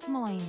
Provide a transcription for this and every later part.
Moin.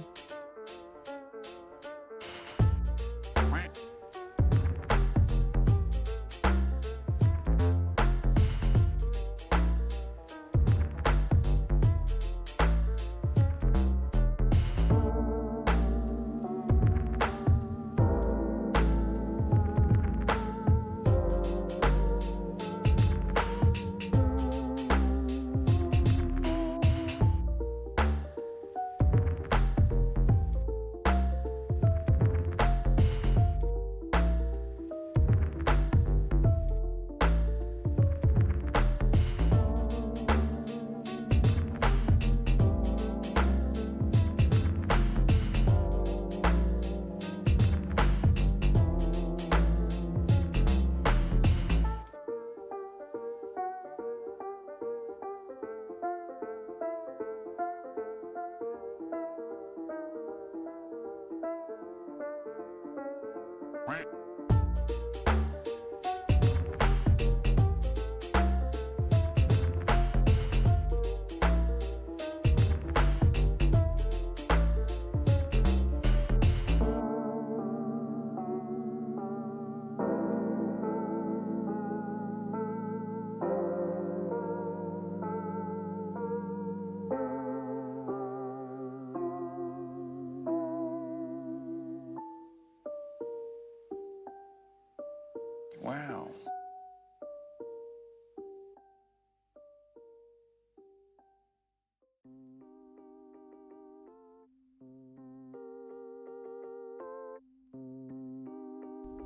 Wow.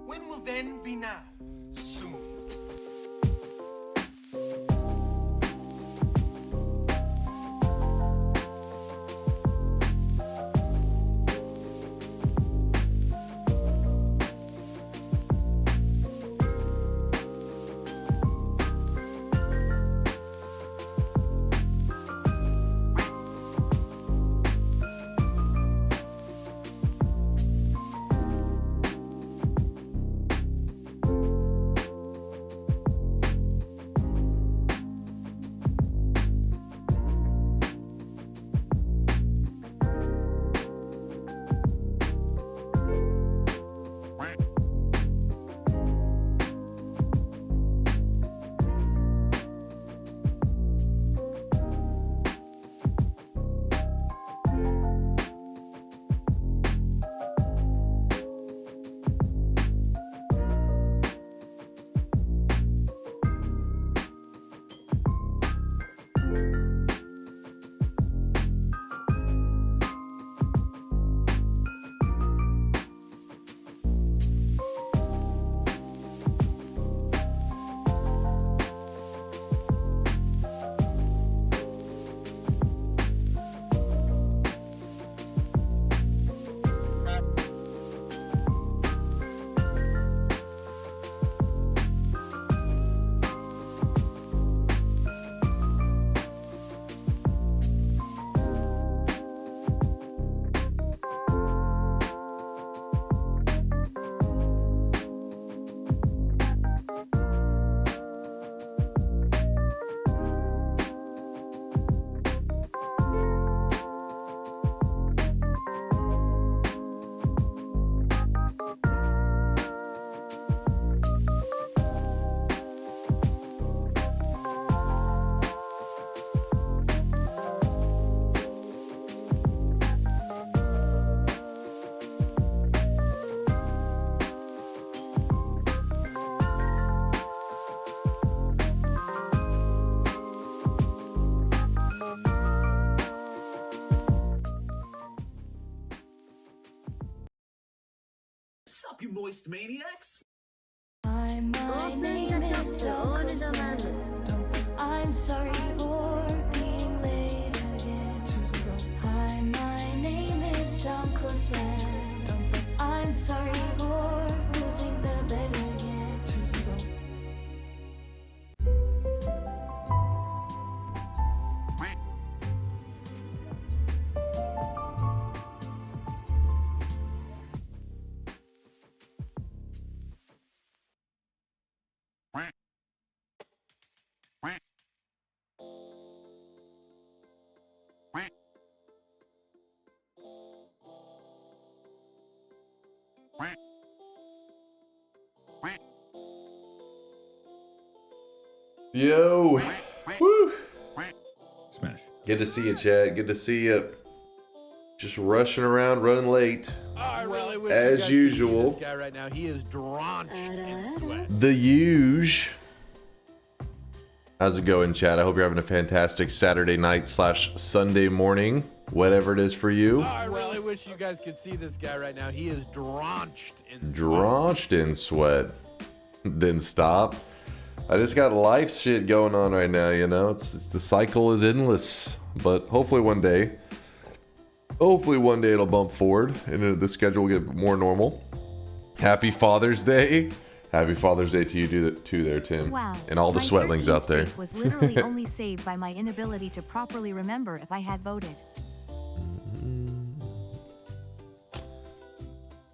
When will then be now? Soon. Sup, you moist maniacs? Hi, my name is DunkOrSlam. I'm sorry for being late again. Hi, my name is DunkOrSlam. I'm sorry for losing the bet again. Yo. Woo. Smash. Good to see you, Chad. Good to see you. Just rushing around, running late. As usual. This guy right now, he is drenched in sweat. The huge. How's it going, Chad? I hope you're having a fantastic Saturday night / Sunday morning, whatever it is for you. I really wish you guys could see this guy right now. He is drenched in sweat. Drenched in sweat. Then stop. I just got life shit going on right now, you know. It's the cycle is endless, but hopefully one day it'll bump forward and the schedule will get more normal. Happy Father's Day. Happy Father's Day to you too there, Tim. Wow. And all the sweatlings out there. Was literally only saved by my inability to properly remember if I had voted.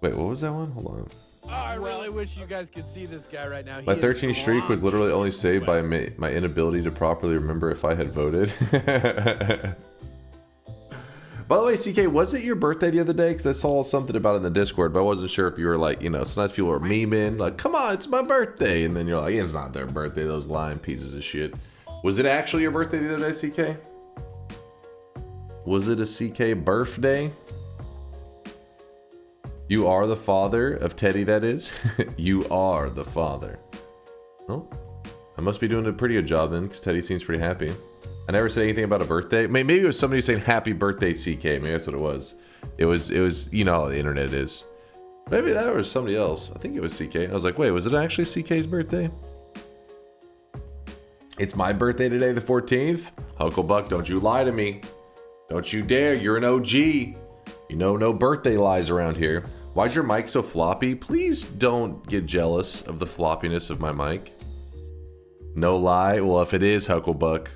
Wait, what was that one? Hold on. I really wish you guys could see this guy right now. My 13 streak was literally only saved by my inability to properly remember if I had voted. By the way, CK, was it your birthday the other day? Because I saw something about it in the Discord, but I wasn't sure if you were like, you know, sometimes people are memeing, like, come on, it's my birthday. And then you're like, it's not their birthday, those lying pieces of shit. Was it actually your birthday the other day, CK? Was it a CK birthday? You are the father of Teddy, that is. You are the father. Oh, I must be doing a pretty good job then, because Teddy seems pretty happy. I never said anything about a birthday. Maybe it was somebody saying happy birthday, CK. Maybe that's what it was. It was, you know how the internet is. Maybe that was somebody else. I think it was CK. I was like, wait, was it actually CK's birthday? It's my birthday today, the 14th. Hucklebuck, don't you lie to me. Don't you dare. You're an OG. You know, no birthday lies around here. Why's your mic so floppy? Please don't get jealous of the floppiness of my mic. No lie. Well, if it is, Hucklebuck,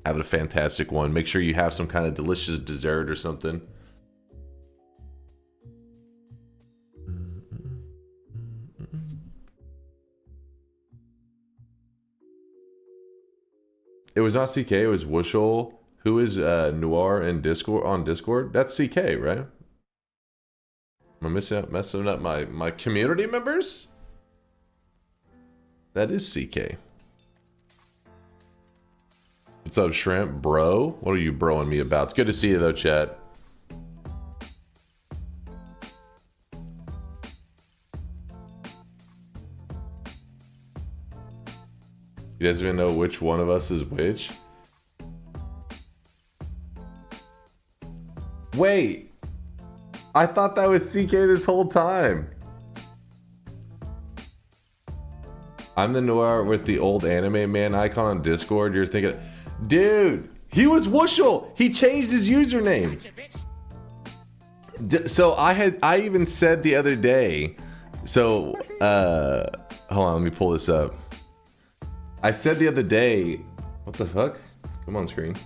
have a fantastic one. Make sure you have some kind of delicious dessert or something. It was not CK, it was Wushel. Who is Noir in Discord on Discord? That's CK, right? Am I messing up my community members? That is CK. What's up, Shrimp? Bro? What are you broing me about? It's good to see you, though, chat. He doesn't even know which one of us is which. Wait. I thought that was CK this whole time. I'm the Noir with the old anime man icon on Discord. You're thinking... Dude, he was Wushel. He changed his username. So I even said the other day. So hold on, let me pull this up. I said the other day. What the fuck? Come on screen.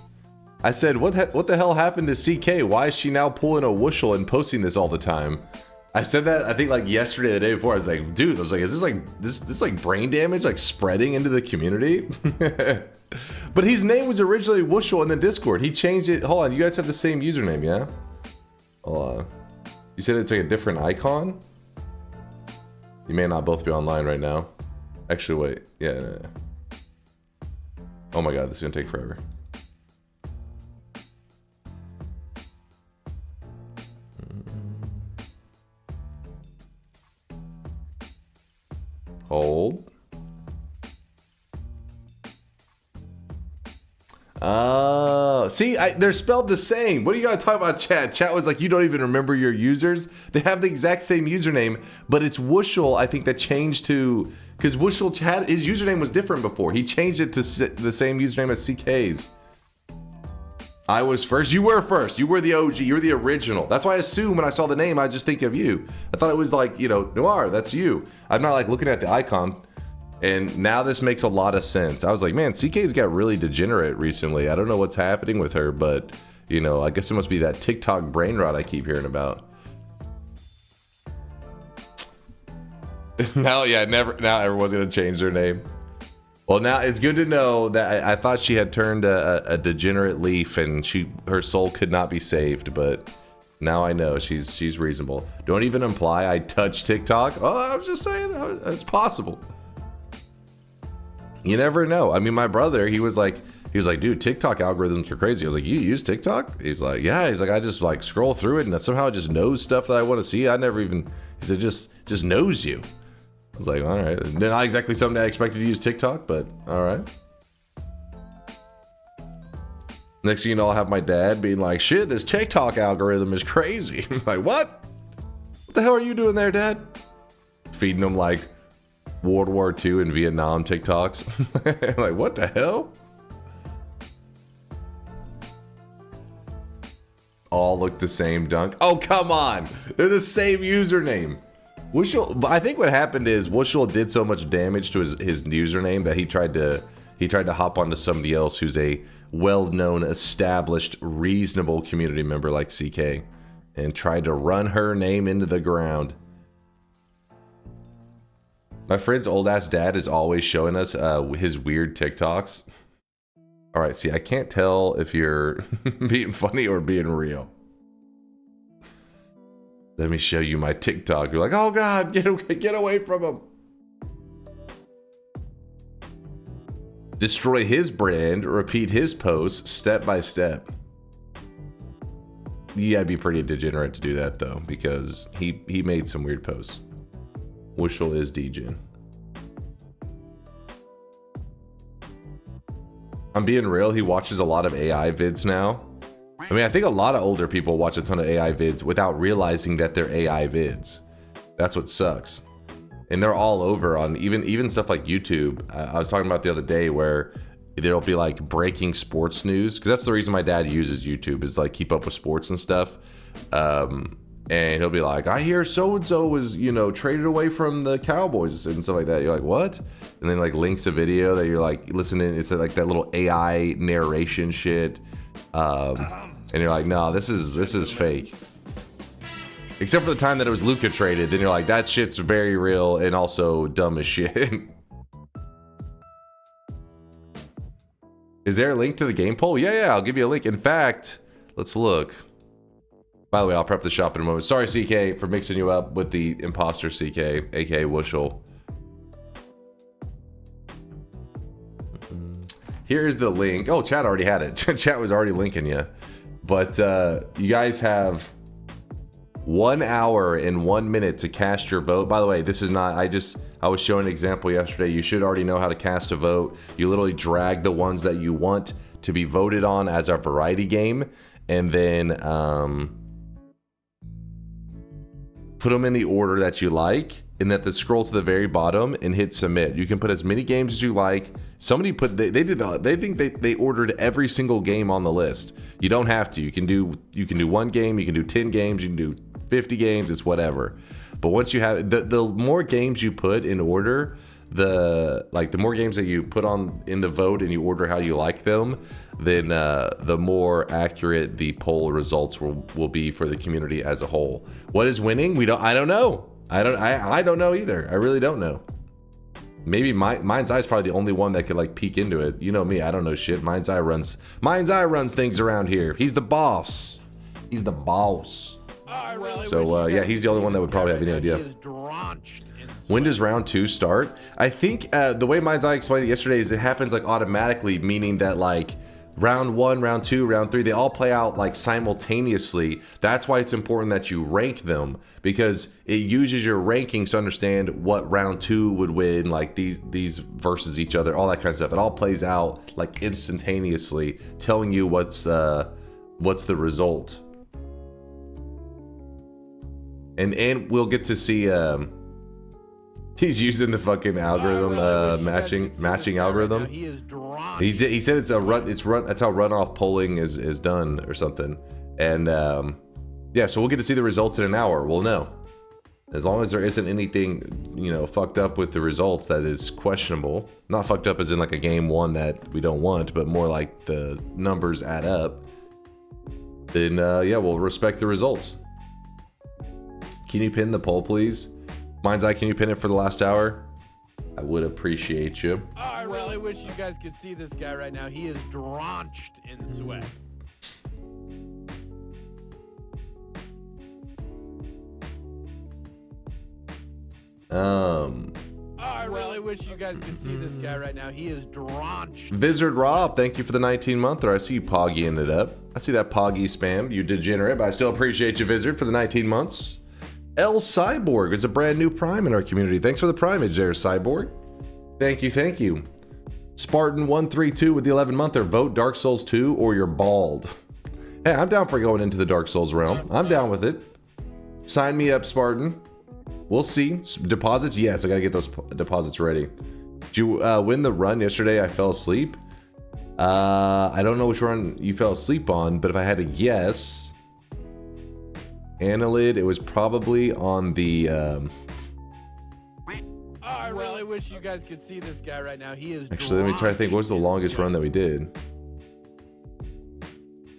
I said, what the hell happened to CK? Why is she now pulling a Wushel and posting this all the time? I said that I think like yesterday, or the day before. I was like, dude, I was like, is this like this like brain damage like spreading into the community? But his name was originally Wushel in the Discord. He changed it. Hold on, you guys have the same username, yeah? Hold on. You said it's like a different icon? You may not both be online right now. Actually, wait. Yeah. Oh my god, this is gonna take forever. Hold. See, they're spelled the same. What are you gonna talk about, chat? Chat was like, you don't even remember your users. They have the exact same username, but it's Wushel, I think, that changed to, because Wushel chat, his username was different before. He changed it to the same username as CK's. I was first. You were first. You were the OG. You were the original. That's why I assume when I saw the name, I just think of you. I thought it was like, you know, Noir, that's you. I'm not like looking at the icon. And now this makes a lot of sense. I was like, man, CK's got really degenerate recently. I don't know what's happening with her, but, you know, I guess it must be that TikTok brain rot I keep hearing about. Now everyone's going to change their name. Well, now it's good to know that I thought she had turned a degenerate leaf and her soul could not be saved, but now I know she's reasonable. Don't even imply I touch TikTok. Oh, I was just saying it's possible. You never know. I mean, my brother, he was like, dude, TikTok algorithms are crazy. I was like, you use TikTok? He's like, yeah. He's like, I just like scroll through it and somehow it just knows stuff that I want to see. I never even, he said, just knows you. I was like, all right. Not exactly something I expected to use TikTok, but all right. Next thing you know, I'll have my dad being like, shit, this TikTok algorithm is crazy. I'm like, what? What the hell are you doing there, Dad? Feeding him like World War II and Vietnam TikToks. Like, what the hell? All look the same, Dunk. Oh, come on. They're the same username. Wushel, I think what happened is Wushel did so much damage to his username that he tried to hop onto somebody else who's a well-known, established, reasonable community member like CK and tried to run her name into the ground. My friend's old-ass dad is always showing us his weird TikToks. All right, see, I can't tell if you're being funny or being real. Let me show you my TikTok. You're like, oh God, get away from him. Destroy his brand, repeat his posts step by step. Yeah, I'd be pretty degenerate to do that though, because he made some weird posts. Wushel is degen. I'm being real, he watches a lot of AI vids now. I mean, I think a lot of older people watch a ton of AI vids without realizing that they're AI vids. That's what sucks. And they're all over on even stuff like YouTube. I was talking about the other day where there'll be like breaking sports news, because that's the reason my dad uses YouTube, is like keep up with sports and stuff. And he'll be like, I hear so-and-so was, traded away from the Cowboys and stuff like that. You're like, what? And then like links a video that you're like listening. It's like that little AI narration shit. And you're like, no, this is fake. Except for the time that it was Luka traded. Then you're like, that shit's very real and also dumb as shit. Is there a link to the game poll? Yeah, I'll give you a link. In fact, let's look. By the way, I'll prep the shop in a moment. Sorry, CK, for mixing you up with the imposter CK, aka Wushel. Here's the link. Oh, chat already had it. Chat was already linking you. But you guys have 1 hour and 1 minute to cast your vote. By the way, this is not, I was showing an example yesterday. You should already know how to cast a vote. You literally drag the ones that you want to be voted on as a variety game, and then put them in the order that you like, and then scroll to the very bottom and hit submit. You can put as many games as you like. Somebody put they ordered every single game on the list. You don't have to. You can do 1 game, you can do 10 games, you can do 50 games, it's whatever. But once you have the more games you put in order, the more games that you put on in the vote and you order how you like them, then the more accurate the poll results will be for the community as a whole. What is winning? I don't know. I don't know either. I really don't know. Maybe Mind's Eye is probably the only one that could like peek into it. You know me, I don't know shit. Mind's Eye runs things around here. He's the boss. He's the boss. So yeah, he's the only one that would probably have any idea. When does round 2 start? I think the way Mind's Eye explained it yesterday is it happens like automatically, meaning that like round 1, round 2, round 3, they all play out like simultaneously. That's why it's important that you rank them, because it uses your rankings to understand what round 2 would win, like these versus each other, all that kind of stuff. It all plays out like instantaneously, telling you what's the result. And we'll get to see he's using the fucking algorithm, matching algorithm. He said it's a run. That's how runoff polling is done or something. And yeah, so we'll get to see the results in an hour. We'll know. As long as there isn't anything, fucked up with the results that is questionable. Not fucked up as in like a game 1 that we don't want, but more like the numbers add up. Then yeah, we'll respect the results. Can you pin the poll, please? Mind's Eye, can you pin it for the last hour? I would appreciate you. Oh, I really wish you guys could see this guy right now. He is drenched in sweat. really wish you guys could see this guy right now. He is drenched. Wizard Rob, thank you for the 19-monther. I see you poggying it up. I see that poggy spam. You degenerate, but I still appreciate you, Wizard, for the 19 months. L Cyborg is a brand new Prime in our community. Thanks for the Primage there, Cyborg. Thank you, thank you. Spartan132 with the 11-monther. Vote Dark Souls 2 or you're bald. Hey, I'm down for going into the Dark Souls realm. I'm down with it. Sign me up, Spartan. We'll see. Deposits? Yes, I gotta get those deposits ready. Did you win the run yesterday? I fell asleep. I don't know which run you fell asleep on, but if I had to guess, Annelid, it was probably on the... I really wish you guys could see this guy right now. He is Actually, let me try to think. What was the longest run that we did?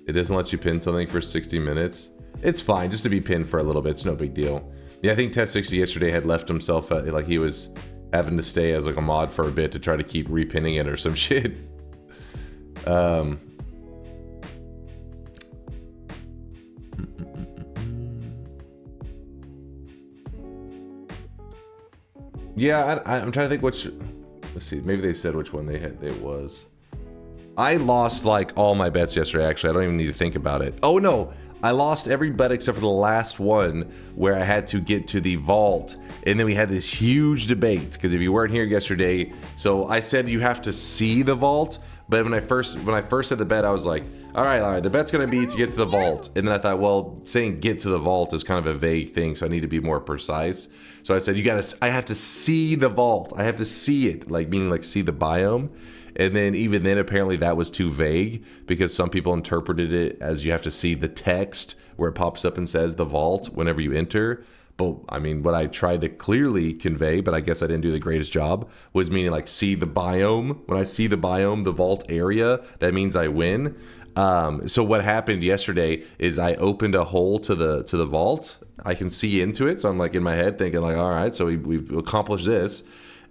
It doesn't let you pin something for 60 minutes. It's fine, just to be pinned for a little bit. It's no big deal. Yeah, I think Test 60 yesterday had left himself, like he was having to stay as like a mod for a bit to try to keep repinning it or some shit. Yeah, I'm trying to think which... Let's see, maybe they said which one it was. I lost like all my bets yesterday, actually. I don't even need to think about it. Oh no, I lost every bet except for the last one where I had to get to the vault. And then we had this huge debate, because if you weren't here yesterday, so I said you have to see the vault, but when I first said the bet, I was like, all right, the bet's gonna be to get to the vault. And then I thought, well, saying get to the vault is kind of a vague thing, so I need to be more precise. So I said, I have to see the vault. I have to see it, like meaning like see the biome. And then even then, apparently that was too vague because some people interpreted it as you have to see the text where it pops up and says the vault whenever you enter. But I mean, what I tried to clearly convey, but I guess I didn't do the greatest job, was meaning like see the biome. When I see the biome, the vault area, that means I win. So what happened yesterday is I opened a hole to the vault. I can see into it, so I'm like in my head thinking like, all right, so we've accomplished this.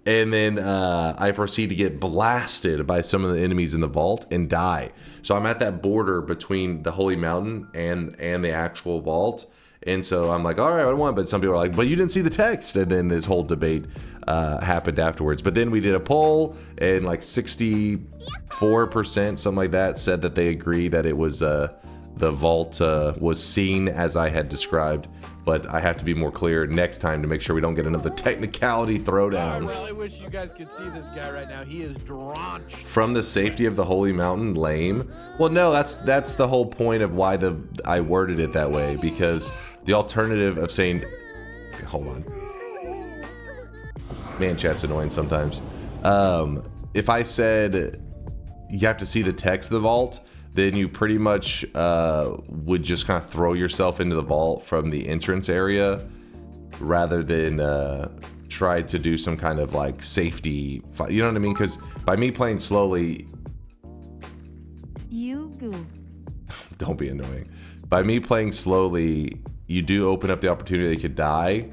And then I proceed to get blasted by some of the enemies in the vault and die. So I'm at that border between the Holy Mountain and the actual vault. And so I'm like, all right, I won. But some people are like, but you didn't see the text. And then this whole debate happened afterwards. But then we did a poll, and like 64%, something like that, said that they agree that it was the vault was seen as I had described. But I have to be more clear next time to make sure we don't get another technicality throwdown. I really wish you guys could see this guy right now. He is drenched. From the safety of the Holy Mountain, lame. Well, no, that's the whole point of why I worded it that way, because the alternative of saying, hold on, man, chat's annoying sometimes. If I said you have to see the text of the vault, then you pretty much would just kind of throw yourself into the vault from the entrance area rather than try to do some kind of like safety fight. You know what I mean? Because by me playing slowly... You goof. Don't be annoying. By me playing slowly, you do open up the opportunity that you could die.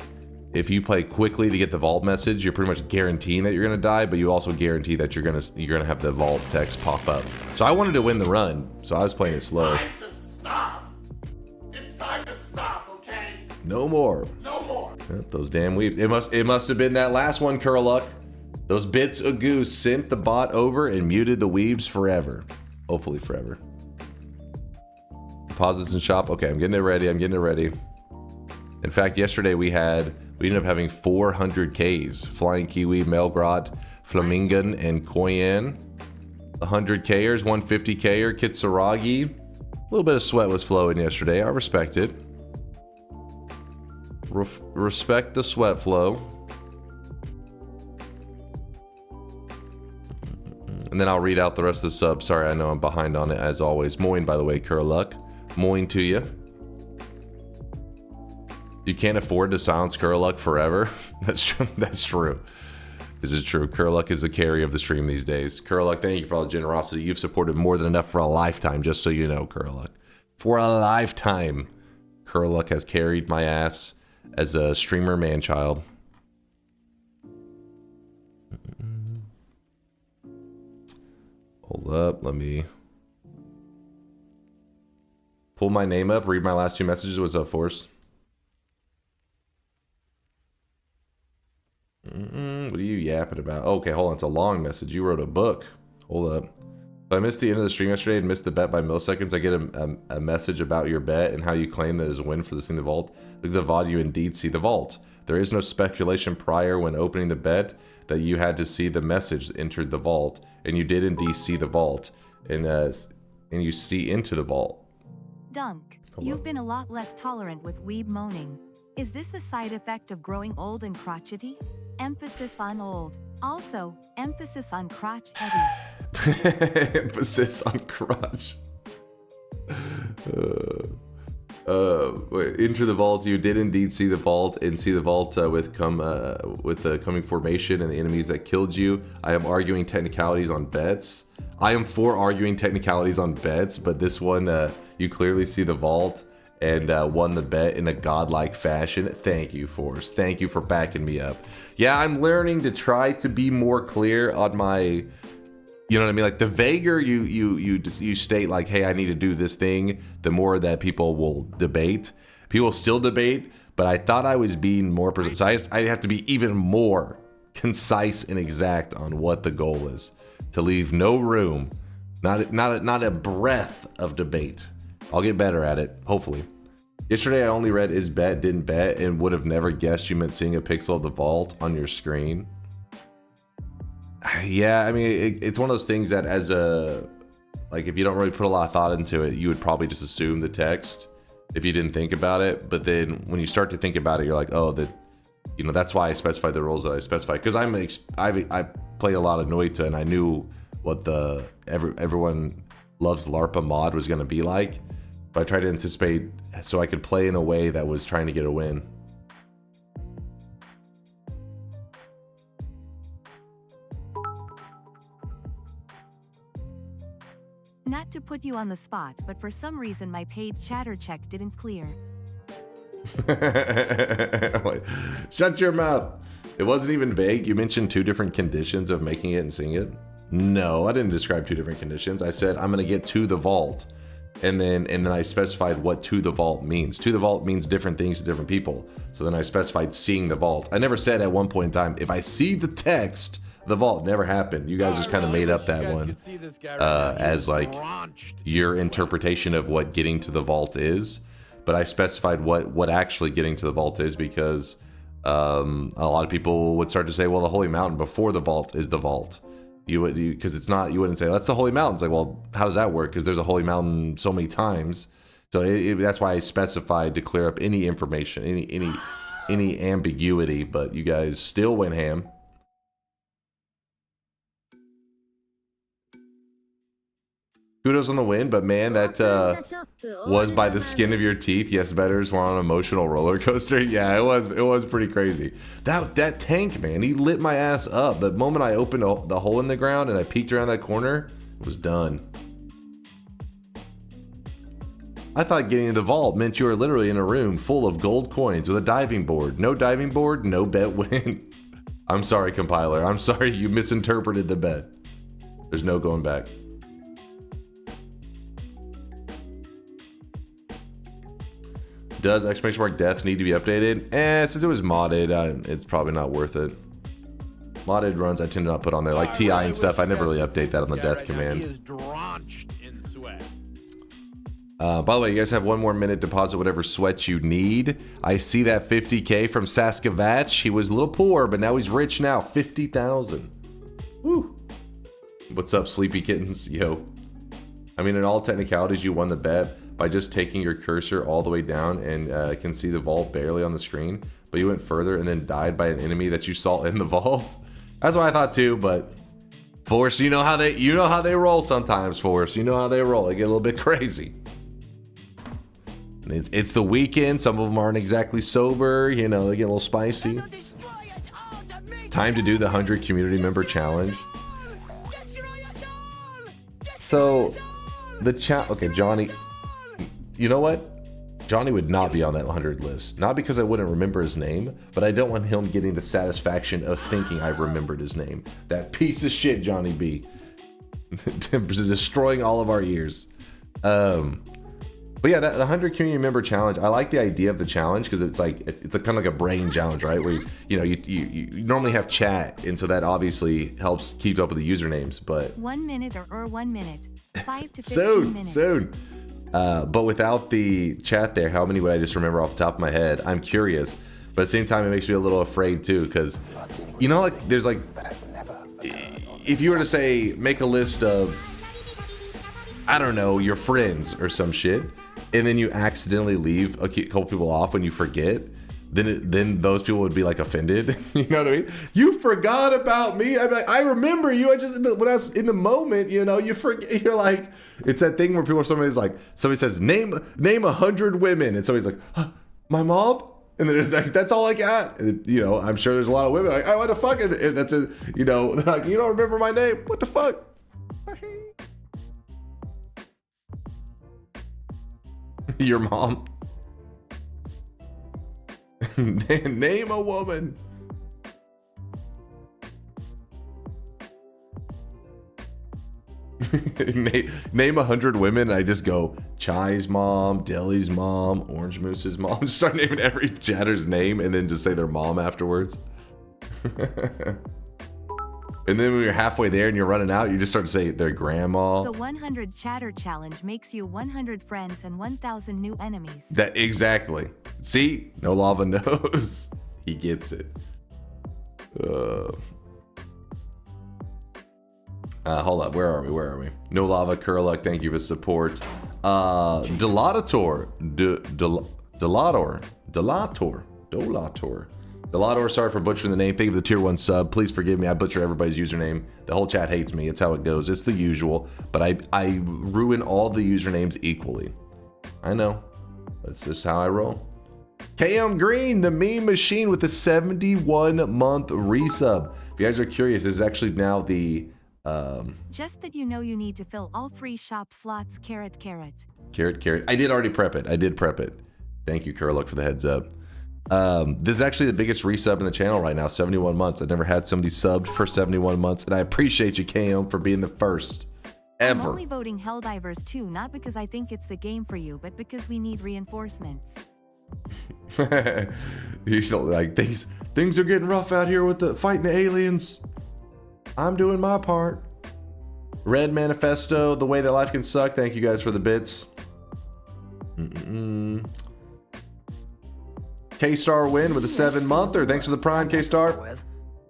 If you play quickly to get the vault message, you're pretty much guaranteeing that you're gonna die, but you also guarantee that you're gonna have the vault text pop up. So I wanted to win the run, so I was playing it slow. Time to stop. It's time to stop, okay? No more. No more. Yep, those damn weaves. It must have been that last one, Curluck. Those bits of goose sent the bot over and muted the weaves forever. Hopefully forever. Deposits in shop. Okay, I'm getting it ready. In fact, yesterday we ended up having 400 Ks. Flying Kiwi, Melgrot, Flamingon, and Koyan. 100Kers, 150Ker, Kitsuragi. A little bit of sweat was flowing yesterday. I respect it. Respect the sweat flow. And then I'll read out the rest of the subs. Sorry, I know I'm behind on it as always. Moin, by the way, Curluck. Moin to you. You can't afford to silence Curluck forever. That's true. That's true. This is true. Curluck is the carry of the stream these days. Curluck, thank you for all the generosity. You've supported more than enough for a lifetime, just so you know, Curluck. For a lifetime, Curluck has carried my ass as a streamer man-child. Hold up, let me pull my name up, read my last two messages. What's up, Force? What are you yapping about? Okay, hold on. It's a long message. You wrote a book. Hold up. So I missed the end of the stream yesterday and missed the bet by milliseconds. I get a message about your bet and how you claim that is a win for this in the vault. Look at the VOD, you indeed see the vault. There is no speculation prior when opening the bet that you had to see the message that entered the vault, and you did indeed see the vault, and you see into the vault. Dunk, Hello. you've been a lot less tolerant with weeb moaning. Is this a side effect of growing old and crotchety? Emphasis on old. Also, emphasis on crotchety. Emphasis on crotch. Enter the vault. You did indeed see the vault, and see the vault with the coming formation and the enemies that killed you. I am arguing technicalities on bets. I am for arguing technicalities on bets, but this one, you clearly see the vault and won the bet in a godlike fashion. Thank you, Force. Thank you for backing me up. Yeah, I'm learning to try to be more clear on my. You know what I mean? Like the vaguer you state like, hey, I need to do this thing, the more that people will debate. People still debate, but I thought I was being more precise. I have to be even more concise and exact on what the goal is, to leave no room, not a breath of debate. I'll get better at it, hopefully. Yesterday I only read is bet, didn't bet, and would have never guessed you meant seeing a pixel of the vault on your screen. Yeah, I mean, it's one of those things that as a, like, if you don't really put a lot of thought into it, you would probably just assume the text if you didn't think about it. But then when you start to think about it, you're like, oh, that's why I specified the rules that I specified. Because I've played a lot of Noita, and I knew what the everyone loves LARPA mod was going to be like. But I tried to anticipate so I could play in a way that was trying to get a win. Not to put you on the spot, but for some reason my paid chatter check didn't clear. Shut your mouth. It wasn't even vague. You mentioned 2 different conditions of making it and seeing it. No, I didn't describe 2 different conditions. I said I'm gonna get to the vault, and then I specified what to the vault means. To the vault means different things to different people. So then I specified seeing the vault. I never said at one point in time, if I see the text, the vault. Never happened. You guys just kind of made up that one as like your interpretation of what getting to the vault is. But I specified what actually getting to the vault is, because a lot of people would start to say, well, the Holy Mountain before the vault is the vault. Because it's not, you wouldn't say that's the Holy Mountain. It's like, well, how does that work? Because there's a Holy Mountain so many times. So that's why I specified to clear up any information, any ambiguity. But you guys still went ham. Kudos on the win, but man, that was by the skin of your teeth. Yes, betters were on an emotional roller coaster. Yeah, it was pretty crazy. That tank, man, he lit my ass up. The moment I opened the hole in the ground and I peeked around that corner, it was done. I thought getting to the vault meant you were literally in a room full of gold coins with a diving board. No diving board, no bet win. I'm sorry, compiler. I'm sorry you misinterpreted the bet. There's no going back. Does !death need to be updated? Since it was modded, it's probably not worth it. Modded runs I tend to not put on there, like TI and stuff. I never really update that on the death command. He is drenched in sweat. By the way, you guys have 1 more minute to deposit whatever sweat you need. I see that 50K from Saskavach. He was a little poor, but now he's rich now. 50,000. Woo. What's up, sleepy kittens? Yo. I mean, in all technicalities, you won the bet by just taking your cursor all the way down and can see the vault barely on the screen, but you went further and then died by an enemy that you saw in the vault. That's what I thought too, but Force, you know how they roll sometimes, Force. You know how they roll. They get a little bit crazy. It's the weekend. Some of them aren't exactly sober, they get a little spicy. Time to do the 100 community member challenge. So okay, Johnny, you know what? Johnny would not be on that 100 list. Not because I wouldn't remember his name, but I don't want him getting the satisfaction of thinking I've remembered his name. That piece of shit, Johnny B. Destroying all of our ears. But yeah, the 100 community member challenge, I like the idea of the challenge because it's like, it's kind of like a brain challenge, right? Where, you normally have chat, and so that obviously helps keep up with the usernames, but... 1 minute or 1 minute. 5 to 15 Soon, minutes. soon. But without the chat there, how many would I just remember off the top of my head? I'm curious. But at the same time, it makes me a little afraid too, because, like, there's like... If you were to say, make a list of, I don't know, your friends or some shit, and then you accidentally leave a couple people off when you forget, then those people would be like offended. You know what I mean? You forgot about me. I'm like, I remember you. I just, when I was in the moment, you forget. You're like, it's that thing where somebody says, name 100 women, and somebody's like, huh, my mom. And then it's like, that's all I got. And, I'm sure there's a lot of women like, oh, what the fuck? And that's it. They're like, you don't remember my name? What the fuck? Your mom. Name a woman. Name 100 women. And I just go Chai's mom, Deli's mom, Orange Moose's mom. Just start naming every chatter's name and then just say their mom afterwards. And then when you're halfway there and you're running out, you just start to say their grandma. The 100 chatter challenge makes you 100 friends and 1,000 new enemies. That exactly. See, No Lava knows. He gets it. Hold up, where are we? No Lava, Curluck, thank you for support. Delator, sorry for butchering the name. Thank you for the tier 1 sub. Please forgive me, I butcher everybody's username. The whole chat hates me, it's how it goes. It's the usual, but I ruin all the usernames equally. I know, that's just how I roll. KM Green, the meme machine with the 71-month resub. If you guys are curious, this is actually now the... Just that you need to fill all 3 shop slots, carrot. I did already prep it. I did prep it. Thank you, Curluck, for the heads up. This is actually the biggest resub in the channel right now, 71 months. I've never had somebody subbed for 71 months, and I appreciate you, KM, for being the first ever. I'm only voting Helldivers 2, not because I think it's the game for you, but because we need reinforcements. You still like things are getting rough out here with the fighting the aliens. I'm doing my part. Red Manifesto, the way that life can suck. Thank you guys for the bits. K-Star win with a 7-monther. Thanks for the Prime, K-Star.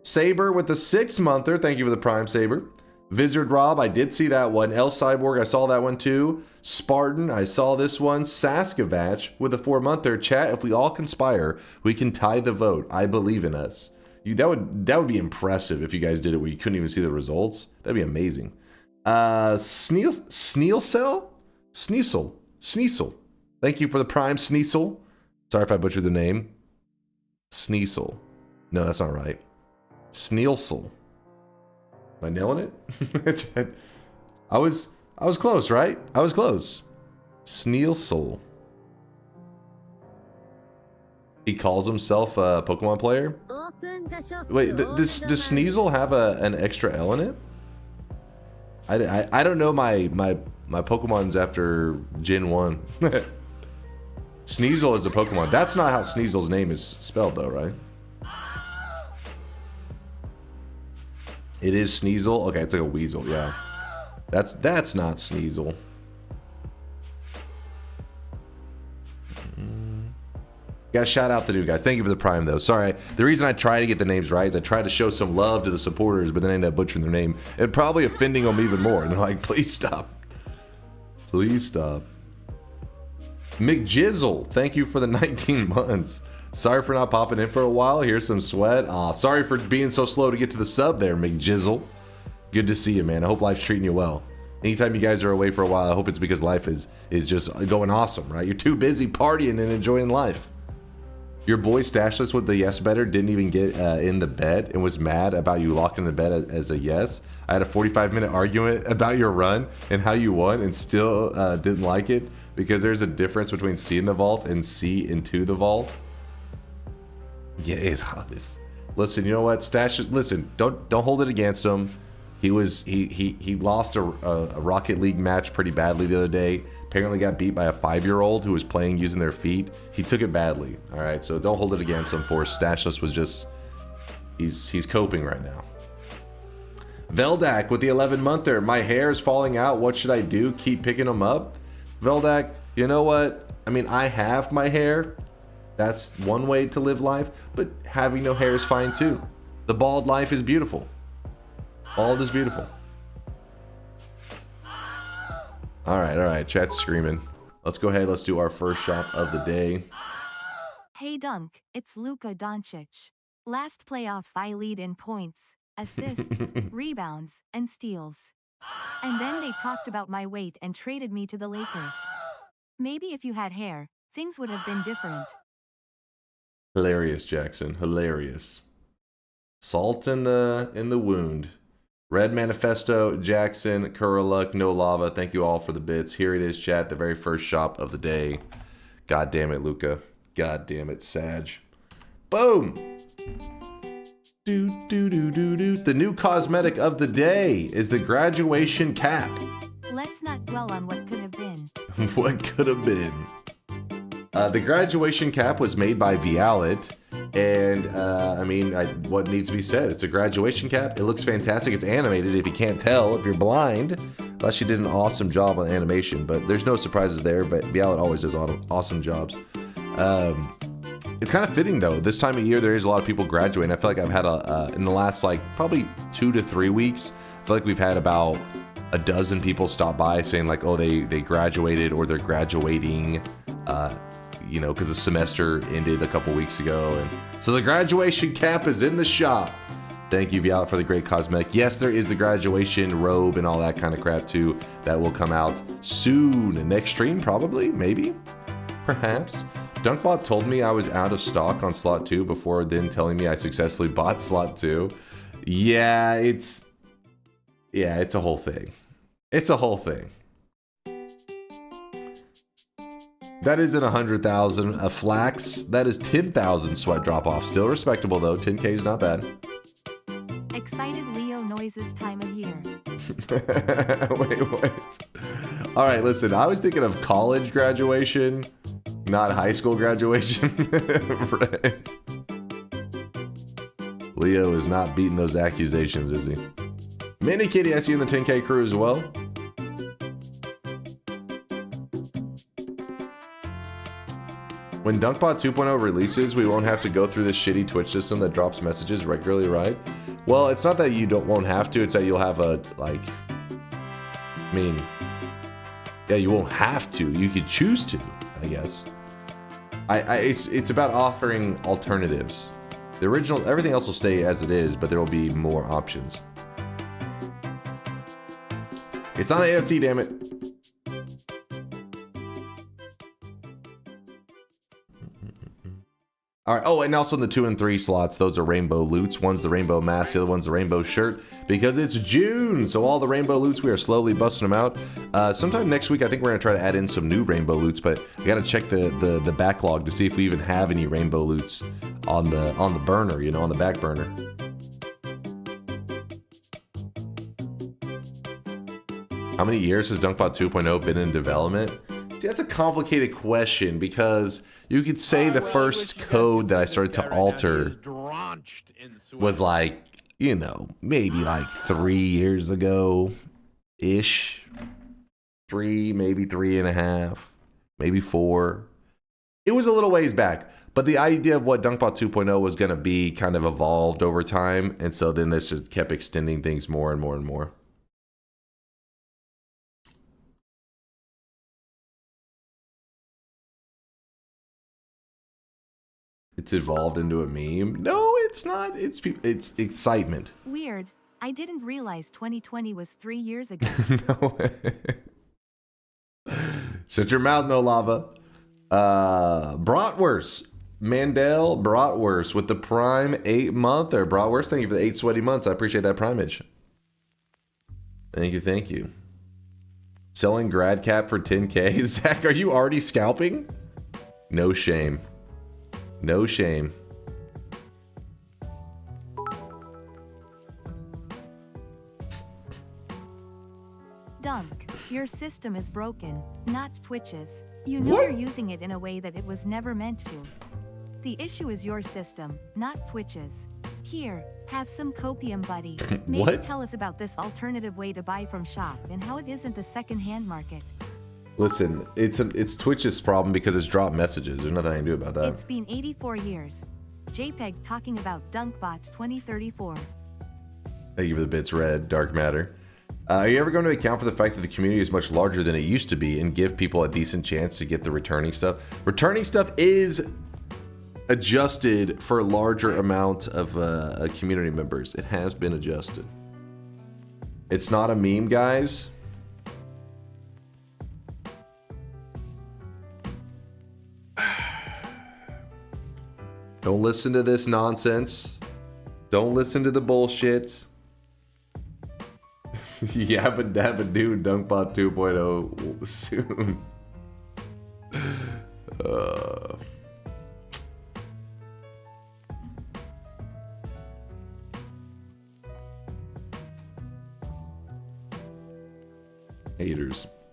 Saber with the 6-monther. Thank you for the Prime, Saber. Vizard Rob, I did see that one. El Cyborg, I saw that one too. Spartan, I saw this one. Saskavach with a 4-monther. Chat, if we all conspire, we can tie the vote. I believe in us. That would be impressive if you guys did it where you couldn't even see the results. That'd be amazing. Sneasel. Thank you for the Prime, Sneasel. Sorry if I butchered the name. Sneasel. No, that's not right. Sneasel. Am I nailing it? I was close, right? I was close. Sneasel. He calls himself a Pokemon player? Wait, does Sneasel have an extra L in it? I don't know my Pokemon's after Gen 1. Sneasel is a Pokemon. That's not how Sneasel's name is spelled though, right? It is Sneasel? Okay, it's like a weasel, yeah. That's not Sneasel. Gotta shout out the new guys. Thank you for the Prime though. Sorry, the reason I try to get the names right is I try to show some love to the supporters, but then I end up butchering their name and probably offending them even more. And they're like, please stop. Please stop. McJizzle, thank you for the 19 months. Sorry for not popping in for a while. Here's some sweat. Sorry for being so slow to get to the sub there, McJizzle. Good to see you, man. I hope life's treating you well. Anytime you guys are away for a while, I hope it's because life is just going awesome, right? You're too busy partying and enjoying life. Your boy Stashless with the yes better didn't even get in the bed and was mad about you locking the bed as a yes. I had a 45-minute argument about your run and how you won and still didn't like it because there's a difference between C in the vault and C into the vault. Yeah, it's this. Listen, you know what, Stashless? Listen, don't hold it against him. He lost a Rocket League match pretty badly the other day. Apparently got beat by a 5-year-old who was playing using their feet. He took it badly. All right, so don't hold it against him. For Stashless was just he's coping right now. Veldak with the 11-monther. My hair is falling out. What should I do? Keep picking them up? Veldak, you know what? I mean, I have my hair. That's one way to live life, but having no hair is fine too. The bald life is beautiful. Bald is beautiful. All right, chat's screaming. Let's go ahead, let's do our first shop of the day. Hey Dunk, it's Luka Doncic. Last playoffs I lead in points, assists, rebounds, and steals. And then they talked about my weight and traded me to the Lakers. Maybe if you had hair, things would have been different. Hilarious, Jackson. Hilarious. Salt in the wound. Red Manifesto, Jackson, Kuraluk, No Lava. Thank you all for the bits. Here it is, chat. The very first shop of the day. God damn it, Luca. God damn it, Sag. Boom. The new cosmetic of the day is the graduation cap. Let's not dwell on what could have been. What could have been? The graduation cap was made by Vialet, and I mean, what needs to be said? It's a graduation cap. It looks fantastic. It's animated. If you can't tell, if you're blind, unless you did an awesome job on animation, but there's no surprises there. But Vialet always does awesome jobs. It's kind of fitting though. This time of year, there is a lot of people graduating. I feel like I've had in the last like probably 2 to 3 weeks. I feel like we've had about a dozen people stop by saying like, oh, they graduated or they're graduating. You know, because the semester ended a couple weeks ago, and so the graduation cap is in the shop. Thank you, Vialet, for the great cosmetic. Yes, there is the graduation robe and all that kind of crap too. That will come out soon. Next stream, probably, maybe, perhaps. Dunkbot told me I was out of stock on slot 2 before then telling me I successfully bought slot 2. Yeah, it's a whole thing. It's a whole thing. That isn't 100,000 a flax. That is 10,000 sweat drop off. Still respectable though. 10K is not bad. Excited Leo noises time of year. Wait. All right, listen. I was thinking of college graduation, not high school graduation. Right. Leo is not beating those accusations, is he? Mini Kitty, I see you in the 10K crew as well. When DunkBot 2.0 releases, we won't have to go through this shitty Twitch system that drops messages regularly, right? Well, it's not that you won't have to, it's that you'll have a, like... I mean... Yeah, you won't have to. You could choose to, I guess. It's about offering alternatives. The original... Everything else will stay as it is, but there will be more options. It's not AFT, damn it. All right. Oh, and also in the 2 and 3 slots, those are rainbow loots. One's the rainbow mask, the other one's the rainbow shirt, because it's June. So all the rainbow loots, we are slowly busting them out. Sometime next week, I think we're gonna try to add in some new rainbow loots, but I gotta check the backlog to see if we even have any rainbow loots on the burner, you know, on the back burner. How many years has DunkBot 2.0 been in development? See, that's a complicated question because you could say the first code that I started to alter was like, you know, maybe like 3 years ago-ish. 3, maybe 3.5, maybe 4. It was a little ways back, but the idea of what DunkBot 2.0 was going to be kind of evolved over time, and so then this just kept extending things more and more and more. It's evolved into a meme. No, it's not. It's excitement. Weird. I didn't realize 2020 was 3 years ago. No way. Shut your mouth, No Lava. Bratwurst. Mandel Bratwurst with the Prime 8-monther. Bratwurst, thank you for the 8 sweaty months. I appreciate that primage. Thank you. Selling grad cap for 10K. Zach, are you already scalping? No shame. No shame. Your system is broken, not Twitch's. You know What? you're using it in a way that it was never meant to. The issue is your system, not Twitch's. Here, have some copium, buddy. Maybe What? tell us about this alternative way to buy from shop and how it isn't the second-hand market. Listen, it's Twitch's problem because it's dropped messages. There's nothing I can do about that. It's been 84 years. JPEG talking about DunkBot 2034. Thank you for the bits, Red, Dark Matter. Are you ever going to account for the fact that the community is much larger than it used to be and give people a decent chance to get the returning stuff? Returning stuff is adjusted for a larger amount of community members. It has been adjusted. It's not a meme, guys. Don't listen to this nonsense. Don't listen to the bullshit. Yabba dabba doo Dunkbot 2.0 soon.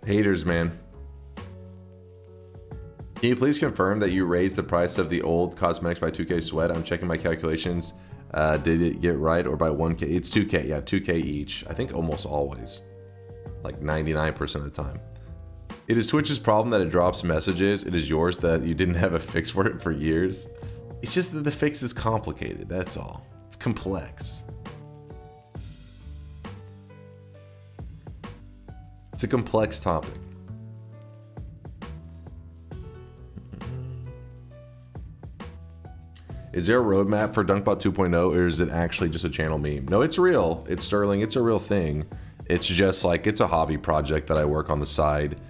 Haters, man. Can you please confirm that you raised the price of the old cosmetics by 2K sweat? I'm checking my calculations. Did it get right, or by 1K? It's 2K, yeah, 2K each. I think almost always, like 99% of the time. It is Twitch's problem that it drops messages. It is yours that you didn't have a fix for it for years. It's just that the fix is complicated, that's all. It's complex. It's a complex topic. Is there a roadmap for DunkBot 2.0, or is it actually just a channel meme? No, it's real. It's Sterling. It's a real thing. It's just like, it's a hobby project that I work on the side.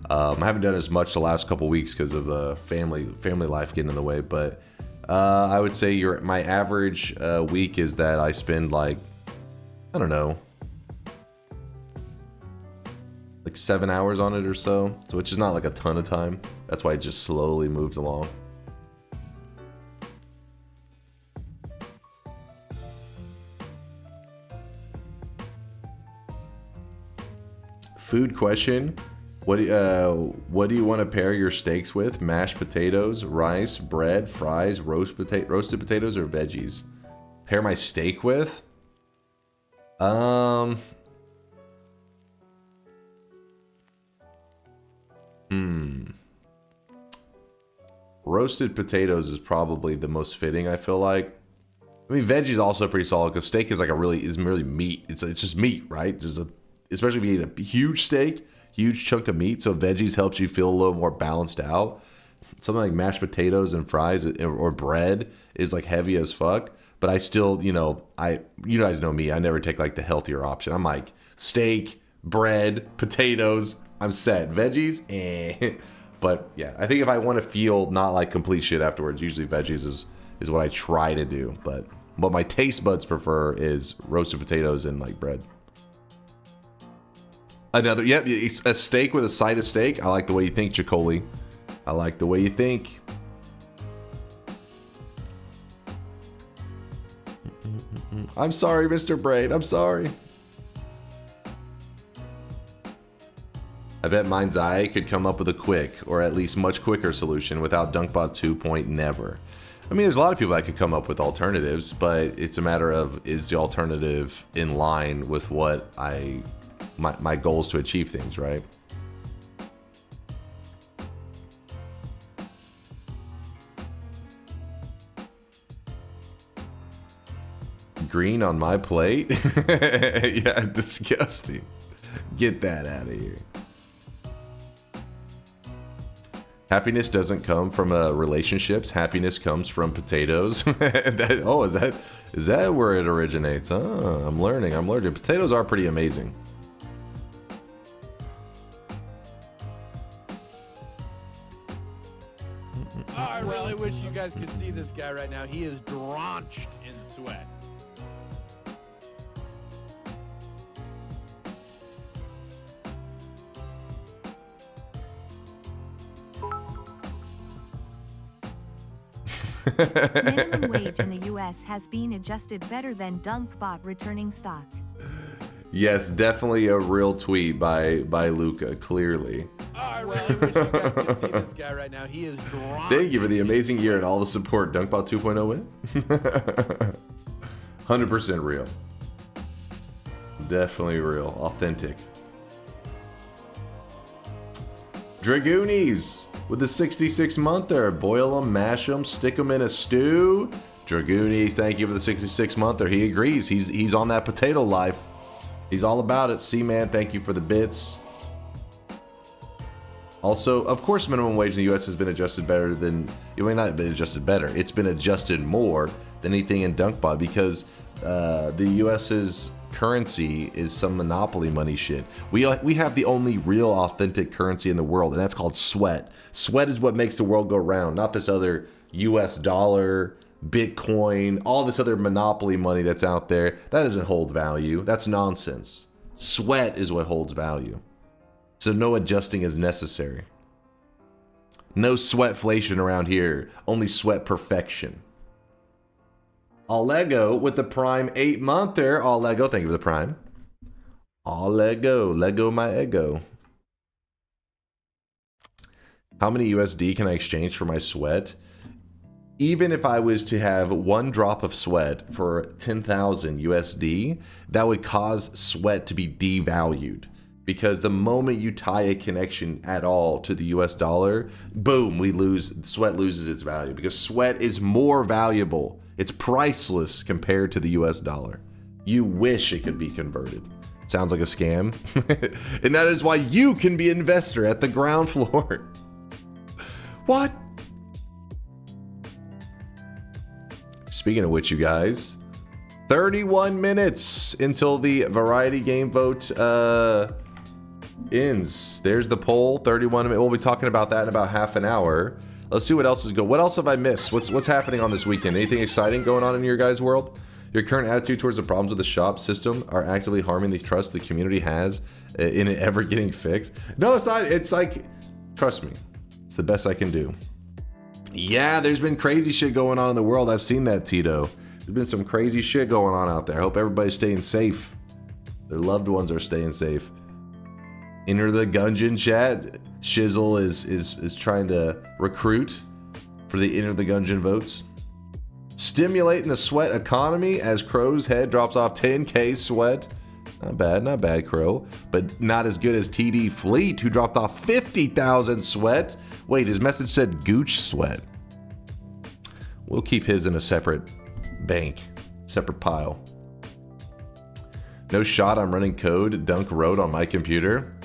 I haven't done as much the last couple weeks because of family life getting in the way. But I would say my average week is that I spend like, I don't know, like 7 hours on it or so. So which is not like a ton of time. That's why it just slowly moves along. Food question. What do you want to pair your steaks with? Mashed potatoes, rice, bread, fries, roasted potatoes, or veggies? Pair my steak with? Roasted potatoes is probably the most fitting, I feel like. I mean, veggies also pretty solid because steak is like is really meat. It's just meat, right? Especially if you eat a huge steak, huge chunk of meat. So veggies helps you feel a little more balanced out. Something like mashed potatoes and fries or bread is like heavy as fuck. But I still, you guys know me. I never take like the healthier option. I'm like steak, bread, potatoes. I'm set. Veggies, eh. But yeah, I think if I want to feel not like complete shit afterwards, usually veggies is what I try to do. But what my taste buds prefer is roasted potatoes and like bread. A steak with a side of steak. I like the way you think, Chicoli. I like the way you think. I'm sorry, Mr. Braid. I'm sorry. I bet Mind's Eye could come up with a quick, or at least much quicker solution without DunkBot 2. Never. I mean, there's a lot of people that could come up with alternatives, but it's a matter of, is the alternative in line with what my goals to achieve things, right? Green on my plate? Yeah, disgusting. Get that out of here. Happiness doesn't come from relationships. Happiness comes from potatoes. Is that where it originates? Oh, I'm learning. Potatoes are pretty amazing. Oh, I really wish you guys could see this guy right now. He is drenched in sweat. Minimum wage in the US has been adjusted better than DunkBot returning stock. Yes, definitely a real tweet by Luca, clearly. Oh, I really wish you guys could see this guy right now. He is drawn. Thank you for the amazing year and all the support. Dunkbot 2.0 win? 100% real. Definitely real. Authentic. Dragoonies with the 66-monther. Boil them, mash them, stick them in a stew. Dragoonies, thank you for the 66-monther. He agrees. He's on that potato life. He's all about it. C-Man, thank you for the bits. Also, of course, minimum wage in the U.S. has been adjusted better than... It may not have been adjusted better. It's been adjusted more than anything in Dunkbot because the U.S.'s currency is some monopoly money shit. We have the only real authentic currency in the world, and that's called sweat. Sweat is what makes the world go round, not this other U.S. dollar, Bitcoin, all this other monopoly money that's out there. That doesn't hold value. That's nonsense. Sweat is what holds value. So no adjusting is necessary. No sweatflation around here. Only sweat perfection. Allego with the Prime 8-monther. Allego, thank you for the Prime. Allego, Lego my ego. How many USD can I exchange for my sweat? Even if I was to have 1 drop of sweat for 10,000 USD, that would cause sweat to be devalued. Because the moment you tie a connection at all to the US dollar, boom, sweat loses its value. Because sweat is more valuable. It's priceless compared to the US dollar. You wish it could be converted. Sounds like a scam. And that is why you can be an investor at the ground floor. What? Speaking of which, you guys, 31 minutes until the variety game vote ends. There's the poll, 31 minutes. We'll be talking about that in about half an hour. Let's see what else is going. What else have I missed? What's happening on this weekend? Anything exciting going on in your guys' world? Your current attitude towards the problems with the shop system are actively harming the trust the community has in it ever getting fixed. No, it's not. It's like, trust me, it's the best I can do. Yeah, there's been crazy shit going on in the world. I've seen that, Tito. There's been some crazy shit going on out there. I hope everybody's staying safe. Their loved ones are staying safe. Enter the Gungeon chat. Shizzle is trying to recruit for the Enter the Gungeon votes. Stimulating the sweat economy as Crow's head drops off 10k sweat. Not bad, Crow. But not as good as TD Fleet, who dropped off 50,000 sweat. Wait, his message said Gooch sweat. We'll keep his in a separate bank, separate pile. No shot, I'm running code Dunk Road on my computer.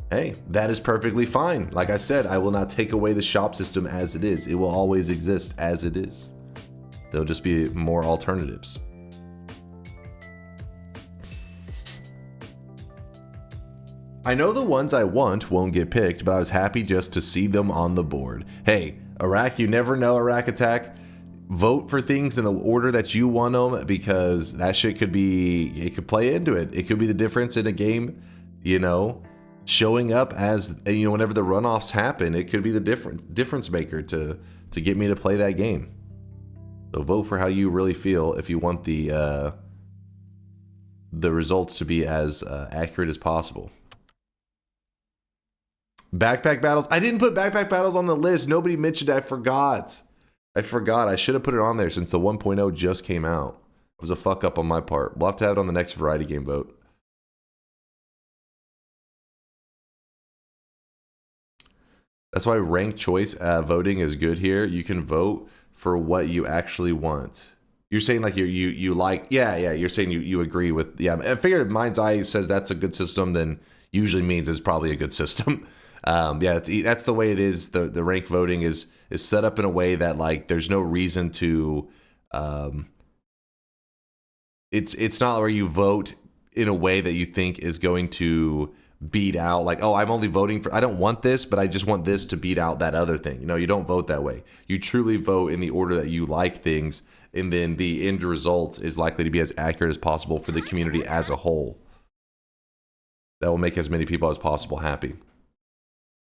Hey, that is perfectly fine. Like I said, I will not take away the shop system as it is. It will always exist as it is. There'll just be more alternatives. I know the ones I want won't get picked, but I was happy just to see them on the board. Hey, Iraq, you never know, Iraq Attack. Vote for things in the order that you want them, because that shit could be, it could play into it. It could be the difference in a game, you know, showing up as, you know, whenever the runoffs happen, it could be the difference maker to get me to play that game. So vote for how you really feel if you want the results to be as accurate as possible. Backpack battles. I didn't put backpack battles on the list. Nobody mentioned it. I forgot. I should have put it on there since the 1.0 just came out. It was a fuck up on my part. We'll have to have it on the next variety game vote. That's why ranked choice voting is good here. You can vote for what you actually want. You're saying like you like, yeah. You're saying you agree with, yeah. I figured if Mind's Eye says that's a good system, then usually means it's probably a good system. Yeah, that's the way it is. The ranked voting is set up in a way that like there's no reason to. It's not where you vote in a way that you think is going to beat out, like, oh, I'm only voting for, I don't want this, but I just want this to beat out that other thing. No, you don't vote that way. You truly vote in the order that you like things, and then the end result is likely to be as accurate as possible for the community as a whole. That will make as many people as possible happy.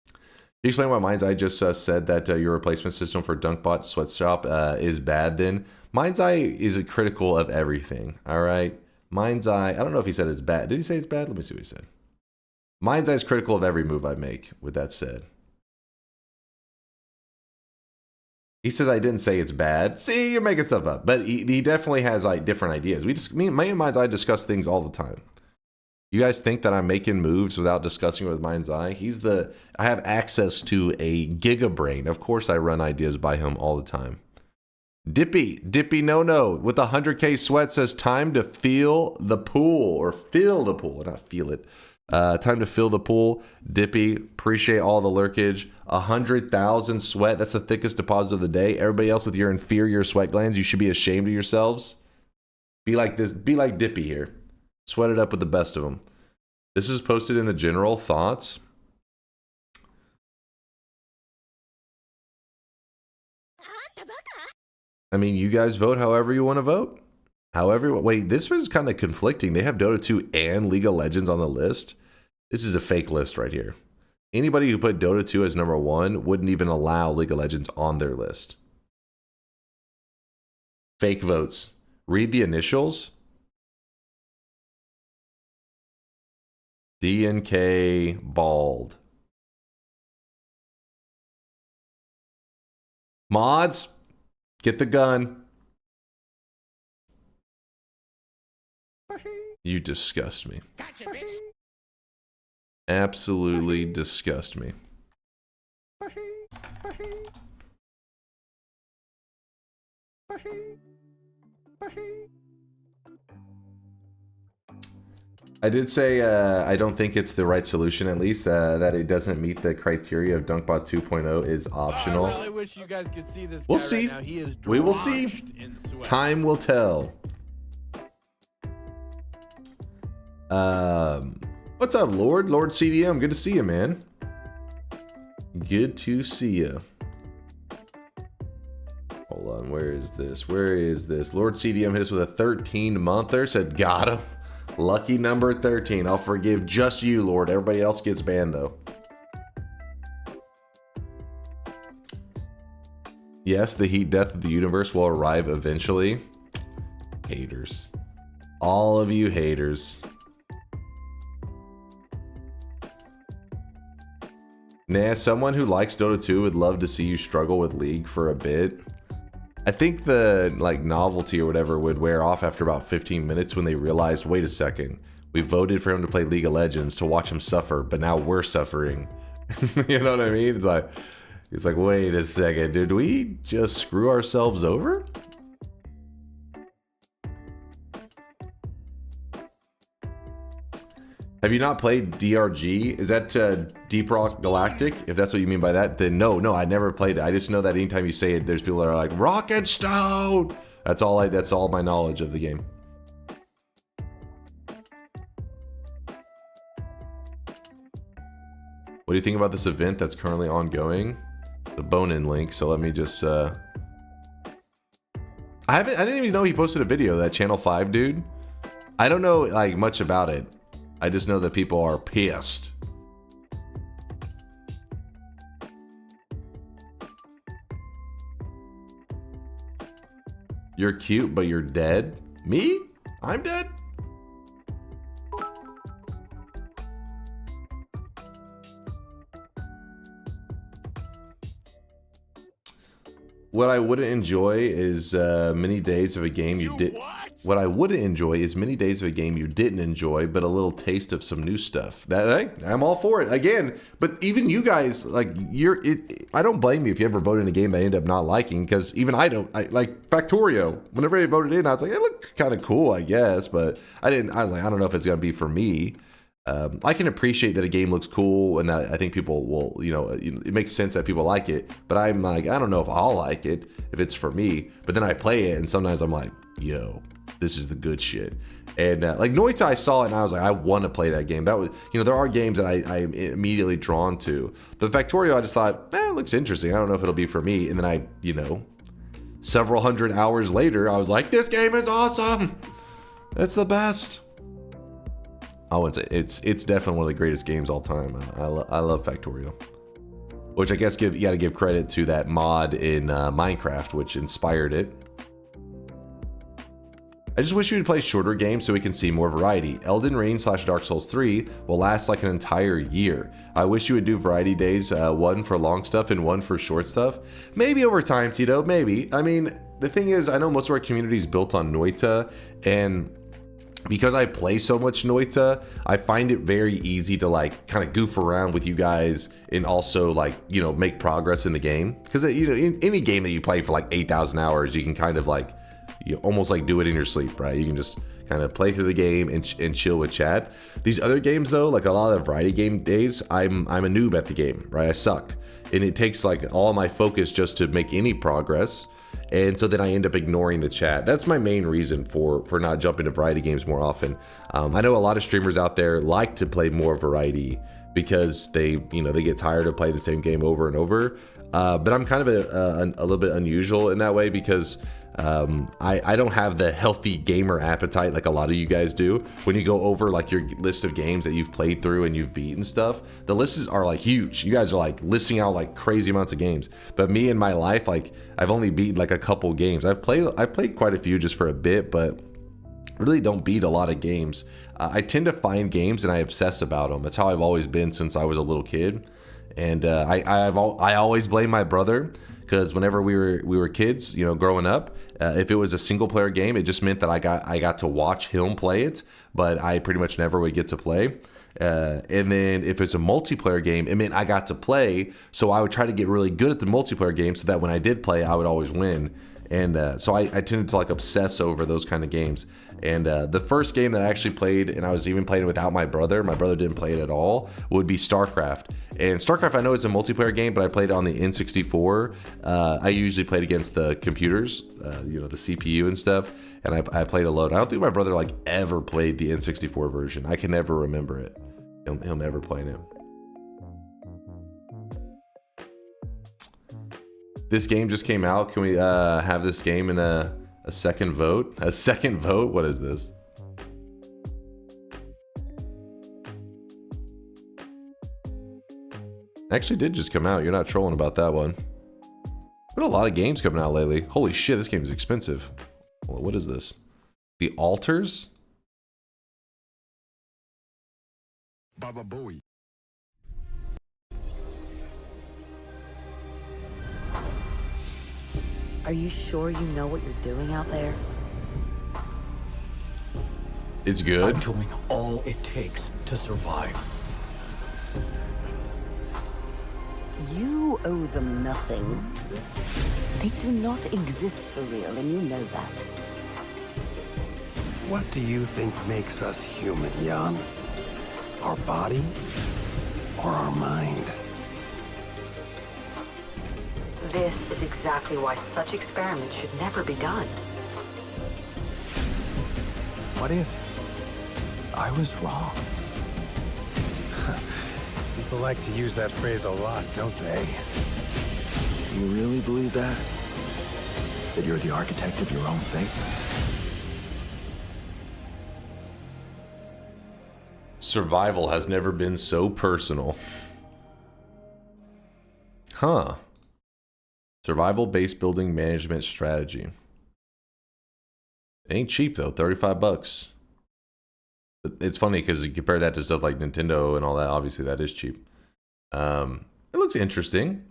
Can you explain why Mind's Eye just said that your replacement system for Dunkbot Sweatshop is bad then? Mind's Eye is critical of everything, all right? Mind's Eye, I don't know if he said it's bad. Did he say it's bad? Let me see what he said. Mind's Eye is critical of every move I make, with that said. He says I didn't say it's bad. See, you're making stuff up. But he definitely has like different ideas. Me and Mind's Eye discuss things all the time. You guys think that I'm making moves without discussing it with Mind's Eye? I have access to a giga brain. Of course I run ideas by him all the time. Dippy no with 100k sweat says time to feel the pool, or fill the pool, not feel it. Time to fill the pool. Dippy, appreciate all the lurkage. 100,000 sweat, that's the thickest deposit of the day. Everybody else with your inferior sweat glands, you should be ashamed of yourselves. Be like this, be like Dippy here. Sweat it up with the best of them. This is posted in the general thoughts. I mean, you guys vote however you want to vote. Wait, this was kind of conflicting. They have Dota 2 and League of Legends on the list. This is a fake list right here. Anybody who put Dota 2 as number 1 wouldn't even allow League of Legends on their list. Fake votes. Read the initials. DNK bald. Mods, get the gun. You disgust me. Gotcha, bitch. Absolutely disgust me. I did say I don't think it's the right solution, at least that it doesn't meet the criteria of Dunkbot 2.0 is optional. I really wish you guys could see this guy We'll see. right now. He is We will see. drenched in sweat. Time will tell. What's up, Lord? Lord CDM, good to see you, man. Good to see you. Hold on, where is this? Where is this? Lord CDM hit us with a 13-monther, said got him. Lucky number 13. I'll forgive just you, Lord. Everybody else gets banned, though. Yes, the heat death of the universe will arrive eventually. Haters. All of you haters. Nah, someone who likes Dota 2 would love to see you struggle with League for a bit. I think the novelty or whatever would wear off after about 15 minutes when they realized, wait a second, we voted for him to play League of Legends to watch him suffer, but now we're suffering. You know what I mean? It's like, wait a second, did we just screw ourselves over? Have you not played DRG? Is that Deep Rock Galactic? If that's what you mean by that, then no, I never played it. I just know that anytime you say it, there's people that are like, Rock and Stone! That's all my knowledge of the game. What do you think about this event that's currently ongoing? The bone-in link, so let me just I didn't even know he posted a video, that Channel 5 dude. I don't know much about it. I just know that people are pissed. You're cute, but you're dead? Me? I'm dead? What I wouldn't enjoy is many days of a game you did. What I wouldn't enjoy is many days of a game you didn't enjoy, but a little taste of some new stuff. I'm all for it. Again, but even you guys, I don't blame you if you ever voted in a game that I end up not liking, because even I don't. Like Factorio, whenever I voted in, I was like, it looked kind of cool, I guess, but I was like, I don't know if it's going to be for me. I can appreciate that a game looks cool, and that I think people will, it makes sense that people like it, but I'm like, I don't know if I'll like it, if it's for me. But then I play it, and sometimes I'm like, yo, this is the good shit. And like Noita, I saw it and I was like, I want to play that game. That was, there are games that I am immediately drawn to. But Factorio, I just thought, it looks interesting. I don't know if it'll be for me. And then several hundred hours later, I was like, this game is awesome. It's the best. I would say it's definitely one of the greatest games all time. I love Factorio. Which I guess you got to give credit to that mod in Minecraft, which inspired it. I just wish you would play shorter games so we can see more variety. Elden Ring / Dark Souls 3 will last like an entire year. I wish you would do variety days, one for long stuff and one for short stuff. Maybe over time, Tito, maybe. I mean, the thing is, I know most of our community is built on Noita, and because I play so much Noita, I find it very easy to like kind of goof around with you guys and also like, you know, make progress in the game. Because, you know, in any game that you play for like 8,000 hours, you can kind of like, you almost like do it in your sleep, right? You can just kind of play through the game and chill with chat. These other games though, like a lot of the variety game days, I'm a noob at the game, right? I suck. And it takes like all my focus just to make any progress. And so then I end up ignoring the chat. That's my main reason for not jumping to variety games more often. I know a lot of streamers out there like to play more variety because they get tired of playing the same game over and over. But I'm kind of a little bit unusual in that way because I don't have the healthy gamer appetite like a lot of you guys do. When you go over like your list of games that you've played through and you've beaten stuff, the lists are like huge. You guys are like listing out like crazy amounts of games. But me in my life, like I've only beaten like a couple games. I've played quite a few just for a bit, but really don't beat a lot of games. I tend to find games and I obsess about them. That's how I've always been since I was a little kid. And I always blame my brother. Because whenever we were kids, you know, growing up, if it was a single player game, it just meant that I got to watch him play it, but I pretty much never would get to play. And then if it's a multiplayer game, it meant I got to play, so I would try to get really good at the multiplayer game so that when I did play, I would always win. And so I tended to like obsess over those kind of games. And the first game that I actually played, and I was even playing it without my brother didn't play it at all, would be StarCraft. And StarCraft I know is a multiplayer game, but I played it on the N64. I usually played against the computers, you know, the CPU and stuff, and I played alone. I don't think my brother like ever played the N64 version. I can never remember it. He'll never play it. This game just came out. Can we have this game in a second vote? A second vote? What is this? Actually did just come out. You're not trolling about that one. But a lot of games coming out lately. Holy shit, this game is expensive. Well, what is this? The Altars? Baba Booey. Are you sure you know what you're doing out there? It's good. I'm doing all it takes to survive. You owe them nothing. They do not exist for real, and you know that. What do you think makes us human, Jan? Our body or our mind? This is exactly why such experiments should never be done. What if I was wrong? People like to use that phrase a lot, don't they? You really believe that? That you're the architect of your own fate? Survival has never been so personal. Huh. Survival base building management strategy. It ain't cheap though, 35 bucks. But it's funny because you compare that to stuff like Nintendo and all that, obviously that is cheap. It looks interesting.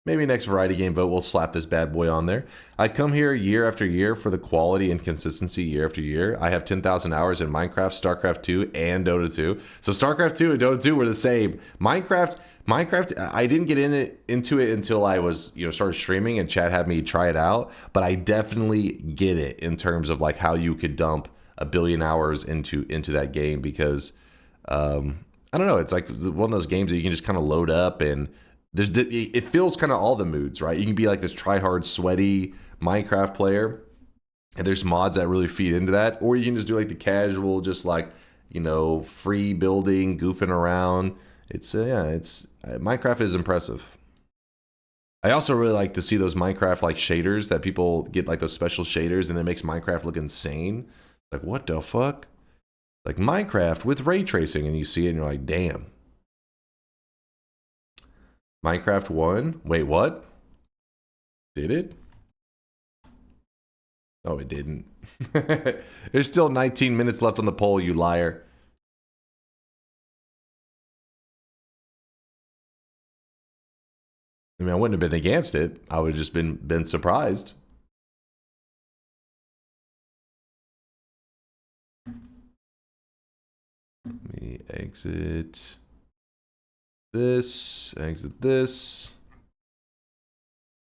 Maybe next variety game vote we'll slap this bad boy on there. I come here year after year for the quality and consistency year after year. I have 10,000 hours in Minecraft, StarCraft 2, and Dota 2. So StarCraft 2 and Dota 2 were the same. Minecraft, I didn't get into it until I was, started streaming and Chad had me try it out. But I definitely get it in terms of like how you could dump 1 billion hours into that game because, I don't know, it's like one of those games that you can just kind of load up and it feels kind of all the moods, right? You can be like this try-hard, sweaty Minecraft player, and there's mods that really feed into that. Or you can just do like the casual, just like, free building, goofing around. Minecraft is impressive. I also really like to see those Minecraft like shaders that people get, like those special shaders, and it makes Minecraft look insane. Like, what the fuck? Like Minecraft with ray tracing, and you see it and you're like, damn. Minecraft 1? Wait, what? Did it? Oh, it didn't. There's still 19 minutes left on the poll, you liar. I mean, I wouldn't have been against it. I would have just been surprised. Let me exit this.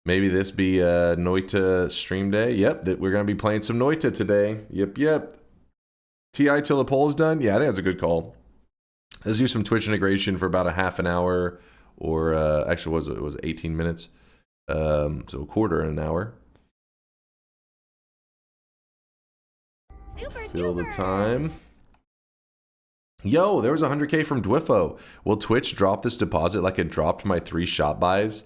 Maybe this be a Noita stream day. Yep, that we're gonna be playing some Noita today. Yep. TI till the poll's done. Yeah, I think that's a good call. Let's do some Twitch integration for about a half an hour, or actually it was 18 minutes, so a quarter in an hour. Fill the time. Yo, there was 100K from Dwiffo. Will Twitch drop this deposit like it dropped my 3 shop buys?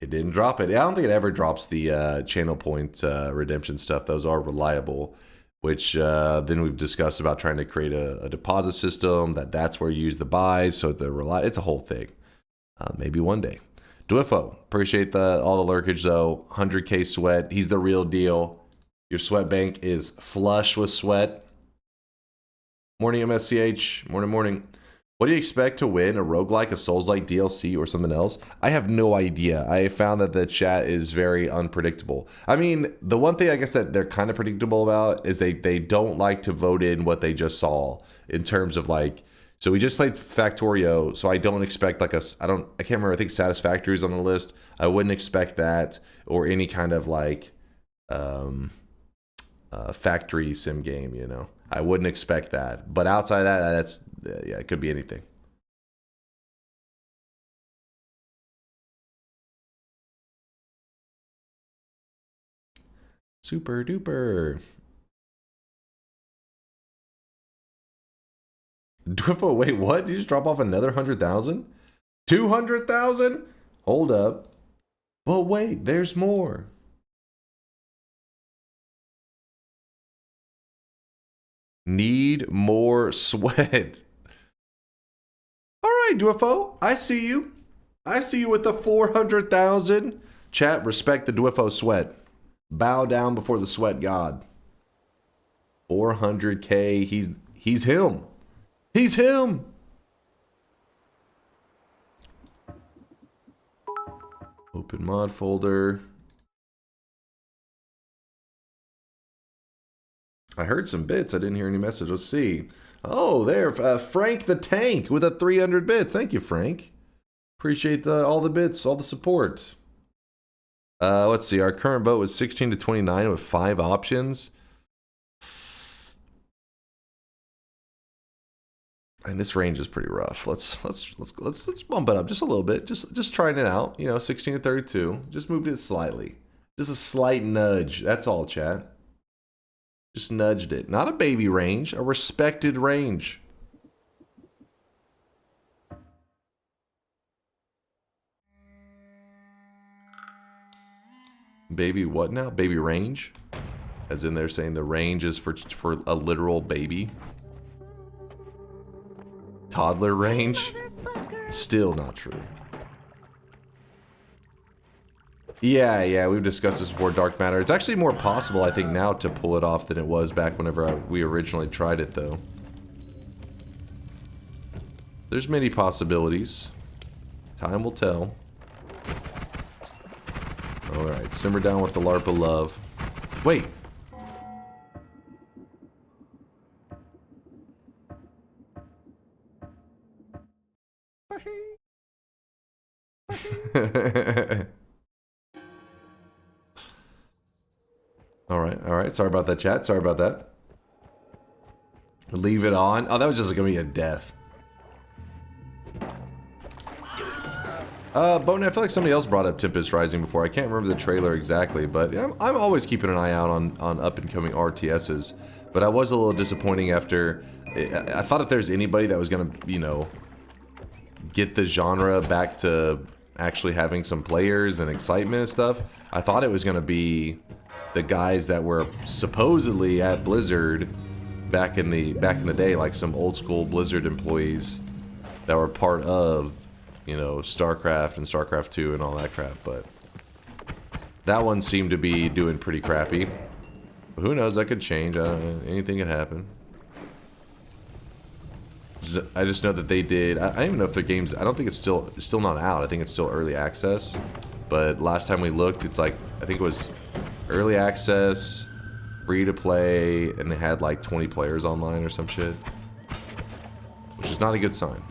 It didn't drop it. I don't think it ever drops the channel point redemption stuff. Those are reliable, which then we've discussed about trying to create a deposit system that's where you use the buys. So it's a whole thing. Maybe one day. Dwiffo, appreciate all the lurkage though. 100K sweat. He's the real deal. Your sweat bank is flush with sweat. Morning MSCH. Morning. What do you expect to win? A roguelike, a Souls-like DLC, or something else? I have no idea. I found that the chat is very unpredictable. I mean, the one thing I guess that they're kind of predictable about is they don't like to vote in what they just saw in terms of like. So we just played Factorio, so I don't expect like I can't remember. I think Satisfactory is on the list. I wouldn't expect that, or any kind of like factory sim game. You know, I wouldn't expect that. But outside of that, yeah, it could be anything. Super duper. Dwiffo, wait, what? Did you just drop off another 100,000? 200,000? Hold up. But wait, there's more. Need more sweat. All right, Dwiffo, I see you. I see you with the 400,000. Chat, respect the Dwiffo sweat. Bow down before the sweat god. 400K. He's him. He's him. Open mod folder. I heard some bits. I didn't hear any message. Let's see. Oh, there. Frank the Tank with a 300 bits. Thank you, Frank. Appreciate all the bits, all the support. Let's see. Our current vote was 16 to 29 with 5 options. And this range is pretty rough. Let's bump it up just a little bit. Just trying it out. You know, 16 to 32. Just moved it slightly. Just a slight nudge. That's all, chat. Just nudged it. Not a baby range, a respected range. Baby what now? Baby range? As in they're saying the range is for a literal baby. Toddler range? Still not true. Yeah, we've discussed this before, Dark Matter. It's actually more possible, I think, now to pull it off than it was back whenever we originally tried it, though. There's many possibilities. Time will tell. Alright, simmer down with the LARP of love. Wait! Alright. Sorry about that, chat. Sorry about that. Leave it on. Oh, that was just gonna be a death. Bone, I feel like somebody else brought up Tempest Rising before. I can't remember the trailer exactly, but I'm always keeping an eye out on up-and-coming RTSs. But I was a little disappointing after... I thought if there's anybody that was gonna, you know, get the genre back to actually having some players and excitement and stuff, I thought it was gonna be the guys that were supposedly at Blizzard back in the day, like some old school Blizzard employees that were part of, you know, StarCraft and StarCraft 2 and all that crap, but That one seemed to be doing pretty crappy. But who knows, that could change. Anything could happen. I just know that they did. I don't even know if their games. I don't think it's still not out. I think it's still early access. But last time we looked, it's like I think it was early access, free to play, and they had like 20 players online or some shit, which is not a good sign.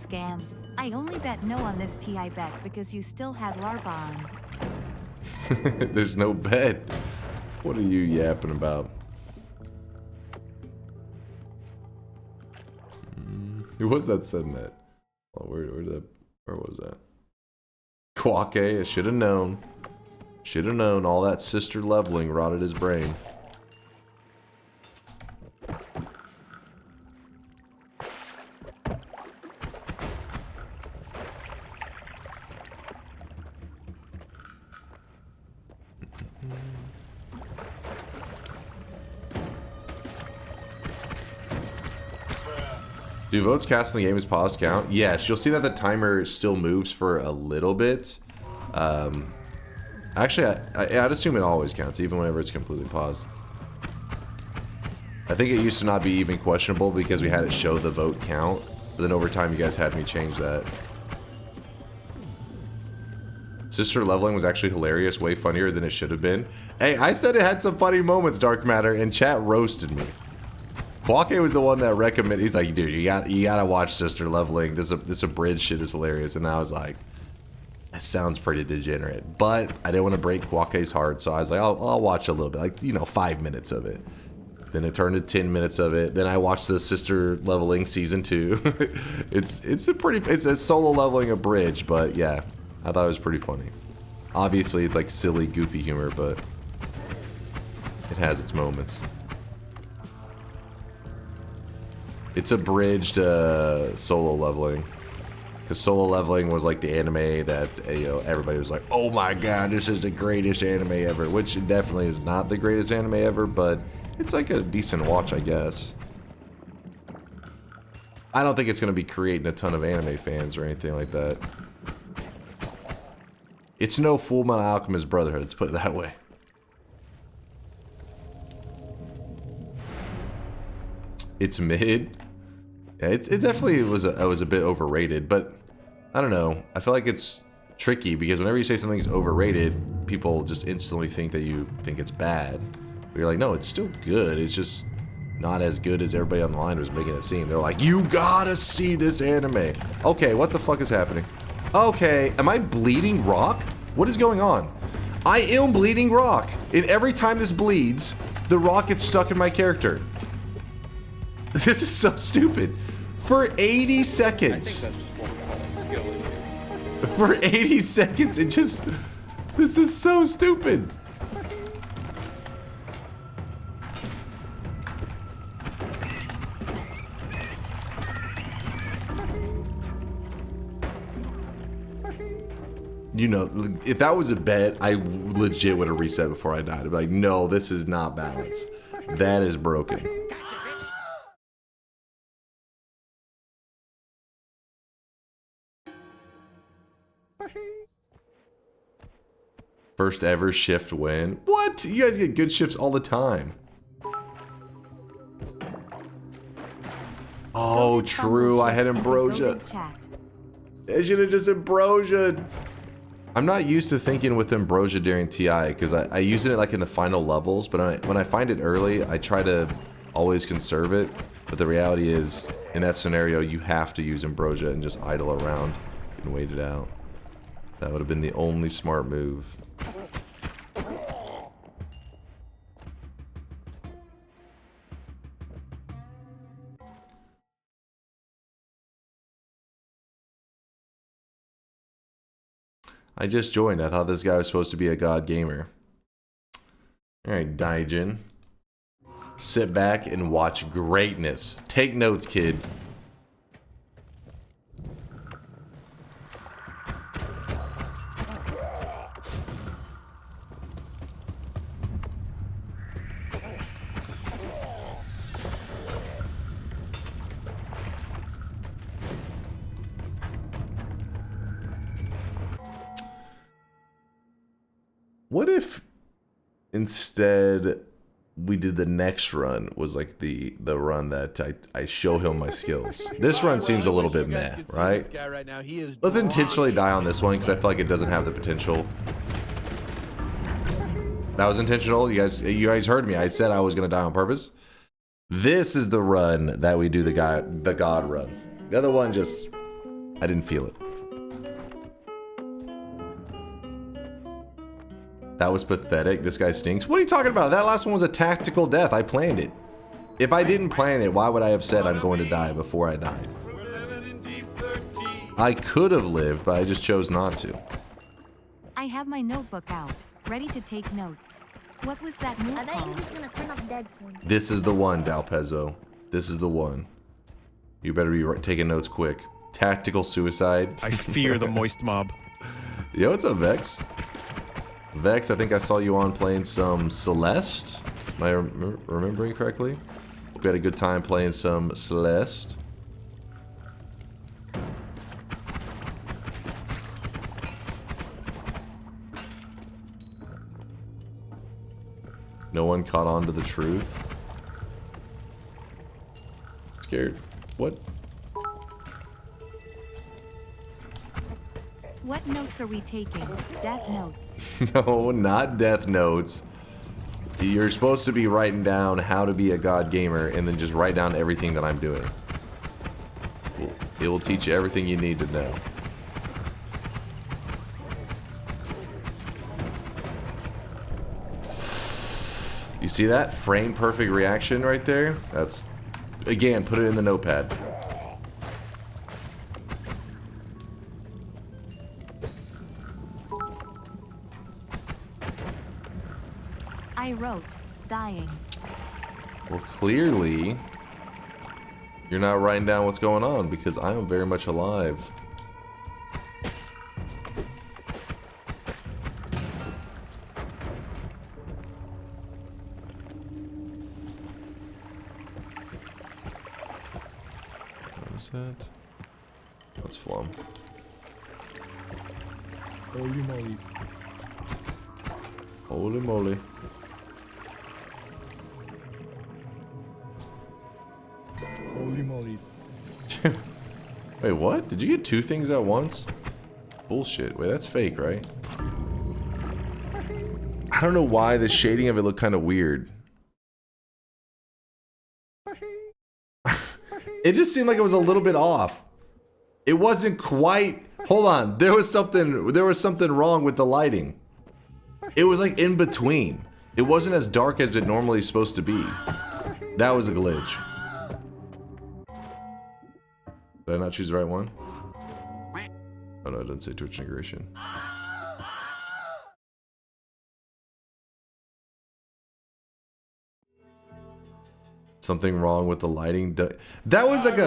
Scammed. I only bet no on this TI bet because you still had Larva on. There's no bet. What are you yapping about? Who was that said that? Oh, where was that? Quake, I should have known. Should have known all that sister leveling rotted his brain. Do votes cast in the game as paused count? Yes, you'll see that the timer still moves for a little bit. Actually, I'd assume it always counts, even whenever it's completely paused. I think it used to not be even questionable because we had it show the vote count. But then over time, you guys had me change that. Sister leveling was actually hilarious, way funnier than it should have been. Hey, I said it had some funny moments, Dark Matter, and chat roasted me. Quake was the one that recommended. He's like, dude, you gotta watch Sister leveling. This abridged shit is hilarious. And I was like, that sounds pretty degenerate. But I didn't want to break Quake's heart, so I was like, I'll watch a little bit, like, you know, 5 minutes of it. Then it turned to 10 minutes of it. Then I watched the Sister leveling season 2. it's a solo leveling abridged, but yeah, I thought it was pretty funny. Obviously, it's like silly, goofy humor, but it has its moments. It's abridged solo leveling, because solo leveling was like the anime that everybody was like, "Oh my god, this is the greatest anime ever," which it definitely is not the greatest anime ever, but it's like a decent watch, I guess. I don't think it's gonna be creating a ton of anime fans or anything like that. It's no Full Metal Alchemist Brotherhood, let's put it that way. It's mid. Yeah, it definitely was a bit overrated, but I don't know. I feel like it's tricky because whenever you say something's overrated, people just instantly think that you think it's bad. But you're like, no, it's still good. It's just not as good as everybody on the line was making it seem. They're like, you gotta see this anime. Okay, what the fuck is happening? Okay, am I bleeding rock? What is going on? I am bleeding rock. And every time this bleeds, the rock gets stuck in my character. This is so stupid. For 80 seconds. I think that's just what we call a skill issue. For 80 seconds, it just... This is so stupid. You know, if that was a bet, I legit would have reset before I died. I'd be like, no, this is not balanced. That is broken. First ever shift win. What? You guys get good shifts all the time. Oh, true. I had Ambrosia. I should have just Ambrosia. I'm not used to thinking with Ambrosia during TI because I use it like in the final levels, but when I find it early, I try to always conserve it. But the reality is, in that scenario, you have to use Ambrosia and just idle around and wait it out. That would have been the only smart move. I just joined. I thought this guy was supposed to be a god gamer. Alright, Daijin. Sit back and watch greatness. Take notes, kid. What if instead we did the next run was like the run that I show him my skills? This run seems a little bit meh, right? This guy right now, he is Let's intentionally die on this one because I feel like it doesn't have the potential. That was intentional. You guys heard me. I said I was gonna die on purpose. This is the run that we do the god run. The other one just I didn't feel it. That was pathetic. This guy stinks. What are you talking about? That last one was a tactical death. I planned it. If I didn't plan it, why would I have said I'm going to die before I died? I could have lived, but I just chose not to. I have my notebook out, ready to take notes. What was that move I bet called? he's gonna turn up dead soon. This is the one, Dalpezzo. This is the one. You better be taking notes quick. Tactical suicide. I fear the moist mob. Yo, what's up, Vex? Vex, I think I saw you on playing some Celeste. Am I remembering correctly? We had a good time playing some Celeste. No one caught on to the truth. Scared. What? What notes are we taking? Death notes. No, not death notes. You're supposed to be writing down how to be a god gamer and then just write down everything that I'm doing. It will teach you everything you need to know. You see that? Frame perfect reaction right there? That's, again, put it in the notepad. I wrote, dying. Well, clearly, you're not writing down what's going on because I am very much alive. What is that? That's Flum. Holy moly. Holy moly. Holy moly. Wait, what? Did you get two things at once? Bullshit. Wait, that's fake, right? I don't know why the shading of it looked kind of weird. It just seemed like it was a little bit off. It wasn't quite... Hold on. There was something wrong with the lighting. It was like in between. It wasn't as dark as it normally is supposed to be. That was a glitch. Did I not choose the right one? Oh no, it doesn't say Twitch integration. Something wrong with the lighting. That was like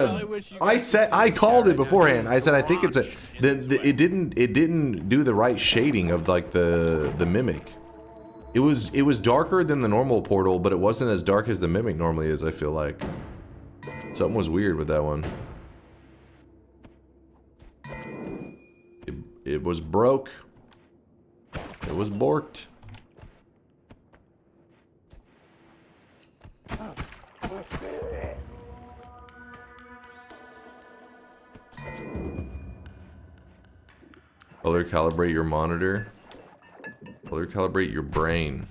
I called it beforehand. I said I think it's a. It didn't do the right shading of like the mimic. It was darker than the normal portal, but it wasn't as dark as the mimic normally is. I feel like something was weird with that one. It was broke. It was borked. Color calibrate your monitor. Color calibrate your brain.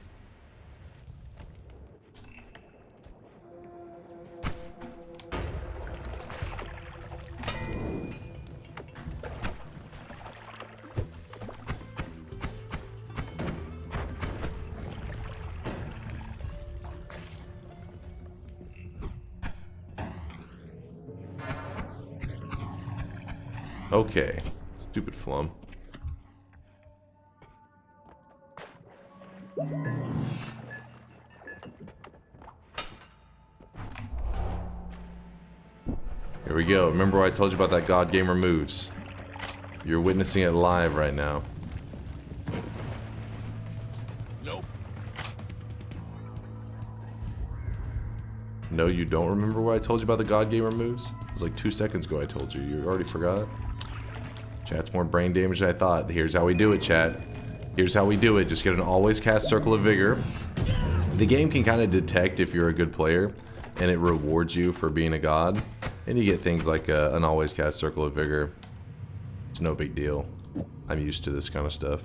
Okay. Stupid Flum. Here we go. Remember what I told you about that God Gamer moves? You're witnessing it live right now. Nope. No, you don't remember what I told you about the God Gamer moves? It was like 2 seconds ago I told you. You already forgot? Chat's more brain damage than I thought. Here's how we do it, chat. Here's how we do it. Just get an always cast Circle of Vigor. The game can kind of detect if you're a good player, and it rewards you for being a god. And you get things like an always cast Circle of Vigor. It's no big deal. I'm used to this kind of stuff.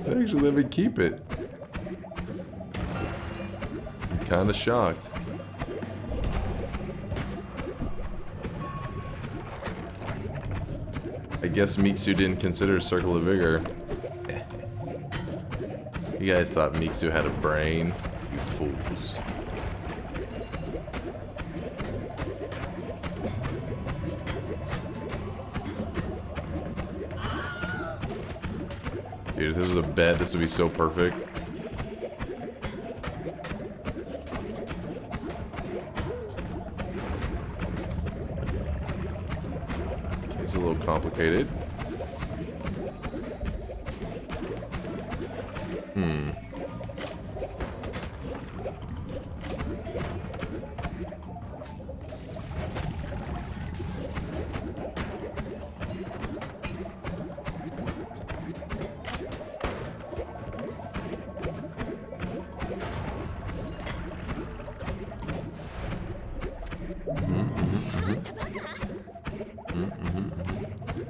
Actually, let me keep it. Kinda shocked. I guess Mixu didn't consider Circle of Vigor. You guys thought Mixu had a brain? You fools. Dude, if this was a bet, this would be so perfect. Okay, it's a little complicated.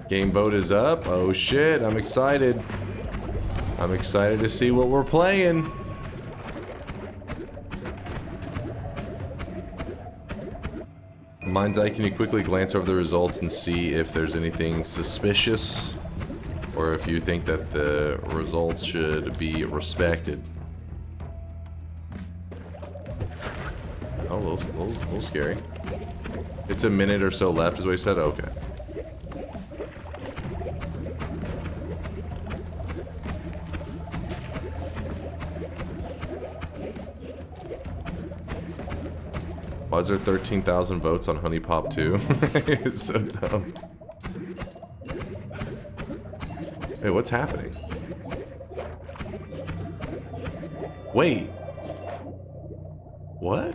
Game vote is up. Oh shit, I'm excited. I'm excited to see what we're playing. Mind's Eye, can you quickly glance over the results and see if there's anything suspicious? Or if you think that the results should be respected? Oh, a little scary. It's a minute or so left is what he said? Okay. Why is there 13,000 votes on Honey Pop 2? It's so dumb. Wait, what's happening? Wait. What?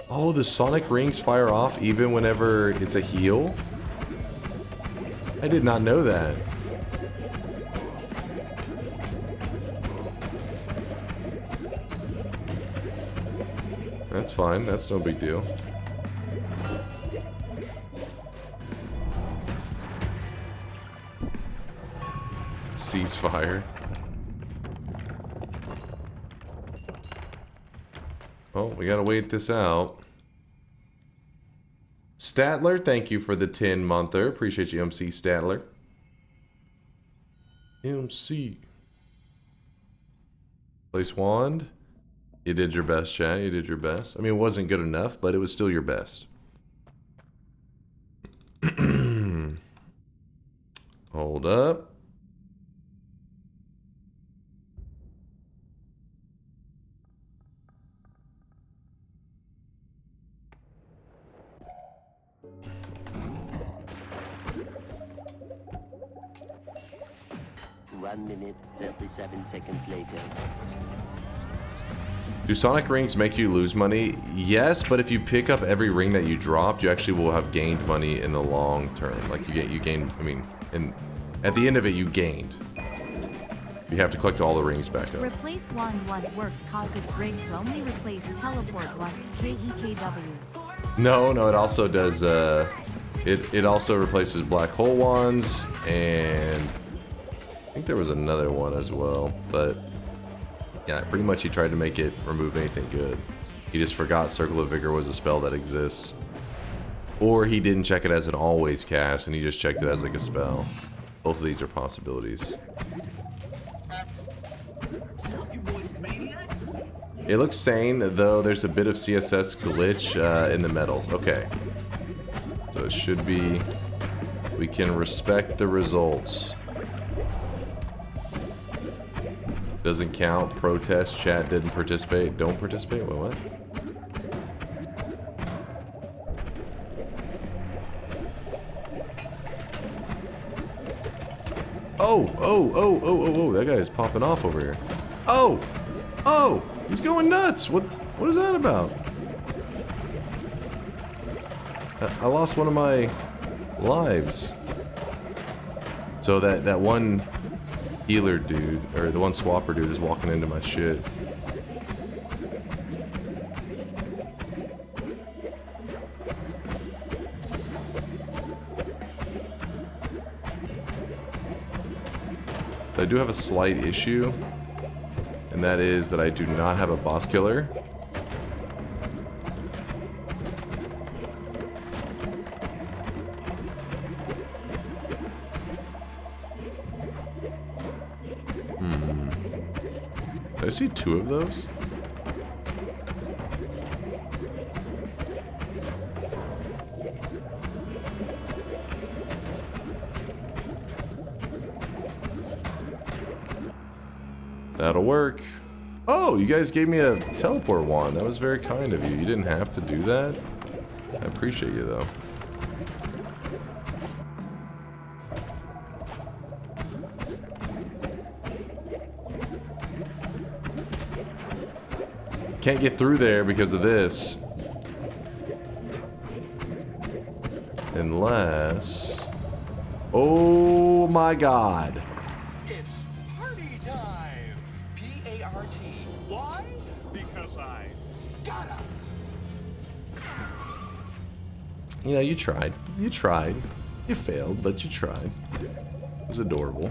Oh, the Sonic rings fire off even whenever it's a heal? I did not know that. That's fine, that's no big deal. Ceasefire. Oh, we gotta wait this out. Statler, thank you for the 10-monther. Appreciate you, MC Statler. MC. Place wand. You did your best, chat. You did your best. I mean, it wasn't good enough, but it was still your best. Hold up. One minute, 37 seconds later. Do Sonic rings make you lose money? Yes, but if you pick up every ring that you dropped, you actually will have gained money in the long term. Like you gained, I mean, at the end of it, you gained. You have to collect all the rings back up. Replace wand once worked causes breaks only replace teleport once KEKW. No, it also does, it also replaces black hole wands, and I think there was another one as well, but yeah, pretty much he tried to make it remove anything good. He just forgot Circle of Vigor was a spell that exists. Or he didn't check it as an always cast, and he just checked it as like a spell. Both of these are possibilities. Sup, you moist maniacs? It looks sane, though there's a bit of CSS glitch in the metals. Okay. So it should be... We can respect the results. Doesn't count. Protest. Chat didn't participate. Don't participate? Wait, what? Oh, that guy is popping off over here. Oh, he's going nuts. What is that about? I lost one of my lives. So that one healer dude, or the one swapper dude is walking into my shit. I do have a slight issue, and that is that I do not have a boss killer. Did I see 2 of those? That'll work. Oh, you guys gave me a teleport wand. That was very kind of you. You didn't have to do that. I appreciate you, though. Can't get through there because of this. Unless... Oh my god. It's party time! P-A-R-T. Why? Because I gotta! You know, you tried. You tried. You failed, but you tried. It was adorable.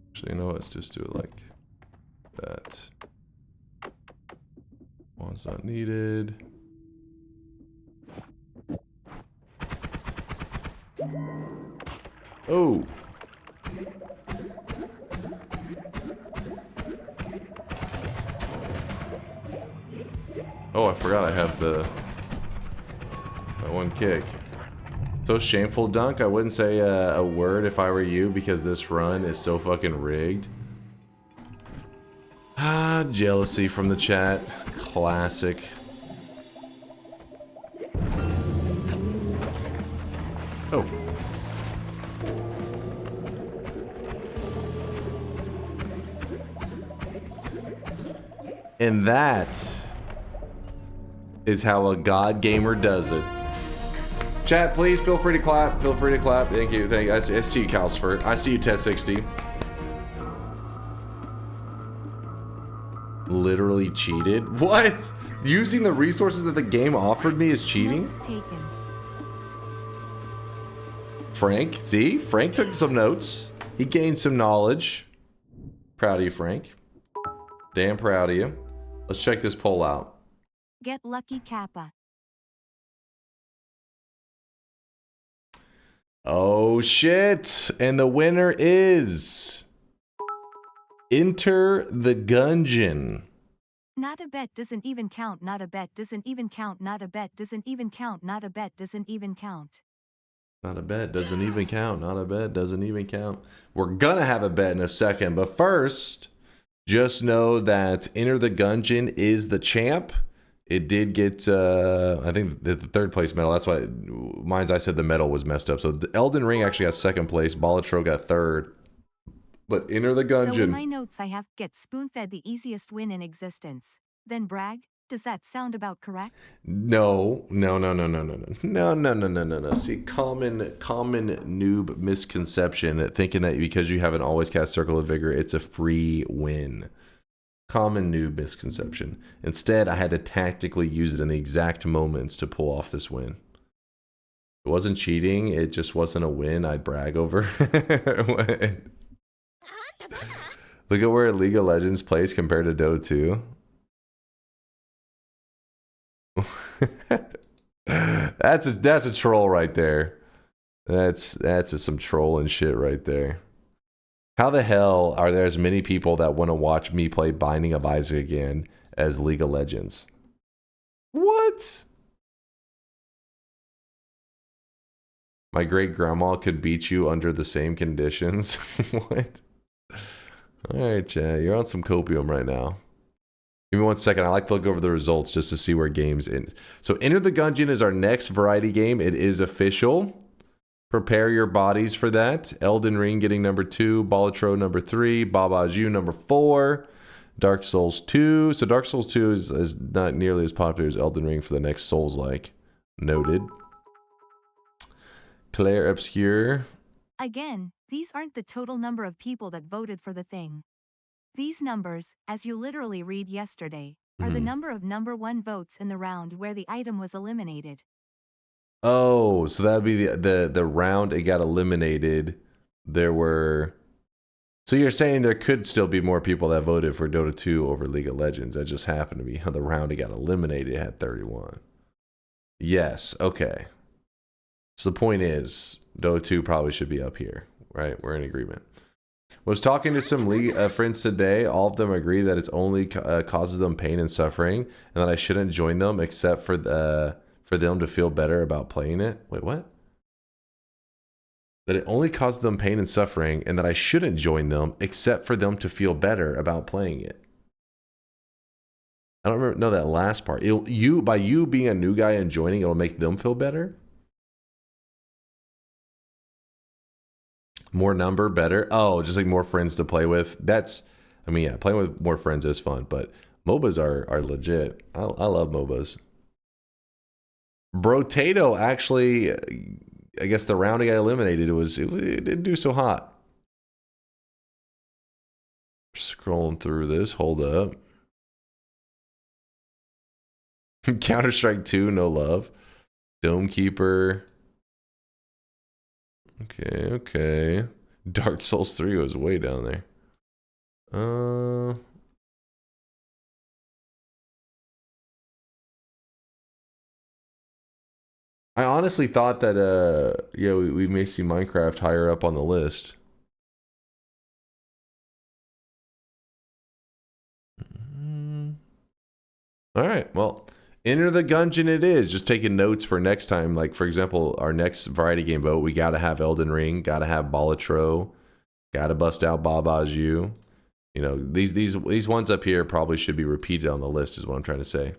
Actually, you know what? Let's just do it like that. One's not needed. Oh! Oh, I forgot I have that one kick. So shameful, Dunk. I wouldn't say a word if I were you because this run is so fucking rigged. Ah, jealousy from the chat. Classic. Oh. And that is how a god gamer does it. Chat, please feel free to clap. Feel free to clap. Thank you. Thank you. I see you, Calsford. I see you, Test 60. Literally cheated? What? Using the resources that the game offered me is cheating? Frank, see? Frank took some notes. He gained some knowledge. Proud of you, Frank. Damn proud of you. Let's check this poll out. Get lucky, Kappa. Oh shit! And the winner is... Enter the Gungeon. Not a bet doesn't even count. Not a bet doesn't even count. Not a bet doesn't even count. Not a bet doesn't even count. Not a bet doesn't even count. Not a bet doesn't even count. We're gonna have a bet in a second, but first, just know that Enter the Gungeon is the champ. It did get, I think, the 3rd place medal. That's why mine's. I said the medal was messed up. So the Elden Ring actually got 2nd place. Balatro got 3rd. But Enter the Gungeon. So in my notes I have get spoon-fed the easiest win in existence. Then brag. Does that sound about correct? No. See, common noob misconception, thinking that because you haven't always cast Circle of Vigor, it's a free win. Common noob misconception. Instead, I had to tactically use it in the exact moments to pull off this win. It wasn't cheating. It just wasn't a win I'd brag over. Look at where League of Legends plays compared to Dota 2. That's a troll right there. That's just some trolling shit right there. How the hell are there as many people that want to watch me play Binding of Isaac again as League of Legends? What? My great grandma could beat you under the same conditions. What? Alright, Chad, you're on some copium right now. Give me 1 second. I like to look over the results just to see where games in. So Enter the Gungeon is our next variety game. It is official. Prepare your bodies for that. Elden Ring getting number 2, Balatro number 3, Babaju number 4, Dark Souls 2. So Dark Souls 2 is not nearly as popular as Elden Ring for the next Souls-like. Noted. Claire Obscure. Again, these aren't the total number of people that voted for the thing. These numbers, as you literally read yesterday, are the number of number 1 votes in the round where the item was eliminated. Oh, so that'd be the round it got eliminated. There were... So you're saying there could still be more people that voted for Dota 2 over League of Legends. That just happened to be the round it got eliminated had 31. Yes, okay. So the point is, Dota 2 probably should be up here, right? We're in agreement. Was talking to some League friends today. All of them agree that it's only causes them pain and suffering, and that I shouldn't join them except for them to feel better about playing it. Wait, what? That it only causes them pain and suffering, and that I shouldn't join them except for them to feel better about playing it. I don't know that last part. By you being a new guy and joining, it'll make them feel better. More number, better. Oh, just like more friends to play with. That's, I mean, yeah, playing with more friends is fun, but MOBAs are legit. I love MOBAs. Brotato actually, I guess the round he got eliminated, it didn't do so hot. Scrolling through this, hold up. Counter-Strike 2, no love. Dome Keeper. Okay. Dark Souls 3 was way down there. I honestly thought that yeah, we may see Minecraft higher up on the list. All right, well, Enter the Gungeon it is. Just taking notes for next time. Like, for example, our next variety game vote, we got to have Elden Ring, got to have Balatro, got to bust out Babaju. You know, these ones up here probably should be repeated on the list is what I'm trying to say.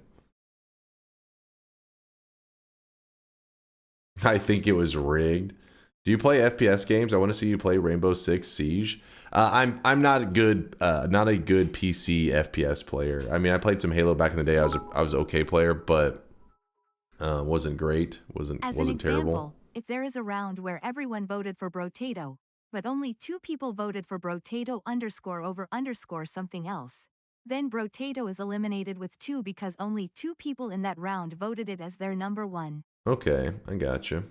I think it was rigged. Do you play FPS games? I want to see you play Rainbow Six Siege. I'm not a good PC FPS player. I mean, I played some Halo back in the day. I was an okay player, but wasn't great. Wasn't terrible. If there is a round where everyone voted for Brotato, but only 2 people voted for Brotato _ something else, then Brotato is eliminated with 2 because only 2 people in that round voted it as their number 1. Okay, I got you.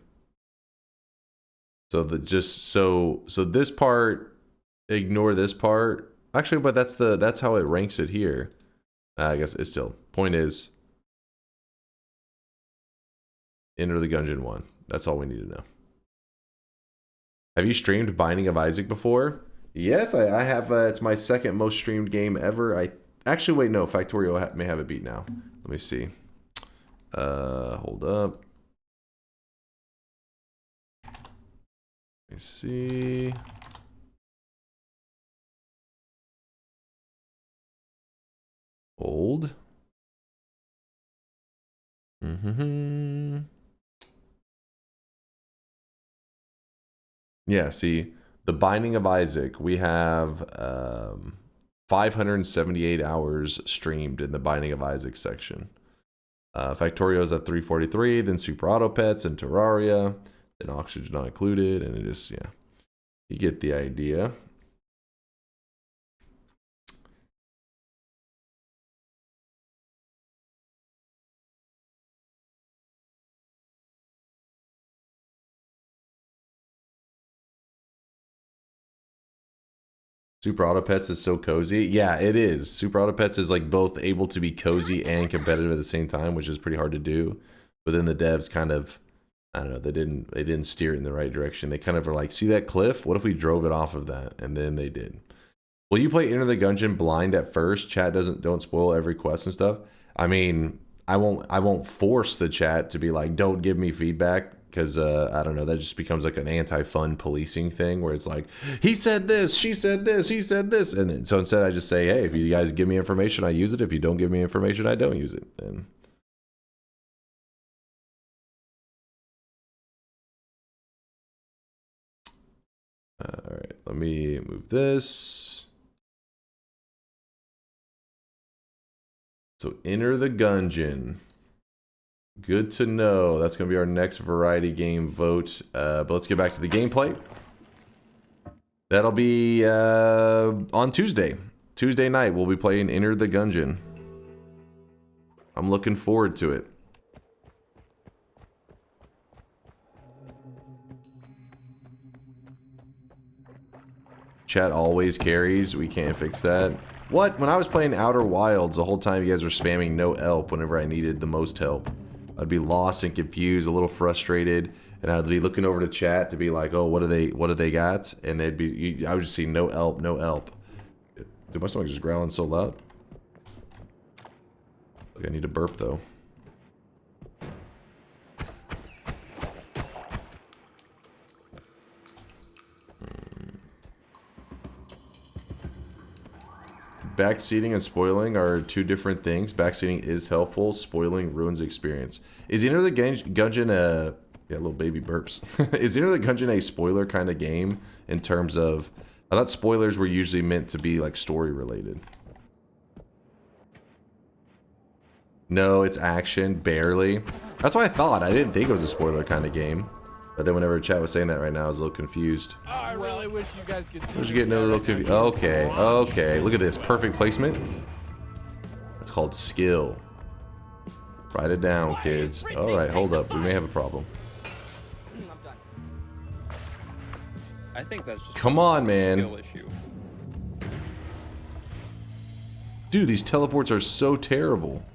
So so this part, ignore this part. Actually, but that's how it ranks it here. I guess it's still. Point is, Enter the Gungeon 1. That's all we need to know. Have you streamed Binding of Isaac before? Yes, I have. It's my second most streamed game ever. Actually, wait, no. Factorio may have it beat now. Let me see. Hold up. Let me see. Old. Yeah, see, the Binding of Isaac, we have 578 hours streamed in the Binding of Isaac section. Factorio's at 343, then Super Auto Pets and Terraria, then Oxygen not included, and it just, yeah, you get the idea. Super Auto Pets is so cozy. Yeah, it is. Super Auto Pets is like both able to be cozy and competitive at the same time, which is pretty hard to do. But then the devs kind of, I don't know, they didn't steer it in the right direction. They kind of were like, see that cliff? What if we drove it off of that? And then they did. Will you play Enter the Gungeon blind at first? Chat don't spoil every quest and stuff. I mean, I won't force the chat to be like, don't give me feedback, because I don't know, that just becomes like an anti-fun policing thing where it's like, he said this, she said this, he said this, and then, so instead I just say, hey, if you guys give me information, I use it. If you don't give me information, I don't use it. And all right, let me move this. So Enter the Gungeon. Good to know. That's going to be our next variety game vote. But let's get back to the gameplay. That'll be on Tuesday. Tuesday night, we'll be playing Enter the Gungeon. I'm looking forward to it. Chat always carries. We can't fix that. What? When I was playing Outer Wilds, the whole time you guys were spamming no help whenever I needed the most help. I'd be lost and confused, a little frustrated, and I'd be looking over to chat to be like, "Oh, what do they got?" And they'd be, I would just see no help, no help. Dude, my stomach's just growling so loud. Like I need to burp though. Backseating and spoiling are two different things. Backseating is helpful. Spoiling ruins the experience. Is Enter the Gungeon a... Yeah, little baby burps. Is Enter the Gungeon a spoiler kind of game in terms of... I thought spoilers were usually meant to be like story related. No, it's action. Barely. That's what I thought. I didn't think it was a spoiler kind of game. But then whenever chat was saying that right now, I was a little confused. Oh, I really wish you guys could see. I was getting a little confused. Okay, okay. Look at this. Perfect placement. That's called skill. Write it down, kids. Alright, hold up. We may have a problem. I think that's just come on, man. Skill issue. Dude, these teleports are so terrible.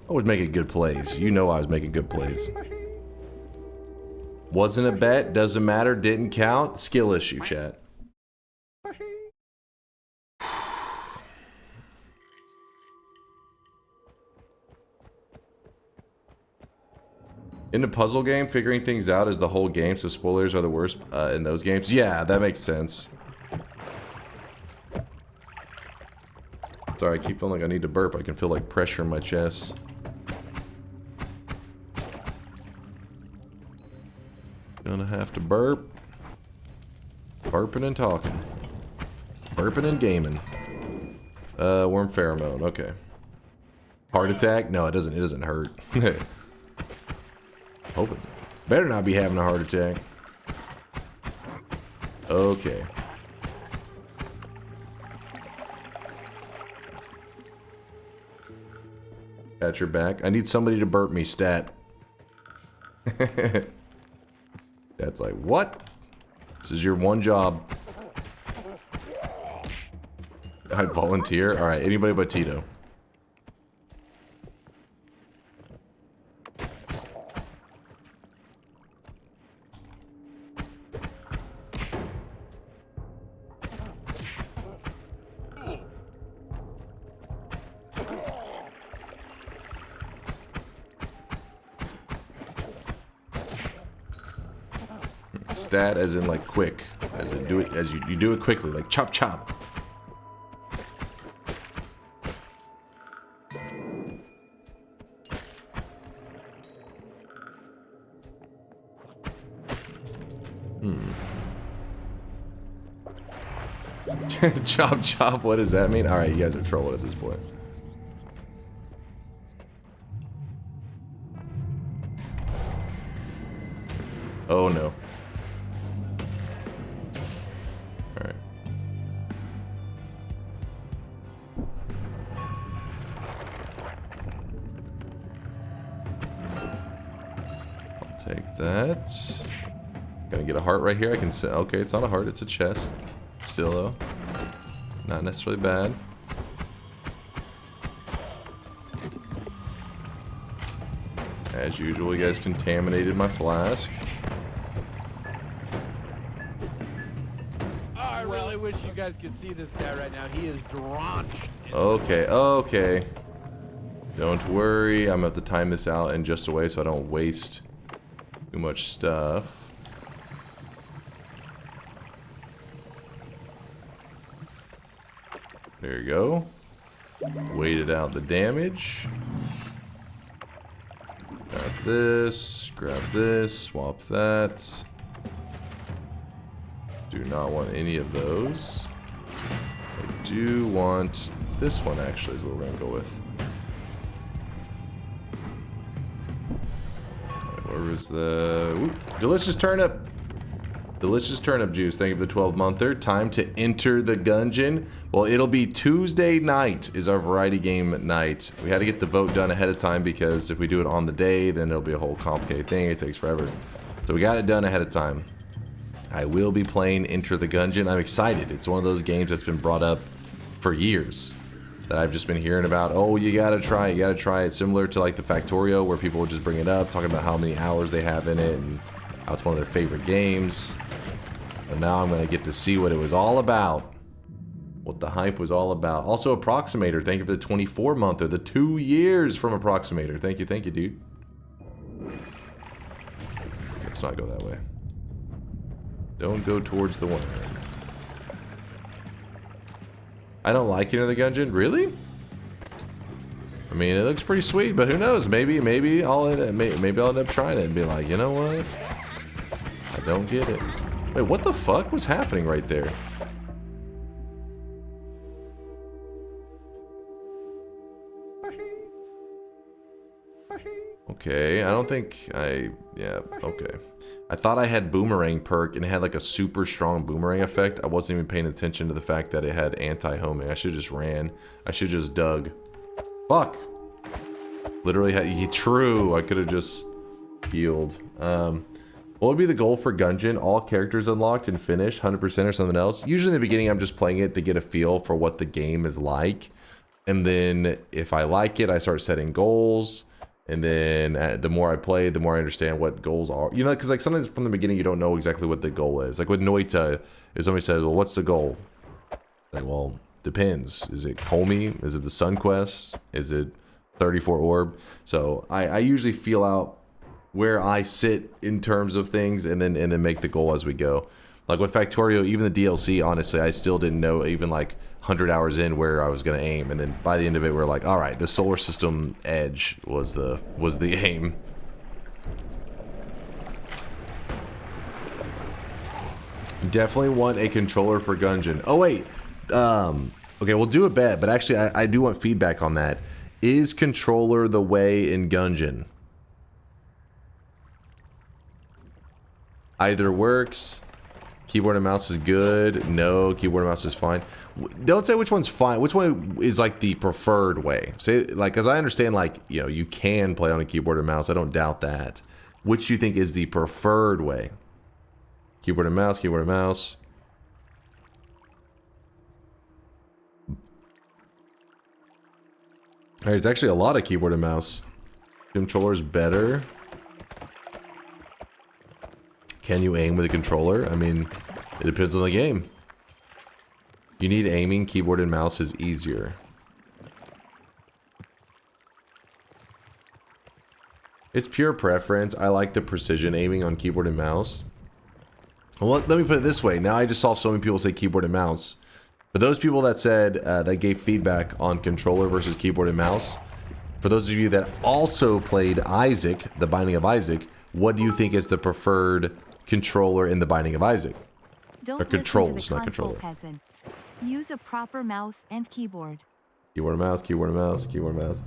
I was making good plays. You know I was making good plays. Wasn't a bet, doesn't matter, didn't count. Skill issue, chat. In a puzzle game, figuring things out is the whole game, so spoilers are the worst in those games. Yeah, that makes sense. Sorry, I keep feeling like I need to burp. I can feel like pressure in my chest. Gonna have to burp. Burping and talking. Burping and gaming. Worm pheromone, okay. Heart attack? No, it doesn't hurt. Hope it's better not be having a heart attack. Okay. Got your back. I need somebody to burp me, stat. That's like, what? This is your one job. I volunteer? Alright, anybody but Tito. Stat as in like quick, as in do it as you do it quickly, like chop chop. Chop chop, what does that mean? Alright, you guys are trolling at this point. Oh no. Alright. that. Gonna get a heart right here. I can say, okay, it's not a heart, it's a chest. Still though, not necessarily bad. As usual, you guys contaminated my flask. Oh, I really wish you guys could see this guy right now. He is drenched. Okay, okay. Don't worry, I'm gonna have to time this out in just a way so I don't waste too much stuff. There you go. Waited out the damage. Grab this, swap that. Do not want any of those. I do want this one actually is what we're gonna go with. Where is the delicious turnip? Delicious turnip juice. Thank you for the 12-monther. Time to enter the gungeon. Well, it'll be Tuesday night is our variety game night. We had to get the vote done ahead of time because if we do it on the day, then it'll be a whole complicated thing. It takes forever. So we got it done ahead of time. I will be playing Enter the Gungeon. I'm excited. It's one of those games that's been brought up for years that I've just been hearing about. Oh, you gotta try it. You gotta try it. Similar to like the Factorio where people will just bring it up, talking about how many hours they have in it and how it's one of their favorite games. And now I'm going to get to see what it was all about. What the hype was all about. Also, Approximator. Thank you for the 24-monther. The 2 years from Approximator. Thank you, dude. Let's not go that way. Don't go towards the one. I don't like Enter the Gungeon. Really? I mean, it looks pretty sweet, but who knows? Maybe I'll end up trying it and be like, you know what? I don't get it. Wait, what the fuck was happening right there? Okay, I don't think yeah, okay. I thought I had boomerang perk and it had like a super strong boomerang effect. I wasn't even paying attention to the fact that it had anti-homing. I should have just ran. I should have just dug. Fuck. Literally true. I could have just healed. What would be the goal for Gungeon? All characters unlocked and finished, 100% or something else? Usually in the beginning, I'm just playing it to get a feel for what the game is like. And then if I like it, I start setting goals. And then the more I play, the more I understand what goals are. You know, because like sometimes from the beginning, you don't know exactly what the goal is. Like with Noita, if somebody says, well, what's the goal? Like, well, depends. Is it Comey? Is it the Sun Quest? Is it 34 Orb? So I usually feel out where I sit in terms of things and then make the goal as we go. Like with Factorio, even the DLC, honestly, I still didn't know even like 100 hours in where I was going to aim. And then by the end of it, we're like, all right, the solar system edge was the aim. Definitely want a controller for Gungeon. Oh, wait. Okay, we'll do a bet, but actually I do want feedback on that. Is controller the way in Gungeon? Either works. Keyboard and mouse is good. No, keyboard and mouse is fine. Don't say which one's fine. Which one is like the preferred way? Say like, because I understand like, you know, you can play on a keyboard and mouse. I don't doubt that. Which do you think is the preferred way? Keyboard and mouse, keyboard and mouse. There's actually a lot of keyboard and mouse. Controller's better. Can you aim with a controller? I mean, it depends on the game. You need aiming, keyboard and mouse is easier. It's pure preference. I like the precision aiming on keyboard and mouse. Well, let me put it this way. Now I just saw so many people say keyboard and mouse. For those people that said, that gave feedback on controller versus keyboard and mouse, for those of you that also played Isaac, The Binding of Isaac, what do you think is the preferred controller in The Binding of Isaac? Don't or controls, listen to the not controller. peasants. Use a proper mouse and keyboard. Keyboard and mouse, keyboard and mouse, keyboard and mouse.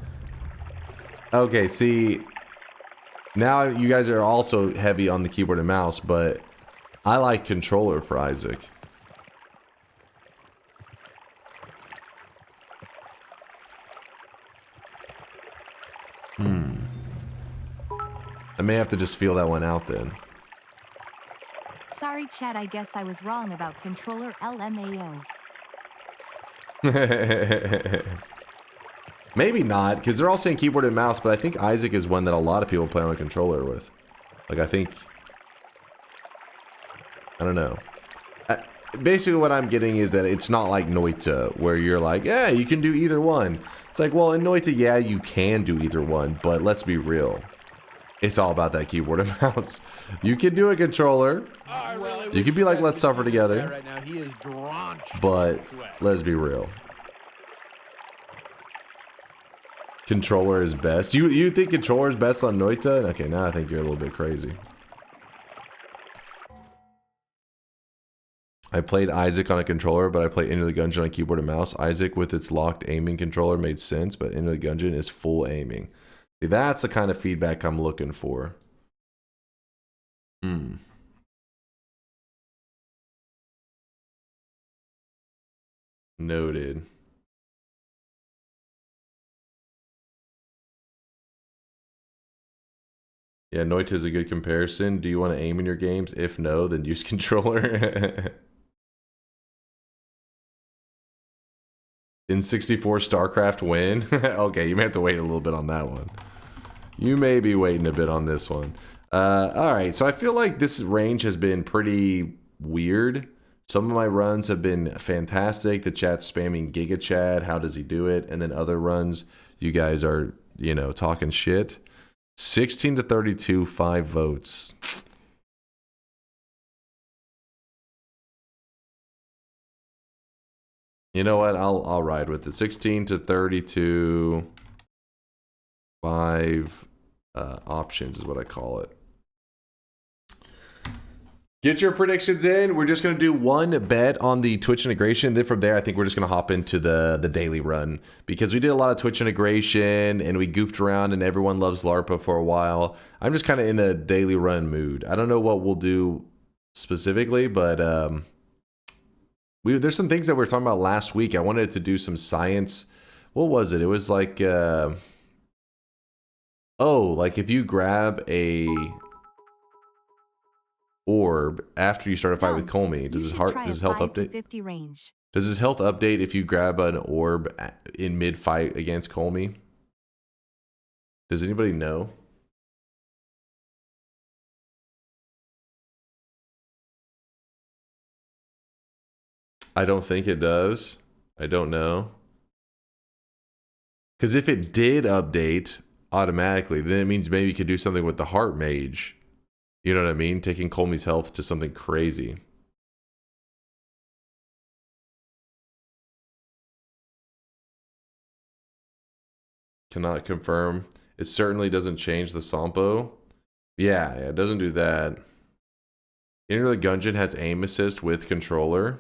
Okay, see, now you guys are also heavy on the keyboard and mouse, but I like controller for Isaac. I may have to just feel that one out then. Sorry, chat. I guess I was wrong about controller LMAO. Maybe not, because they're all saying keyboard and mouse, but I think Isaac is one that a lot of people play on a controller with. Like, I think... I don't know. Basically what I'm getting is that it's not like Noita, where you're like, yeah, you can do either one. It's like, well, in Noita, yeah, you can do either one, but let's be real. It's all about that keyboard and mouse. You can do a controller. You can be like, let's suffer together. Right now, he is drenched but in sweat. let's be real. Controller is best. You think controller is best on Noita? Okay, now I think you're a little bit crazy. I played Isaac on a controller, but I played Enter the Gungeon on a keyboard and mouse. Isaac with its locked aiming controller made sense, but Enter the Gungeon is full aiming. See, that's the kind of feedback I'm looking for. Noted. Yeah, Noita is a good comparison. Do you want to aim in your games? If no, then use controller. In 64 StarCraft win? Okay, you may have to wait a little bit on that one. You may be waiting a bit on this one. Alright, so I feel like this range has been pretty weird. Some of my runs have been fantastic. The chat's spamming Giga Chad, how does he do it? And then other runs, you guys are, you know, talking shit. 16 to 32, 5 votes. You know what? I'll ride with it. 16 to 32, 5 options is what I call it. Get your predictions in. We're just going to do one bet on the Twitch integration. Then from there, I think we're just going to hop into the daily run. Because we did a lot of Twitch integration and we goofed around and everyone loves LARPA for a while. I'm just kind of in a daily run mood. I don't know what we'll do specifically, but there's some things that we were talking about last week. I wanted to do some science. What was it? It was like, like if you grab a orb after you start a fight with Colmy, does his health update? 50 range. Does his health update if you grab an orb in mid fight against Colmy? Does anybody know? I don't think it does. I don't know. Because if it did update automatically, then it means maybe you could do something with the Heart Mage. You know what I mean? Taking Colmy's health to something crazy. Cannot confirm. It certainly doesn't change the Sampo. Yeah, it doesn't do that. Enter the Gungeon has aim assist with controller.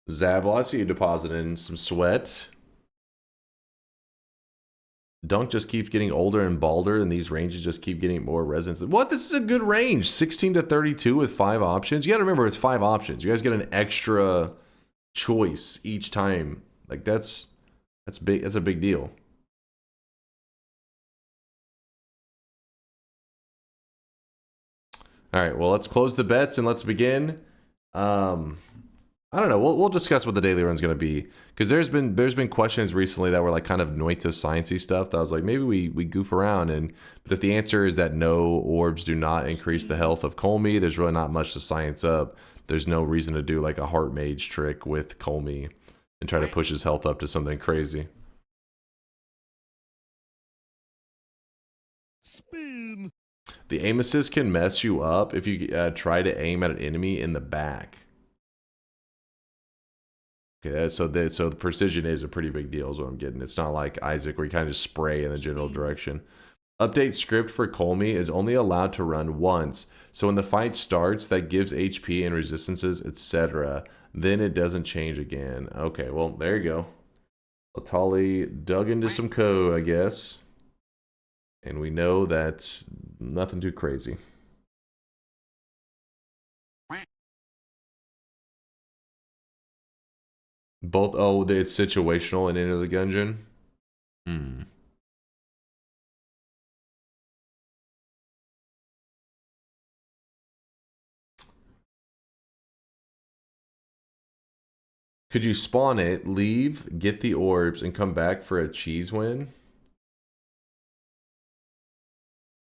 Zabel, I see you depositing some sweat. Dunk just keeps getting older and balder, and these ranges just keep getting more resonance. What? This is a good range. 16 to 32 with 5 options. You got to remember, it's 5 options. You guys get an extra choice each time. Like that's big. That's a big deal. All right. Well, let's close the bets and let's begin. I don't know. We'll discuss what the daily run's going to be, because there's been questions recently that were like kind of Noita sciencey stuff that I was like, maybe we goof around, but if the answer is that no, orbs do not increase the health of Colmy, there's really not much to science up. There's no reason to do like a Heart Mage trick with Colmy and try to push his health up to something crazy. Spin. The aim assist can mess you up if you try to aim at an enemy in the back. Okay, so the precision is a pretty big deal is what I'm getting. It's not like Isaac where you kind of just spray in the general direction. Update script for Colmy is only allowed to run once. So when the fight starts, that gives HP and resistances, etc. Then it doesn't change again. Okay, well, there you go. Atali dug into some code, I guess. And we know that's nothing too crazy. Both. Oh, it's situational and Enter the Gungeon. Hmm. Could you spawn it, leave, get the orbs, and come back for a cheese win?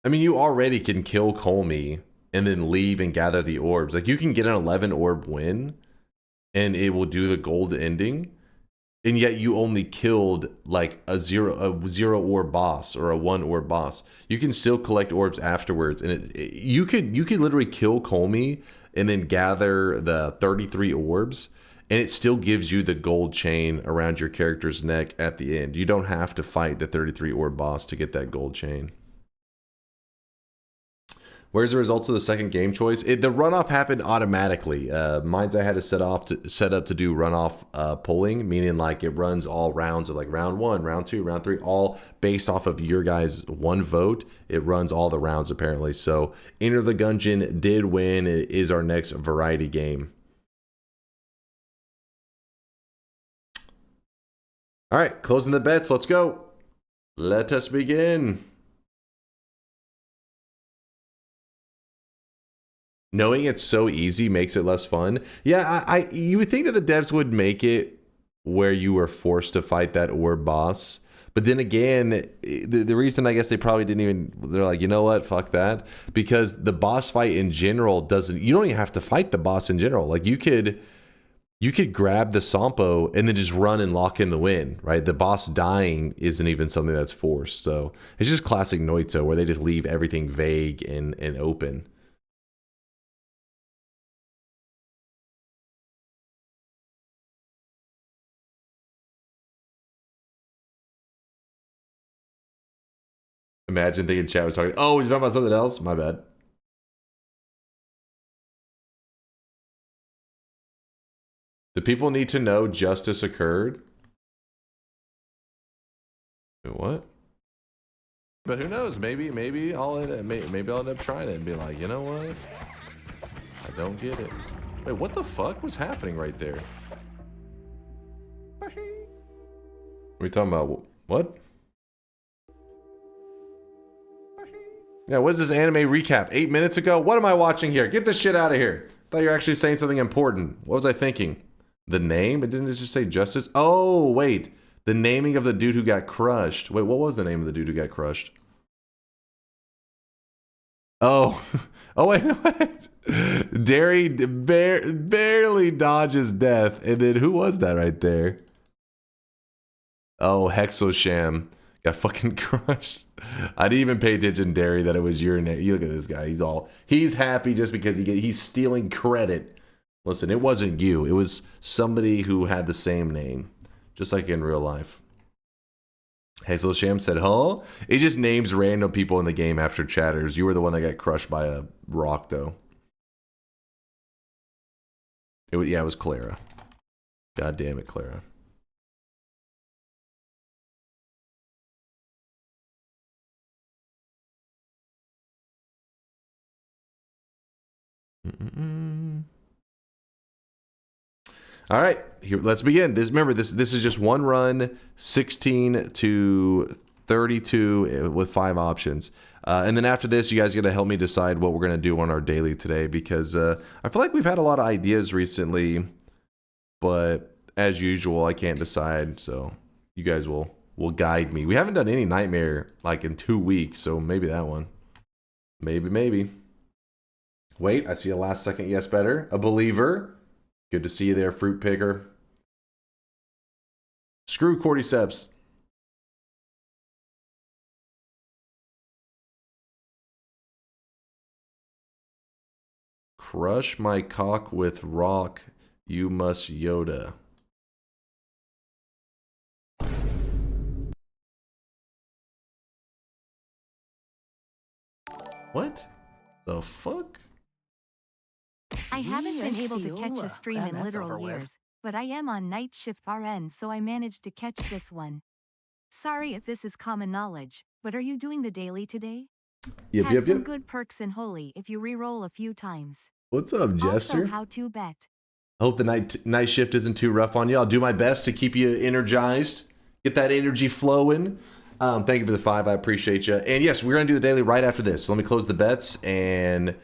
I mean, you already can kill Colmy and then leave and gather the orbs. Like, you can get an 11 orb win, and it will do the gold ending, and yet you only killed like a zero orb boss or a 1 orb boss. You can still collect orbs afterwards, and you could literally kill Colmy and then gather the 33 orbs, and it still gives you the gold chain around your character's neck at the end. You don't have to fight the 33 orb boss to get that gold chain. Where's the results of the second game choice? The runoff happened automatically. Mine's I had to set up to do runoff polling, meaning like it runs all rounds of like round 1, round 2, round 3, all based off of your guys' 1 vote. It runs all the rounds apparently. So Enter the Gungeon did win. It is our next variety game. All right, closing the bets. Let's go. Let us begin. Knowing it's so easy makes it less fun. Yeah, you would think that the devs would make it where you were forced to fight that orb boss. But then again, the reason I guess they probably didn't even, they're like, you know what, fuck that. Because the boss fight in general doesn't, you don't even have to fight the boss in general. Like you could grab the Sampo and then just run and lock in the win, right? The boss dying isn't even something that's forced. So it's just classic Noita where they just leave everything vague and open. Imagine thinking chat was talking. Oh, he's talking about something else? My bad. The people need to know justice occurred. Wait, what? But who knows? Maybe I'll end up trying it and be like, you know what? I don't get it. Wait, what the fuck was happening right there? What are we talking about? What? Yeah, what is this anime recap? 8 minutes ago? What am I watching here? Get this shit out of here. Thought you were actually saying something important. What was I thinking? The name? It didn't just say justice? Oh, wait. The naming of the dude who got crushed. Wait, what was the name of the dude who got crushed? Oh. Oh, wait, what? Derry barely dodges death. And then who was that right there? Oh, Hexosham. Got fucking crushed. I didn't even pay attention, Derry, that it was your name. You look at this guy. He's happy just because he's stealing credit. Listen, it wasn't you. It was somebody who had the same name. Just like in real life. Hazel Sham said, huh? It just names random people in the game after chatters. You were the one that got crushed by a rock, though. It was Clara. God damn it, Clara. All right, here, let's begin. Remember, this is just one run, 16 to 32 with 5 options. And then after this, you guys got to help me decide what we're going to do on our daily today, because I feel like we've had a lot of ideas recently, but as usual, I can't decide, so you guys will guide me. We haven't done any Nightmare like in 2 weeks, so maybe that one. Maybe. Wait, I see a last second yes better. A believer. Good to see you there, fruit picker. Screw Cordyceps. Crush my cock with rock, you must Yoda. What the fuck? I haven't been able to catch a stream in literal years, but I am on night shift RN, so I managed to catch this one. Sorry if this is common knowledge, but are you doing the daily today? Yep. Some good perks in Holy if you re-roll a few times. What's up, Jester? Also, how to bet. I hope the night shift isn't too rough on you. I'll do my best to keep you energized, get that energy flowing. Thank you for the 5. I appreciate you. And yes, we're gonna do the daily right after this. So let me close the bets and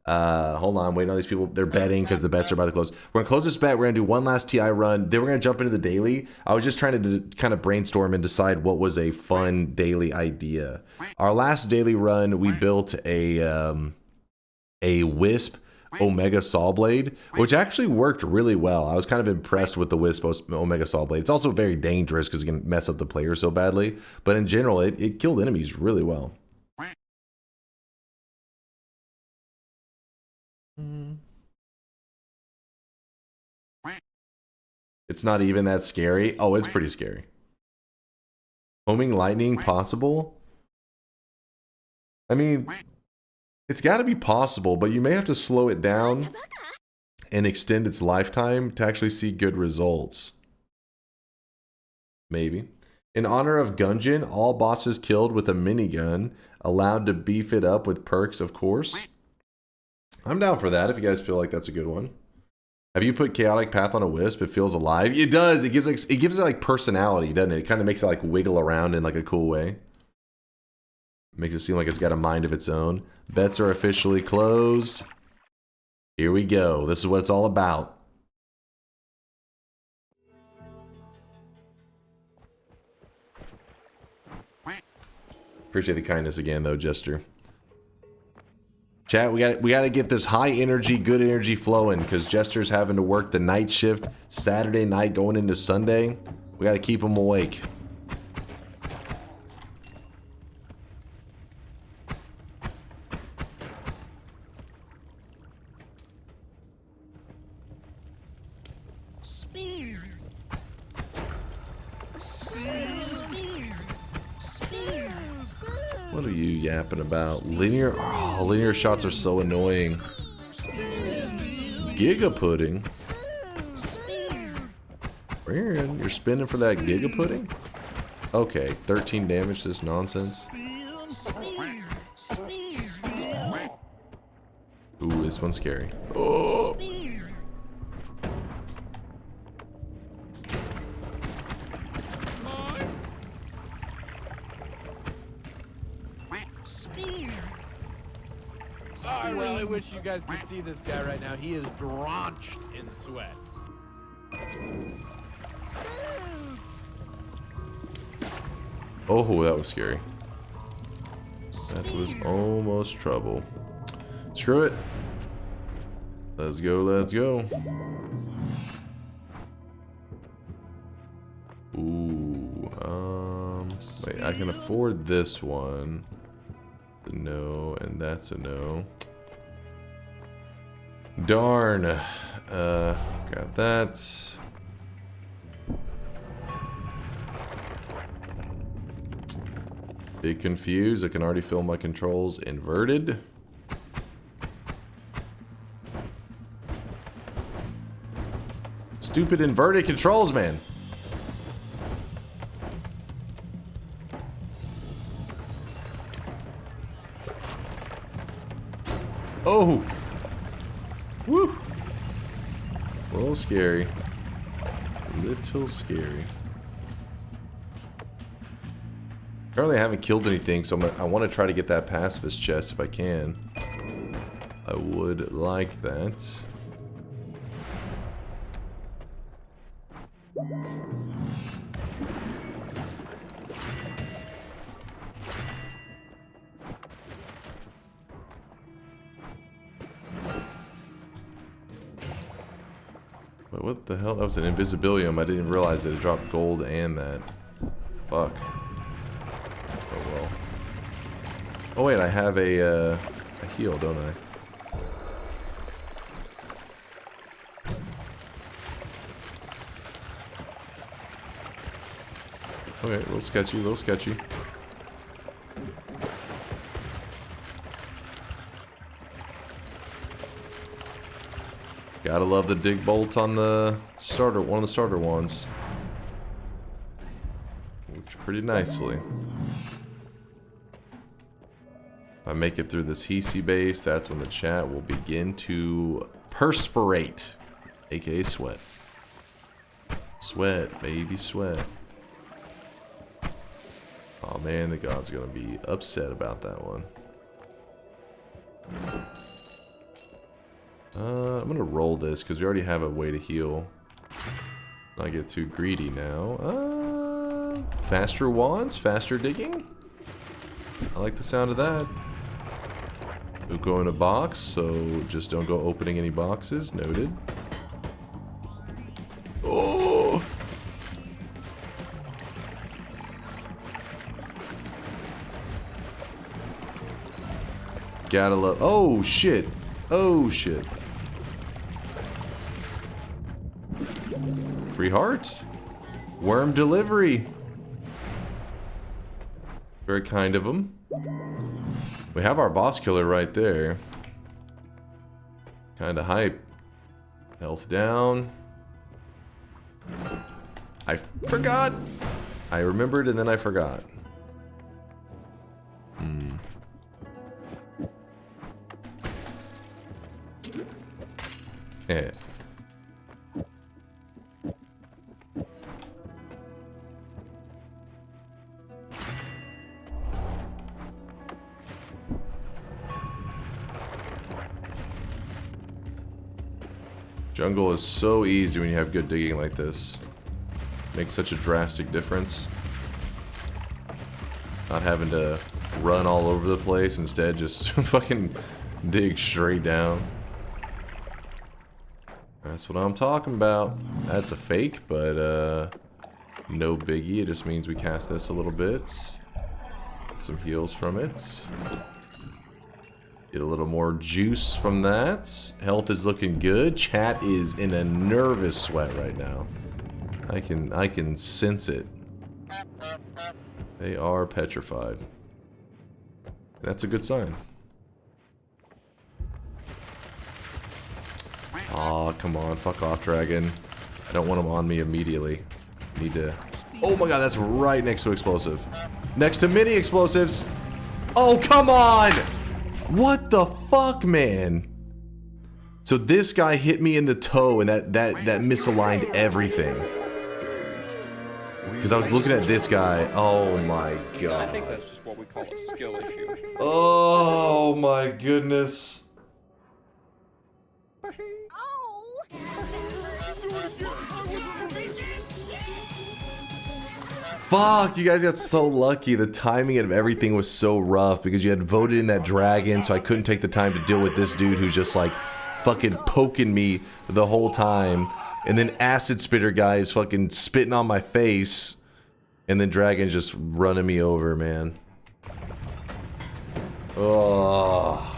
hold on, waiting on these people. They're betting because the bets are about to close. We're gonna close this bet. We're gonna do one last TI run. Then we're gonna jump into the daily. I was just trying to kind of brainstorm and decide what was a fun daily idea. Our last daily run, we built a Wisp Omega Saw Blade, which actually worked really well. I was kind of impressed with the Wisp Omega Saw Blade. It's also very dangerous because it can mess up the player so badly, but in general, it killed enemies really well. It's not even that scary. Oh, it's pretty scary. Homing lightning possible? I mean, it's got to be possible, but you may have to slow it down and extend its lifetime to actually see good results. Maybe. In honor of Gungeon, all bosses killed with a minigun, allowed to beef it up with perks, of course. I'm down for that if you guys feel like that's a good one. Have you put Chaotic Path on a Wisp? It feels alive. It does. It gives it like personality, doesn't it? It kind of makes it like wiggle around in like a cool way. Makes it seem like it's got a mind of its own. Bets are officially closed. Here we go. This is what it's all about. Appreciate the kindness again, though, Jester. Chat, we got to get this high energy, good energy flowing because Jester's having to work the night shift Saturday night going into Sunday. We got to keep him awake. What are you yapping about? Linear shots are so annoying. Giga pudding? Aaron, you're spinning for that giga pudding? Okay, 13 damage, this nonsense. Ooh, this one's scary. Oh! Well, I wish you guys could see this guy right now. He is drenched in sweat. Oh, that was scary. That was almost trouble. Screw it. Let's go, let's go. Ooh, wait, I can afford this one. A no, and that's a no. Darn. Got that. Big confused. I can already feel my controls inverted. Stupid inverted controls, man. Oh! Woo! A little scary. A little scary. Apparently I haven't killed anything, so I want to try to get that pacifist chest if I can. I would like that. But what the hell? That was an invisibilium. I didn't realize that it dropped gold and that. Fuck. Oh well. Oh wait, I have a heal, don't I? Okay, a little sketchy, a little sketchy. Gotta love the dig bolt on the starter, one of the starter ones. Works pretty nicely. If I make it through this Hisi base, that's when the chat will begin to perspirate. AKA sweat. Sweat, baby, sweat. Oh man, the god's gonna be upset about that one. I'm gonna roll this because we already have a way to heal. Not get too greedy now. Faster wands, faster digging. I like the sound of that. Don't go in a box, so just don't go opening any boxes. Noted. Oh! Gotta love. Oh shit! Oh shit! Free heart. Worm delivery. Very kind of them. We have our boss killer right there. Kinda hype. Health down. I forgot! I remembered and then I forgot. Yeah. Jungle is so easy when you have good digging like this. Makes such a drastic difference. Not having to run all over the place, instead just fucking dig straight down. That's what I'm talking about. That's a fake, but no biggie. It just means we cast this a little bit. Get some heals from it. Get a little more juice from that. Health is looking good. Chat is in a nervous sweat right now. I can sense it. They are petrified. That's a good sign. Aw, come on, fuck off, dragon. I don't want him on me immediately. Need to... Oh my god, that's right next to explosive. Next to mini explosives. Oh, come on! What the fuck, man? So this guy hit me in the toe and that misaligned everything. Because I was looking at this guy. Oh my god. I think that's just what we call a skill issue. Oh my goodness. Fuck, you guys got so lucky. The timing of everything was so rough because you had voted in that dragon, so I couldn't take the time to deal with this dude who's just like fucking poking me the whole time. And then acid spitter guy is fucking spitting on my face. And then dragon's just running me over, man. Oh.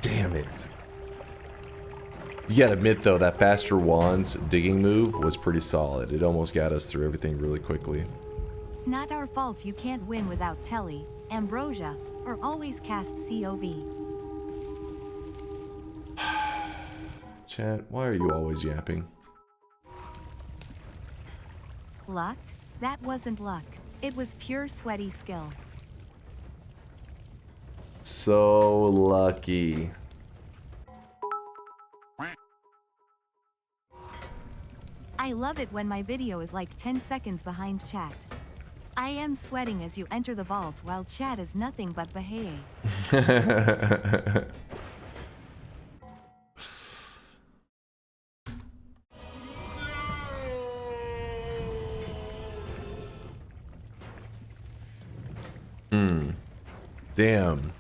Damn it. You gotta admit though, that faster wands digging move was pretty solid. It almost got us through everything really quickly. Not our fault you can't win without Telly, Ambrosia, or always cast COV. Chat, why are you always yapping? Luck? That wasn't luck. It was pure sweaty skill. So lucky. I love it when my video is like 10 seconds behind chat. I am sweating as you enter the vault while chat is nothing but behave. Damn.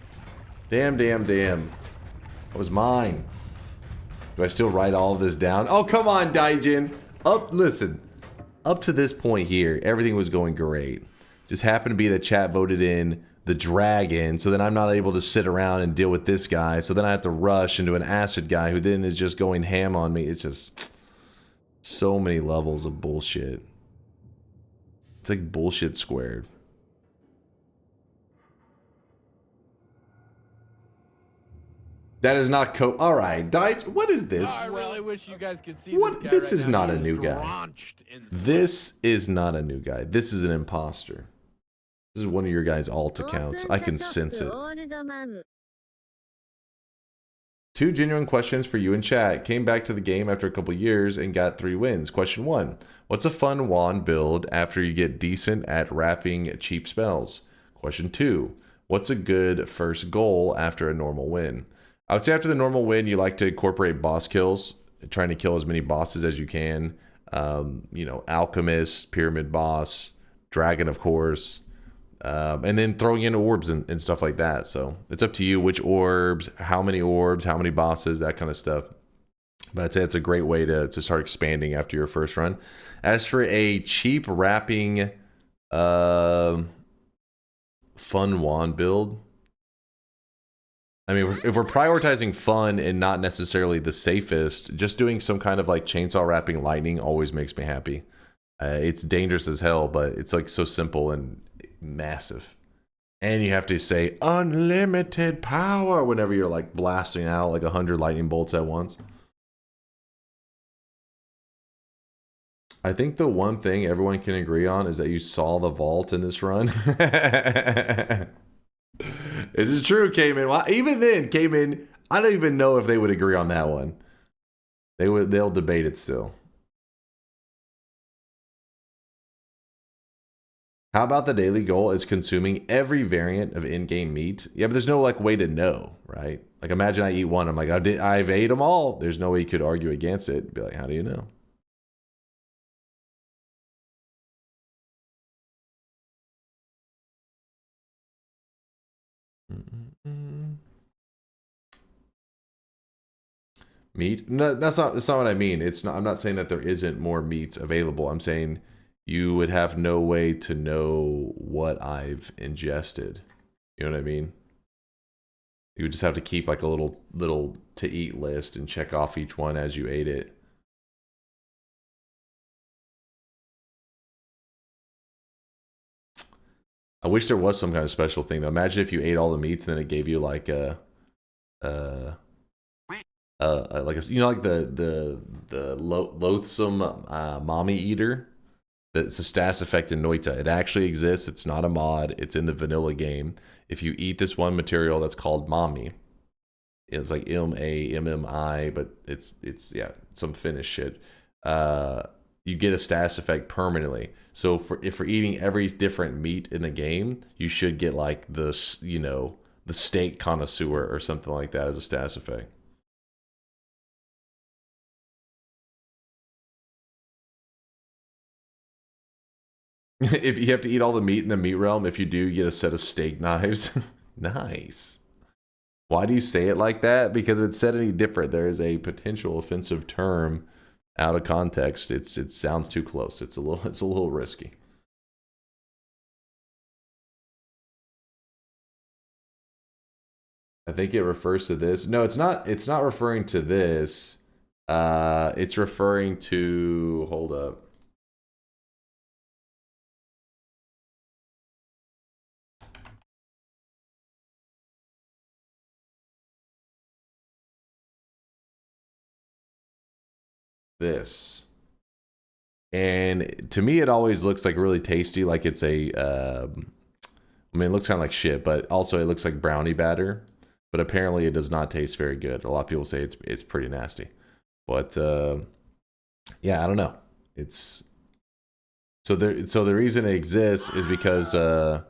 Damn. That was mine. Do I still write all of this down? Oh, come on, Daijin. Listen. Up to this point here, everything was going great. Just happened to be that chat voted in the dragon, so then I'm not able to sit around and deal with this guy, so then I have to rush into an acid guy who then is just going ham on me. It's just so many levels of bullshit. It's like bullshit squared. That is not alright, what is this? I really wish you guys could see What? this guy This right is now. not He a new guy. drenched in sweat. This is not a new guy. This is an imposter. This is one of your guys' alt accounts. I can sense it. 2 genuine questions for you in chat. Came back to the game after a couple years and got 3 wins. Question 1. What's a fun wand build after you get decent at wrapping cheap spells? Question 2. What's a good first goal after a normal win? I would say after the normal win, you like to incorporate boss kills, trying to kill as many bosses as you can. You know, Alchemist, Pyramid Boss, Dragon, of course. And then throwing in orbs and stuff like that. So it's up to you which orbs, how many bosses, that kind of stuff. But I'd say it's a great way to start expanding after your first run. As for a cheap wrapping fun wand build, I mean, if we're prioritizing fun and not necessarily the safest, just doing some kind of like chainsaw wrapping lightning always makes me happy. It's dangerous as hell, but it's like so simple and massive. And you have to say unlimited power whenever you're like blasting out like 100 lightning bolts at once. I think the one thing everyone can agree on is that you saw the vault in this run. This is true, Cayman. Well, even then, Cayman, I don't even know if they would agree on that one. They'll debate it still. How about the daily goal is consuming every variant of in-game meat? Yeah, but there's no like way to know, right? Like imagine I eat one, I'm like, I've ate them all. There's no way you could argue against it. Be like, how do you know? Meat? No, that's not what I mean. I'm not saying that there isn't more meats available. I'm saying you would have no way to know what I've ingested. You know what I mean? You would just have to keep like a little to eat list and check off each one as you ate it. I wish there was some kind of special thing though. Imagine if you ate all the meats and then it gave you like a you know, like the loathsome mommy eater. It's a status effect in Noita. It actually exists. It's not a mod. It's in the vanilla game. If you eat this one material that's called mommy, it's like MMI, but it's yeah, some Finnish shit. You get a status effect permanently. So if we're eating every different meat in the game, you should get like the, you know, the steak connoisseur or something like that as a status effect. If you have to eat all the meat in the meat realm, if you do, you get a set of steak knives. Nice. Why do you say it like that? Because if it's said any different, there is a potential offensive term out of context. It sounds too close. It's a little risky. I think it refers to this. No, it's not. It's not referring to this. It's referring to. Hold up. This. And to me, it always looks like really tasty. Like it's a. I mean, it looks kind of like shit, but also it looks like brownie batter. But apparently, it does not taste very good. A lot of people say it's pretty nasty. But yeah, I don't know. It's so the reason it exists is because well,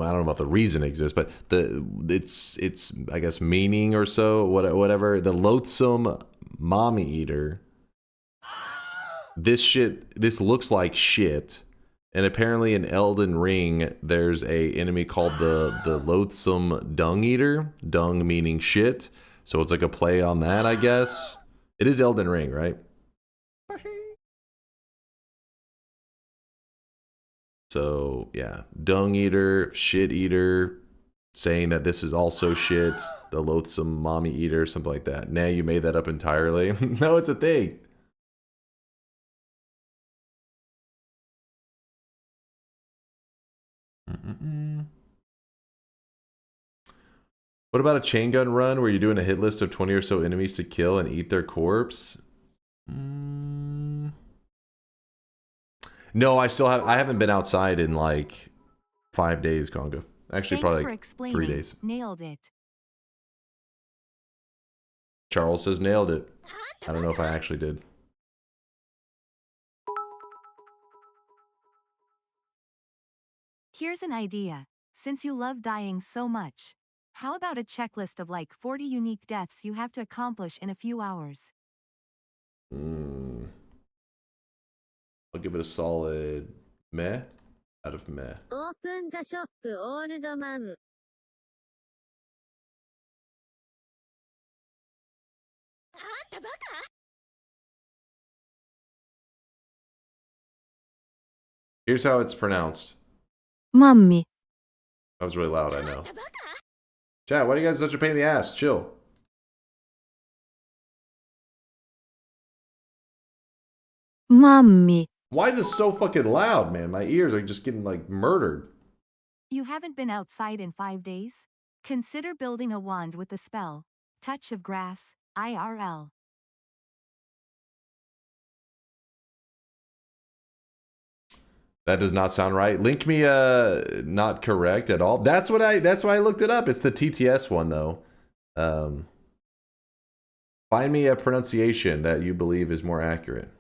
I don't know about the reason it exists, but it's I guess meaning or so whatever. The loathsome mommy eater. This looks like shit. And apparently in Elden Ring, there's a enemy called the loathsome dung eater. Dung meaning shit. So it's like a play on that, I guess. It is Elden Ring, right? So yeah, dung eater, shit eater, saying that this is also shit. The loathsome mommy eater, something like that. Nah, you made that up entirely. No, it's a thing. What about a chain gun run where you're doing a hit list of 20 or so enemies to kill and eat their corpse? No, I haven't been outside in like 5 days, Conga. Actually, Thanks probably for like explaining. 3 days. Nailed it. Charles says nailed it. I don't know if I actually did. Here's an idea. Since you love dying so much, how about a checklist of like 40 unique deaths you have to accomplish in a few hours? I'll give it a solid meh out of meh. Open the shop, old man. Here's how it's pronounced. Mummy. That was really loud, I know. Chat, why are you guys such a pain in the ass? Chill. Mummy. Why is this so fucking loud, man? My ears are just getting like murdered. You haven't been outside in 5 days? Consider building a wand with the spell Touch of Grass, IRL. That does not sound right. Link me not correct at all. That's why I looked it up. It's the TTS one though. Find me a pronunciation that you believe is more accurate.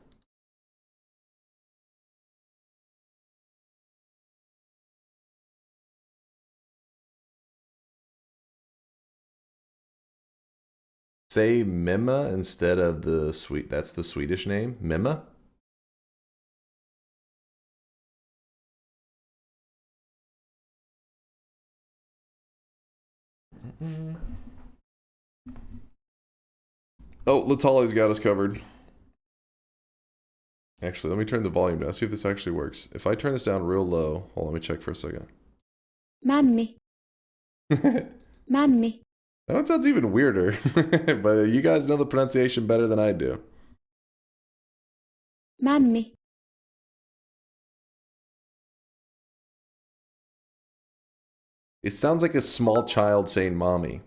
Say Mima instead of the that's the Swedish name. Mima? Oh, Latali's got us covered. Actually, let me turn the volume down. See if this actually works. If I turn this down real low, hold on, let me check for a second. Mammy. Mammy. That one sounds even weirder. But you guys know the pronunciation better than I do. Mammy. It sounds like a small child saying mommy.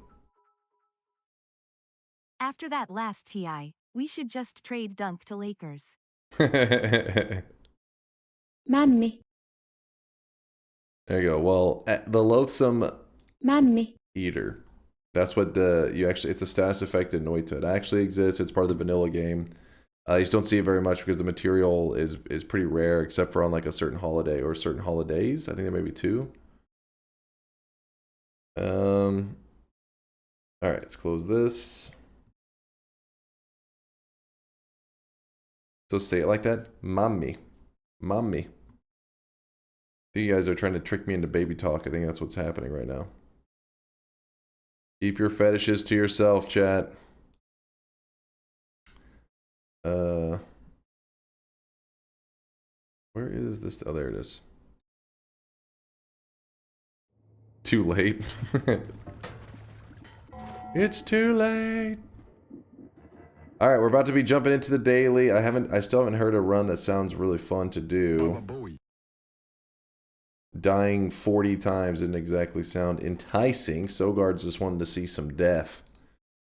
After that last TI, we should just trade Dunk to Lakers. Mammy. There you go. Well, the loathsome Mammy. eater. That's what it's a status effect in Noita. It actually exists. It's part of the vanilla game. You just don't see it very much because the material is pretty rare, except for on like a certain holiday or certain holidays. I think there may be 2. All right, let's close this. So say it like that, mommy, mommy. I think you guys are trying to trick me into baby talk. I think that's what's happening right now. Keep your fetishes to yourself, chat. Where is this? Oh, there it is. Too late. It's too late. All right, we're about to be jumping into the daily. I still haven't heard a run that sounds really fun to do. Dying 40 times didn't exactly sound enticing. Sogard's just wanted to see some death.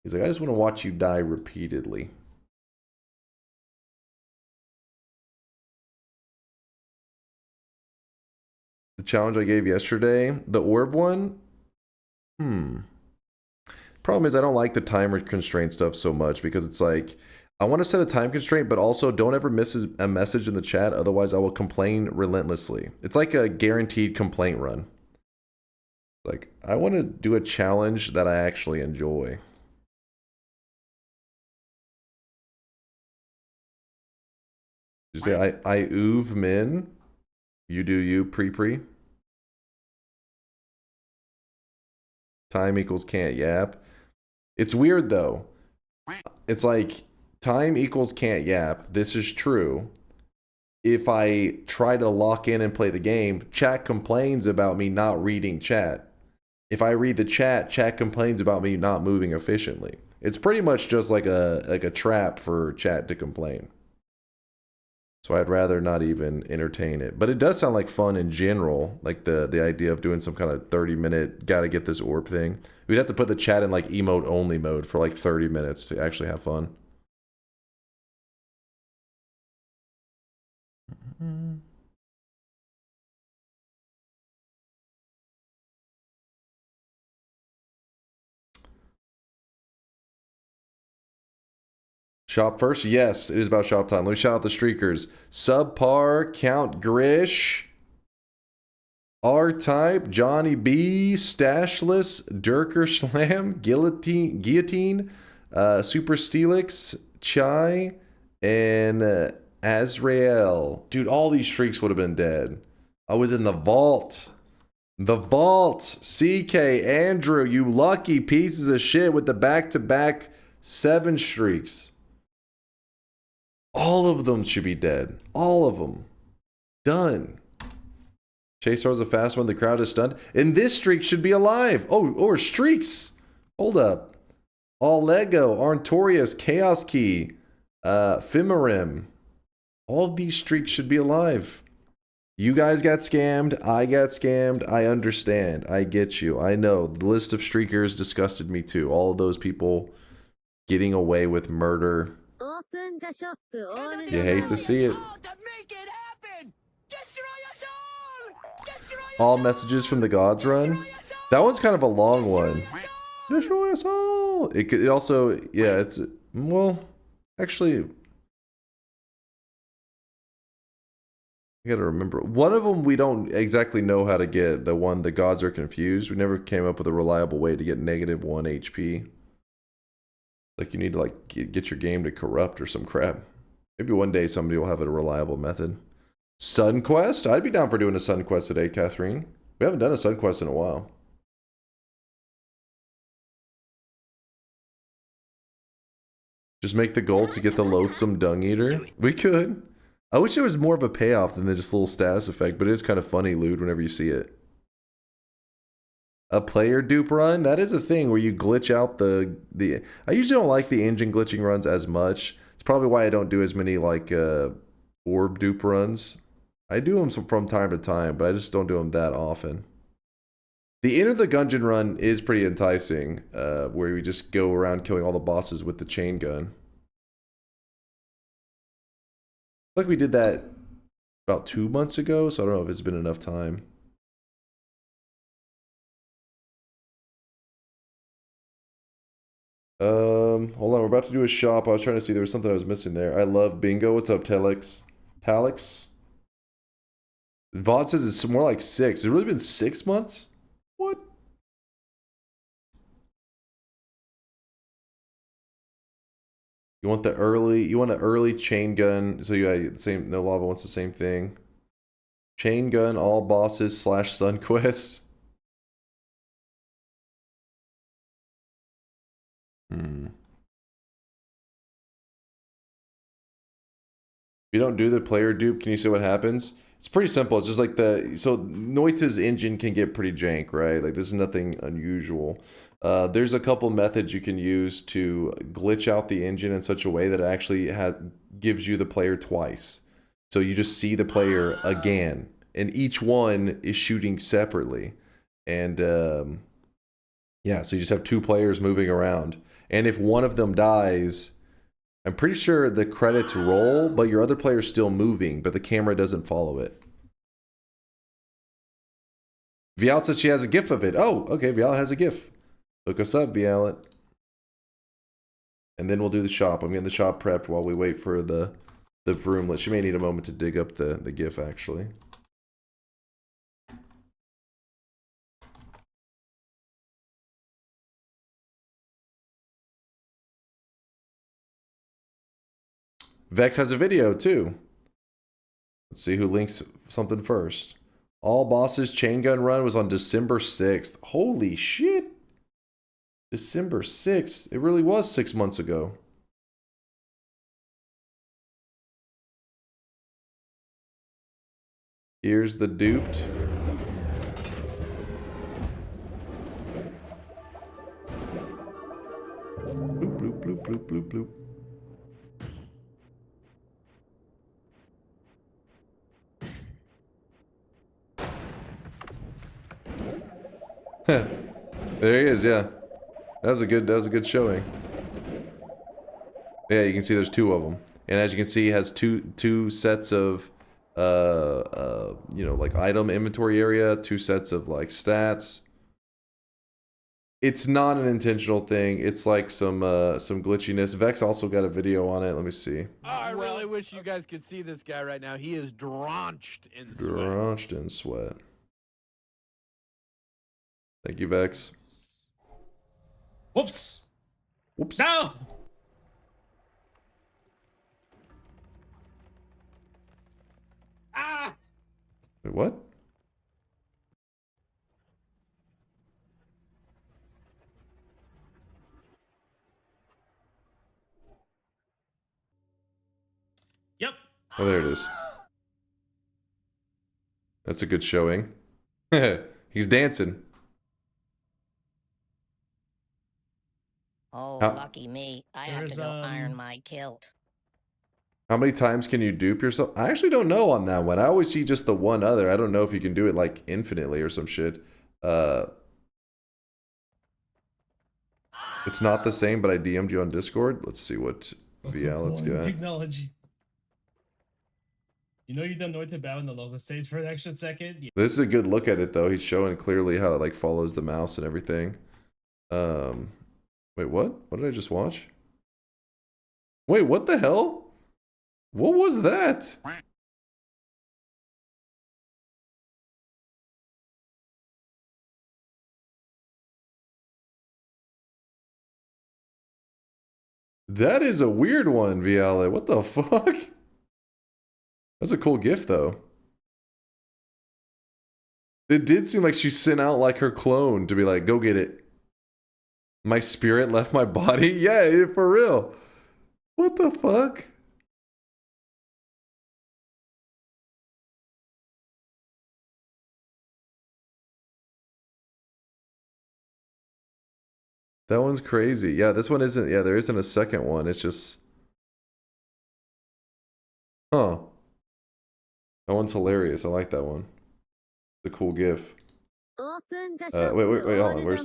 He's like, I just want to watch you die repeatedly. The challenge I gave yesterday, the orb one? Problem is I don't like the timer constraint stuff so much because it's like, I want to set a time constraint, but also don't ever miss a message in the chat, otherwise I will complain relentlessly. It's like a guaranteed complaint run. Like, I want to do a challenge that I actually enjoy. You say, I oov min. You do you, pre-pre. Time equals can't yap. It's weird though. It's like time equals can't yap. This is true. If I try to lock in and play the game, chat complains about me not reading chat. If I read the chat, chat complains about me not moving efficiently. It's pretty much just like a trap for chat to complain. So I'd rather not even entertain it. But it does sound like fun in general, like the idea of doing some kind of 30-minute gotta get this orb thing. We'd have to put the chat in like emote only mode for like 30 minutes to actually have fun. Shop first? Yes, it is about shop time. Let me shout out the streakers. Subpar, Count Grish, R-Type, Johnny B, Stashless, DunkOrSlam, Guillotine, Super Steelix, Chai, and Azrael. Dude, all these streaks would have been dead. I was in the vault. The vault. CK, Andrew, you lucky pieces of shit with the back-to-back 7 streaks. All of them should be dead. All of them. Done. Chase throws a fast one. The crowd is stunned. And this streak should be alive. Oh, or streaks. Hold up. All Lego, Arntorius, Chaos Key, Fimarim. All of these streaks should be alive. You guys got scammed. I got scammed. I understand. I get you. I know. The list of streakers disgusted me too. All of those people getting away with murder. You hate to see it. All messages from the gods run. That one's kind of a long one. Destroy us all. It also, yeah, it's, well, actually, I gotta remember. One of them we don't exactly know how to get. The one, the gods are confused. We never came up with a reliable way to get -1 HP. Like you need to like get your game to corrupt or some crap. Maybe one day somebody will have a reliable method. Sun Quest? I'd be down for doing a Sun Quest today, Catherine. We haven't done a Sun Quest in a while. Just make the goal to get the loathsome dung eater. We could. I wish there was more of a payoff than just a little status effect, but it is kind of funny, Lude, whenever you see it. A player dupe run? That is a thing where you glitch out the... I usually don't like the engine glitching runs as much. It's probably why I don't do as many, like, orb dupe runs. I do them from time to time, but I just don't do them that often. The Enter the Gungeon run is pretty enticing, where we just go around killing all the bosses with the chain gun. Like we did that about 2 months ago, so I don't know if it's been enough time. Hold on, we're about to do a shop. I was trying to see, there was something I was missing there. I love bingo. What's up, Telex? Talix? VOD says it's more like 6. Has it really been 6 months? What? You want an early chain gun, so you got the same, no lava wants the same thing. Chain gun, all bosses / Sun Quest. If you don't do the player dupe, can you see what happens? It's pretty simple. It's just like so Noita's engine can get pretty jank, right? Like this is nothing unusual. There's a couple methods you can use to glitch out the engine in such a way that it actually gives you the player twice. So you just see the player again, and each one is shooting separately. And yeah, so you just have 2 players moving around. And if one of them dies, I'm pretty sure the credits roll, but your other player's still moving, but the camera doesn't follow it. Vialet says she has a GIF of it. Oh, okay, Vialet has a GIF. Look us up, Vialet. And then we'll do the shop. I'm getting the shop prepped while we wait for the roomlet. She may need a moment to dig up the GIF, actually. Vex has a video too. Let's see who links something first. All bosses chain gun run was on December 6th. Holy shit. December 6th. It really was 6 months ago. Here's the duped. Bloop, bloop, bloop, bloop, bloop, bloop. There he is, yeah. That was a good showing. Yeah, you can see there's 2 of them. And as you can see, it has two sets of you know, like item inventory area, 2 sets of like stats. It's not an intentional thing. It's like some glitchiness. Vex also got a video on it. Let me see. Oh, I really wish you guys could see this guy right now. He is drenched in sweat. Drenched in sweat. Thank you, Vex. Whoops. Whoops. No. Ah. Wait, what? Yep. Oh, there it is. That's a good showing. He's dancing. Oh, How- lucky me. I have to go iron my kilt. How many times can you dupe yourself? I actually don't know on that one. I always see just the one other. I don't know if you can do it like infinitely or some shit. It's not the same, but I DM'd you on Discord. Let's see what Vialet's got. Technology. You know you done Noita bow in the local stage for an extra second? Yeah. This is a good look at it though. He's showing clearly how it like follows the mouse and everything. Wait, what? What did I just watch? Wait, what the hell? What was that? That is a weird one, Viale. What the fuck? That's a cool gift, though. It did seem like she sent out like her clone to be like, go get it. My spirit left my body? Yeah, for real. What the fuck? That one's crazy. Yeah, this one isn't. Yeah, there isn't a second one. It's just. Huh. That one's hilarious. I like that one. It's a cool gif. Wait, hold on. We're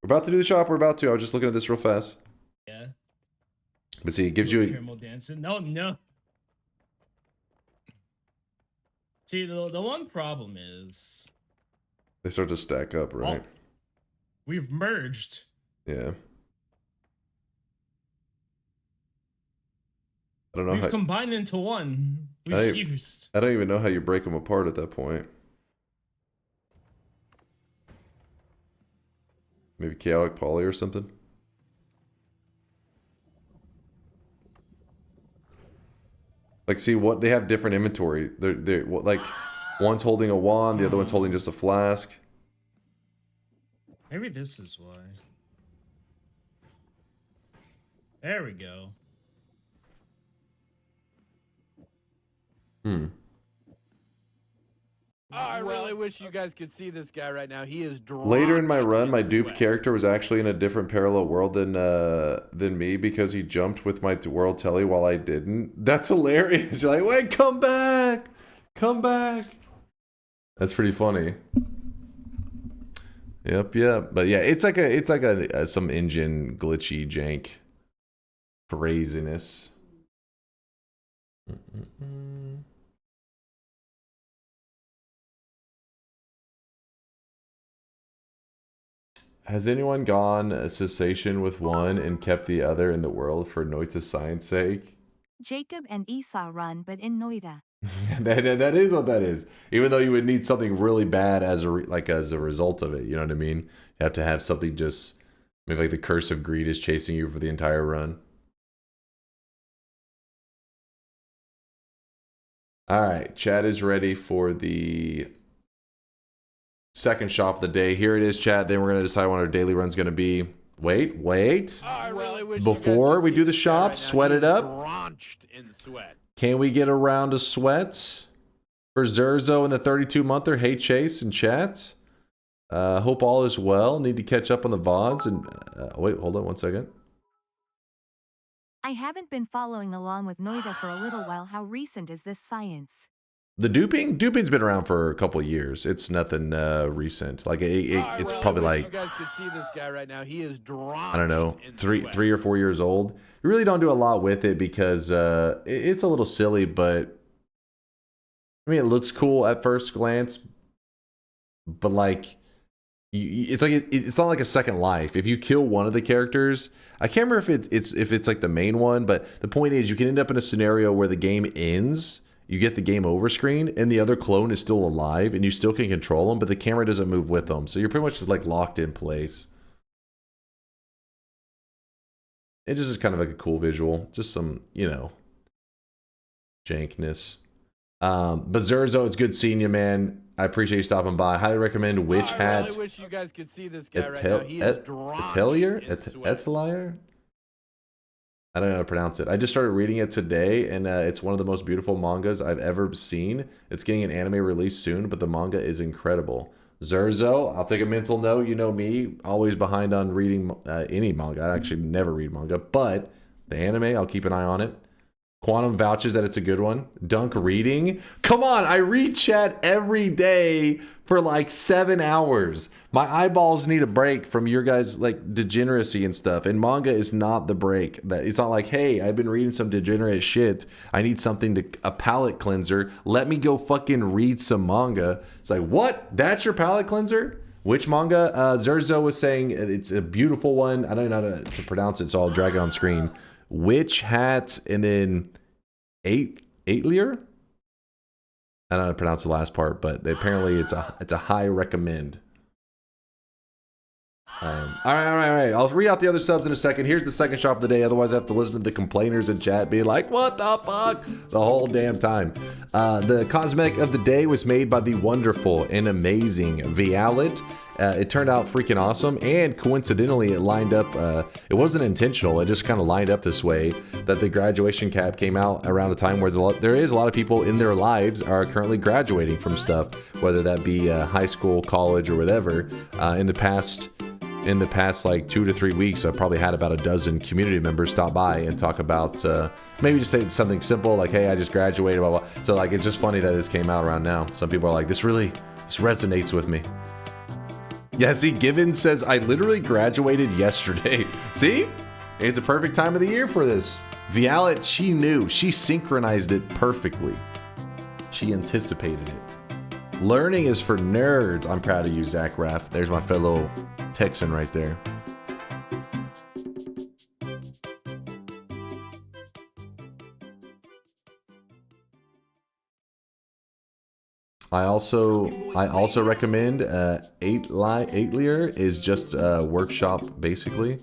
about to do the shop. We're about to. I was just looking at this real fast. Yeah. But see, it gives you. Caramel dancing. No. See, the one problem is. They start to stack up, right? We've merged. Yeah. I don't know We've how. combined into one. We've fused. I don't even know how you break them apart at that point. Maybe chaotic poly or something. Like, see what they have different inventory. They're like, one's holding a wand, the other one's holding just a flask. Maybe this is why. There we go. Oh, I really wish you guys could see this guy right now. He is drenched. Later in my run, my in dupe sweat. character was actually in a different parallel world than me because he jumped with my world telly while I didn't. That's hilarious. You're like, wait, come back, come back. That's pretty funny. Yep. But yeah, it's like a some engine glitchy jank craziness. Has anyone gone a cessation with one and kept the other in the world for Noita's science sake? Jacob and Esau run, but in Noita. that is what that is. Even though you would need something really bad as a result of it, you know what I mean? You have to have something just maybe like the curse of greed is chasing you for the entire run. All right, chat is ready for the second shop of the day. Here it is, chat. Then we're gonna decide what our daily run's gonna be. Wait. Oh, I really wish Before we do the shop, right sweat it up. Drenched in sweat. Can we get a round of sweats for Zerzo and the 32-monther? Hey, Chase and chat. Hope all is well. Need to catch up on the VODs. And wait, hold on one second. I haven't been following along with Noita for a little while. How recent is this science? The duping? Duping's been around for a couple of years. It's nothing recent. Like it's probably like, you guys could see this guy right now. He is drenched. I don't know, in three sweat. 3 or 4 years old. You really don't do a lot with it because it's a little silly, but I mean, it looks cool at first glance, but like it's like it's not like a second life. If you kill one of the characters, I can't remember if it's like the main one, but the point is you can end up in a scenario where the game ends, you get the game over screen, and the other clone is still alive, and you still can control them, but the camera doesn't move with them, so you're pretty much just like locked in place. It just is kind of like a cool visual, just some, you know, jankness. But Zurzo, it's good seeing you, man. I appreciate you stopping by. Highly recommend Witch Hat. I really wish you guys could see this guy right now. He is drenched in sweat. Etelier? I don't know how to pronounce it. I just started reading it today, and it's one of the most beautiful mangas I've ever seen. It's getting an anime release soon, but the manga is incredible. Zurzo, I'll take a mental note. You know me, always behind on reading any manga. I actually never read manga, but the anime, I'll keep an eye on it. Quantum vouches that it's a good one. Dunk reading. Come on, I read chat every day for like 7 hours. My eyeballs need a break from your guys' like degeneracy and stuff. And manga is not the break. That it's not like, hey, I've been reading some degenerate shit. I need something to a palate cleanser. Let me go fucking read some manga. It's like, what? That's your palate cleanser? Which manga? Zurzo was saying it's a beautiful one. I don't know how to pronounce it, so I'll drag it on screen. Witch Hat, and then Atelier. I don't know how to pronounce the last part, but apparently it's a high recommend. All right. I'll read out the other subs in a second. Here's the second shop of the day. Otherwise, I have to listen to the complainers in chat being like, "What the fuck?" the whole damn time. The cosmetic of the day was made by the wonderful and amazing Violet. It turned out freaking awesome, and coincidentally, it lined up. It wasn't intentional. It just kind of lined up this way that the graduation cap came out around the time where there is a lot of people in their lives are currently graduating from stuff, whether that be high school, college, or whatever. In the past like 2 to 3 weeks, I've probably had about a dozen community members stop by and talk about maybe just say something simple like, "Hey, I just graduated," blah, blah. So like, it's just funny that this came out around now. Some people are like, this resonates with me. Yeah, see, Given says, I literally graduated yesterday. See? It's a perfect time of the year for this. Violet, she knew. She synchronized it perfectly. She anticipated it. Learning is for nerds. I'm proud of you, Zach Raff. There's my fellow Texan right there. I also recommend Atelier is just workshop basically.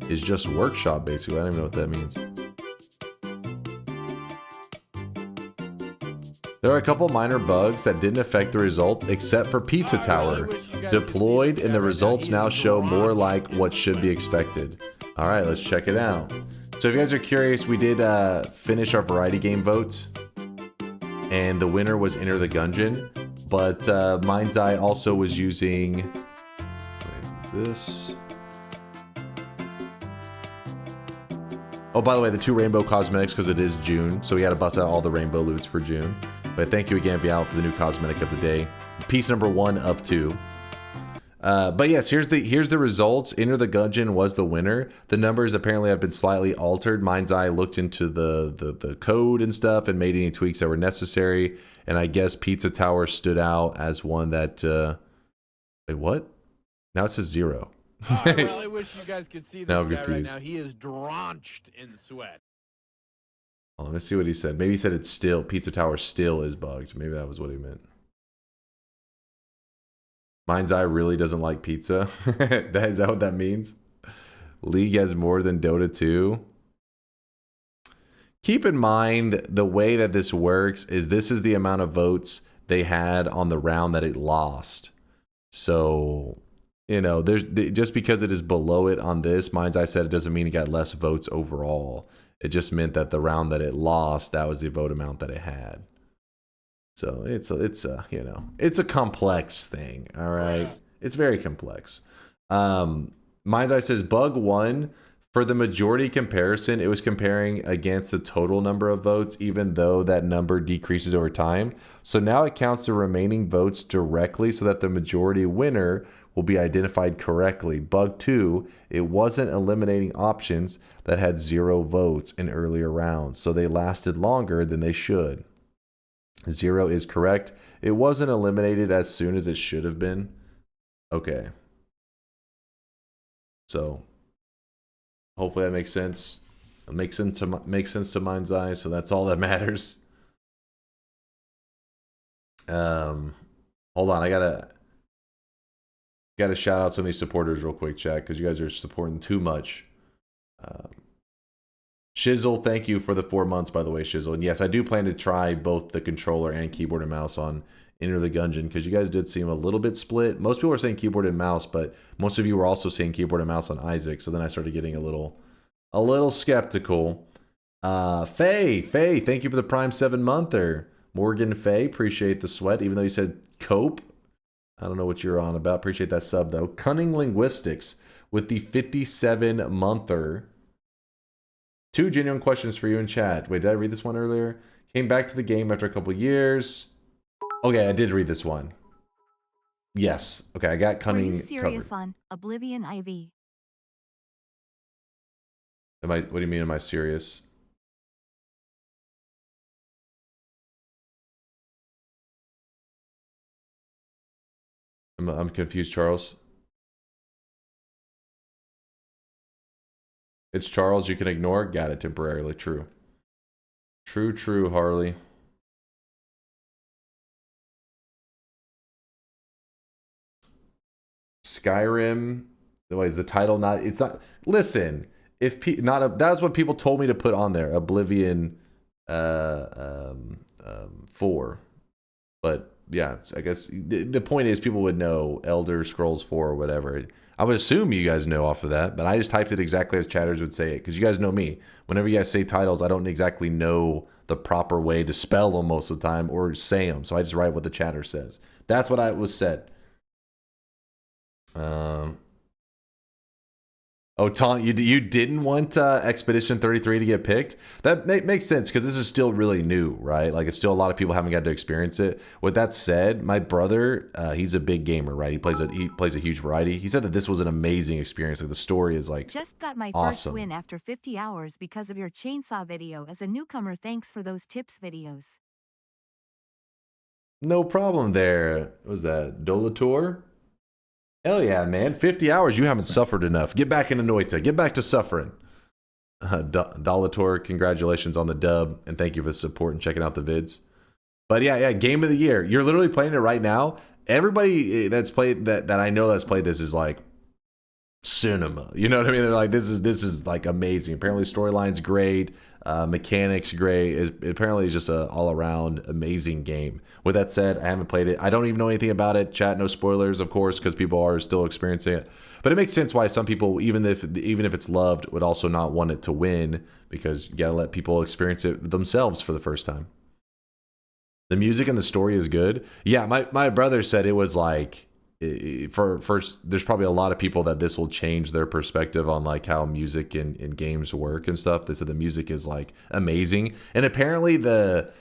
Is just workshop basically. I don't even know what that means. There are a couple minor bugs that didn't affect the result except for Pizza Tower. Deployed and the results now show more like what should be expected. Alright, let's check it out. So if you guys are curious, we did finish our variety game votes. And the winner was Enter the Gungeon. But Mind's Eye also was using this. Oh, by the way, the 2 rainbow cosmetics because it is June. So we had to bust out all the rainbow loots for June. But thank you again, Vial, for the new cosmetic of the day. Piece number 1 of 2. But yes, here's the results. Enter the Gungeon was the winner. The numbers apparently have been slightly altered. Mind's Eye looked into the code and stuff and made any tweaks that were necessary. And I guess Pizza Tower stood out as one that wait, what? Now it says 0. I really wish you guys could see this Now I'm guy right confused. now. He is drenched in sweat. Oh, let me see what he said. Maybe he said it's still Pizza Tower still is bugged. Maybe that was what he meant. Mind's Eye really doesn't like pizza. Is that what that means? League has more than Dota 2. Keep in mind the way that this works is this is the amount of votes they had on the round that it lost. So, you know, there's just because it is below it on this, Mind's Eye said it doesn't mean it got less votes overall. It just meant that the round that it lost, that was the vote amount that it had. So it's a you know, it's a complex thing. All right, it's very complex. Mind's Eye says bug 1 for the majority comparison. It was comparing against the total number of votes, even though that number decreases over time. So now it counts the remaining votes directly, so that the majority winner will be identified correctly. Bug 2, it wasn't eliminating options that had 0 votes in earlier rounds, so they lasted longer than they should. 0 is correct. It wasn't eliminated as soon as it should have been. Okay. So hopefully that makes sense. It makes sense to mind's eye. So that's all that matters. Hold on, I gotta shout out some of these supporters real quick, chat, because you guys are supporting too much. Shizzle, thank you for the 4 months, by the way, Shizzle. And yes, I do plan to try both the controller and keyboard and mouse on Enter the Gungeon, because you guys did seem a little bit split. Most people are saying keyboard and mouse, but most of you were also saying keyboard and mouse on Isaac. So then I started getting a little skeptical. Faye, thank you for the Prime 7-monther. Morgan Faye, appreciate the sweat, even though you said cope. I don't know what you're on about. Appreciate that sub, though. Cunning Linguistics with the 57-monther. 2 genuine questions for you in chat. Wait, did I read this one earlier? Came back to the game after a couple years. Okay, I did read this one. Yes. Okay, I got Cunning Were you serious covered. on Oblivion IV? What do you mean, am I serious? I'm confused, Charles. It's Charles you can ignore. Got it temporarily. True. True, Harley. Skyrim. Wait, is the title not? It's not. Listen, if that's what people told me to put on there. Oblivion 4. But yeah, I guess the point is people would know Elder Scrolls 4 or whatever. I would assume you guys know off of that, but I just typed it exactly as chatters would say it, because you guys know me. Whenever you guys say titles, I don't exactly know the proper way to spell them most of the time or say them, so I just write what the chatter says. That's what I was said. Oh, Taunt, you didn't want Expedition 33 to get picked? That makes sense, because this is still really new, right? Like, it's still a lot of people haven't got to experience it. With that said, my brother, he's a big gamer, right? He plays a huge variety. He said that this was an amazing experience. Like, the story is like Just got my awesome. first win after 50 hours because of your chainsaw video. As a newcomer, thanks for those tips videos. No problem there. What was that Dolator? Hell yeah, man. 50 hours, you haven't suffered enough. Get back into Noita. Get back to suffering. Dolator, congratulations on the dub, and thank you for the support and checking out the vids. But yeah, game of the year. You're literally playing it right now. Everybody that's played that I know that's played this is like cinema. You know what I mean? They're like, this is like amazing. Apparently storyline's great, mechanics great. Apparently it's just a all around amazing game. With that said, I haven't played it. I don't even know anything about it. Chat, no spoilers, of course, because people are still experiencing it. But it makes sense why some people, even if it's loved, would also not want it to win, because you gotta let people experience it themselves for the first time. The music and the story is good. Yeah, my brother said it was like, for first, there's probably a lot of people that this will change their perspective on like how music and games work and stuff. They said the music is like amazing, and apparently the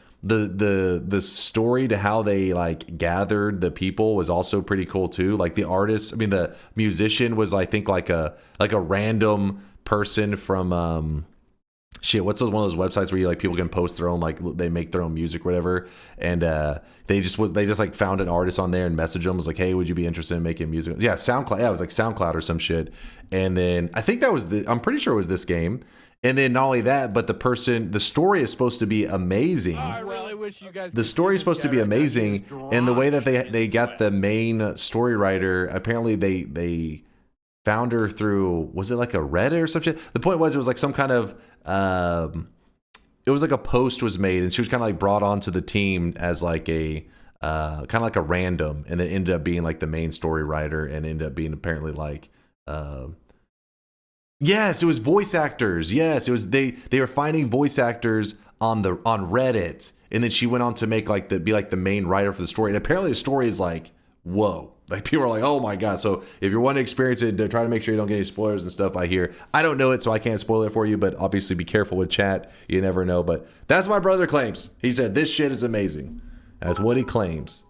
story to how they like gathered the people was also pretty cool too. Like the artist, I mean the musician was, I think, like a random person from shit, what's one of those websites where you like people can post their own, like they make their own music or whatever, and they just like found an artist on there and messaged them, was like, hey, would you be interested in making music? Yeah, SoundCloud. Yeah, it was like SoundCloud or some shit. And then I think that was I'm pretty sure it was this game. And then not only that, but the story is supposed to be amazing. I really wish you guys. The story is supposed to be amazing, and the way that they got the main story writer, apparently they found her through, was it like a Reddit or some shit? The point was, it was like some kind of it was like a post was made, and she was kind of like brought onto the team as like a kind of like a random, and it ended up being like the main story writer, and ended up being apparently like yes, it was voice actors. Yes, it was they were finding voice actors on Reddit, and then she went on to make like be like the main writer for the story, and apparently the story is like, whoa. Like, people are like, oh my god. So if you want to experience it, try to make sure you don't get any spoilers and stuff. I don't know it, so I can't spoil it for you, but obviously be careful with chat. You never know. But that's what my brother claims. He said this shit is amazing. That's what he claims.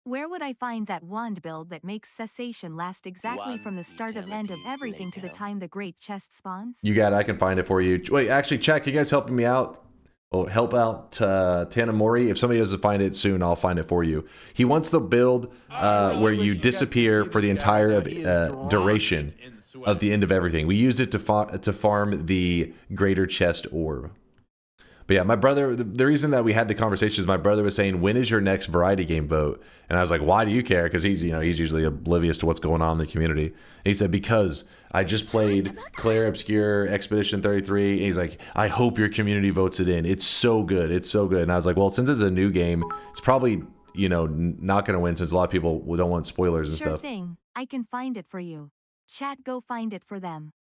Where would I find that wand build that makes cessation last exactly from the start of end of everything to the time the great chest spawns? You got it. I can find it for you. Wait, actually, chat, can you guys help me out? Oh, help out Tanamori. If somebody doesn't find it soon, I'll find it for you. He wants the build where you disappear for the entire duration of the end of everything. We used it to farm the greater chest orb. But yeah, my brother, the reason that we had the conversation is my brother was saying, when is your next variety game vote? And I was like, why do you care? Because he's usually oblivious to what's going on in the community. And he said, because I just played Claire Obscure Expedition 33. And he's like, I hope your community votes it in. It's so good. It's so good. And I was like, well, since it's a new game, it's probably, not going to win since a lot of people don't want spoilers and Sure stuff. thing. I can find it for you. Chat, go find it for them.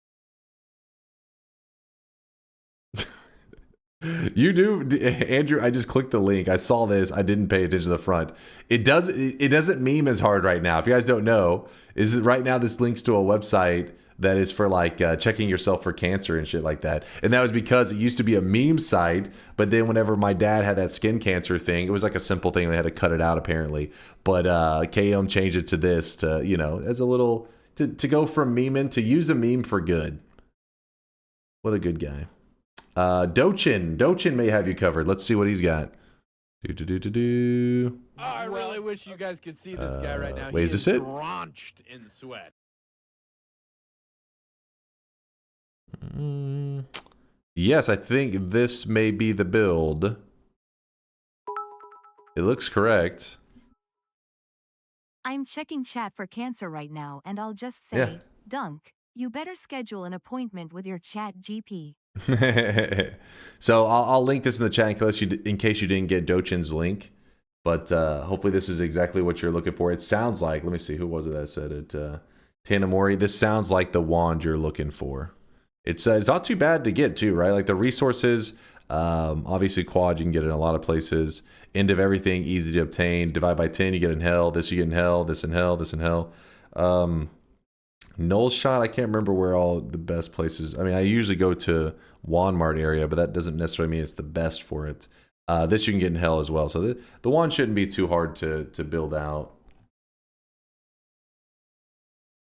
You do, Andrew. I just clicked the link. I saw this. I didn't pay attention to the front. It doesn't meme as hard right now. If you guys don't know, right now this links to a website that is for like checking yourself for cancer and shit like that. And that was because it used to be a meme site, but then whenever my dad had that skin cancer thing, it was like a simple thing. They had to cut it out apparently. But KM changed it to this to as a little to go from memeing to use a meme for good. What a good guy. Dochin may have you covered. Let's see what he's got. Oh, I really wish you guys could see this guy right now. Wait, is this it? Drenched in sweat. Yes, I think this may be the build. It looks correct. I'm checking chat for cancer right now, and I'll just say, Dunk, you better schedule an appointment with your chat GP. So I'll link this in the chat in case you didn't get Dochin's link. But hopefully this is exactly what you're looking for. It sounds like, let me see, who was it that said it? Tanamori. This sounds like the wand you're looking for. It's not too bad to get too, right? Like the resources, obviously quad you can get in a lot of places. End of everything, easy to obtain. Divide by 10, you get in hell. This you get in hell. This in hell. This in hell. Null shot, I can't remember where all the best places. I mean, I usually go to Walmart area, but that doesn't necessarily mean it's the best for it. This you can get in hell as well. So the wand shouldn't be too hard to build out.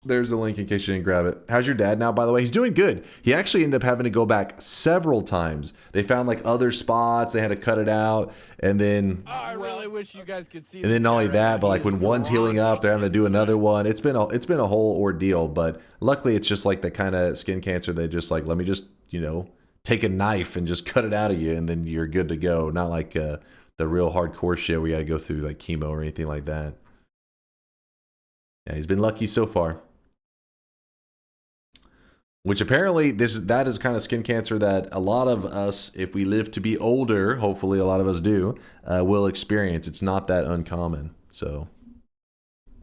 There's a link in case you didn't grab it. How's your dad now, by the way? He's doing good. He actually ended up having to go back several times. They found like other spots. They had to cut it out. And then... Oh, I really wish you guys could see and then not only that, but like when one's healing up, they're having to do another one. It's been a whole ordeal. But luckily, it's just like the kind of skin cancer they just like, let me just, take a knife and just cut it out of you. And then you're good to go. Not like the real hardcore shit where you got to go through like chemo or anything like that. Yeah, he's been lucky so far. Which apparently that is kind of skin cancer that a lot of us, if we live to be older, hopefully a lot of us do, will experience. It's not that uncommon. So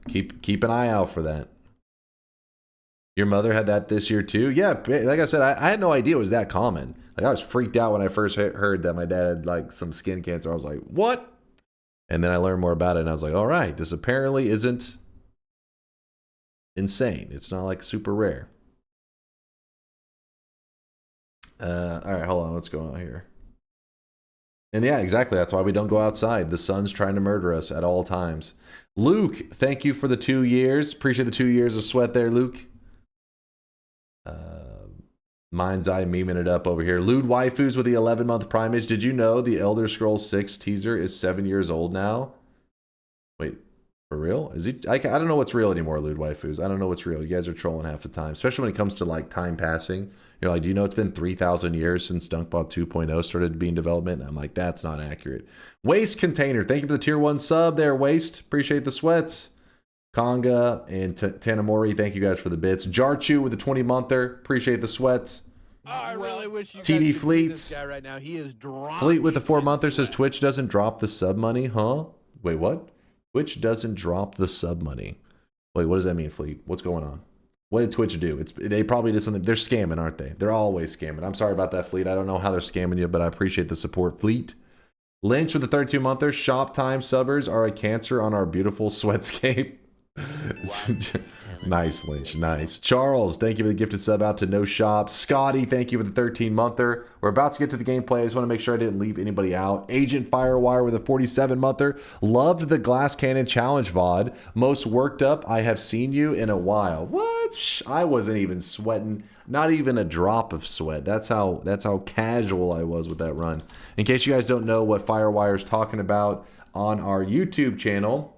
keep an eye out for that. Your mother had that this year too? Yeah, like I said, I had no idea it was that common. Like I was freaked out when I first heard that my dad had like some skin cancer. I was like, what? And then I learned more about it and I was like, all right, this apparently isn't insane. It's not like super rare. All right, hold on. What's going on here? And yeah, exactly. That's why we don't go outside. The sun's trying to murder us at all times. Luke, thank you for the 2 years. Appreciate the 2 years of sweat there, Luke. Mind's Eye memeing it up over here. Lewd Waifus with the 11-month primage. Did you know the Elder Scrolls 6 teaser is 7 years old now? Wait, for real? Is he? I don't know what's real anymore, Lewd Waifus. I don't know what's real. You guys are trolling half the time, especially when it comes to like time passing. You're like, do you know it's been 3,000 years since DunkBot 2.0 started being development? And I'm like, that's not accurate. Waste Container, thank you for the tier 1 sub there, Waste. Appreciate the sweats. Konga and Tanamori, thank you guys for the bits. Jarchu with the 20-monther, appreciate the sweats. Oh, I really wish you guys TD could Fleets. see this guy right now. He is drenched. Fleet with the 4-monther says Twitch doesn't drop the sub money, huh? Wait, what? Twitch doesn't drop the sub money. Wait, what does that mean, Fleet? What's going on? What did Twitch do? They probably did something. They're scamming, aren't they? They're always scamming. I'm sorry about that, Fleet. I don't know how they're scamming you, but I appreciate the support, Fleet. Lynch with the 32-monther. Shop time subbers are a cancer on our beautiful sweatscape. Nice, Lynch. Nice. Charles, thank you for the gifted sub out to No Shop. Scotty, thank you for the 13-monther. We're about to get to the gameplay. I just want to make sure I didn't leave anybody out. Agent Firewire with a 47-monther. Loved the Glass Cannon Challenge VOD. Most worked up I have seen you in a while. What? I wasn't even sweating. not even a drop of sweat. That's how casual I was with that run. In case you guys don't know what Firewire's talking about on our YouTube channel.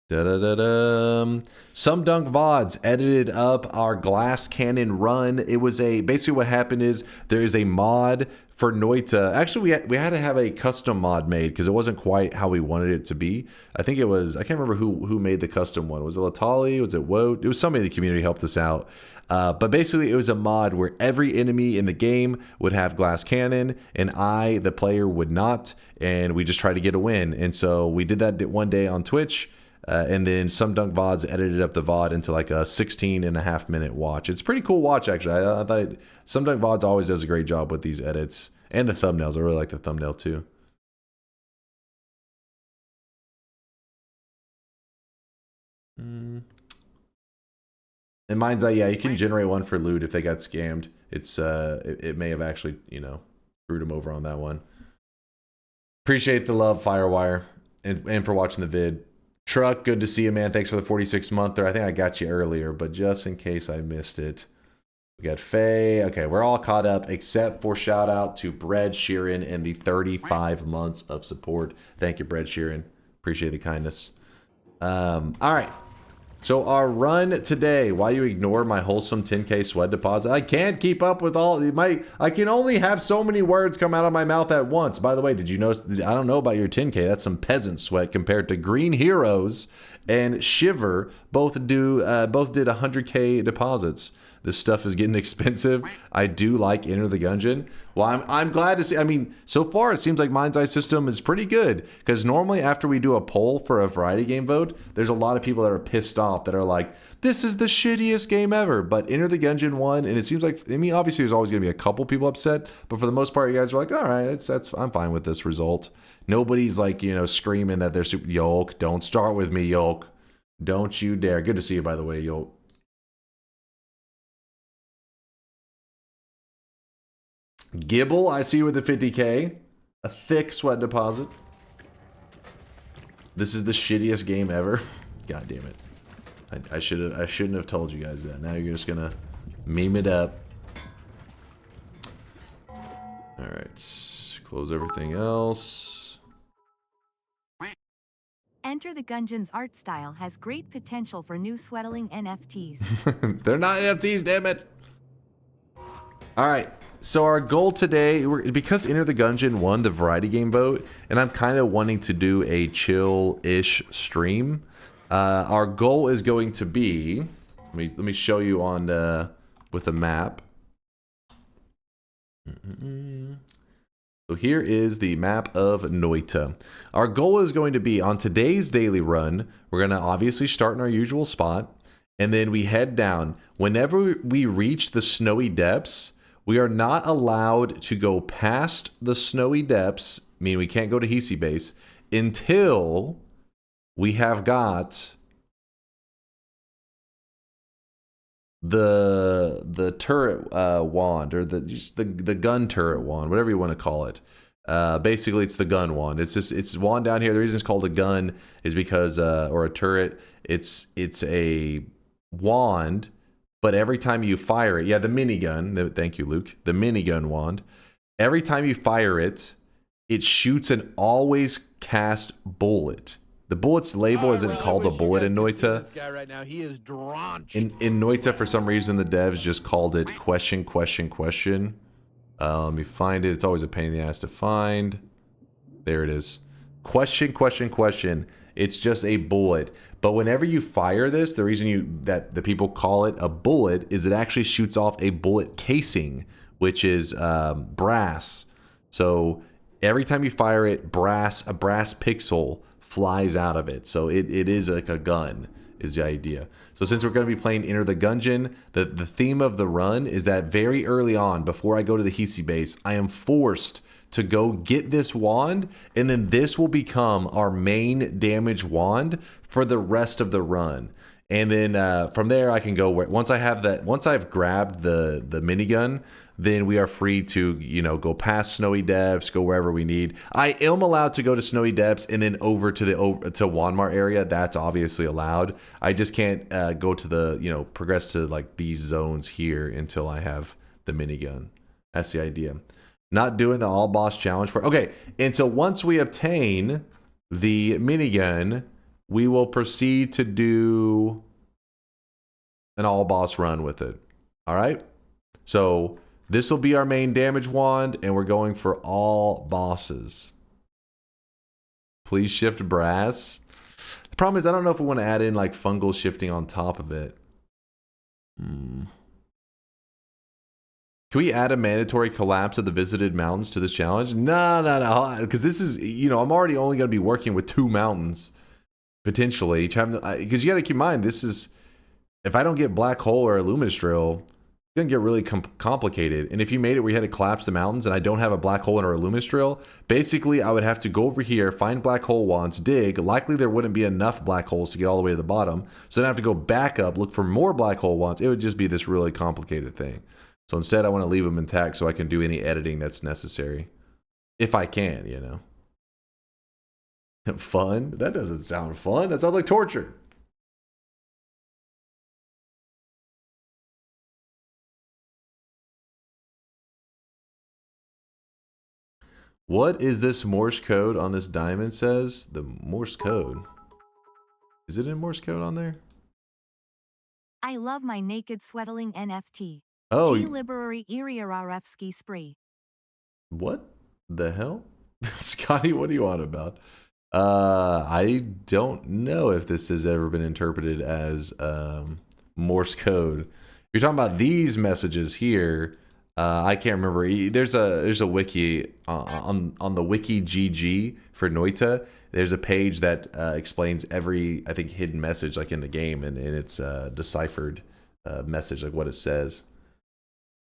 Some Dunk VODs edited up our glass cannon run. It was basically what happened is there is a mod for Noita. Actually, we had to have a custom mod made because it wasn't quite how we wanted it to be. I think it was, I can't remember who made the custom one. Was it Latali? Was it Woat? It was somebody in the community helped us out. But basically it was a mod where every enemy in the game would have glass cannon and I, the player, would not. And we just tried to get a win. And so we did that one day on Twitch. And then Some Dunk VODs edited up the VOD into like a 16.5-minute watch. It's a pretty cool watch, actually. I thought Some Dunk VODs always does a great job with these edits. And the thumbnails. I really like the thumbnail, too. And Mind's Eye, yeah, you can generate one for loot if they got scammed. It's it may have actually, you know, screwed them over on that one. Appreciate the love, Firewire, and for watching the vid. Truck, good to see you, man. Thanks for the 46-monther. I think I got you earlier, but just in case I missed it. We got Faye. Okay, we're all caught up except for shout out to Bread Sheeran and the 35 months of support. Thank you, Bread Sheeran. Appreciate the kindness. All right. So our run today, why you ignore my wholesome 10K sweat deposit? I can't keep up with all I can only have so many words come out of my mouth at once. By the way, did you notice? I don't know about your 10K. That's some peasant sweat compared to Green Heroes and Shiver. Both did 100K deposits. This stuff is getting expensive. I do like Enter the Gungeon. Well, I'm glad to see. I mean, so far it seems like Mind's Eye system is pretty good because normally after we do a poll for a variety game vote, there's a lot of people that are pissed off that are like, this is the shittiest game ever. But Enter the Gungeon won, and it seems like, I mean, obviously there's always going to be a couple people upset, but for the most part, you guys are like, all right, I'm fine with this result. Nobody's like, you know, screaming that they're super. Yolk, don't start with me, Yolk. Don't you dare. Good to see you, by the way, Yolk. Gibble, I see you with the 50K. A thick sweat deposit. This is the shittiest game ever. God damn it. I shouldn't have told you guys that. Now you're just gonna meme it up. Alright. Close everything else. Enter the Gungeon's art style has great potential for new sweatling NFTs. They're not NFTs, damn it. Alright. So our goal today, because Enter the Gungeon won the variety game vote, and I'm kind of wanting to do a chill-ish stream, our goal is going to be, let me show you on with the map. So here is the map of Noita. Our goal is going to be, on today's daily run, we're going to obviously start in our usual spot, and then we head down. Whenever we reach the snowy depths, we are not allowed to go past the snowy depths, meaning we can't go to Hisi base, until we have got the turret wand, or just the gun turret wand, whatever you want to call it. Basically, it's the gun wand. It's wand down here. The reason it's called a gun is because, or a turret, it's a wand. But every time you fire it, yeah, the minigun, thank you, Luke, the minigun wand, every time you fire it, it shoots an always cast bullet. The bullet's label isn't called a bullet in Noita. This guy right now, he is drenched. In Noita, for some reason, the devs just called it question. Let me find it. It's always a pain in the ass to find. There it is. Question. It's just a bullet. But whenever you fire this, the reason that the people call it a bullet is it actually shoots off a bullet casing, which is brass. So every time you fire it, a brass pixel flies out of it. So it is like a gun, is the idea. So since we're going to be playing Enter the Gungeon, the theme of the run is that very early on, before I go to the Hisi base, I am forced to go get this wand, and then this will become our main damage wand for the rest of the run. And then from there I can go once I've grabbed the minigun, then we are free to, go past Snowy Depths, go wherever we need. I am allowed to go to Snowy Depths and then over to Wanmar area. That's obviously allowed. I just can't go to the, progress to like these zones here until I have the minigun. That's the idea. Not doing the all boss challenge for, okay. And so once we obtain the minigun, we will proceed to do an all boss run with it. All right. So this will be our main damage wand, and we're going for all bosses. Please shift brass. The problem is I don't know if we want to add in like fungal shifting on top of it. Can we add a mandatory collapse of the visited mountains to this challenge? No. Because this is, I'm already only going to be working with 2 mountains. Potentially. Because you got to keep in mind, this is, if I don't get Black Hole or Illuminous Drill, it's going to get really complicated. And if you made it where you had to collapse the mountains and I don't have a Black Hole or Illuminous Drill, basically I would have to go over here, find Black Hole wands, dig. Likely there wouldn't be enough Black Holes to get all the way to the bottom. So then I have to go back up, look for more Black Hole wands. It would just be this really complicated thing. So instead I want to leave them intact so I can do any editing that's necessary. If I can, Fun? That doesn't sound fun. That sounds like torture. What is this Morse code on this diamond says? The Morse code. Is it in Morse code on there? I love my naked sweatling NFT. Oh. G Liberary Iriararevsky spree. What the hell? Scotty, what do you want about? I don't know if this has ever been interpreted as Morse code. You're talking about these messages here. I can't remember. There's a wiki on the wiki GG for Noita. There's a page that explains every, I think, hidden message like in the game, and it's deciphered message, like what it says.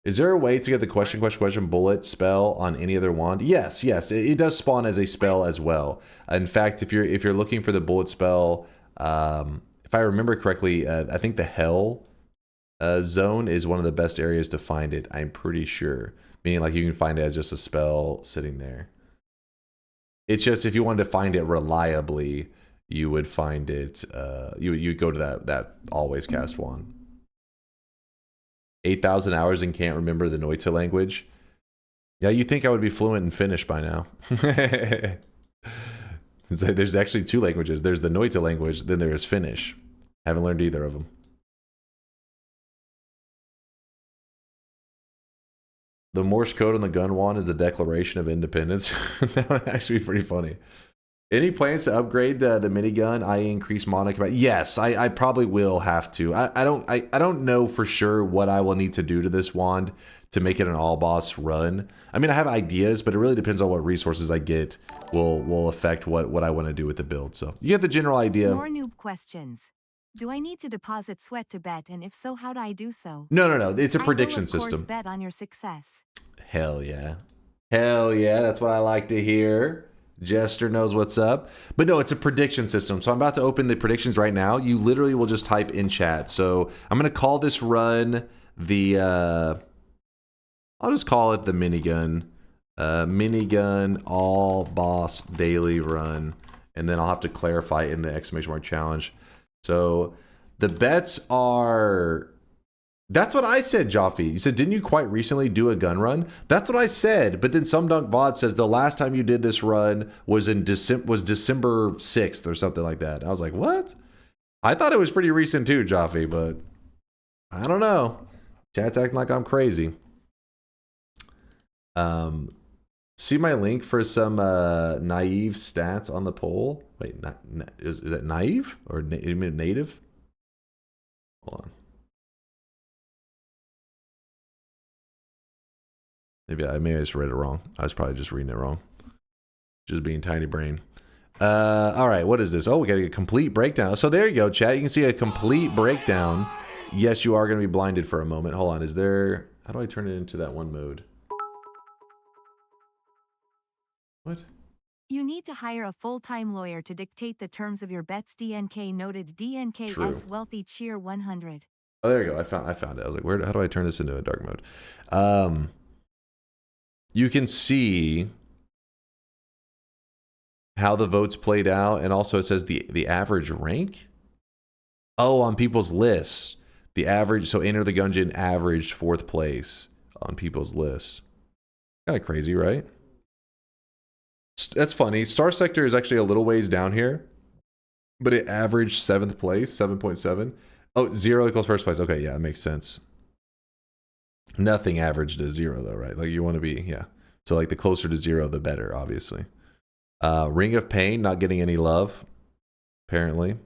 Is there a way to get the question bullet spell on any other wand? Yes, it does spawn as a spell as well. In fact, if you're looking for the bullet spell, if I remember correctly, I think the Hell zone is one of the best areas to find it. I'm pretty sure, meaning like you can find it as just a spell sitting there. It's just if you wanted to find it reliably, you would find it. You go to that always cast wand. 8,000 hours and can't remember the Noita language. Yeah, you think I would be fluent in Finnish by now. It's like there's actually 2 languages. There's the Noita language, then there is Finnish. Haven't learned either of them. The Morse code on the gun wand is the Declaration of Independence. That would actually be pretty funny. Any plans to upgrade the minigun, i.e. increase mana capacity? Yes, I probably will have to. I don't know for sure what I will need to do to this wand to make it an all boss run. I mean, I have ideas, but it really depends on what resources I get will affect what I want to do with the build. So you get the general idea. More noob questions. Do I need to deposit sweat to bet, and if so, how do I do so? No. It's a prediction I will, of system. Course, bet on your success. Hell yeah. That's what I like to hear. Jester knows what's up. But no, it's a prediction system. So I'm about to open the predictions right now. You literally will just type in chat. So I'm going to call this run the... I'll just call it the minigun. Minigun all boss daily run. And then I'll have to clarify in the exclamation mark challenge. So the bets are... That's what I said, Jaffe. You said, didn't you quite recently do a gun run? That's what I said. But then some Dunk VOD says the last time you did this run was in December 6th or something like that. I was like, what? I thought it was pretty recent too, Jaffe, but I don't know. Chat's acting like I'm crazy. See my link for some naive stats on the poll. Wait, is that naive or native? Hold on. Maybe I just read it wrong. I was probably just reading it wrong. Just being tiny brain. All right, what is this? Oh, we got a complete breakdown. So there you go, chat. You can see a complete breakdown. Yes, you are going to be blinded for a moment. Hold on. Is there... How do I turn it into that one mode? What? You need to hire a full-time lawyer to dictate the terms of your bets. DNK noted. DNK's True. Wealthy Cheer 100. Oh, there you go. I found it. I was like, how do I turn this into a dark mode? you can see how the votes played out, and also it says the average rank. Oh, on people's lists, the average. So Enter the Gungeon averaged 4th place on people's lists. Kind of crazy, right? That's funny. Star Sector is actually a little ways down here, but it averaged 7th place, 7.7. Oh, 0 equals 1st place. Okay, yeah, it makes sense. Nothing averaged to 0 though, right? Like you want to be, yeah. So like the closer to 0, the better, obviously. Ring of Pain not getting any love, apparently.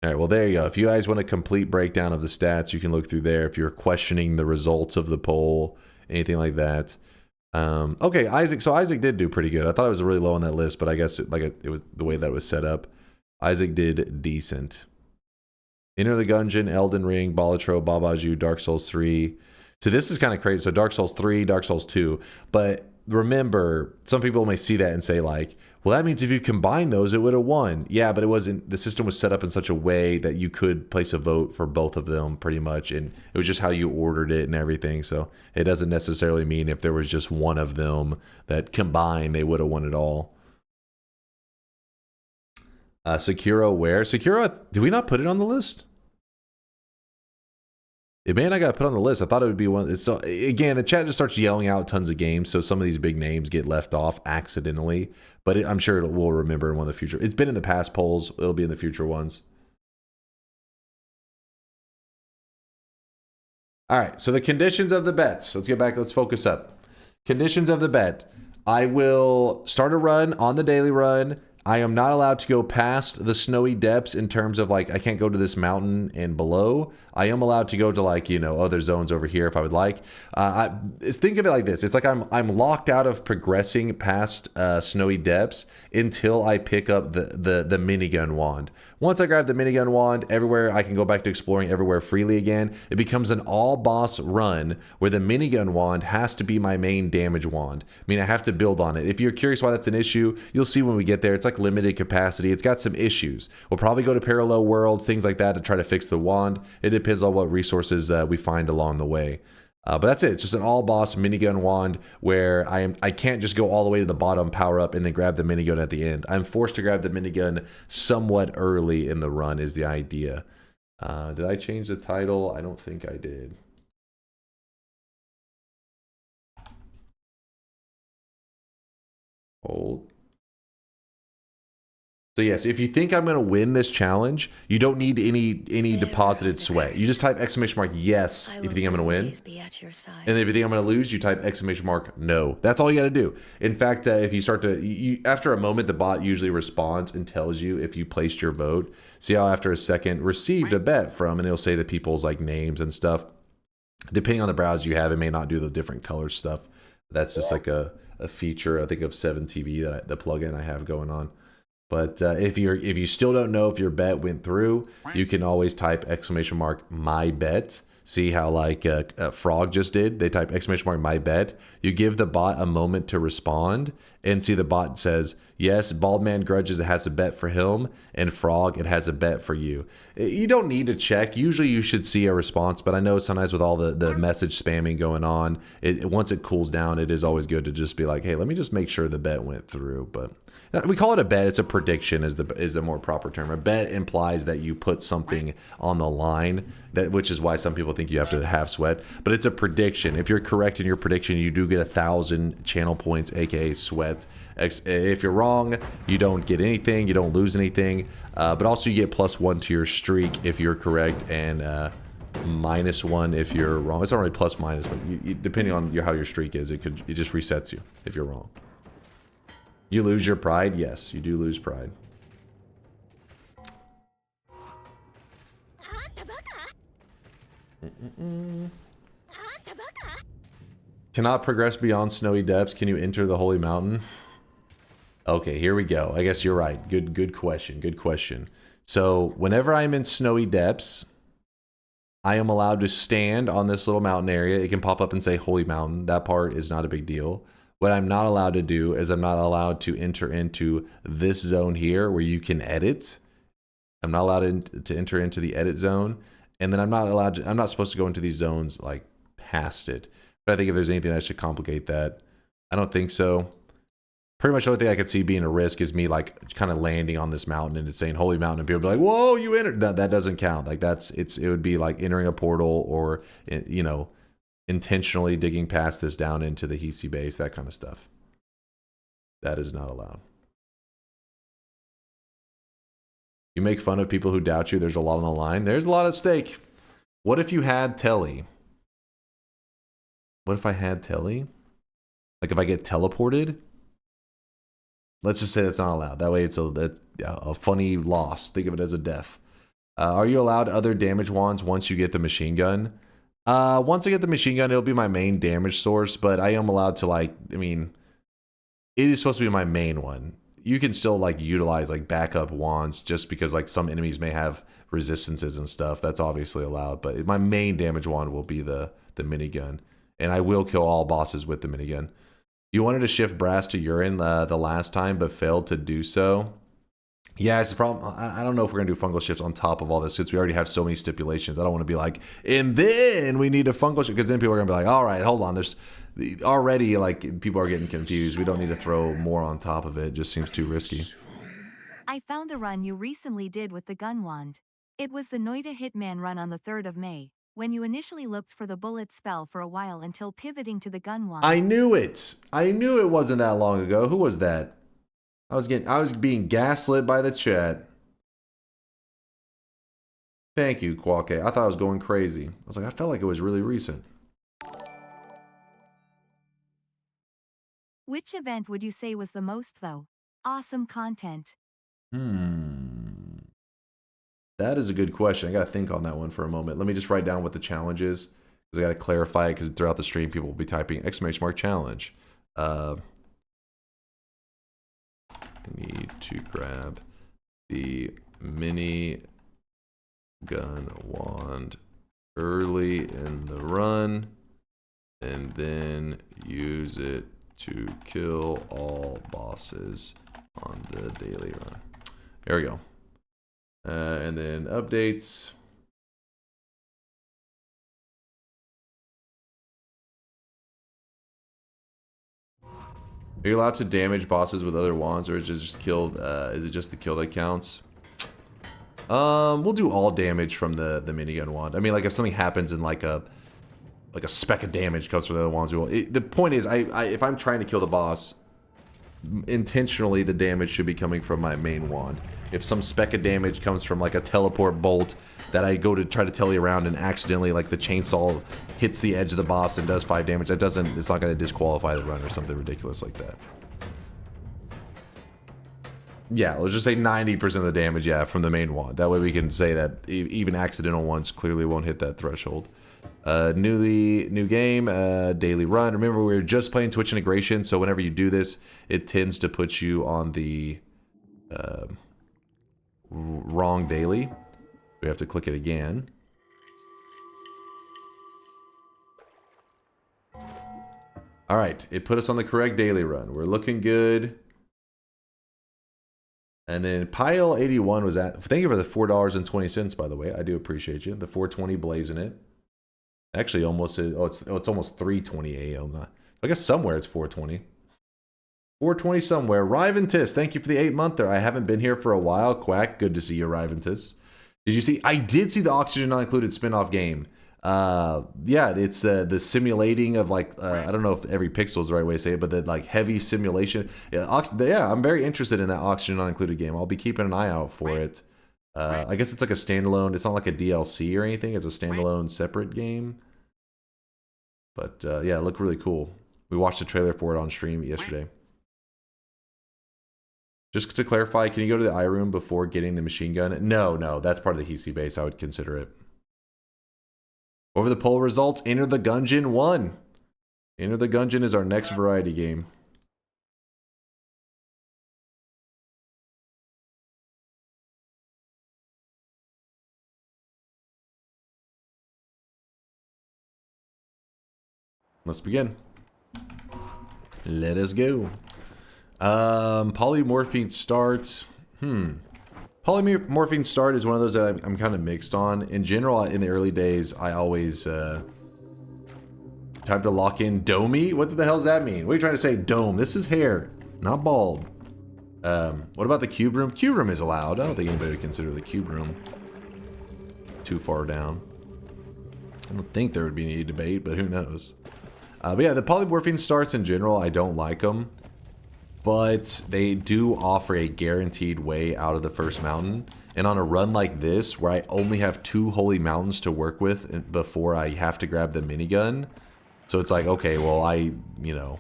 All right, well, there you go. If you guys want a complete breakdown of the stats, you can look through there. If you're questioning the results of the poll, anything like that. Okay, Isaac. So Isaac did do pretty good. I thought it was really low on that list, but I guess it was the way that it was set up. Isaac did decent. Enter the Gungeon, Elden Ring, Balatro, Babaju, Dark Souls 3. So this is kind of crazy. So Dark Souls 3, Dark Souls 2. But remember, some people may see that and say like, well, that means if you combine those, it would have won. Yeah, but it wasn't. The system was set up in such a way that you could place a vote for both of them pretty much. And it was just how you ordered it and everything. So it doesn't necessarily mean if there was just one of them that combined, they would have won it all. Sekiro where? Sekiro, did we not put it on the list? It may not got put on the list. I thought it would be one. So again, the chat just starts yelling out tons of games, so some of these big names get left off accidentally. But I'm sure we'll remember in one of the future. It's been in the past polls. It'll be in the future ones. All right. So the conditions of the bets. Let's get back. Let's focus up. Conditions of the bet. I will start a run on the daily run. I am not allowed to go past the snowy depths in terms of like, I can't go to this mountain and below. I am allowed to go to like, you know, other zones over here if I would like. Think of it like this. It's like I'm locked out of progressing past snowy depths until I pick up the minigun wand. Once I grab the minigun wand, everywhere I can go back to exploring everywhere freely again. It becomes an all boss run where the minigun wand has to be my main damage wand. I mean, I have to build on it. If you're curious why that's an issue, you'll see when we get there. It's like limited capacity. It's got some issues. We'll probably go to parallel worlds, things like that to try to fix the wand. It depends on what resources we find along the way. But that's it. It's just an all boss minigun wand where I can't just go all the way to the bottom, power up, and then grab the minigun at the end. I'm forced to grab the minigun somewhat early in the run is the idea. Did I change the title? I don't think I did. Hold. So yes, if you think I'm going to win this challenge, you don't need any deposited sweat. You just type exclamation mark yes if you think I'm going to win. And if you think I'm going to lose, you type exclamation mark no. That's all you got to do. In fact, if you start to, after a moment, the bot usually responds and tells you if you placed your vote. See how after a second, received a bet from, and it'll say the people's like names and stuff. Depending on the browser you have, it may not do the different color stuff. That's just like a feature, I think, of 7TV, the plugin I have going on. But if you still don't know if your bet went through, you can always type exclamation mark my bet. See how like Frog just did? They type exclamation mark my bet. You give the bot a moment to respond, and see the bot says, yes, Baldman grudges it has a bet for him, and Frog it has a bet for you. You don't need to check. Usually you should see a response, but I know sometimes with all the message spamming going on, once it cools down, it is always good to just be like, hey, let me just make sure the bet went through. But we call it a bet. It's a prediction is the more proper term. A bet implies that you put something on the line, which is why some people think you have to have sweat. But it's a prediction. If you're correct in your prediction, you do get 1,000 channel points, aka sweat. If you're wrong, you don't get anything. You don't lose anything. But also you get +1 to your streak if you're correct, and -1 if you're wrong. It's not really plus minus, but depending on how your streak is, it just resets you if you're wrong. You lose your pride? Yes, you do lose pride. Cannot progress beyond snowy depths. Can you enter the holy mountain? Okay, here we go. I guess you're right. Good question. Good question. So whenever I'm in snowy depths, I am allowed to stand on this little mountain area. It can pop up and say holy mountain. That part is not a big deal. What I'm not allowed to do is I'm not allowed to enter into this zone here where you can edit. I'm not allowed to enter into the edit zone. and then I'm not supposed to go into these zones like past it. But I think if there's anything that should complicate that, I don't think so. Pretty much the only thing I could see being a risk is me like kind of landing on this mountain and it's saying holy mountain and people be like, whoa, you entered. That doesn't count. Like it would be like entering a portal or, you know, intentionally digging past this down into the Hisi base, that kind of stuff. That is not allowed. You make fun of people who doubt you. There's a lot on the line. There's a lot at stake. What if you had telly? What if I had telly? Like if I get teleported? Let's just say that's not allowed. That way it's a funny loss. Think of it as a death. Are you allowed other damage wands once you get the machine gun? Once I get the machine gun, it'll be my main damage source, but I am allowed to like, I mean, it is supposed to be my main one. You can still like utilize like backup wands just because like some enemies may have resistances and stuff. That's obviously allowed, but my main damage wand will be the minigun. And I will kill all bosses with the minigun. You wanted to shift brass to urine the last time, but failed to do so. Yeah, it's a problem. I don't know if we're going to do fungal shifts on top of all this since we already have so many stipulations. I don't want to be like, and then we need a fungal shift, because then people are going to be like, all right, hold on. There's already, like, people are getting confused. We don't need to throw more on top of it. It just seems too risky. I found a run you recently did with the gun wand. It was the Noita Hitman run on the 3rd of May. When you initially looked for the bullet spell for a while until pivoting to the gun wand. I knew it. I knew it wasn't that long ago. Who was that? I was being gaslit by the chat. Thank you, Qualke. I thought I was going crazy. I was like, I felt like it was really recent. Which event would you say was the most though? Awesome content. That is a good question. I got to think on that one for a moment. Let me just write down what the challenge is, because I got to clarify it, because throughout the stream people will be typing !challenge. I need to grab the mini gun wand early in the run and then use it to kill all bosses on the daily run. There we go. And then updates. Are you allowed to damage bosses with other wands, or is it just killed? Is it just the kill that counts? We'll do all damage from the minigun wand. I mean, like if something happens and like a speck of damage comes from the other wands, we will. The point is, if I'm trying to kill the boss, intentionally the damage should be coming from my main wand. If some speck of damage comes from like a teleport bolt that I go to try to telly around and accidentally like the chainsaw hits the edge of the boss and does 5 damage, it's not going to disqualify the run or something ridiculous like that. Yeah, let's just say 90% of the damage, yeah, from the main wand. That way we can say that even accidental ones clearly won't hit that threshold. New game, daily run. Remember, we were just playing Twitch integration, so whenever you do this, it tends to put you on the wrong daily. We have to click it again. All right, it put us on the correct daily run. We're looking good. And then Pile 81 was at. Thank you for the $4.20, by the way. I do appreciate you. The 420 blazing it. Actually, almost. It's almost 3:20 a.m. I guess somewhere it's 4:20. 4:20 somewhere. Riventus, thank you for the 8-monther. I haven't been here for a while. Quack, good to see you, Riventus. Did you see? I did see the Oxygen Not Included spin-off game. Yeah, it's the simulating of like I don't know if every pixel is the right way to say it, but the like heavy simulation. Yeah, I'm very interested in that Oxygen Not Included game. I'll be keeping an eye out for it. I guess it's like a standalone. It's not like a DLC or anything. It's a standalone separate game. But yeah, it looked really cool. We watched the trailer for it on stream yesterday. Just to clarify, can you go to the eye room before getting the machine gun? No, that's part of the Hisi base. I would consider it. Over the poll results, Enter the Gungeon won. Enter the Gungeon is our next variety game. Let's begin. Let us go. Polymorphine starts. Polymorphine start is one of those that I'm kind of mixed on. In general, in the early days, I always... time to lock in domey? What the hell does that mean? What are you trying to say? Dome. This is hair, not bald. What about the cube room? Cube room is allowed. I don't think anybody would consider the cube room too far down. I don't think there would be any debate, but who knows? But yeah, the polymorphine starts in general, I don't like them. But they do offer a guaranteed way out of the first mountain. And on a run like this, where I only have 2 holy mountains to work with before I have to grab the minigun. So it's like, okay, well, you know...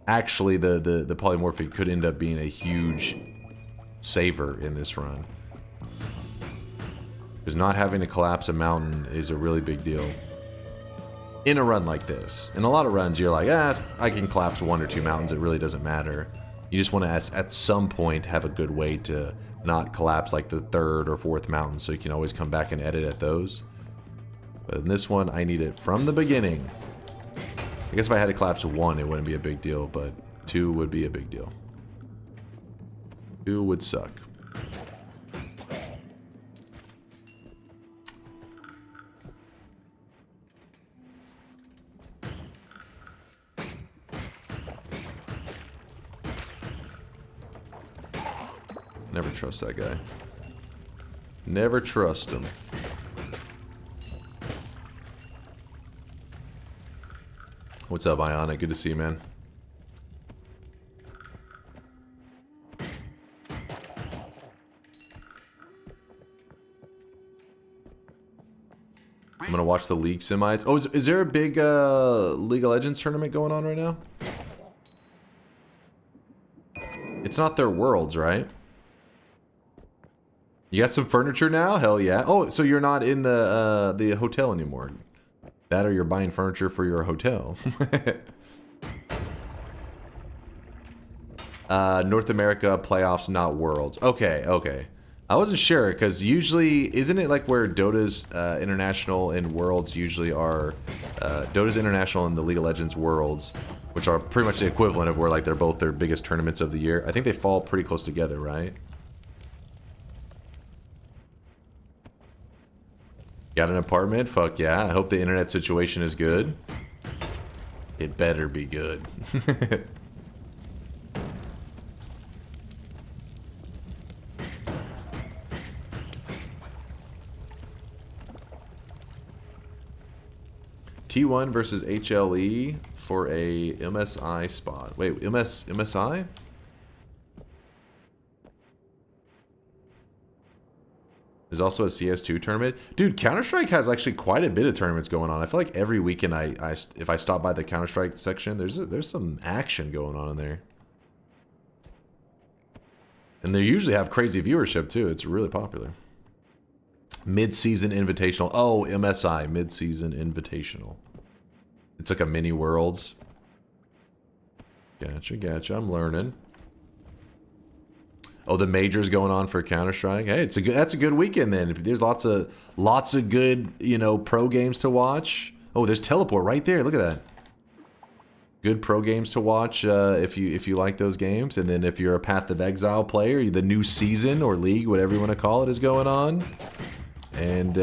Actually, the polymorphic could end up being a huge saver in this run. Because not having to collapse a mountain is a really big deal. In a run like this. In a lot of runs, you're like, I can collapse 1 or 2 mountains, it really doesn't matter. You just want to, at some point, have a good way to not collapse like the 3rd or 4th mountain, so you can always come back and edit at those. But in this one, I need it from the beginning. I guess if I had to collapse 1, it wouldn't be a big deal, but 2 would be a big deal. 2 would suck. Never trust that guy. Never trust him. What's up, Ionic? Good to see you, man. I'm gonna watch the League semis. Oh, is there a big League of Legends tournament going on right now? It's not their Worlds, right? You got some furniture now? Hell yeah. Oh, so you're not in the hotel anymore. That or you're buying furniture for your hotel. North America playoffs, not Worlds. Okay, okay. I wasn't sure, because usually, isn't it like where Dota's International and Worlds usually are... Dota's International and the League of Legends Worlds, which are pretty much the equivalent of where like they're both their biggest tournaments of the year. I think they fall pretty close together, right? Got an apartment? Fuck yeah. I hope the internet situation is good. It better be good. T1 versus HLE for a MSI spot. Wait, MSI? There's also a CS2 tournament. Dude, Counter-Strike has actually quite a bit of tournaments going on. I feel like every weekend if I stop by the Counter-Strike section, there's some action going on in there. And they usually have crazy viewership too. It's really popular. Mid-season invitational. Oh, MSI, mid-season invitational. It's like a mini Worlds. Gotcha, gotcha. I'm learning. Oh, the majors going on for Counter-Strike. Hey, that's a good weekend then. There's lots of good, you know, pro games to watch. Oh, there's Teleport right there. Look at that. Good pro games to watch if you like those games. And then if you're a Path of Exile player, the new season or league, whatever you want to call it, is going on. And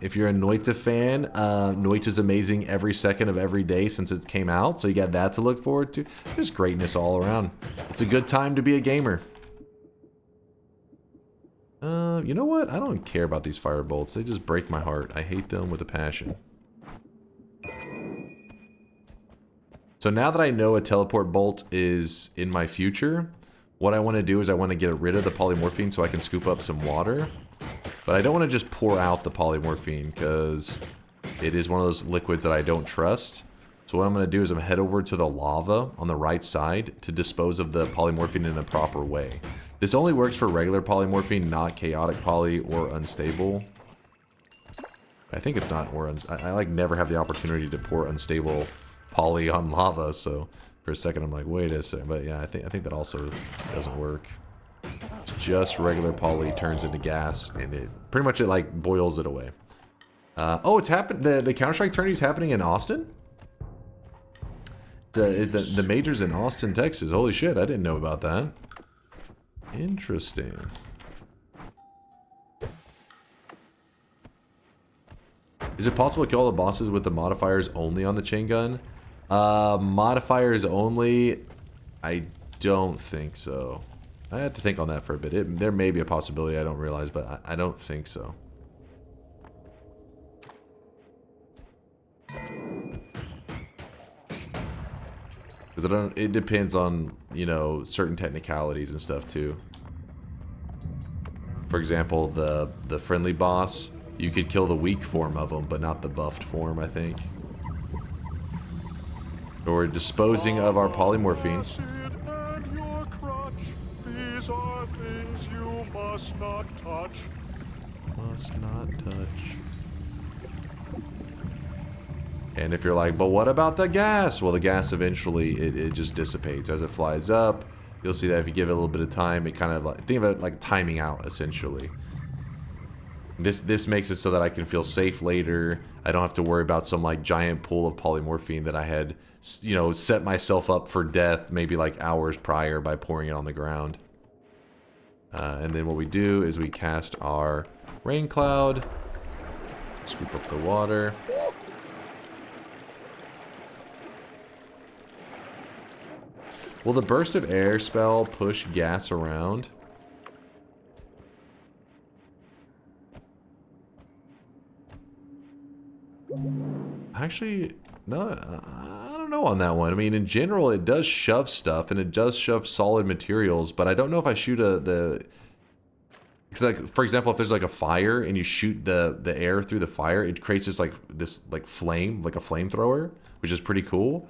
if you're a Noita fan, Noita's amazing every second of every day since it came out. So you got that to look forward to. There's greatness all around. It's a good time to be a gamer. You know what? I don't care about these fire bolts. They just break my heart. I hate them with a passion. So now that I know a teleport bolt is in my future, what I want to do is I want to get rid of the polymorphine so I can scoop up some water. But I don't want to just pour out the polymorphine because it is one of those liquids that I don't trust. So what I'm going to do is I'm head over to the lava on the right side to dispose of the polymorphine in the proper way. This only works for regular polymorphine, not chaotic poly or unstable. I think it's not or I like never have the opportunity to pour unstable poly on lava, so for a second I'm like, wait a second, but yeah, I think that also doesn't work. It's just regular poly turns into gas, and it pretty much like boils it away. Oh, it's happened. The Counter-Strike tourney is happening in Austin. The major's in Austin, Texas. Holy shit, I didn't know about that. Interesting. Is it possible to kill all the bosses with the modifiers only on the chain gun? Modifiers only? I don't think so. I had to think on that for a bit. There may be a possibility I don't realize, but I don't think so. Because it depends on, you know, certain technicalities and stuff too. For example, the friendly boss, you could kill the weak form of them, but not the buffed form, I think. Or disposing of our polymorphine. These are things you must not touch. Must not touch. And if you're like, but what about the gas? Well, the gas eventually, it just dissipates as it flies up. You'll see that if you give it a little bit of time, it kind of like, think of it like timing out, essentially. This makes it so that I can feel safe later. I don't have to worry about some like giant pool of polymorphine that I had, you know, set myself up for death maybe like hours prior by pouring it on the ground. And then what we do is we cast our rain cloud, scoop up the water. Will the burst of air spell push gas around? Actually, no, I don't know on that one. I mean, in general, it does shove stuff, and it does shove solid materials, but I don't know if I shoot because, like, for example, if there's like a fire and you shoot the air through the fire, it creates this flame, like a flamethrower, which is pretty cool.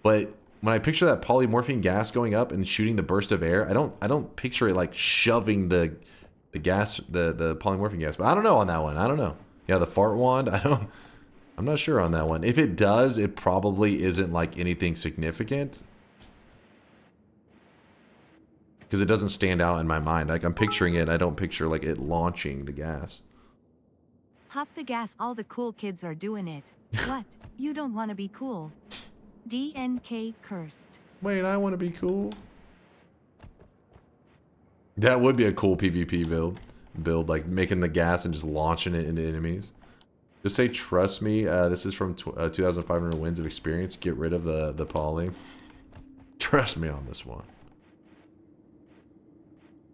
But when I picture that polymorphine gas going up and shooting the burst of air, I don't picture it like shoving the gas, the polymorphine gas. But I don't know on that one. I don't know. Yeah, the fart wand. I'm not sure on that one. If it does, it probably isn't like anything significant. Because it doesn't stand out in my mind. Like, I'm picturing it, I don't picture like it launching the gas. Huff the gas, all the cool kids are doing it. What? You don't want to be cool. DNK cursed. Wait, I want to be cool. That would be a cool PvP build, like making the gas and just launching it into enemies. Just say, trust me, this is from 2,500 wins of experience. Get rid of the poly. Trust me on this one.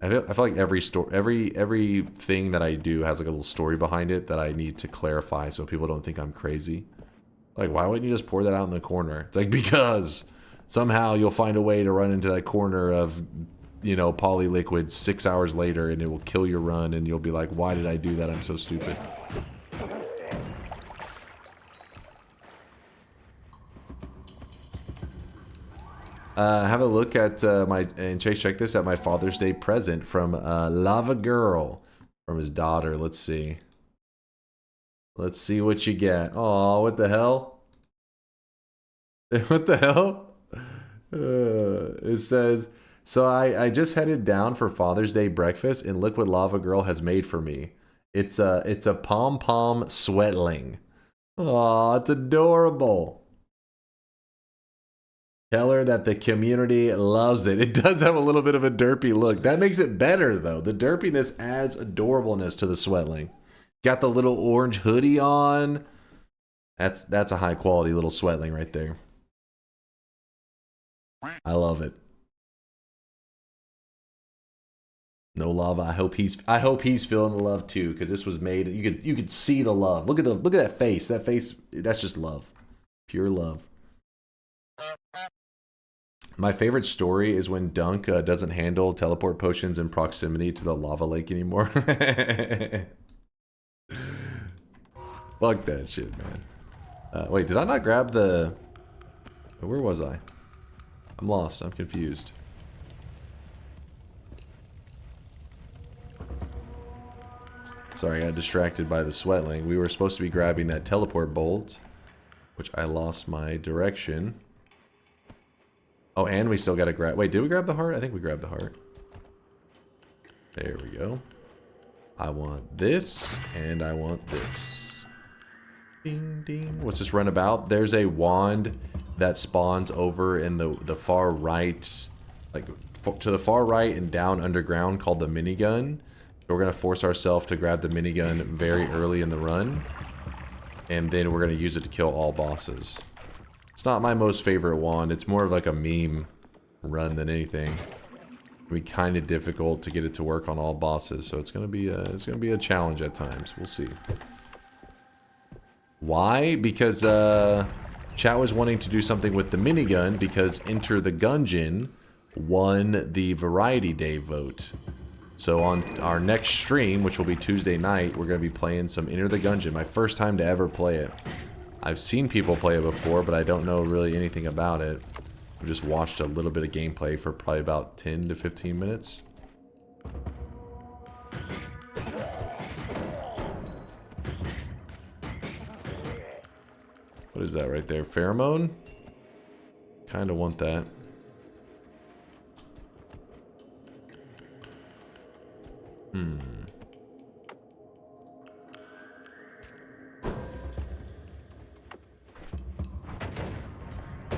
I feel like every thing that I do has like a little story behind it that I need to clarify so people don't think I'm crazy. Like, why wouldn't you just pour that out in the corner? It's like, because somehow you'll find a way to run into that corner of, you know, poly liquid 6 hours later and it will kill your run and you'll be like, why did I do that? I'm so stupid. Have a look at and check this out, my Father's Day present from Lava Girl from his daughter. Let's see. Let's see what you get. Oh, what the hell? What the hell? It says, so I just headed down for Father's Day breakfast and look what Lava Girl has made for me. It's a pom-pom sweatling. Oh, it's adorable. Tell her that the community loves it. It does have a little bit of a derpy look. That makes it better, though. The derpiness adds adorableness to the sweatling. Got the little orange hoodie on. That's a high quality little sweatling right there. I love it. No lava. I hope he's feeling the love too, because this was made. You could see the love. Look at that face. That face. That's just love. Pure love. My favorite story is when Dunk doesn't handle teleport potions in proximity to the lava lake anymore. Fuck that shit, man. Wait, did I not grab the... Where was I? I'm lost. I'm confused. Sorry, I got distracted by the sweatling. We were supposed to be grabbing that teleport bolt, which I lost my direction. Oh, and we still gotta grab... Wait, did we grab the heart? I think we grabbed the heart. There we go. I want this, and I want this. Ding, ding. What's this runabout? There's a wand that spawns over in the far right, like to the far right and down underground, called the minigun. We're gonna force ourselves to grab the minigun very early in the run. and then we're going to use it to kill all bosses. It's not my most favorite wand. It's more of like a meme run than anything. It'll be kind of difficult to get it to work on all bosses, so it's going to be a challenge at times. We'll see. Why? Because chat was wanting to do something with the minigun because Enter the Gungeon won the Variety Day vote. So on our next stream, which will be Tuesday night, we're going to be playing some Enter the Gungeon. My first time to ever play it. I've seen people play it before, but I don't know really anything about it. I've just watched a little bit of gameplay for probably about 10 to 15 minutes. What is that right there? Pheromone? Kinda want that.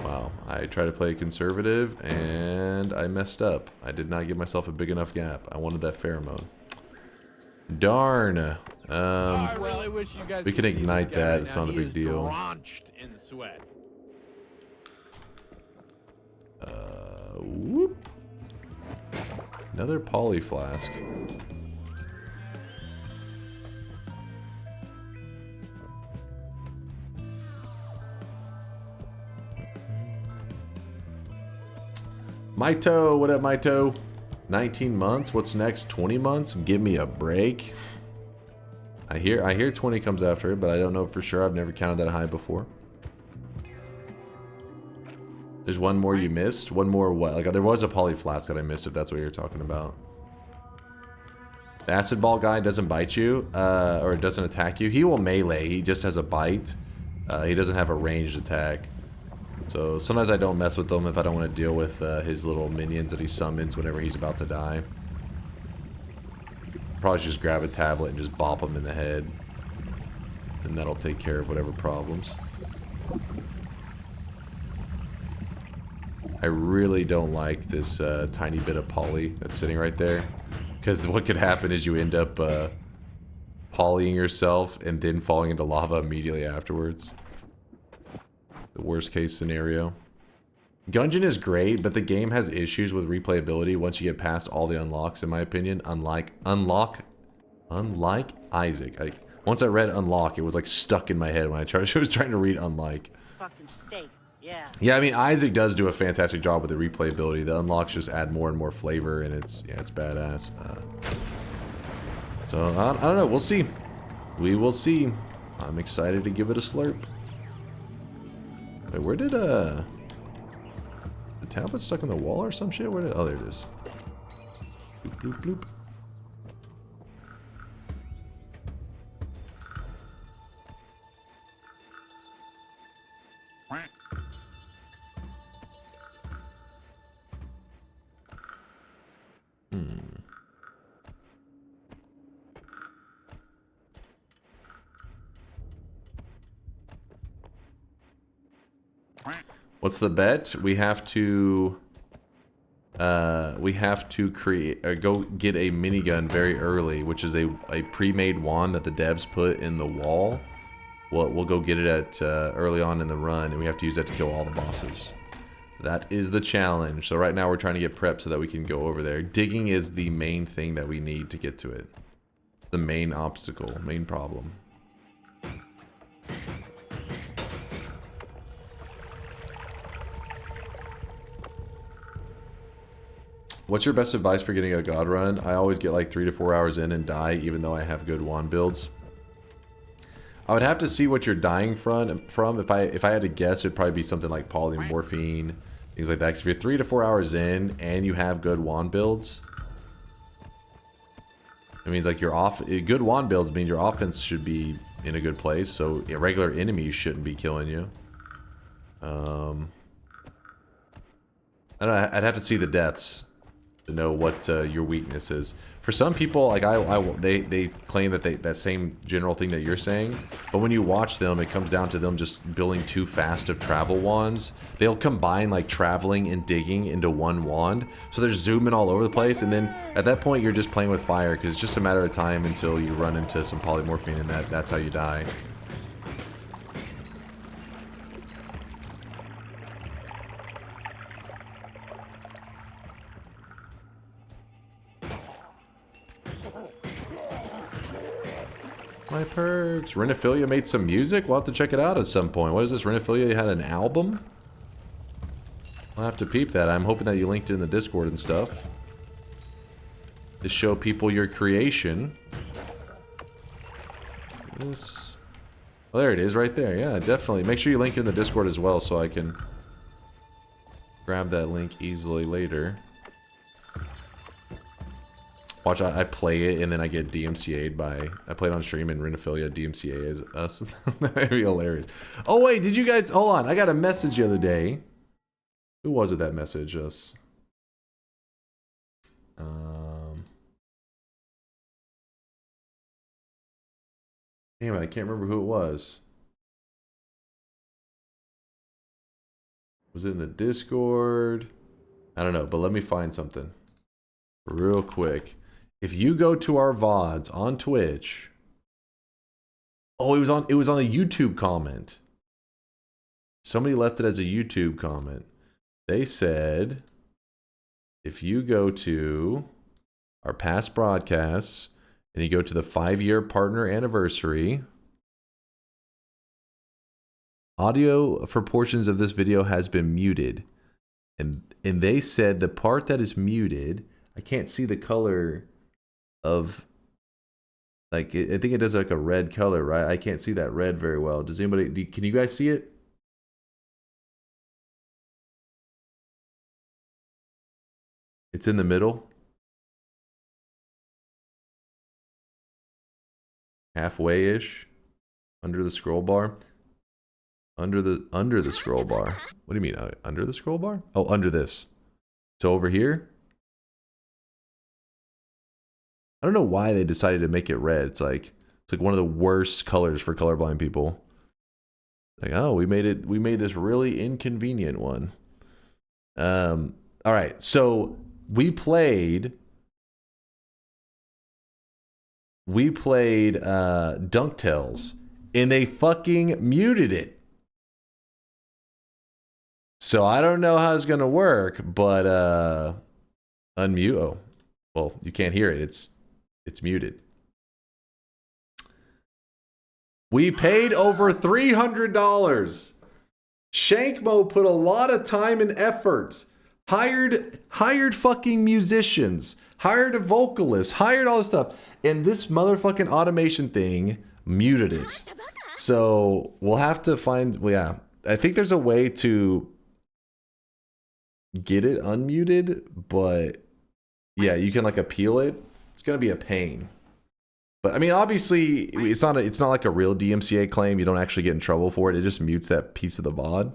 Wow, I tried to play conservative and I messed up. I did not give myself a big enough gap. I wanted that pheromone. Darn. I really wish you guys we can could see ignite this guy that. right It's now. not a He big is deal. drenched in sweat. Whoop. Another poly flask. Maito, what up, Maito? 19 months? What's next? 20 months? Give me a break. I hear 20 comes after it, but I don't know for sure. I've never counted that high before. There's one more you missed. One more what? Like there was a poly flask that I missed. If that's what you're talking about. The acid ball guy doesn't bite you, or doesn't attack you. He will melee. He just has a bite. He doesn't have a ranged attack. So sometimes I don't mess with him if I don't want to deal with his little minions that he summons whenever he's about to die. Probably just grab a tablet and just bop him in the head. And that'll take care of whatever problems. I really don't like this tiny bit of poly that's sitting right there. Because what could happen is you end up polying yourself and then falling into lava immediately afterwards. The worst case scenario. Gungeon is great, but the game has issues with replayability once you get past all the unlocks, in my opinion. Unlike Isaac. Once I read unlock, it was like stuck in my head when I was trying to read unlike. Fucking steak, yeah. Yeah, I mean, Isaac does do a fantastic job with the replayability. The unlocks just add more and more flavor, and it's badass. So, I don't know. We'll see. We will see. I'm excited to give it a slurp. Wait, where did, the tablet stuck in the wall or some shit? Where did, oh, there it is. Bloop, bloop, bloop. What's the bet? We have to create go get a minigun very early, which is a pre-made wand that the devs put in the wall. We'll go get it at early on in the run, and we have to use that to kill all the bosses. That is the challenge. So right now we're trying to get prepped so that we can go over there. Digging is the main thing that we need to get to it. The main obstacle, main problem. What's your best advice for getting a god run? I always get like 3 to 4 hours in and die, even though I have good wand builds. I would have to see what you're dying from. If I had to guess, it'd probably be something like polymorphine, things like that. 'Cause if you're 3 to 4 hours in and you have good wand builds, it means like good wand builds means your offense should be in a good place. So irregular enemies shouldn't be killing you. I don't know, I'd have to see the deaths to know what your weakness is. For some people, like they claim that that same general thing that you're saying, but when you watch them, it comes down to them just building too fast of travel wands. They'll combine like traveling and digging into one wand, so they're zooming all over the place, and then at that point you're just playing with fire because it's just a matter of time until you run into some polymorphine, and that's how you die. My perks. Renophilia made some music? We'll have to check it out at some point. What is this? Renophilia had an album? I'll have to peep that. I'm hoping that you linked it in the Discord and stuff. To show people your creation. This. Oh, there it is right there. Yeah, definitely. Make sure you link it in the Discord as well so I can grab that link easily later. Watch, I play it and then I get DMCA'd by... I played on stream and Renophilia DMCA as us. That'd be hilarious. Oh wait, did you guys... Hold on, I got a message the other day. Who was it that messaged us? Damn it, I can't remember who it was. Was it in the Discord? I don't know, but let me find something. Real quick. If you go to our VODs on Twitch... Oh, it was on a YouTube comment. Somebody left it as a YouTube comment. They said, if you go to our past broadcasts and you go to the 5-year partner anniversary, audio for portions of this video has been muted. And they said the part that is muted, I can't see the color of, like, I think it does like a red color, right? I can't see that red very well. Does anybody, can you guys see it? It's in the middle. Halfway-ish. Under the scroll bar. Under the scroll bar. What do you mean? Under the scroll bar? Oh, under this. So over here. I don't know why they decided to make it red. It's like one of the worst colors for colorblind people. Like, oh, we made this really inconvenient one. All right, so we played DunkTales and they fucking muted it. So I don't know how it's gonna work, but unmute. Oh, well, you can't hear it. It's muted. We paid over $300. Shankmo put a lot of time and effort. Hired fucking musicians. Hired a vocalist. Hired all this stuff. And this motherfucking automation thing muted it. So we'll have to find... Well, yeah. I think there's a way to get it unmuted. But yeah, you can like appeal it. It's gonna be a pain. But I mean, obviously, it's not like a real DMCA claim. You don't actually get in trouble for it. It just mutes that piece of the VOD.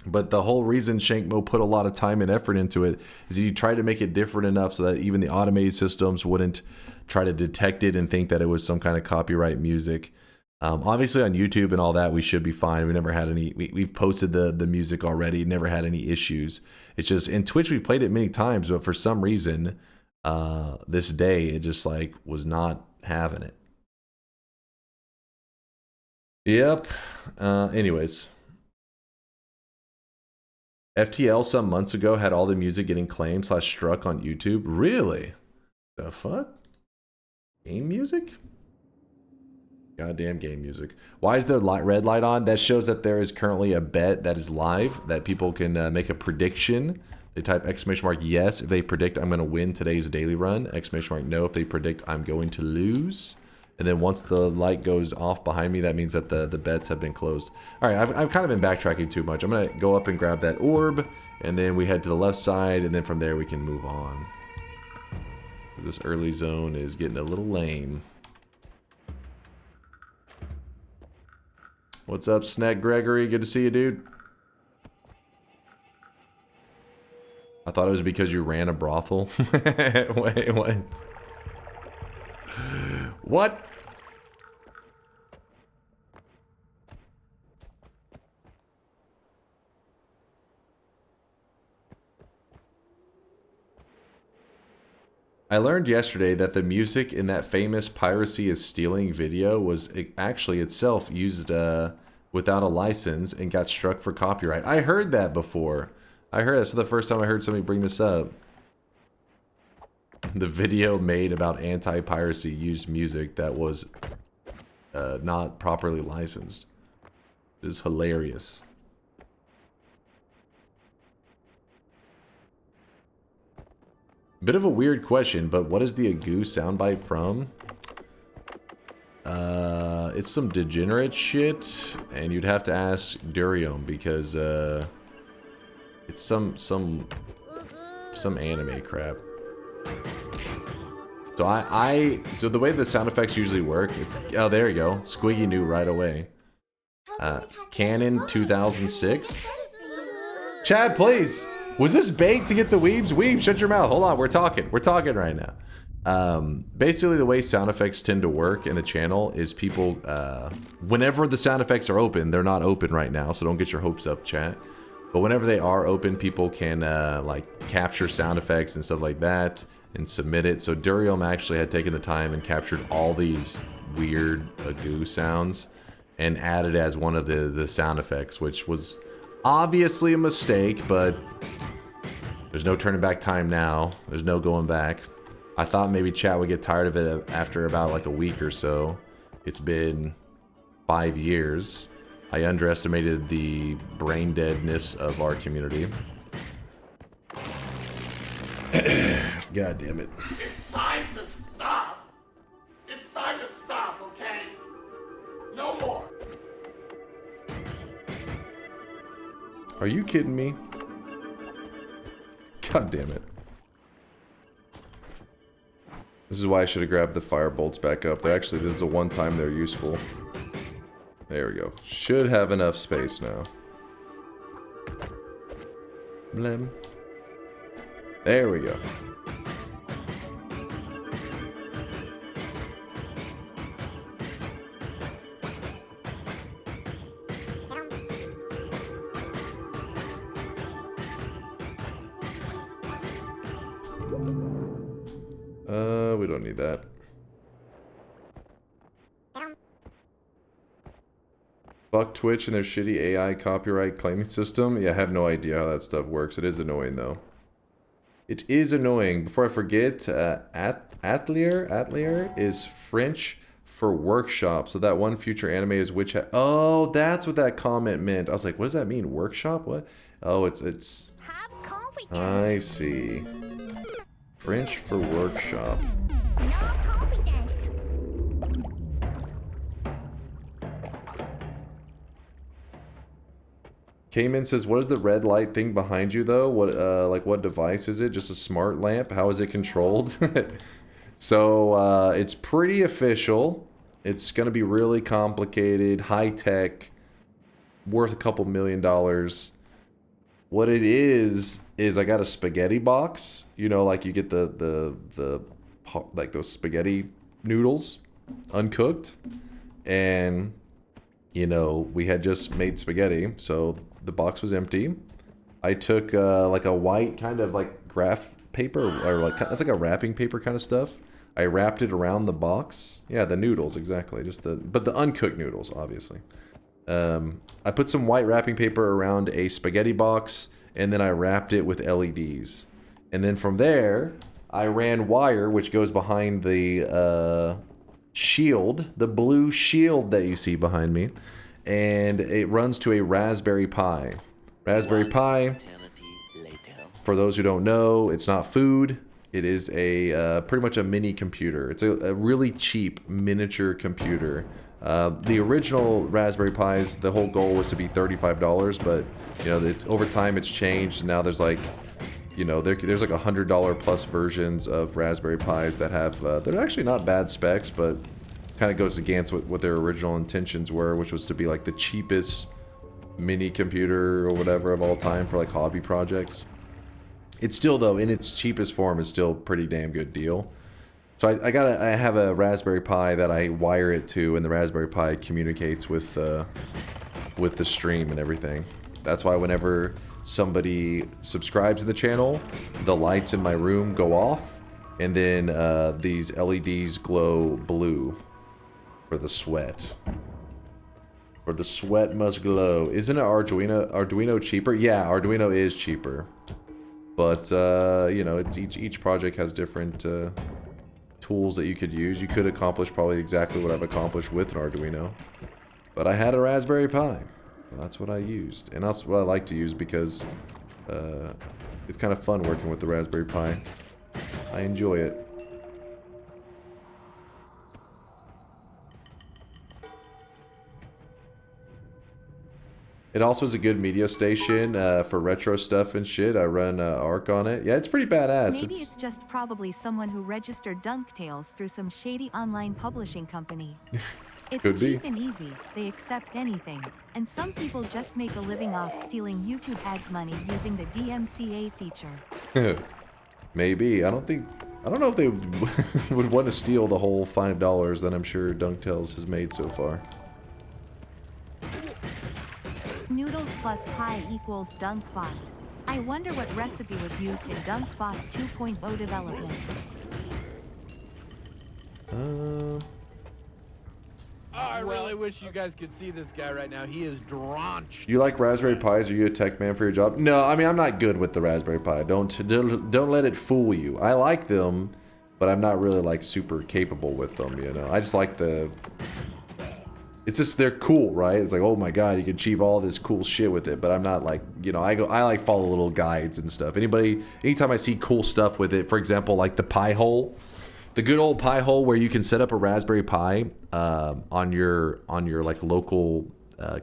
But the whole reason Shankmo put a lot of time and effort into it is he tried to make it different enough so that even the automated systems wouldn't try to detect it and think that it was some kind of copyright music. Obviously on YouTube and all that, we should be fine. We never had any, we've posted the music already, never had any issues. It's just, in Twitch, we've played it many times, but for some reason, this day, it just like was not having it. Yep. Anyways. FTL some months ago had all the music getting claimed / struck on YouTube. Really? The fuck? Game music? Goddamn game music. Why is there red light on? That shows that there is currently a bet that is live, that people can make a prediction. They type !! Yes if they predict I'm going to win today's daily run. ! No if they predict I'm going to lose. And then once the light goes off behind me, that means that the bets have been closed. All right, I've kind of been backtracking too much. I'm going to go up and grab that orb, and then we head to the left side, and then from there we can move on. This early zone is getting a little lame. What's up, Snack Gregory? Good to see you, dude. I thought it was because you ran a brothel. Wait, what? What? I learned yesterday that the music in that famous Piracy is Stealing video was actually itself used without a license and got struck for copyright. I heard that before. I heard that's the first time I heard somebody bring this up. The video made about anti-piracy used music that was not properly licensed. It is hilarious. Bit of a weird question, but what is the Agoo soundbite from? It's some degenerate shit, and you'd have to ask Durium because it's some anime crap. So so the way the sound effects usually work, it's oh there you go, Squiggy knew right away. Canon 2006. Chad, please. Was this bait to get the weebs? Weebs, shut your mouth. Hold on, we're talking. We're talking right now. Basically, the way sound effects tend to work in the channel is people, whenever the sound effects are open, they're not open right now, so don't get your hopes up, chat. But whenever they are open, people can like capture sound effects and stuff like that and submit it. So Durium actually had taken the time and captured all these weird Agoo sounds and added as one of the sound effects, which was obviously a mistake, but there's no turning back time now. There's no going back. I thought maybe chat would get tired of it after about like a week or so. It's been 5 years. I underestimated the brain deadness of our community. God damn it. It's time to stop. It's time to stop, okay? No more. Are you kidding me? God damn it. This is why I should have grabbed the fire bolts back up. They're actually, this is the one time they're useful. There we go. Should have enough space now. Blim. There we go. We don't need that. Fuck Twitch and their shitty AI copyright claiming system. Yeah, I have no idea how that stuff works. It is annoying though. It is annoying. Before I forget, Atelier is French for workshop. So that one future anime is which. Oh, that's what that comment meant. I was like, what does that mean? Workshop? What? Oh, it's. I see. French for workshop. No confidence. Cayman says, what is the red light thing behind you though? What like what device is it? Just a smart lamp? How is it controlled? So it's pretty official. It's gonna be really complicated, high tech, worth a couple $1 million. What it is I got a spaghetti box. You know, like you get the like those spaghetti noodles, uncooked, and you know we had just made spaghetti, so the box was empty. I took like a white kind of like graph paper, or like that's like a wrapping paper kind of stuff. I wrapped it around the box. Yeah, the noodles exactly, but the uncooked noodles, obviously. I put some white wrapping paper around a spaghetti box, and then I wrapped it with LEDs. And then from there, I ran wire, which goes behind the shield, the blue shield that you see behind me, and it runs to a Raspberry Pi. Raspberry Pi, for those who don't know, it's not food. It is a pretty much a mini computer. It's a really cheap miniature computer. The original Raspberry Pis, the whole goal was to be $35, but you know, it's over time it's changed. Now there's like, you know, there's like $100 plus versions of Raspberry Pis that have they're actually not bad specs, but kind of goes against what their original intentions were, which was to be like the cheapest mini computer or whatever of all time for like hobby projects. It's still, though, in its cheapest form, is still a pretty damn good deal. So I have a Raspberry Pi that I wire it to, and the Raspberry Pi communicates with the stream and everything. That's why whenever somebody subscribes to the channel, the lights in my room go off, and then these LEDs glow blue for the sweat. For the sweat must glow. Isn't it Arduino cheaper? Yeah, Arduino is cheaper. But you know, it's each project has different tools that you could use. You could accomplish probably exactly what I've accomplished with an Arduino, but I had a Raspberry Pi. So that's what I used, and that's what I like to use because it's kind of fun working with the Raspberry Pi. I enjoy it. It also is a good media station for retro stuff and shit. I run Arc on it. Yeah, it's pretty badass. Maybe it's just probably someone who registered Dunk Tales through some shady online publishing company. It's Could be. cheap and easy, they accept anything. And some people just make a living off stealing YouTube ads money using the DMCA feature. Maybe. I don't know if they would want to steal the whole $5 that I'm sure Dunk Tales has made so far. Noodles plus pie equals DunkBot. I wonder what recipe was used in DunkBot 2.0 development. I really wish you guys could see this guy right now. He is drenched. You like Raspberry Pis? Are you a tech man for your job? No, I mean, I'm not good with the Raspberry Pi. Don't let it fool you. I like them, but I'm not really like super capable with them, you know. I just like the... It's just, they're cool, right? It's like, oh my god, you can achieve all this cool shit with it, but I'm not like, you know, I like follow little guides and stuff. Anytime I see cool stuff with it, for example, like the Pi hole, the good old Pi hole where you can set up a Raspberry Pi on your like local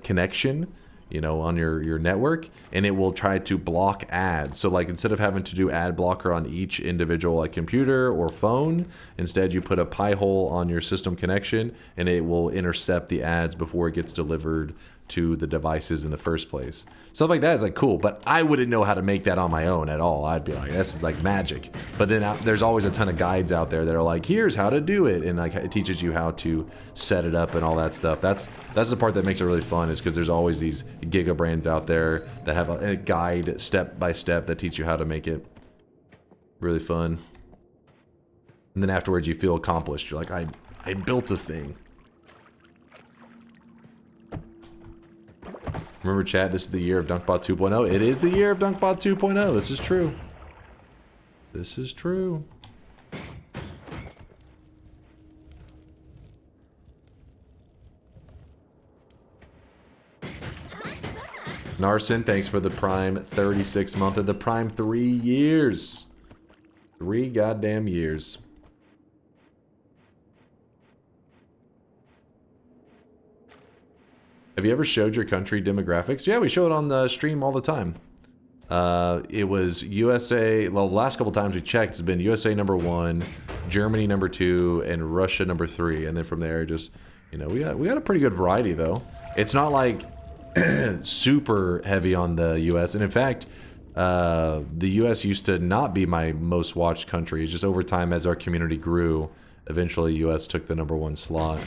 connection, you know, on your network, and it will try to block ads. So like instead of having to do ad blocker on each individual like computer or phone, instead you put a Pi hole on your system connection, and it will intercept the ads before it gets delivered to the devices in the first place. Stuff like that is like cool, but I wouldn't know how to make that on my own at all. I'd be like, this is like magic. But then there's always a ton of guides out there that are like, here's how to do it, and like it teaches you how to set it up and all that stuff. That's the part that makes it really fun, is because there's always these giga brains out there that have a guide step by step that teach you how to make it really fun. And then afterwards you feel accomplished. You're like, I built a thing. Remember, chat, this is the year of DunkBot 2.0. It is the year of DunkBot 2.0. This is true. This is true. Narson, thanks for the Prime 36 month and the Prime 3 years. 3 goddamn years. Have you ever showed your country demographics? Yeah, we show it on the stream all the time. It was USA, well, the last couple times we checked, it's been USA #1, Germany #2, and Russia #3. And then from there, just, you know, we got a pretty good variety, though. It's not like super heavy on the US. And in fact, the US used to not be my most watched country. It's just over time, as our community grew, eventually US took the #1 slot.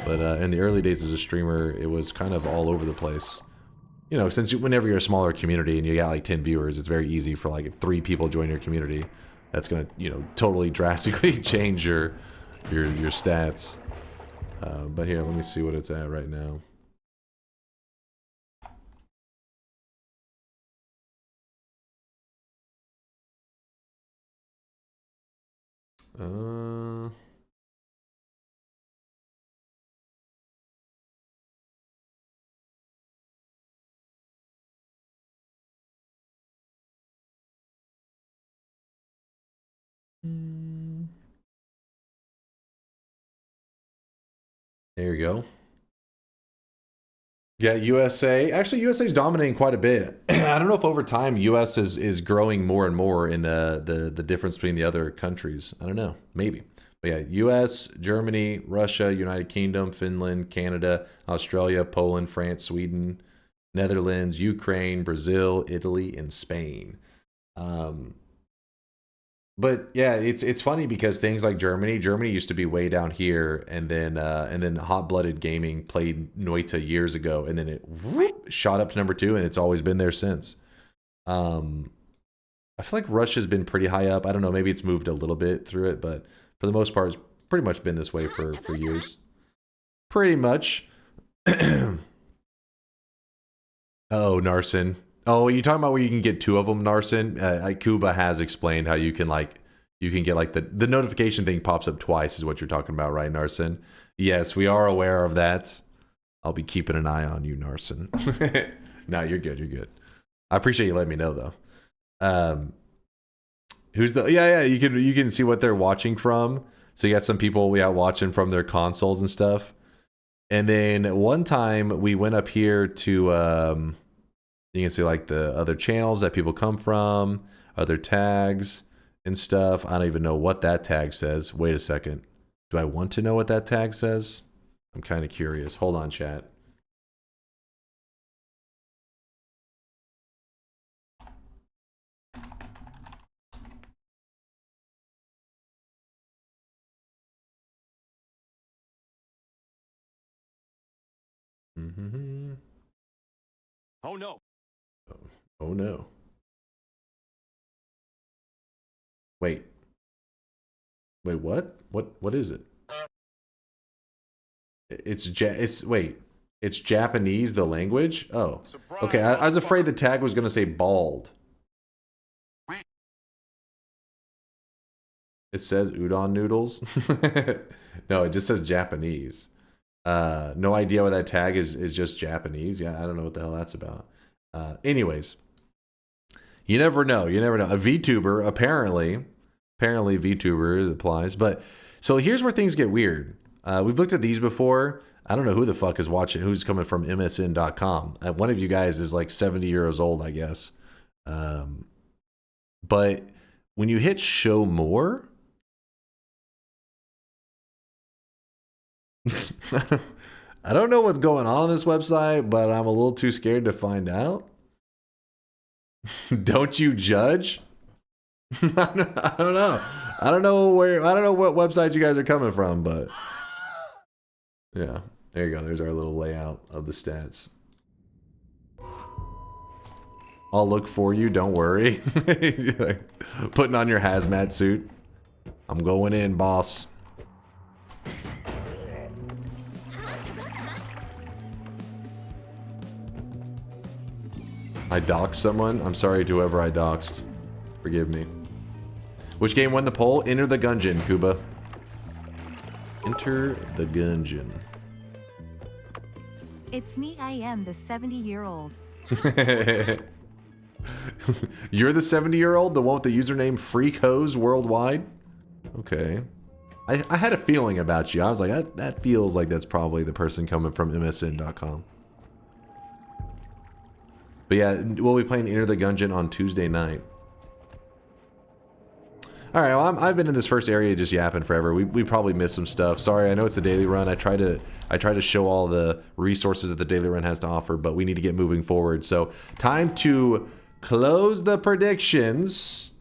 But in the early days as a streamer, it was kind of all over the place. You know, since whenever you're a smaller community and you got like 10 viewers, it's very easy for like if 3 people join your community, that's gonna, you know, totally drastically change your stats. But here, let me see what it's at right now. There you go. Yeah, USA. Actually, USA is dominating quite a bit. I don't know if over time US is growing more and more in the difference between the other countries. I don't know. Maybe. But yeah, US, Germany, Russia, United Kingdom, Finland, Canada, Australia, Poland, France, Sweden, Netherlands, Ukraine, Brazil, Italy, and Spain. But yeah, it's funny because things like Germany used to be way down here, and then Hot Blooded Gaming played Noita years ago, and then it shot up to #2, and it's always been there since. I feel like Russia's been pretty high up. I don't know, maybe it's moved a little bit through it, but for the most part, it's pretty much been this way for years. Pretty much. Oh, Narson. Oh, you talking about where you can get 2 of them, Narson? Kuba has explained how you can get like the notification thing pops up twice is what you're talking about, right, Narson? Yes, we are aware of that. I'll be keeping an eye on you, Narson. No, you're good. You're good. I appreciate you letting me know though. Who's the yeah, you can see what they're watching from. So you got some people watching from their consoles and stuff. And then one time we went up here to you can see like the other channels that people come from, other tags and stuff. I don't even know what that tag says. Wait a second. Do I want to know what that tag says? I'm kind of curious. Hold on, chat. Oh no. Oh no. Wait. Wait, what? What is it? It's Japanese, the language? Oh. Okay, I was afraid the tag was going to say bald. It says udon noodles. No, it just says Japanese. No idea what that tag is just Japanese. Yeah, I don't know what the hell that's about. Anyways, you never know. You never know. A VTuber, apparently VTuber applies. But so here's where things get weird. We've looked at these before. I don't know who the fuck is watching, who's coming from MSN.com. One of you guys is like 70 years old, I guess. But when you hit show more, I don't know what's going on this website, but I'm a little too scared to find out. Don't you judge? I don't know. I don't know what website you guys are coming from, but yeah, there you go. There's our little layout of the stats. I'll look for you. Don't worry. Putting on your hazmat suit. I'm going in, boss. I doxed someone. I'm sorry to whoever I doxed. Forgive me. Which game won the poll? Enter the Gungeon, Kuba. Enter the Gungeon. It's me, I am the 70-year-old. You're the 70-year-old? The one with the username FreakHose Worldwide? Okay. I had a feeling about you. I was like, that feels like that's probably the person coming from MSN.com. But yeah, we'll be playing Enter the Gungeon on Tuesday night. Alright, well, I've been in this first area just yapping forever. We probably missed some stuff. Sorry, I know it's a daily run. I try to show all the resources that the daily run has to offer, but we need to get moving forward. So, time to close the predictions.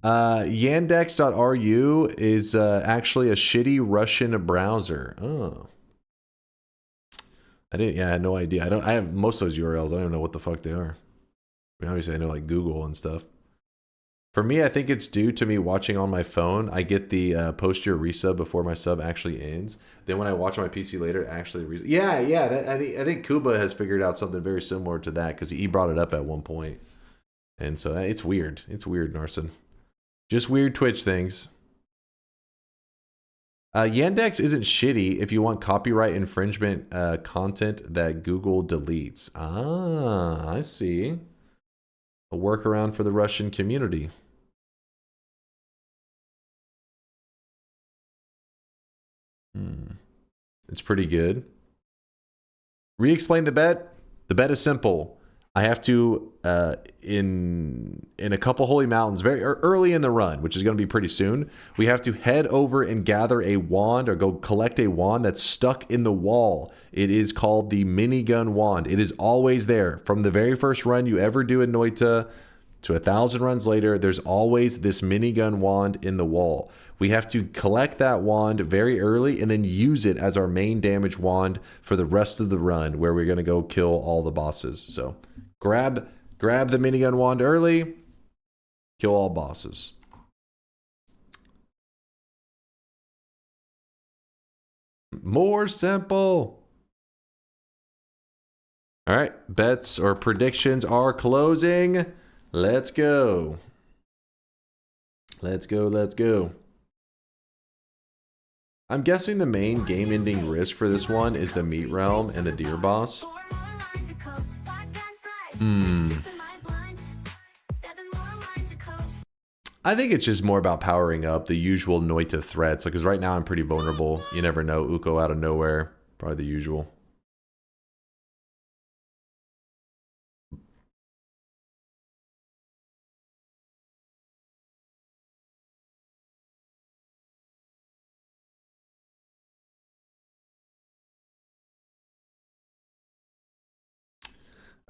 Yandex.ru is actually a shitty Russian browser. Oh. I had no idea. I have most of those URLs. I don't even know what the fuck they are. I mean, obviously I know like Google and stuff. For me, I think it's due to me watching on my phone. I get the post your resub before my sub actually ends. Then when I watch on my PC later, it actually I think Kuba has figured out something very similar to that because he brought it up at one point. And so it's weird. It's weird, Narson. Just weird Twitch things. Yandex isn't shitty if you want copyright infringement content that Google deletes. Ah, I see. A workaround for the Russian community. It's pretty good. Re-explain the bet. The bet is simple. I have to, in a couple holy mountains, very early in the run, which is going to be pretty soon, we have to head over and gather a wand or go collect a wand that's stuck in the wall. It is called the minigun wand. It is always there. From the very first run you ever do in Noita to 1,000 runs later, there's always this minigun wand in the wall. We have to collect that wand very early and then use it as our main damage wand for the rest of the run, where we're going to go kill all the bosses. So grab the minigun wand early, kill all bosses. More simple. All right, bets or predictions are closing. Let's go. Let's go, let's go. I'm guessing the main game-ending risk for this one is the meat realm and the deer boss. I think it's just more about powering up the usual Noita threats. Because right now I'm pretty vulnerable. You never know. Uko out of nowhere. Probably the usual.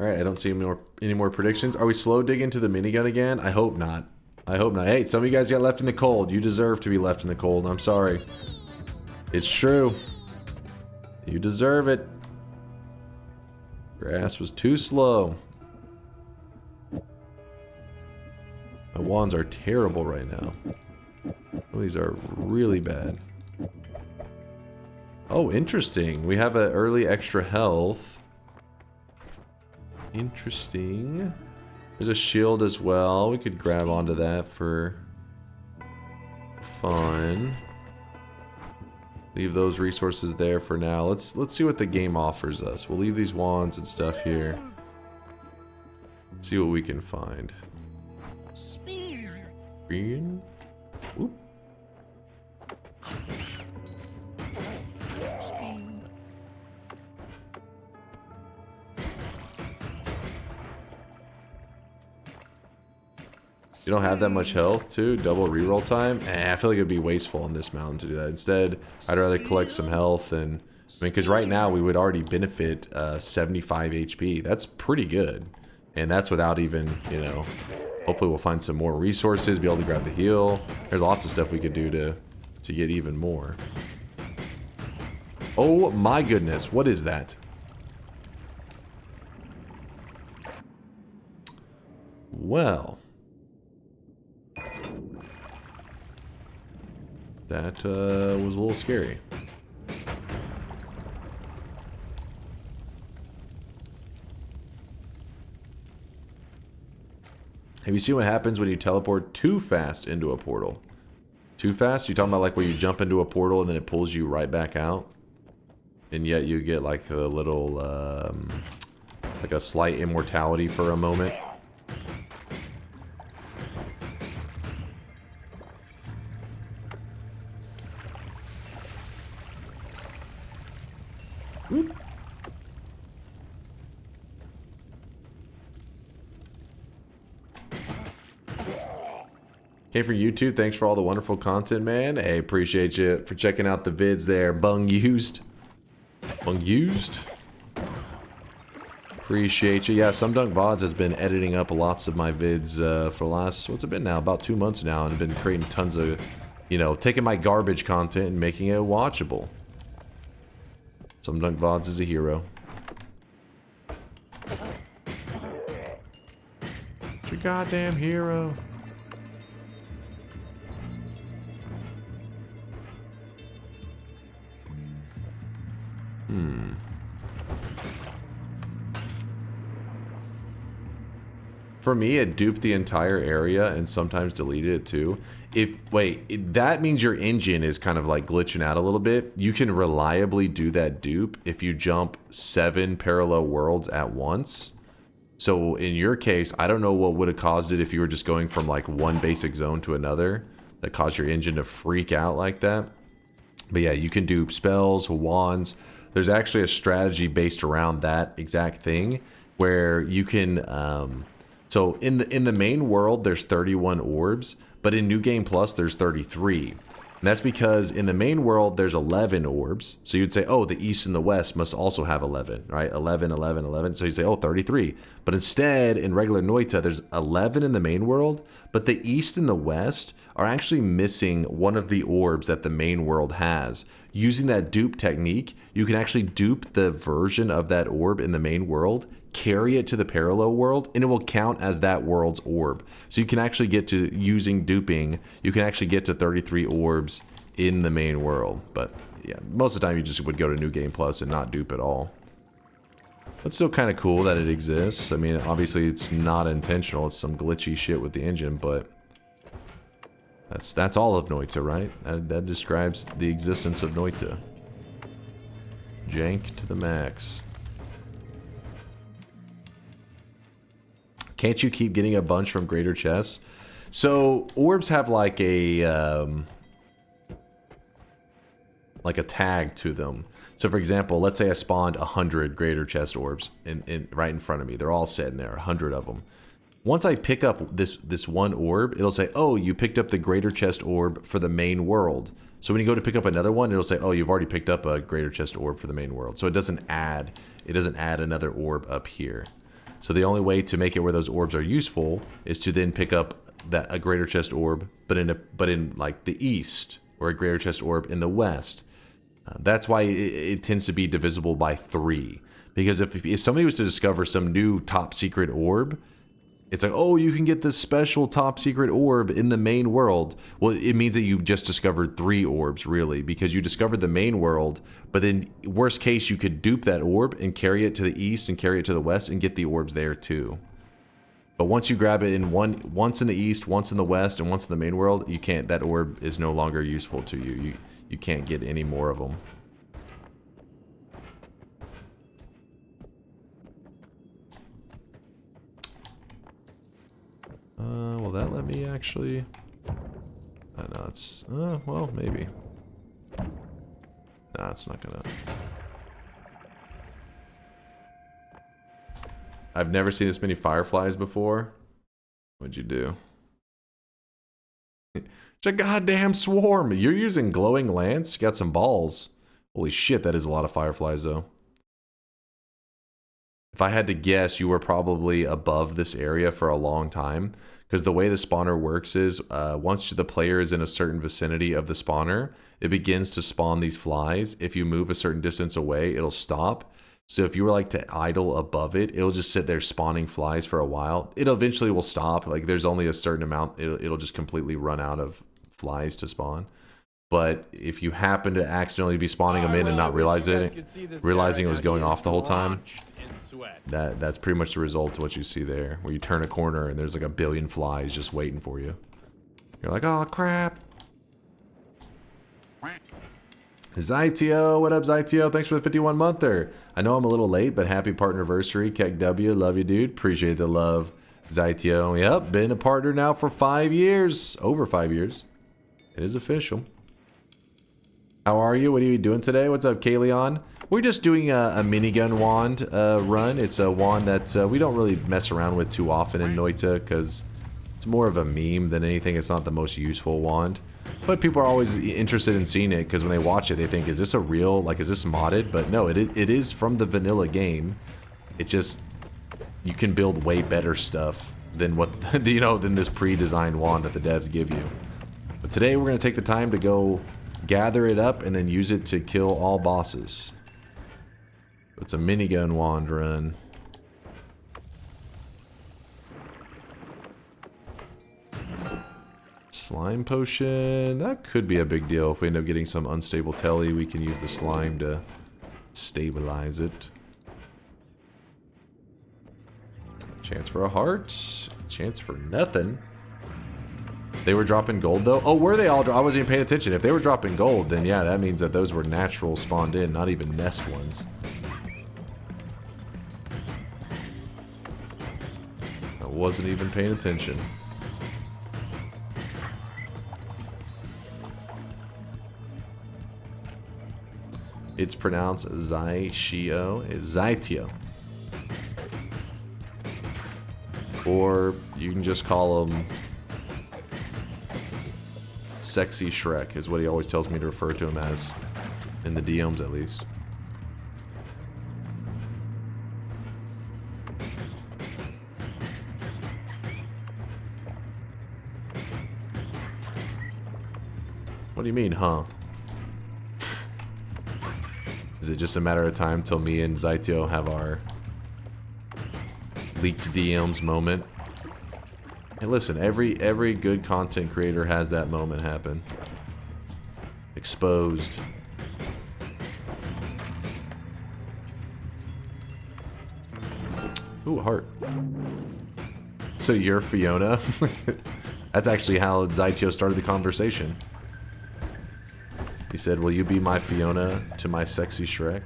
All right, I don't see any more predictions. Are we slow digging to the minigun again? I hope not. I hope not. Hey, some of you guys got left in the cold. You deserve to be left in the cold. I'm sorry. It's true. You deserve it. Your ass was too slow. My wands are terrible right now. Oh, these are really bad. Oh, interesting. We have an early extra health. Interesting. There's a shield as well. We could grab onto that for fun. Leave those resources there for now. Let's see what the game offers us. We'll leave these wands and stuff here. See what we can find. Green. Oop. You don't have that much health too? Double reroll time? I feel like it'd be wasteful on this mountain to do that. Instead, I'd rather collect some health and... I mean, because right now we would already benefit 75 HP. That's pretty good. And that's without even, you know... Hopefully we'll find some more resources, be able to grab the heal. There's lots of stuff we could do to get even more. Oh my goodness, what is that? Well... That was a little scary. Have you seen what happens when you teleport too fast into a portal? Too fast? You talking about like where you jump into a portal and then it pulls you right back out? And yet you get like a little, like a slight immortality for a moment. Whoop. Came for you too. Thanks for all the wonderful content, man. Hey, appreciate you for checking out the vids there. Bung used. Appreciate you. Yeah, Some Dunk VODs has been editing up lots of my vids for the last, what's it been now? About 2 months now, and been creating tons of, you know, taking my garbage content and making it watchable. Some Dunk VODs is a hero. It's your goddamn hero. For me, it duped the entire area and sometimes deleted it too. That means your engine is kind of like glitching out a little bit. You can reliably do that dupe if you jump 7 parallel worlds at once. So in your case, I don't know what would have caused it if you were just going from like one basic zone to another that caused your engine to freak out like that. But yeah, you can dupe spells, wands. There's actually a strategy based around that exact thing where you can... So in the main world, there's 31 orbs, but in New Game Plus, there's 33. And that's because in the main world, there's 11 orbs. So you'd say, oh, the East and the West must also have 11, right? 11, 11, 11. So you say, oh, 33. But instead, in regular Noita, there's 11 in the main world, but the East and the West are actually missing one of the orbs that the main world has. Using that dupe technique, you can actually dupe the version of that orb in the main world, carry it to the parallel world, and it will count as that world's orb. So you can actually get to, using duping, you can actually get to 33 orbs in the main world. But yeah, most of the time you just would go to New Game Plus and not dupe at all. But still kind of cool that it exists. I mean, obviously it's not intentional. It's some glitchy shit with the engine, but that's all of Noita, right? That describes the existence of Noita. Jank to the max. Can't you keep getting a bunch from greater chests? So orbs have like a tag to them. So for example, let's say I spawned 100 greater chest orbs right in front of me. They're all sitting there, 100 of them. Once I pick up this one orb, it'll say, oh, you picked up the greater chest orb for the main world. So when you go to pick up another one, it'll say, oh, you've already picked up a greater chest orb for the main world. So it doesn't add another orb up here. So the only way to make it where those orbs are useful is to then pick up a greater chest orb, but in like the east, or a greater chest orb in the west. That's why it tends to be divisible by 3. Because if somebody was to discover some new top secret orb, it's like, oh, you can get this special top secret orb in the main world. Well, it means that you just discovered 3 orbs, really, because you discovered the main world, but then, worst case, you could dupe that orb and carry it to the east and carry it to the west and get the orbs there, too. But once you grab it in once in the east, once in the west, and once in the main world, you can't, that orb is no longer useful to you. You can't get any more of them. Will that let me actually? No, it's, well, maybe. Nah, it's not gonna. I've never seen this many fireflies before. What'd you do? It's a goddamn swarm. You're using glowing lance? You got some balls. Holy shit, that is a lot of fireflies, though. If I had to guess, you were probably above this area for a long time. Because the way the spawner works is, once the player is in a certain vicinity of the spawner, it begins to spawn these flies. If you move a certain distance away, it'll stop. So if you were like to idle above it, it'll just sit there spawning flies for a while. It eventually will stop. Like there's only a certain amount. It'll just completely run out of flies to spawn. But if you happen to accidentally be spawning them in and not realizing it was going off the whole time, that's pretty much the result of what you see there. Where you turn a corner and there's like a billion flies just waiting for you. You're like, oh crap. Zytio, what up Zytio? Thanks for the 51 monther. I know I'm a little late, but happy partnerversary. Keck W, love you dude. Appreciate the love. Zytio, yep, been a partner now for 5 years. Over 5 years. It is official. How are you? What are you doing today? What's up, Kaleon? We're just doing a minigun wand run. It's a wand that we don't really mess around with too often in Noita because it's more of a meme than anything. It's not the most useful wand. But people are always interested in seeing it because when they watch it, they think, is this a real, like, is this modded? But no, it is from the vanilla game. It just, you can build way better stuff than what, you know, than this pre-designed wand that the devs give you. But today we're going to take the time to go gather it up and then use it to kill all bosses. It's a minigun wand run. Slime potion, that could be a big deal. If we end up getting some unstable telly, we can use the slime to stabilize it. Chance for a heart, chance for nothing. They were dropping gold though? Oh, were they all? I wasn't even paying attention. If they were dropping gold, then yeah, that means that those were natural spawned in, not even nest ones. I wasn't even paying attention. It's pronounced Zytio. It's Zytio. Or you can just call him Sexy Shrek, is what he always tells me to refer to him as. In the DMs, at least. What do you mean, huh? Is it just a matter of time till me and Zytio have our leaked DMs moment? Hey, listen, every good content creator has that moment happen. Exposed. Ooh, heart. So you're Fiona? That's actually how Zaitio started the conversation. He said, will you be my Fiona to my sexy Shrek?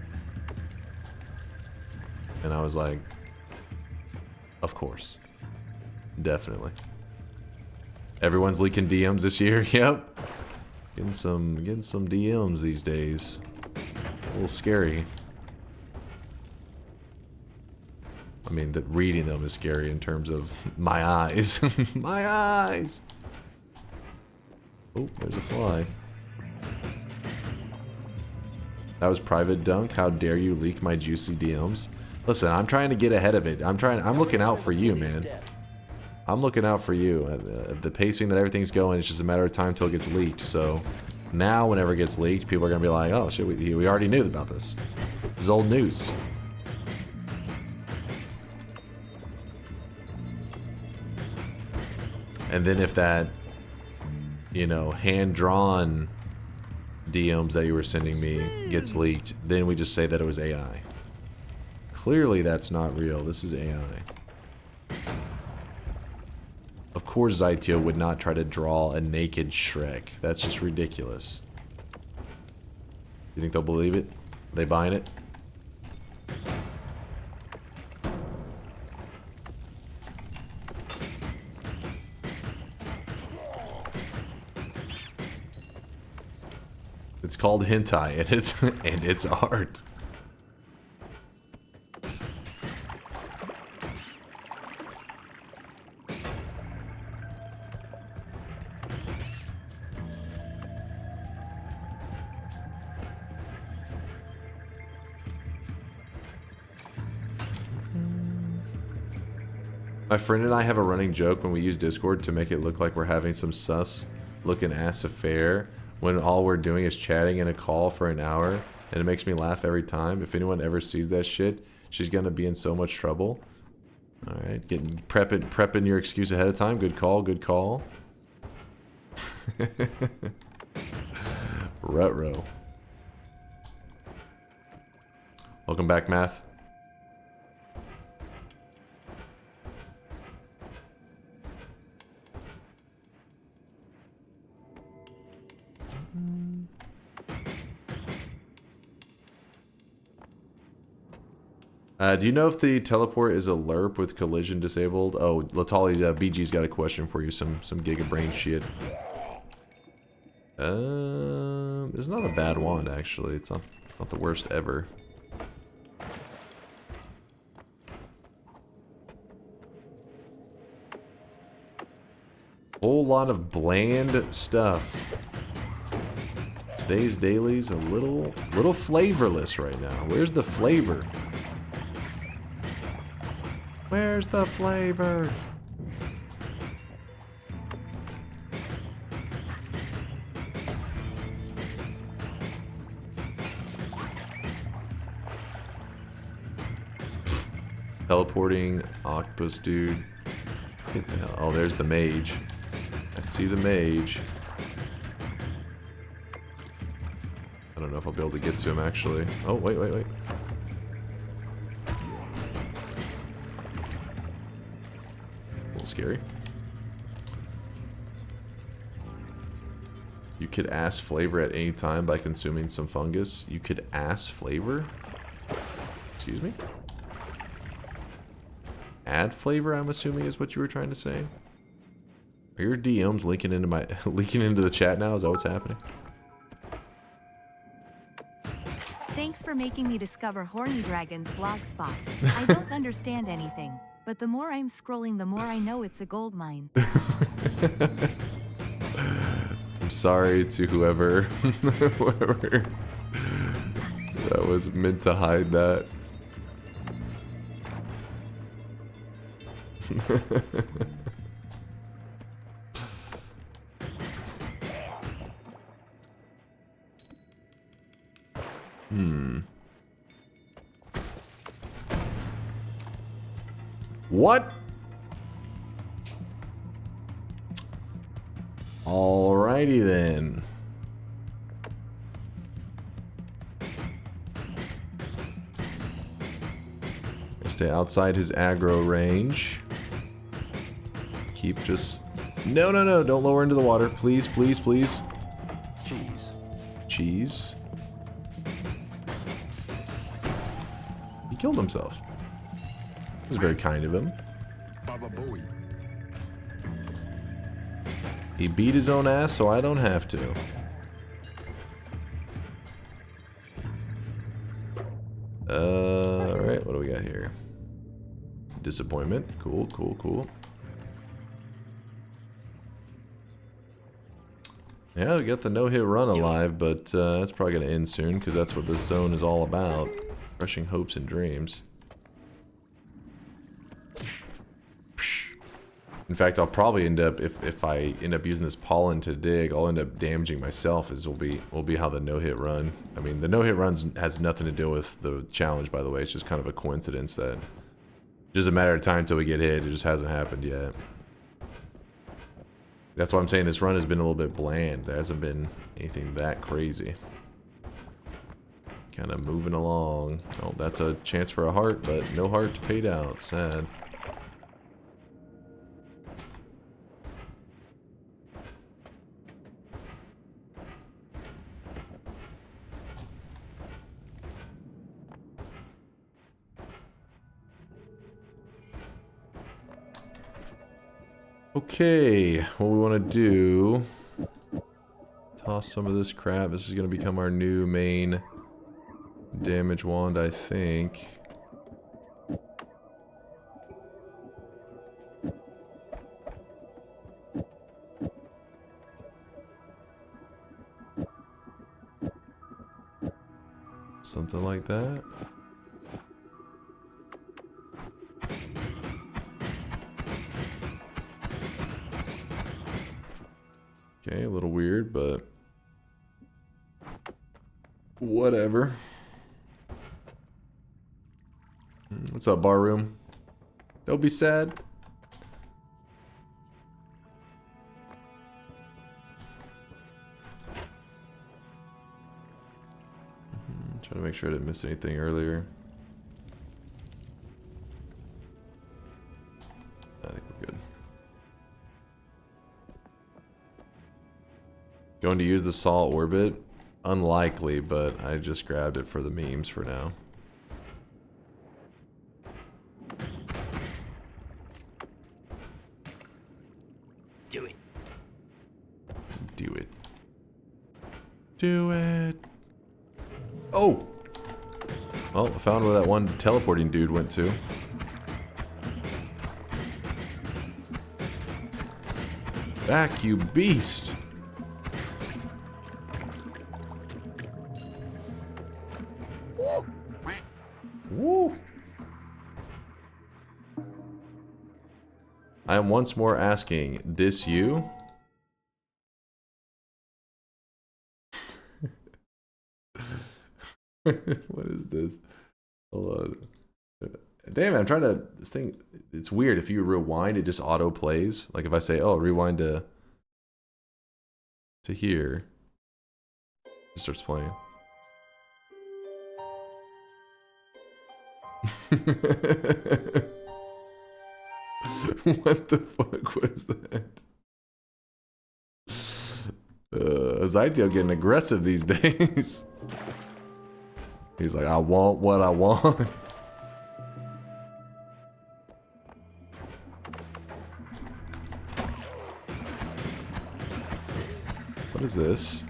And I was like, of course. Definitely. Everyone's leaking DMs this year. Yep. Getting some DMs these days. A little scary. I mean, that reading them is scary in terms of my eyes. My eyes! Oh, there's a fly. That was private, Dunk. How dare you leak my juicy DMs? Listen, I'm trying to get ahead of it. I'm looking out for you, man. I'm looking out for you. The pacing that everything's going, it's just a matter of time till it gets leaked. So now, whenever it gets leaked, people are gonna be like, "Oh shit, we already knew about this. This is old news." And then if that, you know, hand-drawn DMs that you were sending me gets leaked, then we just say that it was AI. Clearly that's not real. This is AI. Of course Zaitio would not try to draw a naked Shrek. That's just ridiculous. You think they'll believe it? They buying it? It's called hentai, and it's art. My friend and I have a running joke when we use Discord to make it look like we're having some sus looking ass affair, when all we're doing is chatting in a call for an hour, and it makes me laugh every time. If anyone ever sees that shit, she's gonna be in so much trouble. Alright, prepping your excuse ahead of time. Good call, good call. Rutro. Welcome back, Math. Do you know if the teleport is a LERP with collision disabled? Oh, Latali, BG's got a question for you. Some Giga Brain shit. It's not a bad wand, actually. It's not the worst ever. Whole lot of bland stuff. Today's daily's a little flavorless right now. Where's the flavor? Where's the flavor? Teleporting octopus dude. Get the hell. Oh, there's the mage. I see the mage. I don't know if I'll be able to get to him actually. Oh, wait. Scary. You could ass flavor at any time by consuming some fungus. You could ass flavor? Excuse me? Add flavor, I'm assuming, is what you were trying to say? Are your DMs leaking into the chat now? Is that what's happening? Thanks for making me discover Horny Dragon's blogspot. I don't understand anything. But the more I'm scrolling, the more I know it's a gold mine. I'm sorry to whoever that was meant to hide that. What? Alrighty then. Stay outside his aggro range. Keep just... No, no, no. Don't lower into the water. Please, please, please. Cheese. Cheese. He killed himself. It was very kind of him. Baba Booey. He beat his own ass, so I don't have to. Alright, what do we got here? Disappointment. Cool, cool, cool. Yeah, we got the no-hit run alive, but that's probably going to end soon, because that's what this zone is all about. Crushing hopes and dreams. In fact, I'll probably end up, if I end up using this pollen to dig, I'll end up damaging myself, as will be how the no-hit run. I mean, the no-hit run has nothing to do with the challenge, by the way. It's just kind of a coincidence that it's just a matter of time until we get hit. It just hasn't happened yet. That's why I'm saying this run has been a little bit bland. There hasn't been anything that crazy. Kind of moving along. Oh, that's a chance for a heart, but no heart paid out. Sad. Okay, what we want to do, toss some of this crap. This is going to become our new main damage wand, I think. Something like that. Okay, a little weird, but whatever. What's up, barroom? Don't be sad. Trying to make sure I didn't miss anything earlier. I think we're good. Going to use the salt orbit? Unlikely, but I just grabbed it for the memes for now. Do it. Do it. Do it. Oh! Well, I found where that one teleporting dude went to. Back, you beast! Woo! I am once more asking, this you? What is this? Hold on. Damn, I'm trying to... This thing... It's weird. If you rewind, it just auto-plays. Like if I say, oh, rewind to here. It just starts playing. What the fuck was that? Zyteo getting aggressive these days. He's like, I want what I want. What is this?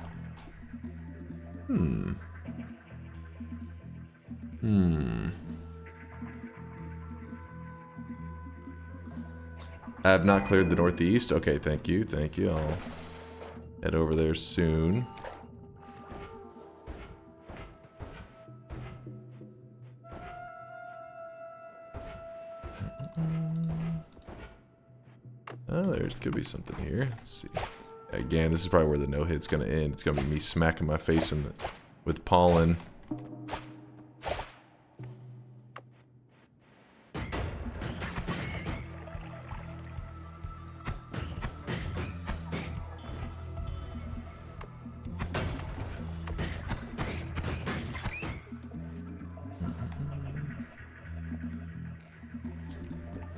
I have not cleared the northeast. Okay, thank you, thank you. I'll head over there soon. Oh, there could be something here. Let's see. Again, this is probably where the no-hit's gonna end. It's gonna be me smacking my face in with pollen.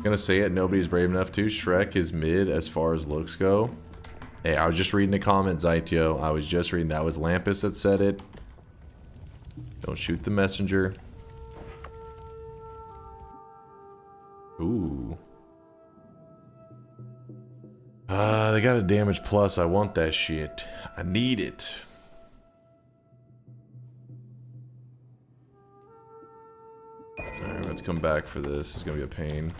Gonna say it, nobody's brave enough to. Shrek is mid as far as looks go. Hey, I was just reading the comments, ITO. I was just reading. That was Lampus that said it. Don't shoot the messenger. Ooh. They got a damage plus. I want that shit. I need it. Alright, let's come back for this. It's gonna be a pain.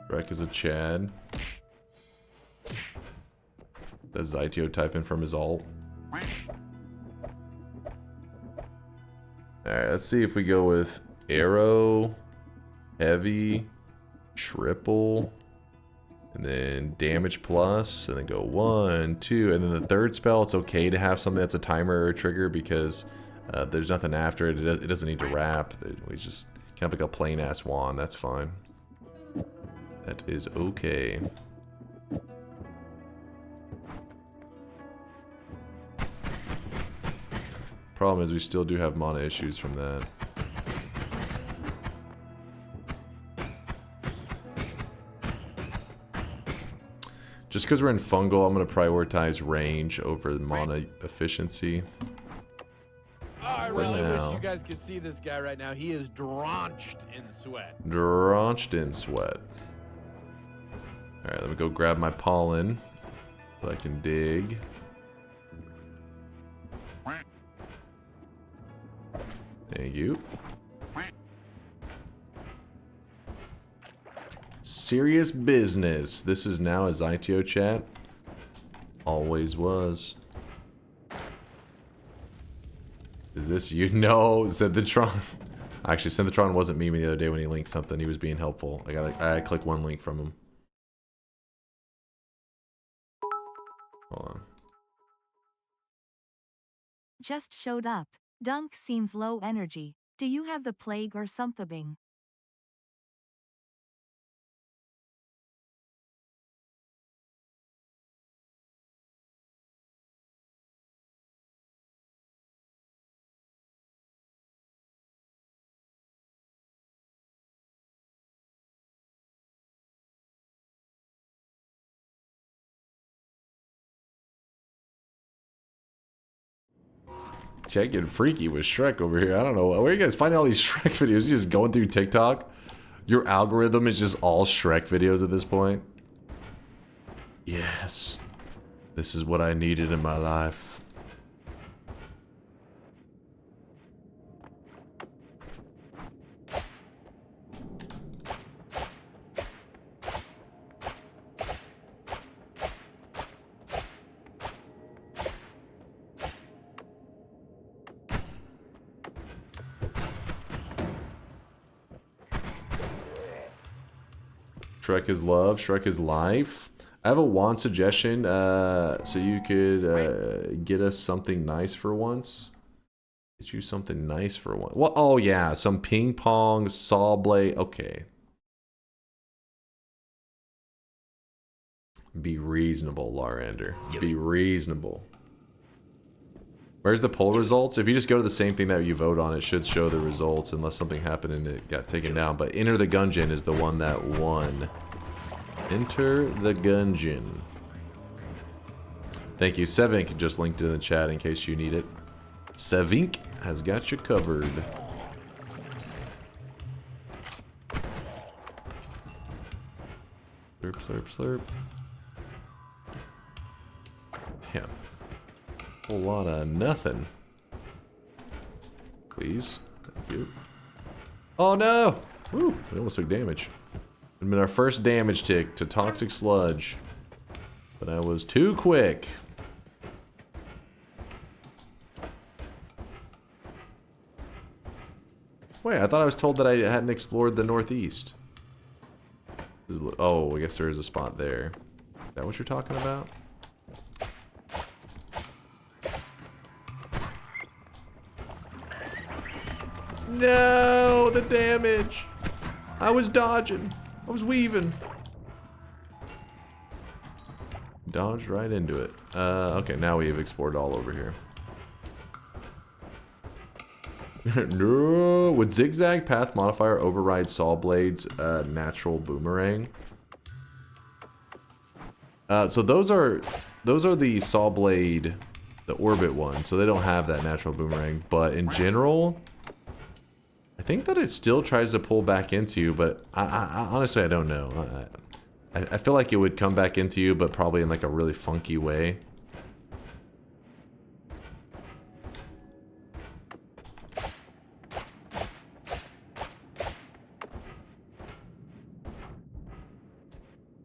Shrek is a Chad. Does Zytio type in from his alt? Alright, let's see if we go with arrow, heavy, triple, and then damage plus, and then go 1, 2, and then the third spell, it's okay to have something that's a timer or a trigger because there's nothing after it. It doesn't need to wrap. We just can have like a plain ass wand. That's fine. That is okay. Problem is we still do have mana issues from that. Just because we're in fungal, I'm going to prioritize range over mana efficiency. Oh, I really wish you guys could see this guy right now. He is drenched in sweat. Drenched in sweat. Alright, let me go grab my pollen so I can dig. Thank you. Serious business. This is now a Zytio chat. Always was. Is this you? No, Synthitron. Actually, Synthitron wasn't memeing the other day when he linked something. He was being helpful. I gotta click one link from him. Hold on. Just showed up. Dunk seems low energy. Do you have the plague or something? Chat getting freaky with Shrek over here. I don't know. Where are you guys finding all these Shrek videos? You just going through TikTok? Your algorithm is just all Shrek videos at this point? Yes. This is what I needed in my life. Shrek is love, Shrek is life. I have a wand suggestion, so you could get us something nice for once. Get you something nice for once. Well, oh yeah, some ping pong, saw blade. Okay. Be reasonable, Larander. Be reasonable. Where's the poll results? If you just go to the same thing that you vote on, it should show the results unless something happened and it got taken down. But Enter the Gungeon is the one that won. Enter the Gungeon. Thank you. Sevink just linked in the chat in case you need it. Sevink has got you covered. Slurp, slurp, slurp. Damn. Whole lot of nothing. Please. Thank you. Oh no! Woo! We almost took damage. It'd been our first damage tick to Toxic Sludge. But I was too quick. Wait, I thought I was told that I hadn't explored the northeast. Oh, I guess there is a spot there. Is that what you're talking about? No, the damage. I was dodging. I was weaving. Dodged right into it. Okay, now we've explored all over here. No, would zigzag path modifier override saw blades natural boomerang? So those are the saw blade, the orbit ones. So they don't have that natural boomerang. But in general, I think that it still tries to pull back into you. But I honestly I don't know. I feel like it would come back into you, but probably in like a really funky way.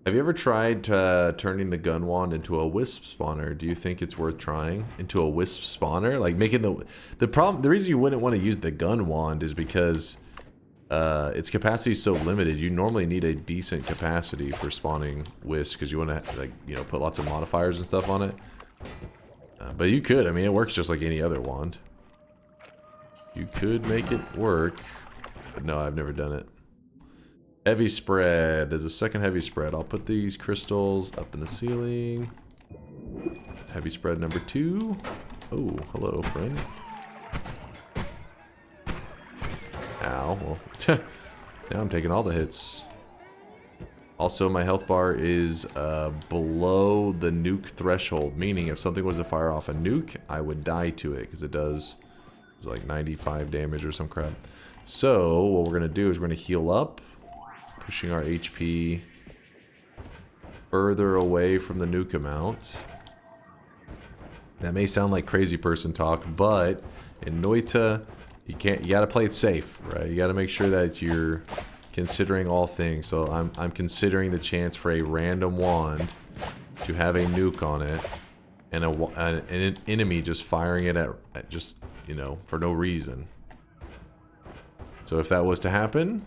Have you ever tried turning the gun wand into a wisp spawner? Do you think it's worth trying into a wisp spawner? Like making the reason you wouldn't want to use the gun wand is because its capacity is so limited. You normally need a decent capacity for spawning wisps because you want to, like, you know, put lots of modifiers and stuff on it. But you could. I mean, it works just like any other wand. You could make it work, but no, I've never done it. Heavy spread. There's a second heavy spread. I'll put these crystals up in the ceiling. Heavy spread number 2. Oh, hello, friend. Ow. Well, now I'm taking all the hits. Also, my health bar is below the nuke threshold, meaning if something was to fire off a nuke, I would die to it, because it does like 95 damage or some crap. So, what we're going to do is we're going to heal up, pushing our HP further away from the nuke amount. That may sound like crazy person talk, but in Noita, you gotta play it safe, right? You gotta make sure that you're considering all things. So I'm considering the chance for a random wand to have a nuke on it, and an enemy just firing it at just, you know, for no reason. So if that was to happen,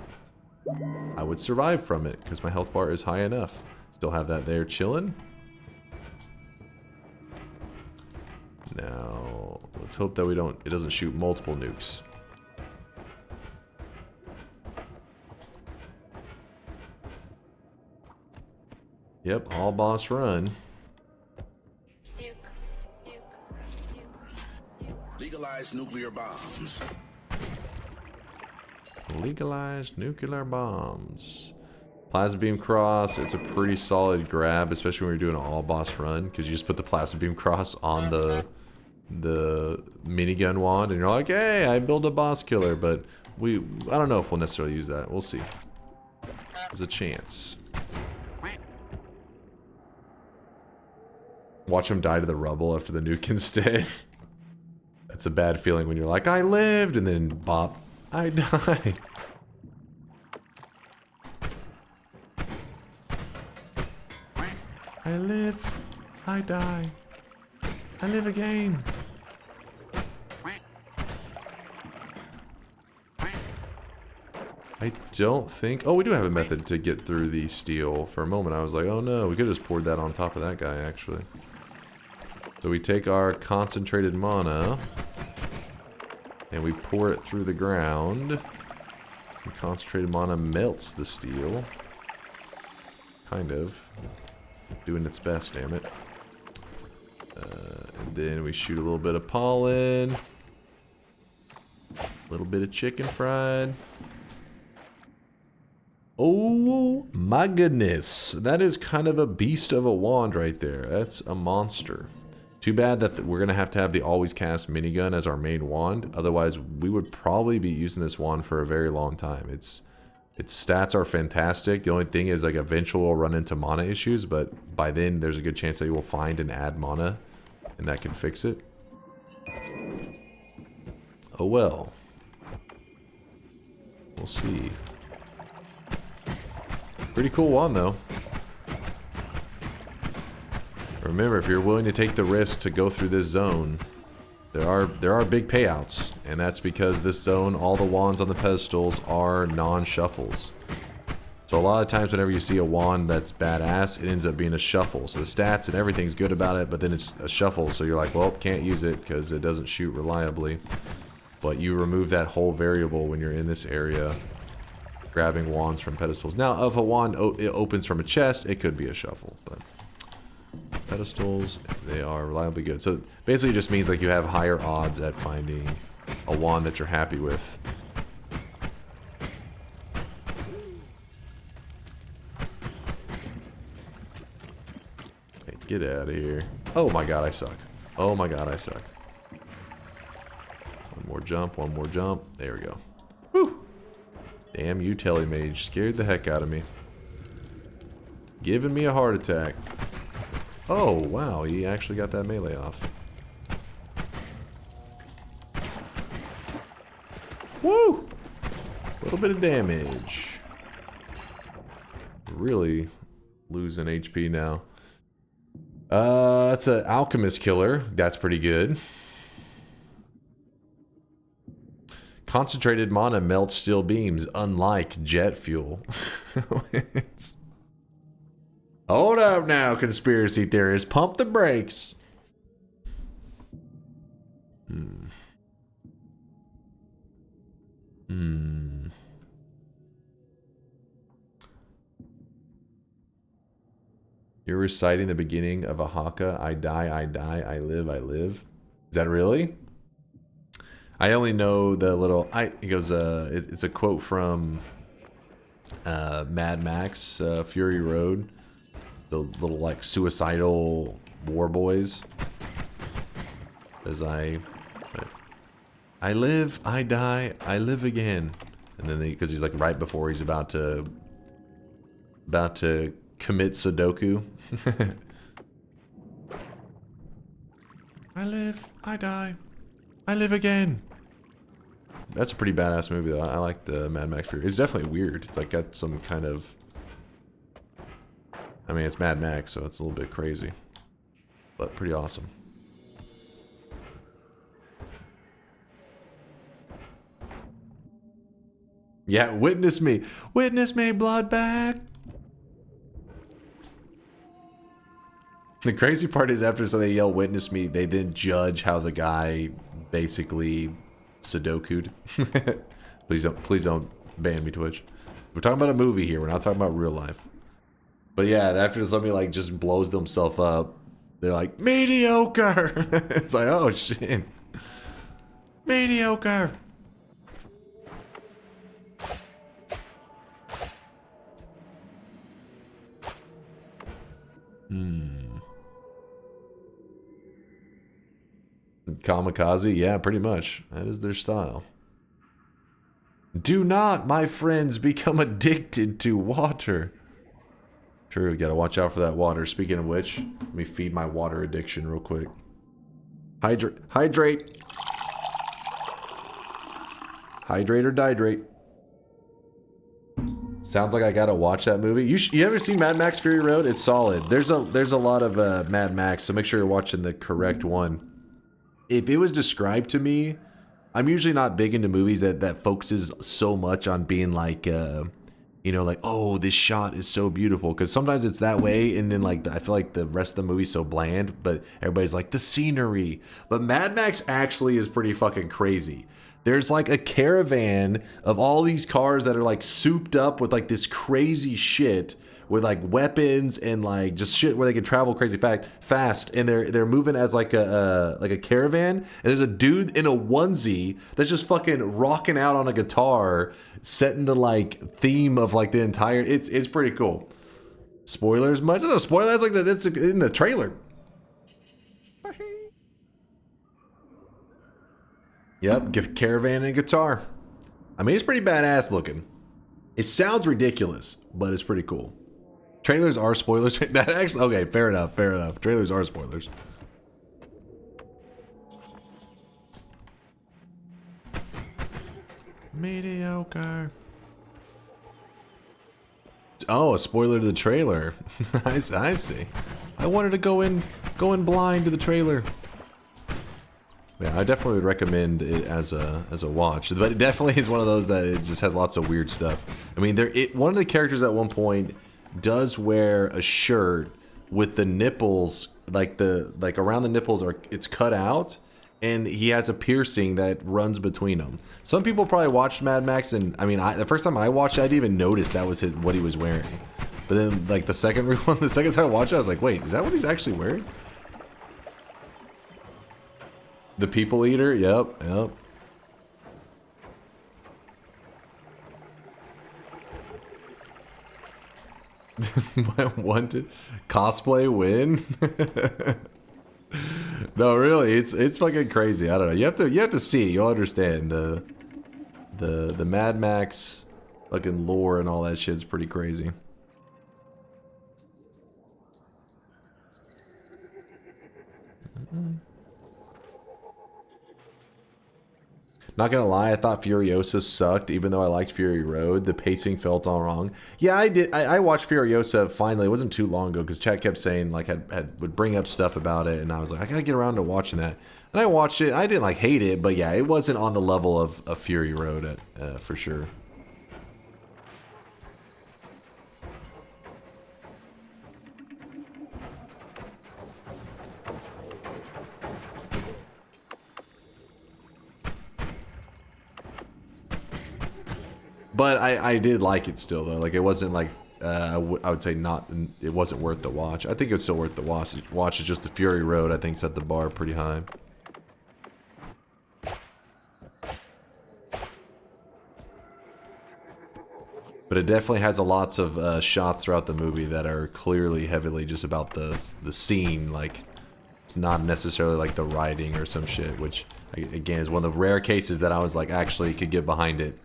I would survive from it because my health bar is high enough. Still have that there chilling. Now, let's hope that it doesn't shoot multiple nukes. Yep, all boss run. Legalize nuclear bombs. Legalized nuclear bombs. Plasma beam cross, it's a pretty solid grab, especially when you're doing an all boss run, because you just put the plasma beam cross on the minigun wand and you're like, hey, I built a boss killer, but I don't know if we'll necessarily use that. We'll see. There's a chance. Watch him die to the rubble after the nuke instead. That's a bad feeling when you're like, I lived, and then bop, I die. I live, I die, I live again. I don't think... Oh, we do have a method to get through the steel. For a moment, I was like, oh no, we could have just poured that on top of that guy, actually. So we take our concentrated mana, and we pour it through the ground. And concentrated mana melts the steel. Kind of. Doing its best, damn it. And then we shoot a little bit of pollen. A little bit of chicken fried. Oh my goodness. That is kind of a beast of a wand right there. That's a monster. Too bad that we're going to have the always cast minigun as our main wand. Otherwise, we would probably be using this wand for a very long time. Its stats are fantastic. The only thing is, like, eventually we'll run into mana issues, but by then there's a good chance that you will find and add mana, and that can fix it. Oh well. We'll see. Pretty cool wand, though. Remember, if you're willing to take the risk to go through this zone, there are big payouts, and that's because this zone, all the wands on the pedestals are non-shuffles. So a lot of times whenever you see a wand that's badass, it ends up being a shuffle. So the stats and everything's good about it, but then it's a shuffle, so you're like, well, can't use it because it doesn't shoot reliably. But you remove that whole variable when you're in this area, grabbing wands from pedestals. Now, if a wand it opens from a chest, it could be a shuffle, but pedestals. They are reliably good. So basically it just means like you have higher odds at finding a wand that you're happy with. Okay, get out of here. Oh my god, I suck. Oh my god, I suck. One more jump, one more jump. There we go. Whew. Damn you, Telemage. Scared the heck out of me. Giving me a heart attack. Oh, wow. He actually got that melee off. Woo! A little bit of damage. Really losing HP now. That's an alchemist killer. That's pretty good. Concentrated mana melts steel beams, unlike jet fuel. Hold up now, conspiracy theorists. Pump the brakes. You're reciting the beginning of a Haka. I die, I die, I live, I live. Is that really? I only know the little... It goes, it's a quote from Mad Max, Fury Road. The little, like, suicidal war boys. As I live, I die, I live again. And then because he's like right before he's about to commit Sudoku. I live, I die, I live again. That's a pretty badass movie though. I like the Mad Max Fury. It's definitely weird. It's like got some kind of... I mean, it's Mad Max, so it's a little bit crazy. But pretty awesome. Yeah, witness me. Witness me, bloodbag. The crazy part is after they yell witness me, they then judge how the guy basically Sudoku'd. Please don't ban me, Twitch. We're talking about a movie here. We're not talking about real life. But yeah, after somebody like just blows themselves up, they're like, mediocre. It's like, oh shit. Mediocre. Kamikaze? Yeah, pretty much. That is their style. Do not, my friends, become addicted to water. True, gotta watch out for that water. Speaking of which, let me feed my water addiction real quick. Hydrate. Hydrate or dihydrate. Sounds like I gotta watch that movie. You ever seen Mad Max Fury Road? It's solid. There's a lot of Mad Max, so make sure you're watching the correct one. If it was described to me, I'm usually not big into movies that focuses so much on being like, you know, like, oh, this shot is so beautiful. Because sometimes it's that way, and then like I feel like the rest of the movie's so bland, but everybody's like, the scenery. But Mad Max actually is pretty fucking crazy. There's like a caravan of all these cars that are like souped up with like this crazy shit with like weapons and like just shit where they can travel crazy fast, and they're moving as like a caravan, and there's a dude in a onesie that's just fucking rocking out on a guitar, setting the like theme of like the entire. It's pretty cool. Spoilers much? No spoilers, like that's in the trailer. Yep, caravan and guitar. I mean, it's pretty badass looking. It sounds ridiculous, but it's pretty cool. Trailers are spoilers. That actually, okay, fair enough, fair enough. Trailers are spoilers. Mediocre. Oh, a spoiler to the trailer. I see. I wanted to go in blind to the trailer. Yeah, I definitely would recommend it as a watch, but it definitely is one of those that it just has lots of weird stuff. I mean, one of the characters at one point does wear a shirt with the nipples, like around the nipples it's cut out, and he has a piercing that runs between them. Some people probably watched Mad Max, and I mean, the first time I watched it, I didn't even notice that was what he was wearing. But then, like, the second one, the second time I watched it, I was like, wait, is that what he's actually wearing? The People Eater? Yep, yep. Wanted cosplay win? No, really, it's fucking crazy. I don't know. You have to see. You'll understand the Mad Max fucking lore and all that shit's pretty crazy. Not gonna lie, I thought Furiosa sucked, even though I liked Fury Road. The pacing felt all wrong. Yeah, I did. I watched Furiosa finally. It wasn't too long ago because chat kept saying like would bring up stuff about it, and I was like, I gotta get around to watching that. And I watched it. I didn't like hate it, but yeah, it wasn't on the level of Fury Road for sure. But I did like it still though. Like it wasn't like I would say not. It wasn't worth the watch. I think it's still worth the watch. Watch. It's just the Fury Road. I think set the bar pretty high. But it definitely has lots of shots throughout the movie that are clearly heavily just about the scene. Like it's not necessarily like the writing or some shit. Which again is one of the rare cases that I was like actually could get behind it.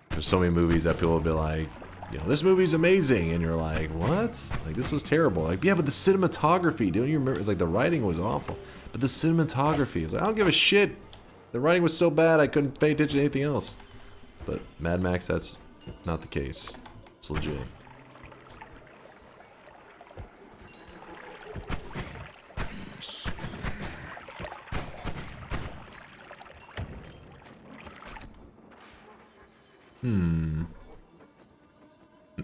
There's so many movies that people will be like, you know, this movie's amazing, and you're like, what? Like this was terrible. Like, yeah, but the cinematography, don't you remember? It's like the writing was awful, but the cinematography is like, I don't give a shit. The writing was so bad I couldn't pay attention to anything else. But Mad Max, that's not the case. It's legit.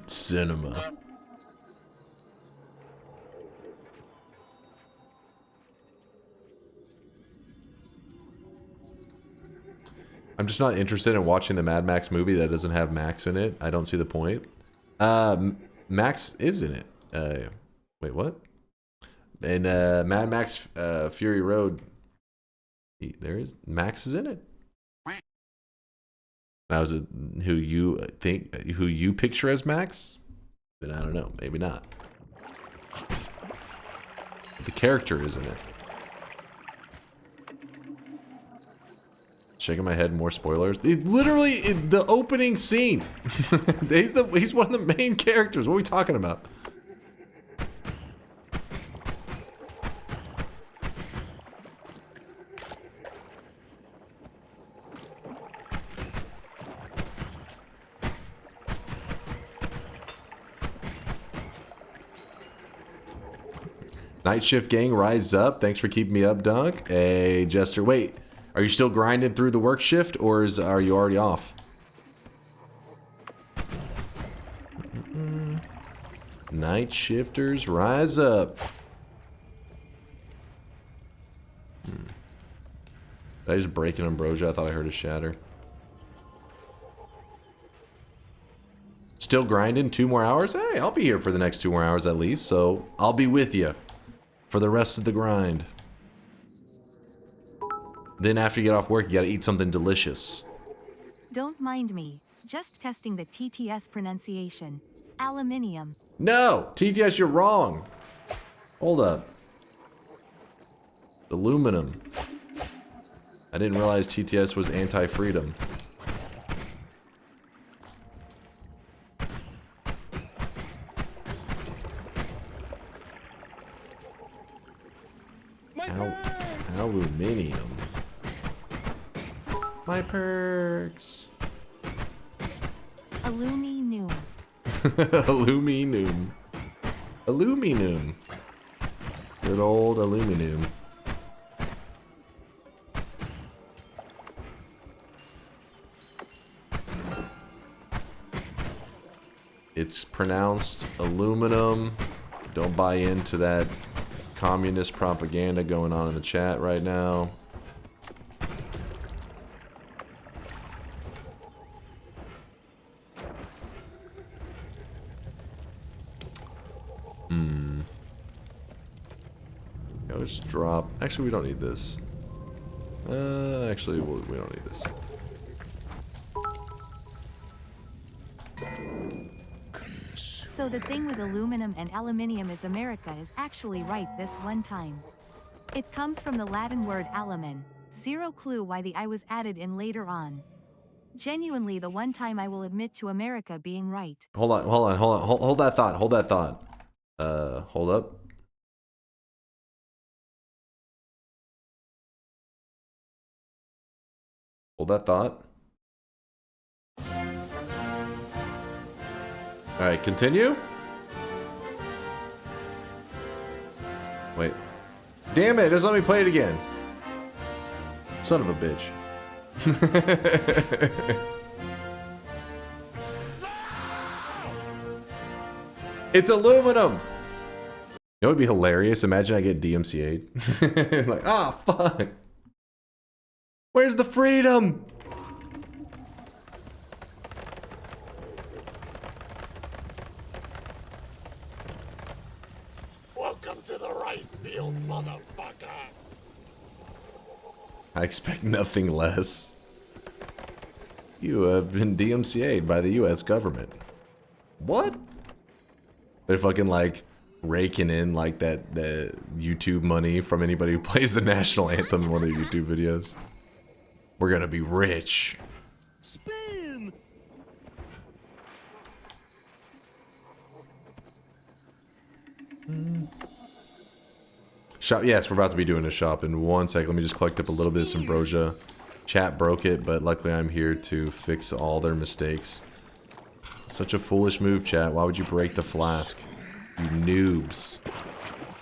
Cinema. I'm just not interested in watching the Mad Max movie that doesn't have Max in it. I don't see the point. Max is in it. Wait, what? And Mad Max Fury Road, there is Max is in it. Now, is it who you picture as Max? Then I don't know. Maybe not. The character is in it. Shaking my head, more spoilers. He's literally in the opening scene. he's one of the main characters. What are we talking about? Night Shift Gang, rise up. Thanks for keeping me up, Dunk. Hey, Jester. Wait, are you still grinding through the work shift, or are you already off? Night Shifters, rise up. Did I just break an ambrosia? I thought I heard a shatter. Still grinding 2 more hours? Hey, I'll be here for the next 2 more hours at least, so I'll be with you for the rest of the grind. Then after you get off work, you gotta eat something delicious. Don't mind me. Just testing the TTS pronunciation. Aluminium. No! TTS, you're wrong! Hold up. Aluminum. I didn't realize TTS was anti-freedom. Aluminium. My perks. Aluminum. Aluminum. Aluminum. Good old aluminum. It's pronounced aluminum. Don't buy into that communist propaganda going on in the chat right now. Let's drop. Actually, we don't need this. Actually, we don't need this. So the thing with aluminum and aluminium is America is actually right this one time. It comes from the Latin word alumen. Zero clue why the I was added in later on. Genuinely the one time I will admit to America being right. Hold that thought. Hold up. Hold that thought. Alright, continue. Wait. Damn it, just let me play it again. Son of a bitch. It's aluminum! You know what would be hilarious? Imagine I get DMCA'd. Like, ah, fuck. Where's the freedom? Welcome to the rice fields, motherfucker. I expect nothing less. You have been DMCA'd by the US government. What? They're fucking like raking in like the YouTube money from anybody who plays the national anthem in one of their YouTube videos. We're gonna be rich. Spin! Shop, yes, we're about to be doing a shop in 1 second. Let me just collect up a little bit of ambrosia. Chat broke it, but luckily I'm here to fix all their mistakes. Such a foolish move, chat. Why would you break the flask? You noobs.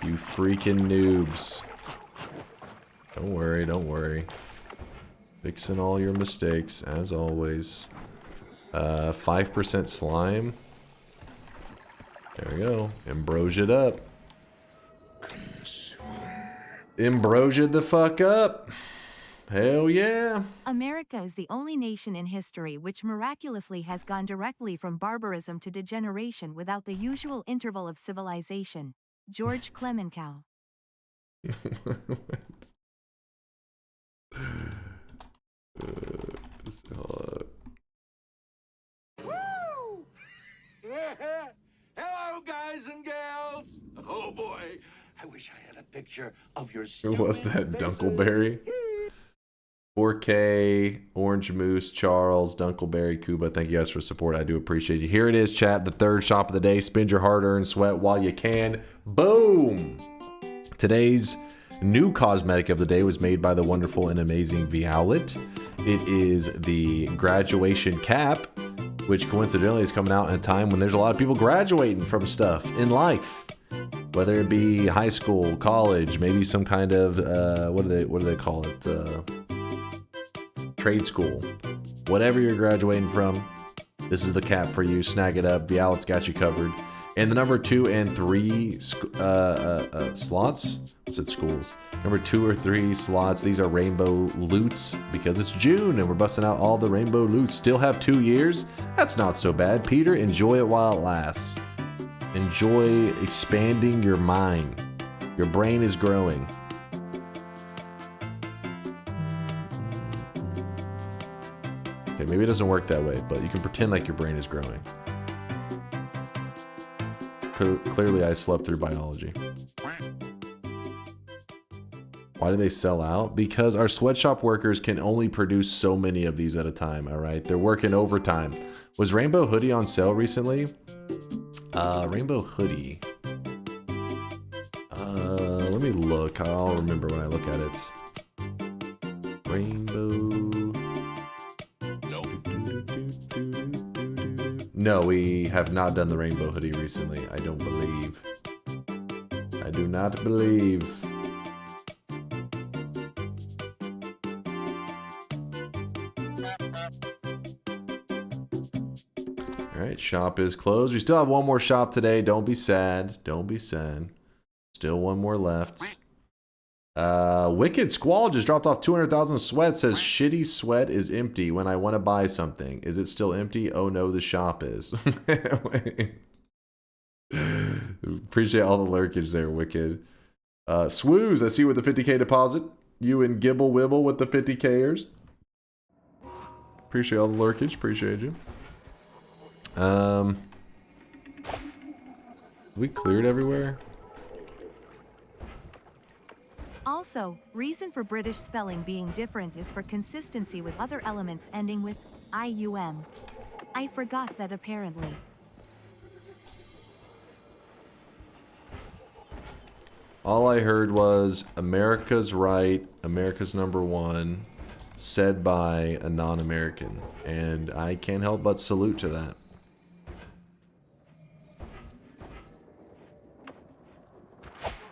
You freaking noobs. Don't worry, don't worry. Fixing all your mistakes, as always. 5% slime. There we go. Ambrosia it up. Ambrosia the fuck up. Hell yeah. America is the only nation in history which miraculously has gone directly from barbarism to degeneration without the usual interval of civilization. George Clemenceau. Woo! Hello, guys and gals. Oh boy, I wish I had a picture of your. Who was that? Dunkleberry? 4K, Orange Moose, Charles, Dunkleberry, Kuba. Thank you guys for support. I do appreciate you. Here it is, chat. The third shop of the day. Spend your hard-earned sweat while you can. Boom! Today's new cosmetic of the day was made by the wonderful and amazing Violet. It is the graduation cap, which coincidentally is coming out in a time when there's a lot of people graduating from stuff in life. Whether it be high school, college, maybe some kind of, what do they call it? Trade school. Whatever you're graduating from, this is the cap for you. Snag it up. Violet's got you covered. And the number 2 and 3 slots, I said schools. Number 2 or 3 slots, these are rainbow loots because it's June and we're busting out all the rainbow loots. Still have 2 years? That's not so bad. Peter, enjoy it while it lasts. Enjoy expanding your mind. Your brain is growing. Okay, maybe it doesn't work that way, but you can pretend like your brain is growing. Clearly, I slept through biology. Why do they sell out? Because our sweatshop workers can only produce so many of these at a time, alright? They're working overtime. Was Rainbow Hoodie on sale recently? Rainbow Hoodie. Let me look. I'll remember when I look at it. Rainbow... No, we have not done the rainbow hoodie recently. I don't believe. I do not believe. Alright, shop is closed. We still have one more shop today. Don't be sad. Don't be sad. Still one more left. Wicked Squall just dropped off 200,000 sweat. Says shitty sweat is empty when I want to buy something. Is it still empty? Oh no, the shop is. Appreciate all the lurkage there, Wicked. Swooze, I see you with the 50k deposit. You and Gibble Wibble with the 50kers. Appreciate all the lurkage. Appreciate you. We cleared everywhere. Also, reason for British spelling being different is for consistency with other elements ending with IUM. I forgot that apparently. All I heard was America's right, America's number one, said by a non-American, and I can't help but salute to that.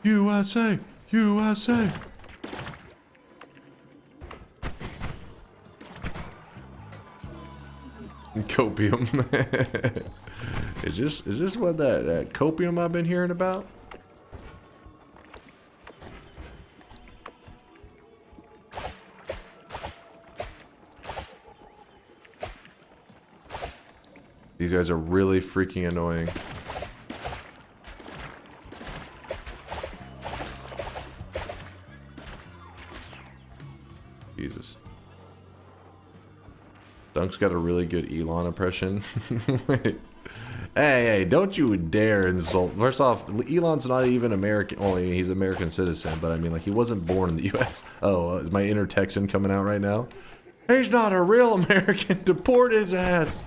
USA! USA! Copium. Is this what that copium I've been hearing about? These guys are really freaking annoying. Jesus. Dunk's got a really good Elon impression. Wait. Hey, don't you dare insult. First off, Elon's not even American. Well, he's an American citizen, but I mean, like, he wasn't born in the U.S. Oh, is my inner Texan coming out right now? He's not a real American. Deport his ass.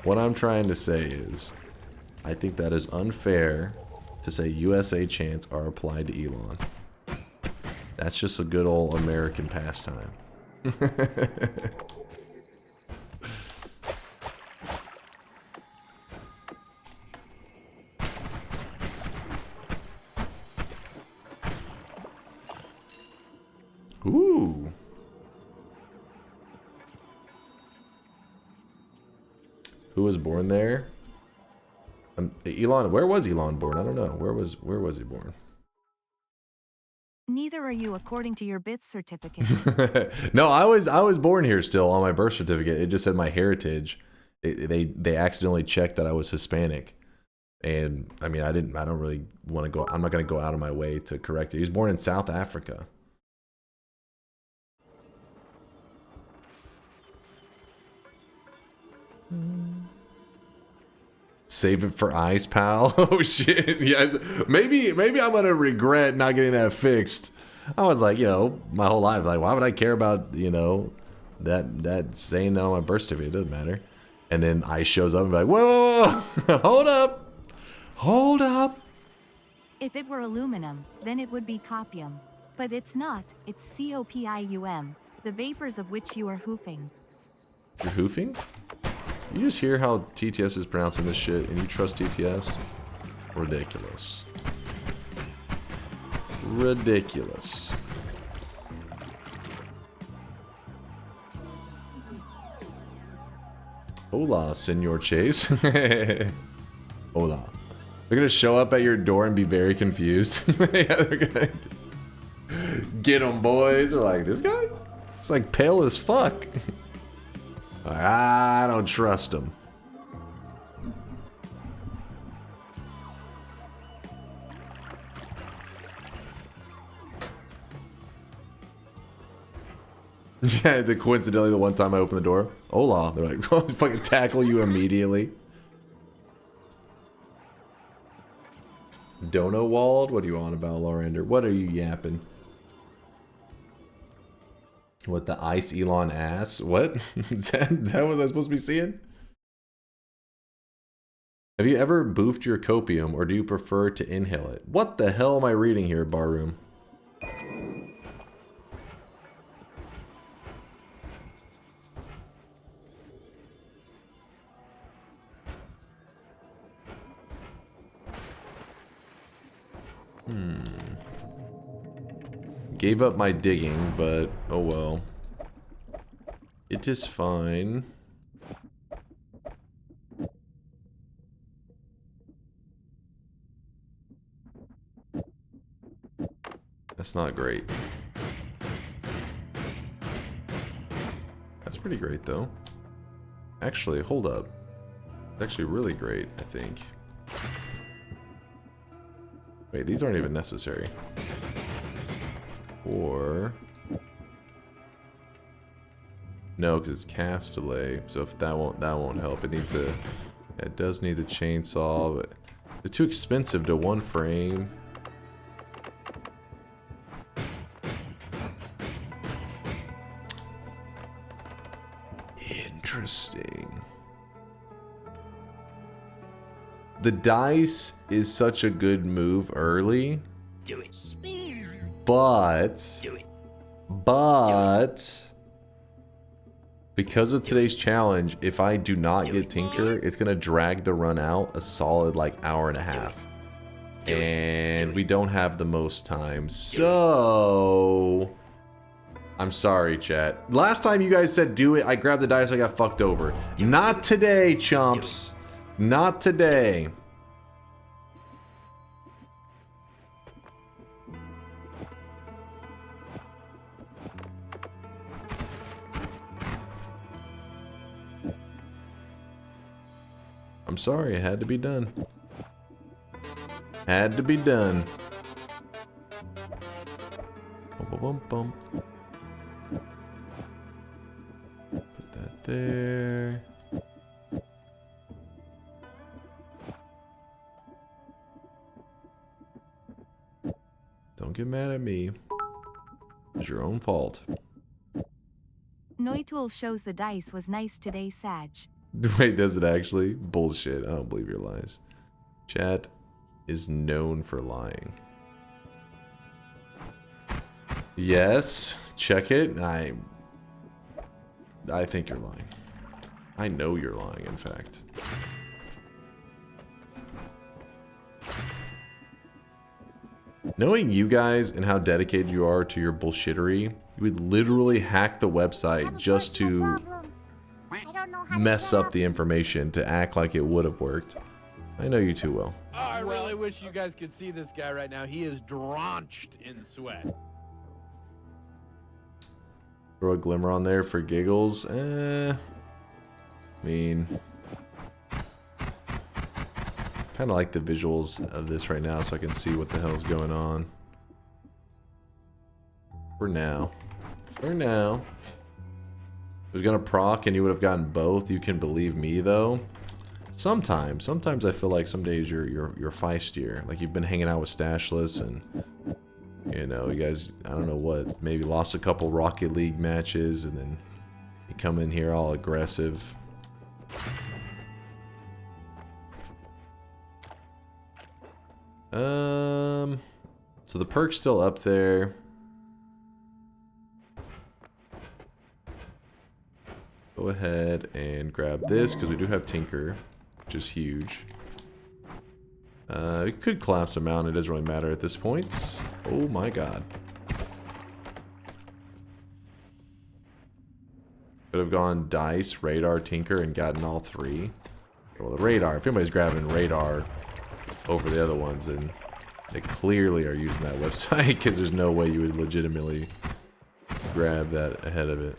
What I'm trying to say is, I think that is unfair to say USA chants are applied to Elon. That's just a good old American pastime. Ooh. Who was born there? Elon. Where was Elon born? I don't know. Where was he born? Neither are you according to your birth certificate. No, I was born here still on my birth certificate. It just said my heritage. They accidentally checked that I was Hispanic. And I mean, I don't really want to go. I'm not going to go out of my way to correct it. He was born in South Africa. Save it for ice, pal. Oh shit. Yeah, maybe I'm gonna regret not getting that fixed. I was like, you know, my whole life, like, why would I care about, you know, that saying that on my birth certificate? It doesn't matter. And then ice shows up and be like, whoa, hold up. If it were aluminum, then it would be copium. But it's not, it's copium, the vapors of which you are hoofing. You're hoofing? You just hear how TTS is pronouncing this shit and you trust TTS? Ridiculous. Ridiculous. Hola, Senor Chase. Hola. They're gonna show up at your door and be very confused. Yeah, they're gonna get them, boys. They're like, this guy? It's like pale as fuck. I don't trust him. Yeah, coincidentally, the one time I opened the door, hola, they're like, well, fucking tackle you immediately. Dono walled? What are you on about, Lorander? What are you yapping? What, the ice Elon ass? What? Is that what I was supposed to be seeing? Have you ever boofed your copium, or do you prefer to inhale it? What the hell am I reading here, Barroom? Gave up my digging, but oh well. It is fine. That's not great. That's pretty great though. Actually, hold up. It's actually really great, I think. Wait, these aren't even necessary. Or... No, because it's cast delay. So if that won't help. It needs to... It does need the chainsaw, but they're too expensive to one frame. Interesting. The dice is such a good move early. Do it. But... Do it. But... Because of today's challenge, if I do not get Tinker, it's going to drag the run out a solid like hour and a half. And we don't have the most time. So... I'm sorry, chat. Last time you guys said do it, I grabbed the dice, I got fucked over. Not today, chumps. Not today. I'm sorry, it had to be done. Had to be done. Bum, bum, bum, bum. Put that there. Don't get mad at me. It's your own fault. Noita shows the dice was nice today, Sag. Wait, does it actually? Bullshit. I don't believe your lies. Chat is known for lying. Yes, check it. I think you're lying. I know you're lying, in fact. Knowing you guys and how dedicated you are to your bullshittery, you would literally hack the website just to mess up the information to act like it would have worked. I know you too well. Oh, I really wish you guys could see this guy right now. He is drenched in sweat. Throw a glimmer on there for giggles. I mean, kind of like the visuals of this right now so I can see what the hell's going on. For now. For now. It was gonna proc and you would have gotten both. You can believe me though. Sometimes I feel like some days you're feistier. Like you've been hanging out with Stashless and you know, you guys, I don't know what, maybe lost a couple Rocket League matches and then you come in here all aggressive. So the perk's still up there. Go ahead and grab this because we do have Tinker, which is huge. We could collapse a mountain, it doesn't really matter at this point. Oh my god. Could have gone dice, radar, Tinker, and gotten all three. Well, the radar, if anybody's grabbing radar over the other ones, then they clearly are using that website because there's no way you would legitimately grab that ahead of it.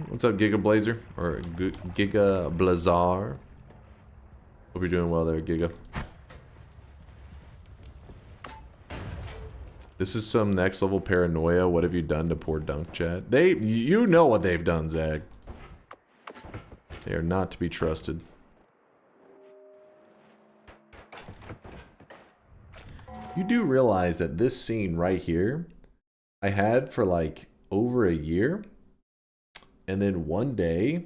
What's up, Giga Blazer? Or Giga Blazar? Hope you're doing well there, Giga. This is some next level paranoia. What have you done to poor Dunk Chat? You know what they've done, Zag. They are not to be trusted. You do realize that this scene right here, I had for like over a year. And then one day,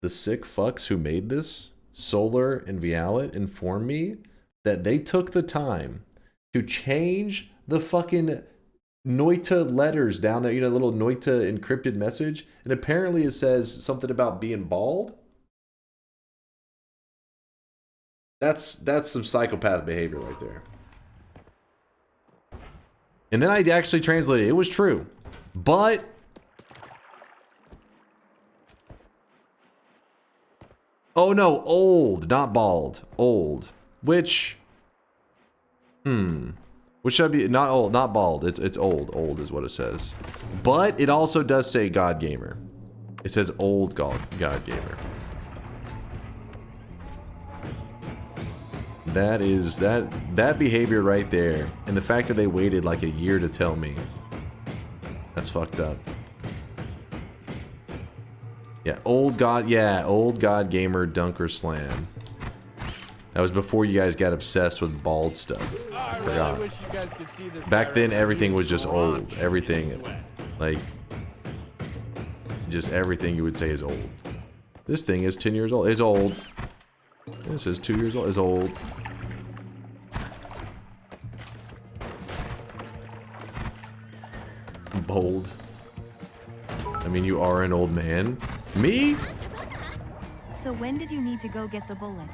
the sick fucks who made this, Solar and Vialet, informed me that they took the time to change the fucking Noita letters down there, you know, little Noita encrypted message, and apparently it says something about being bald. That's some psychopath behavior right there. And then I actually translated it. It was true. But oh no, old, not bald. Old. Which Which should be not old, not bald. It's old. Old is what it says. But it also does say God Gamer. It says old God Gamer. That is that behavior right there, and the fact that they waited like a year to tell me. That's fucked up. Yeah, old God Gamer DunkOrSlam. That was before you guys got obsessed with bald stuff. I forgot. Really wish you guys could see this Back guy then, right now. everything He was is just old. drenched in Everything, sweat. like, just everything you would say is old. This thing is 10 years old. It's old. This is 2 years old. It's old. Bold. I mean, you are an old man. Me? So when did you need to go get the bullet?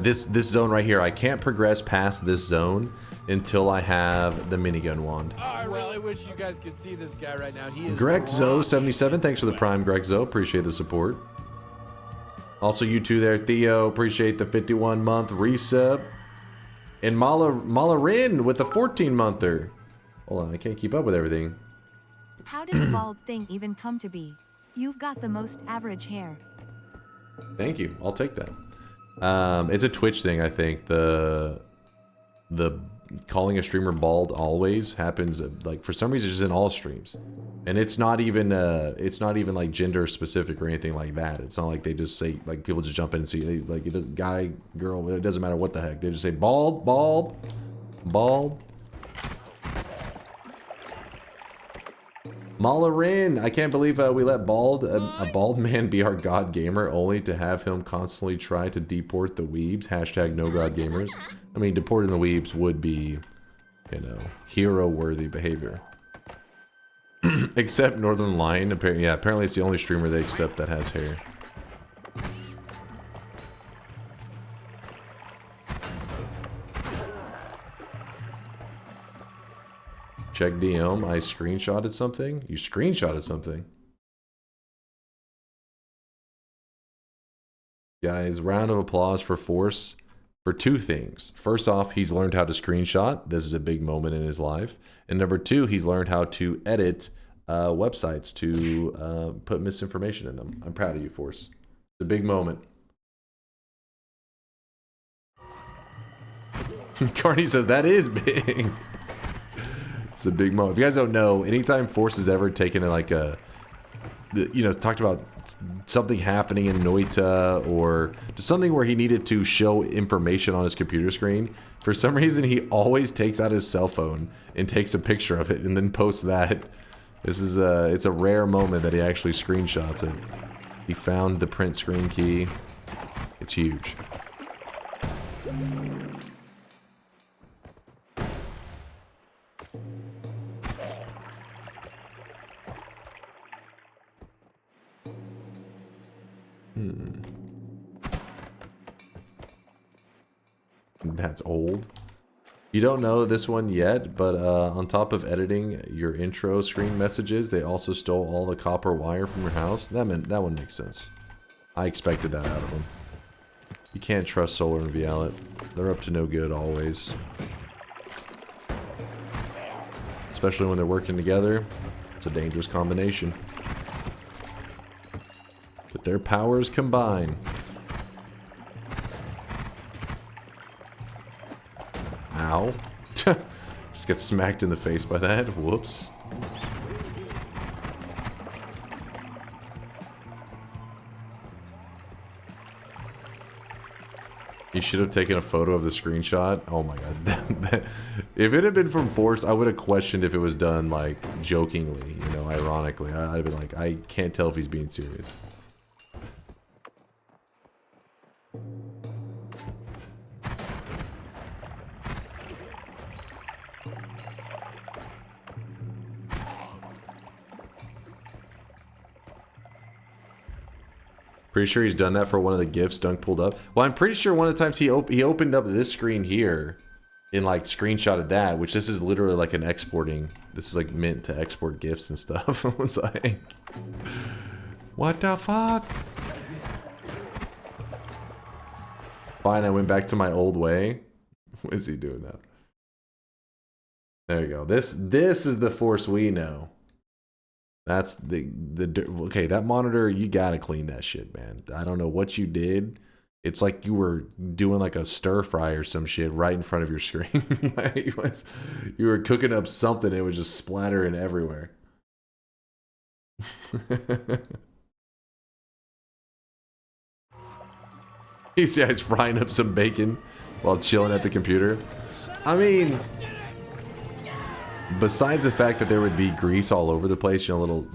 This zone right here. I can't progress past this zone until I have the minigun wand. I really wish you guys could see this guy right now. He is Greg Zo drenched 77, in thanks for the sweat. prime, Greg Zo. Appreciate the support. Also, you two there, Theo. Appreciate the 51-month resub. And Mala Rin with the 14-monther. Hold on, I can't keep up with everything. How did the bald thing even come to be? You've got the most average hair. Thank you. I'll take that. It's a Twitch thing, I think. The calling a streamer bald always happens, like, for some reason, it's just in all streams, and it's not even like gender specific or anything like that. It's not like they just say, like, people just jump in and see, like, it doesn't, guy, girl, it doesn't matter what the heck. They just say bald, bald, bald. Malarin, I can't believe we let a bald man be our god gamer, only to have him constantly try to deport the weebs. Hashtag no god gamers. I mean, deporting the weebs would be, you know, hero-worthy behavior. Except Northern Lion. Apparently it's the only streamer they accept that has hair. Check DM. I screenshotted something. You screenshotted something. Guys, round of applause for Force for two things. First off, he's learned how to screenshot. This is a big moment in his life. And number two, he's learned how to edit websites to put misinformation in them. I'm proud of you, Force. It's a big moment. Carney says that is big. It's a big moment. If you guys don't know, anytime Force has ever taken like a, you know, talked about something happening in Noita or just something where he needed to show information on his computer screen, for some reason he always takes out his cell phone and takes a picture of it and then posts that. This is it's a rare moment that he actually screenshots it. He found the print screen key. It's huge. That's old. You don't know this one yet, but on top of editing your intro screen messages, they also stole all the copper wire from your house. That one makes sense. I expected that out of them. You can't trust Solar and Vialet. They're up to no good always. Especially when they're working together. It's a dangerous combination. But their powers combine. Ow. Just get smacked in the face by that. Whoops. You should have taken a photo of the screenshot. Oh my god. If it had been from Force, I would have questioned if it was done, like, jokingly, you know, ironically. I'd have been like, I can't tell if he's being serious. Pretty sure he's done that for one of the gifts Dunk pulled up. Well, I'm pretty sure one of the times he opened up this screen here and like screenshotted that, which this is literally like an exporting. This is like meant to export gifts and stuff. I was like, what the fuck? Fine, I went back to my old way. What is he doing now? There you go. This is the force we know. That's the okay, that monitor, you gotta clean that shit, man. I don't know what you did. It's like you were doing like a stir fry or some shit right in front of your screen. Like, you were cooking up something, it was just splattering everywhere. He's frying up some bacon while chilling at the computer. I mean, besides the fact that there would be grease all over the place, you know, little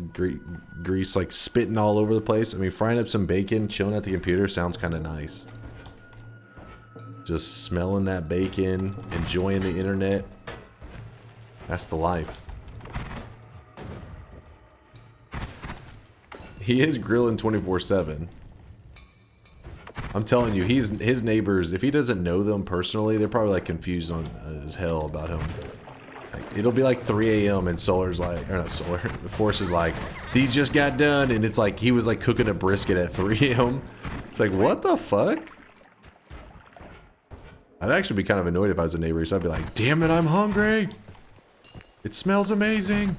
grease like spitting all over the place. I mean, frying up some bacon, chilling at the computer sounds kind of nice. Just smelling that bacon, enjoying the internet. That's the life. He is grilling 24/7. I'm telling you, his neighbors, if he doesn't know them personally, they're probably like confused on as hell about him. Like, it'll be like 3 a.m. and Solar's like, or not Solar, the Force is like, these just got done, and it's like he was like cooking a brisket at 3 a.m. It's like, what the fuck? I'd actually be kind of annoyed if I was a neighbor, so I'd be like, damn it, I'm hungry! It smells amazing!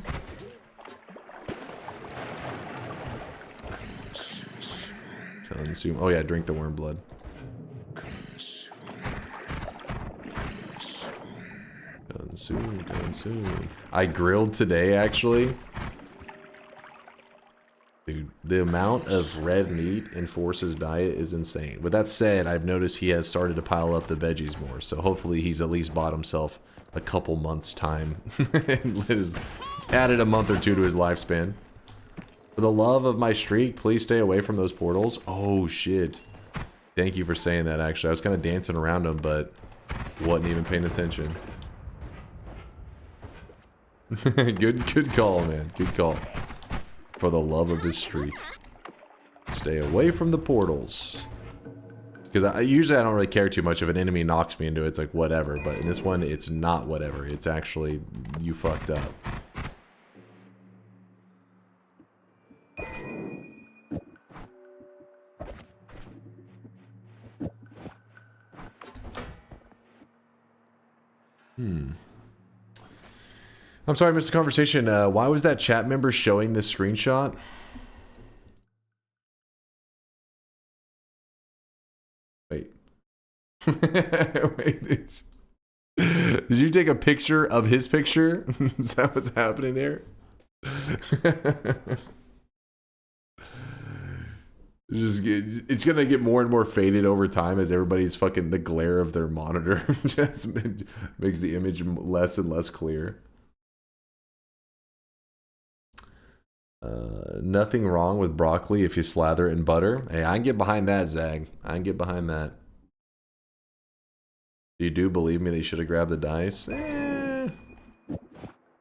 Consume. Oh yeah, drink the worm blood. Consume. I grilled today, actually. Dude, the amount of red meat in Force's diet is insane. With that said, I've noticed he has started to pile up the veggies more, so hopefully he's at least bought himself a couple months' time. And added a month or two to his lifespan. For the love of my streak, please stay away from those portals. Oh, shit. Thank you for saying that, actually. I was kind of dancing around them, but wasn't even paying attention. Good call, man. Good call. For the love of his streak. Stay away from the portals. Because usually I don't really care too much if an enemy knocks me into it. It's like, whatever. But in this one, it's not whatever. It's actually, you fucked up. I'm sorry I missed the conversation. Why was that chat member showing this screenshot? Wait. Wait. Did you take a picture of his picture? Is that what's happening there? It's gonna get more and more faded over time as everybody's fucking, the glare of their monitor just makes the image less and less clear. Nothing wrong with broccoli if you slather it in butter. Hey, I can get behind that, Zag. I can get behind that. You do believe me that you should have grabbed the dice? 10%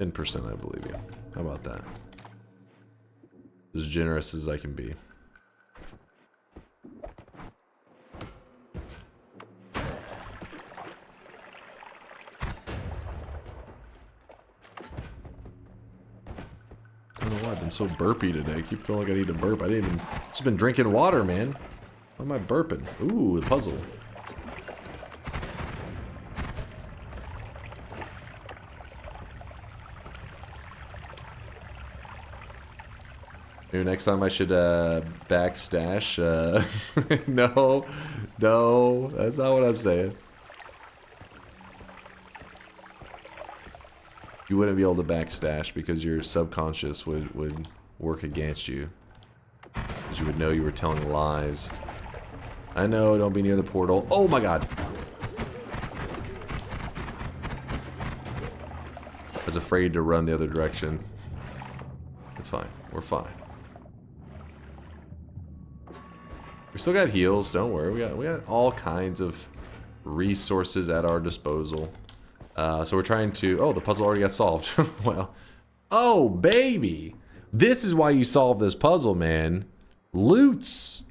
I believe you. How about that? As generous as I can be. I don't know why I've been so burpy today. I keep feeling like I need to burp. I didn't even... Just been drinking water, man. Why am I burping? Ooh, the puzzle. Maybe next time I should backstash. No, that's not what I'm saying. You wouldn't be able to backstash because your subconscious would work against you. Because you would know you were telling lies. I know, don't be near the portal. Oh my god! I was afraid to run the other direction. It's fine. We're fine. We still got heals, don't worry. We got all kinds of resources at our disposal. So we're trying to... Oh, the puzzle already got solved. Well. Oh, baby! This is why you solve this puzzle, man. Loots!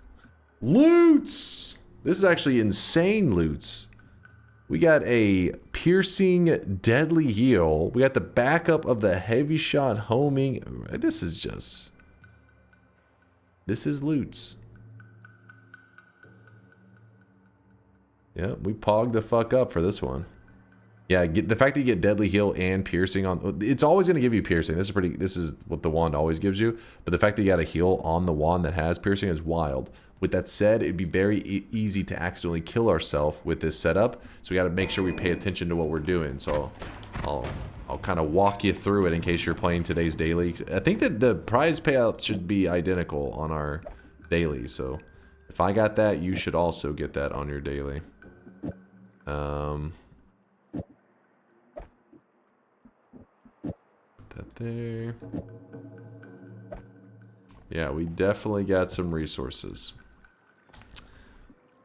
Loots! This is actually insane loots. We got a piercing deadly heal. We got the backup of the heavy shot homing. This is just... This is loots. Yeah, we pogged the fuck up for this one. Yeah, the fact that you get deadly heal and piercing on, it's always going to give you piercing. This is what the wand always gives you. But the fact that you got a heal on the wand that has piercing is wild. With that said, it'd be very easy to accidentally kill ourselves with this setup. So we got to make sure we pay attention to what we're doing. So I'll kind of walk you through it in case you're playing today's daily. I think that the prize payout should be identical on our daily. So if I got that, you should also get that on your daily. That there. Yeah, we definitely got some resources.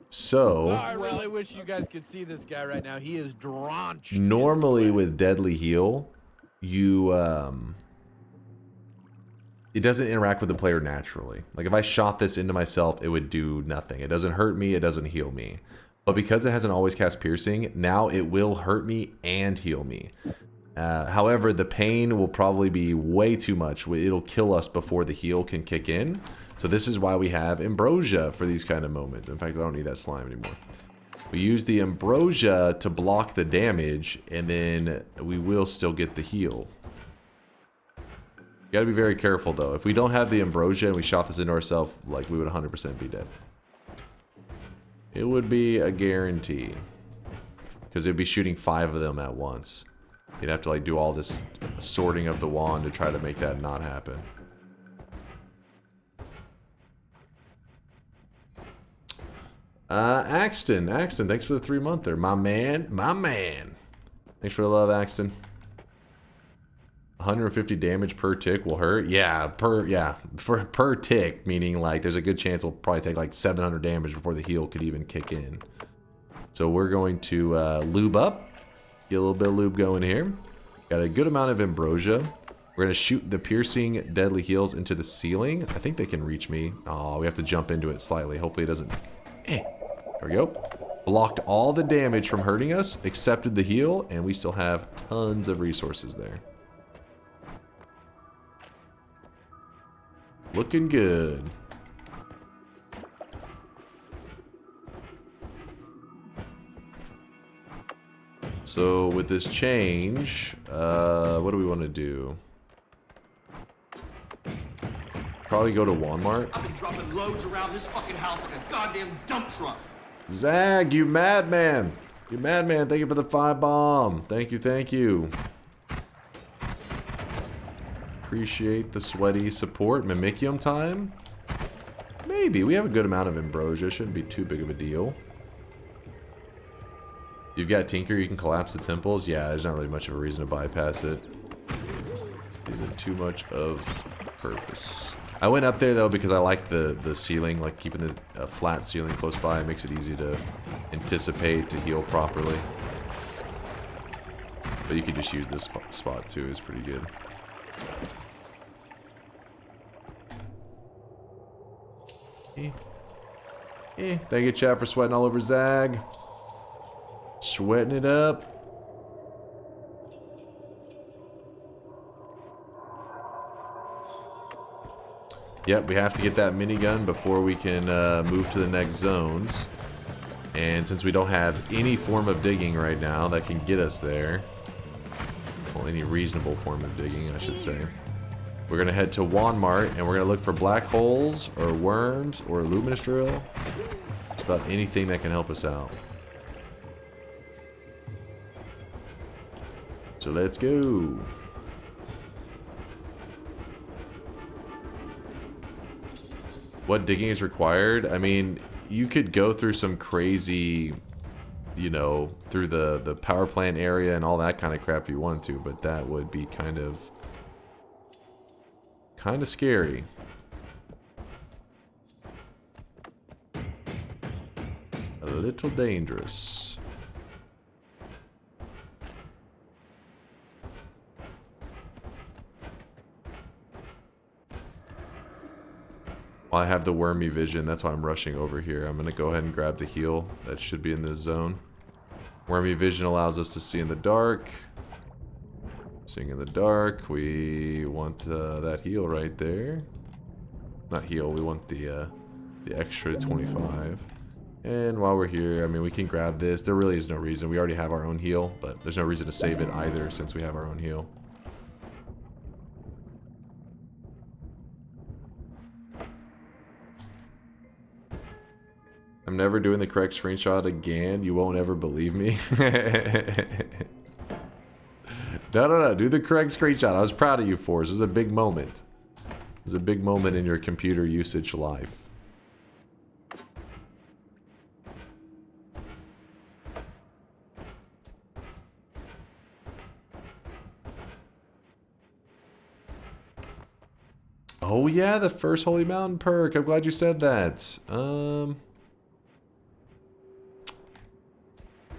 So I really wish you guys could see this guy right now. He is drenched. Normally with deadly heal, you it doesn't interact with the player naturally. Like if I shot this into myself, it would do nothing. It doesn't hurt me, it doesn't heal me. But because it hasn't always cast piercing, now it will hurt me and heal me. However, the pain will probably be way too much. It'll kill us before the heal can kick in. So this is why we have ambrosia for these kind of moments. In fact, I don't need that slime anymore. We use the ambrosia to block the damage, and then we will still get the heal. You gotta be very careful though. If we don't have the ambrosia and we shot this into ourselves, like we would 100% be dead. It would be a guarantee. Because it'd be shooting 5 of them at once. You'd have to like do all this sorting of the wand to try to make that not happen. Axton, thanks for the 3-monther. My man. Thanks for the love, Axton. 150 damage per tick will hurt. Yeah, per tick, meaning like there's a good chance it'll probably take like 700 damage before the heal could even kick in. So we're going to lube up. Get a little bit of lube going here. Got a good amount of ambrosia. We're going to shoot the piercing deadly heals into the ceiling. I think they can reach me. Oh, we have to jump into it slightly. Hopefully it doesn't... There we go. Blocked all the damage from hurting us, accepted the heal, and we still have tons of resources there. Looking good. So with this change, what do we want to do? Probably go to Walmart. I've been dropping loads around this fucking house like a goddamn dump truck. Zag, you madman. You madman. Thank you for the 5 bomb. Thank you. Appreciate the sweaty support. Mimicium time? Maybe. We have a good amount of ambrosia. Shouldn't be too big of a deal. You've got Tinker. You can collapse the temples. Yeah, there's not really much of a reason to bypass it. Isn't too much of purpose. I went up there though because I like the ceiling, like keeping the flat ceiling close by. It makes it easy to anticipate, to heal properly. But you could just use this spot too. It's pretty good. Thank you, chat, for sweating all over Zag. Sweating it up. Yep, we have to get that minigun before we can move to the next zones. And since we don't have any form of digging right now that can get us there, well, any reasonable form of digging, I should say, we're going to head to Walmart and we're going to look for black holes or worms or luminous drill. Just about anything that can help us out. So let's go. What digging is required? I mean, you could go through some crazy, you know, through the power plant area and all that kind of crap if you wanted to, but that would be kind of scary. A little dangerous. Well, I have the wormy vision, that's why I'm rushing over here. I'm gonna go ahead and grab the heal. That should be in this zone. Wormy vision allows us to see in the dark. Seeing in the dark, we want that heal right there. Not heal, we want the extra 25. And while we're here, I mean, we can grab this. There really is no reason. We already have our own heal, but there's no reason to save it either since we have our own heal. I'm never doing the correct screenshot again. You won't ever believe me. No. Do the correct screenshot. I was proud of you, Force. It was a big moment. It was a big moment in your computer usage life. Oh yeah, the first Holy Mountain perk. I'm glad you said that.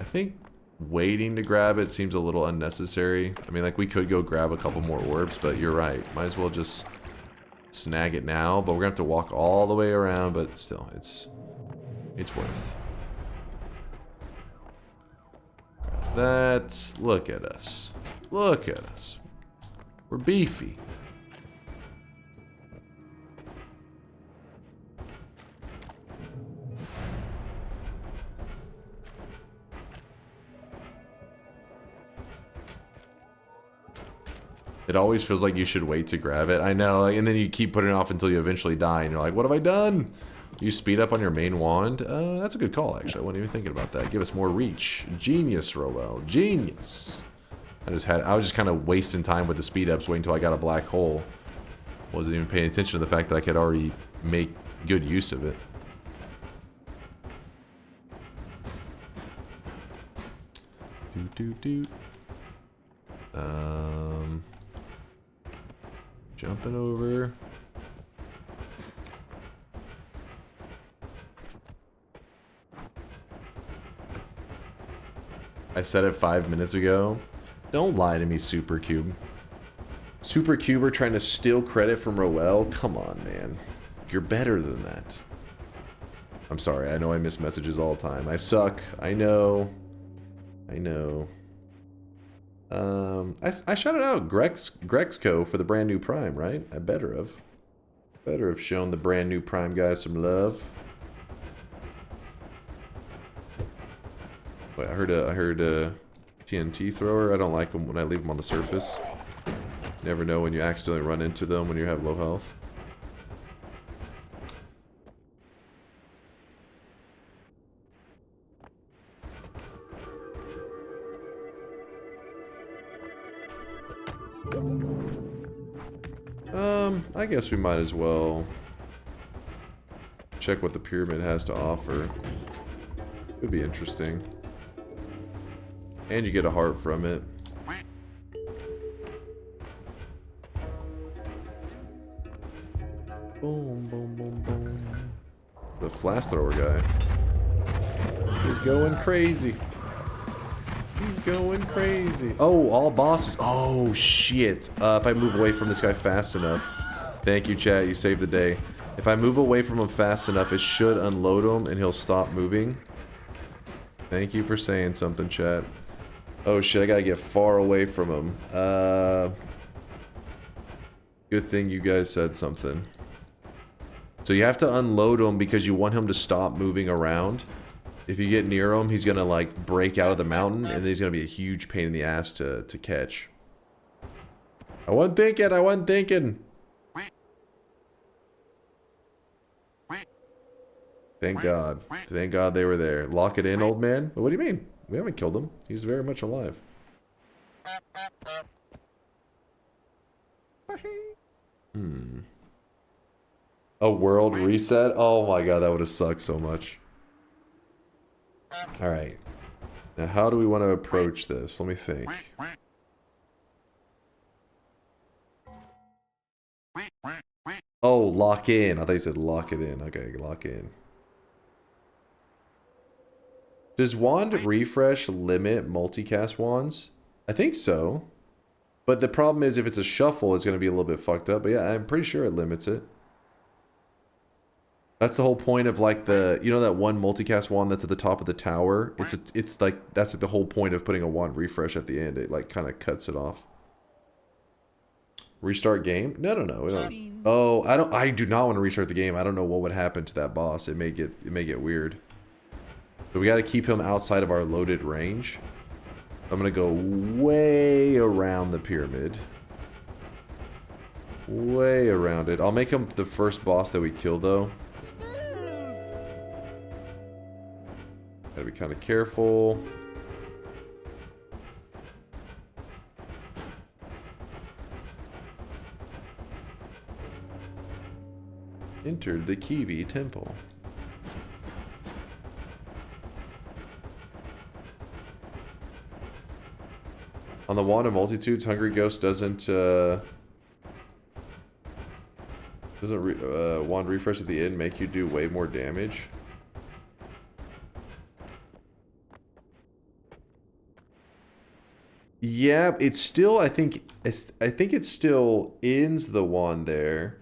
I think waiting to grab it seems a little unnecessary. I mean, like, we could go grab a couple more orbs, but you're right. Might as well just snag it now. But we're gonna have to walk all the way around, but still, it's worth. That's... Look at us. Look at us. We're beefy. It always feels like you should wait to grab it. I know, and then you keep putting it off until you eventually die, and you're like, what have I done? You speed up on your main wand? That's a good call, actually. I wasn't even thinking about that. Give us more reach. Genius, Roel. Genius. I was just kind of wasting time with the speed ups, waiting until I got a black hole. Wasn't even paying attention to the fact that I could already make good use of it. Jumping over. I said it 5 minutes ago. Don't lie to me, Supercube. Supercuber trying to steal credit from Roel? Come on, man. You're better than that. I'm sorry, I know I miss messages all the time. I suck. I know. I know. I shouted out Grexco for the brand new Prime, right? I better have shown the brand new Prime guys some love. Wait, I heard a TNT thrower. I don't like them when I leave them on the surface. Never know when you accidentally run into them when you have low health. I guess we might as well check what the pyramid has to offer. Could be interesting. And you get a heart from it. Boom, boom, boom, boom. The flash thrower guy. He's going crazy. He's going crazy. Oh, all bosses. Oh, shit. If I move away from this guy fast enough. Thank you, chat. You saved the day. If I move away from him fast enough, it should unload him and he'll stop moving. Thank you for saying something, chat. Oh, shit. I gotta get far away from him. Good thing you guys said something. So you have to unload him because you want him to stop moving around. If you get near him, he's gonna like break out of the mountain, and then he's gonna be a huge pain in the ass to catch. I wasn't thinking. Thank God. Thank God they were there. Lock it in, old man? What do you mean? We haven't killed him. He's very much alive. A world reset? Oh my God, that would have sucked so much. Alright. Now how do we want to approach this? Let me think. Oh, lock in. I thought you said lock it in. Okay, lock in. Does wand refresh limit multicast wands? I think so. But the problem is if it's a shuffle, it's going to be a little bit fucked up. But yeah, I'm pretty sure it limits it. That's the whole point of like the, you know that one multicast wand that's at the top of the tower? It's like, that's the whole point of putting a wand refresh at the end. It like kind of cuts it off. Restart game? No. We don't. Oh, I do not want to restart the game. I don't know what would happen to that boss. It may get weird. So we got to keep him outside of our loaded range. I'm going to go way around the pyramid. Way around it. I'll make him the first boss that we kill, though. Gotta be kind of careful. Entered the Kiwi Temple. On the Wand of Multitudes, Hungry Ghost doesn't Wand Refresh at the end make you do way more damage? Yeah, it's still, I think it still ends the wand there,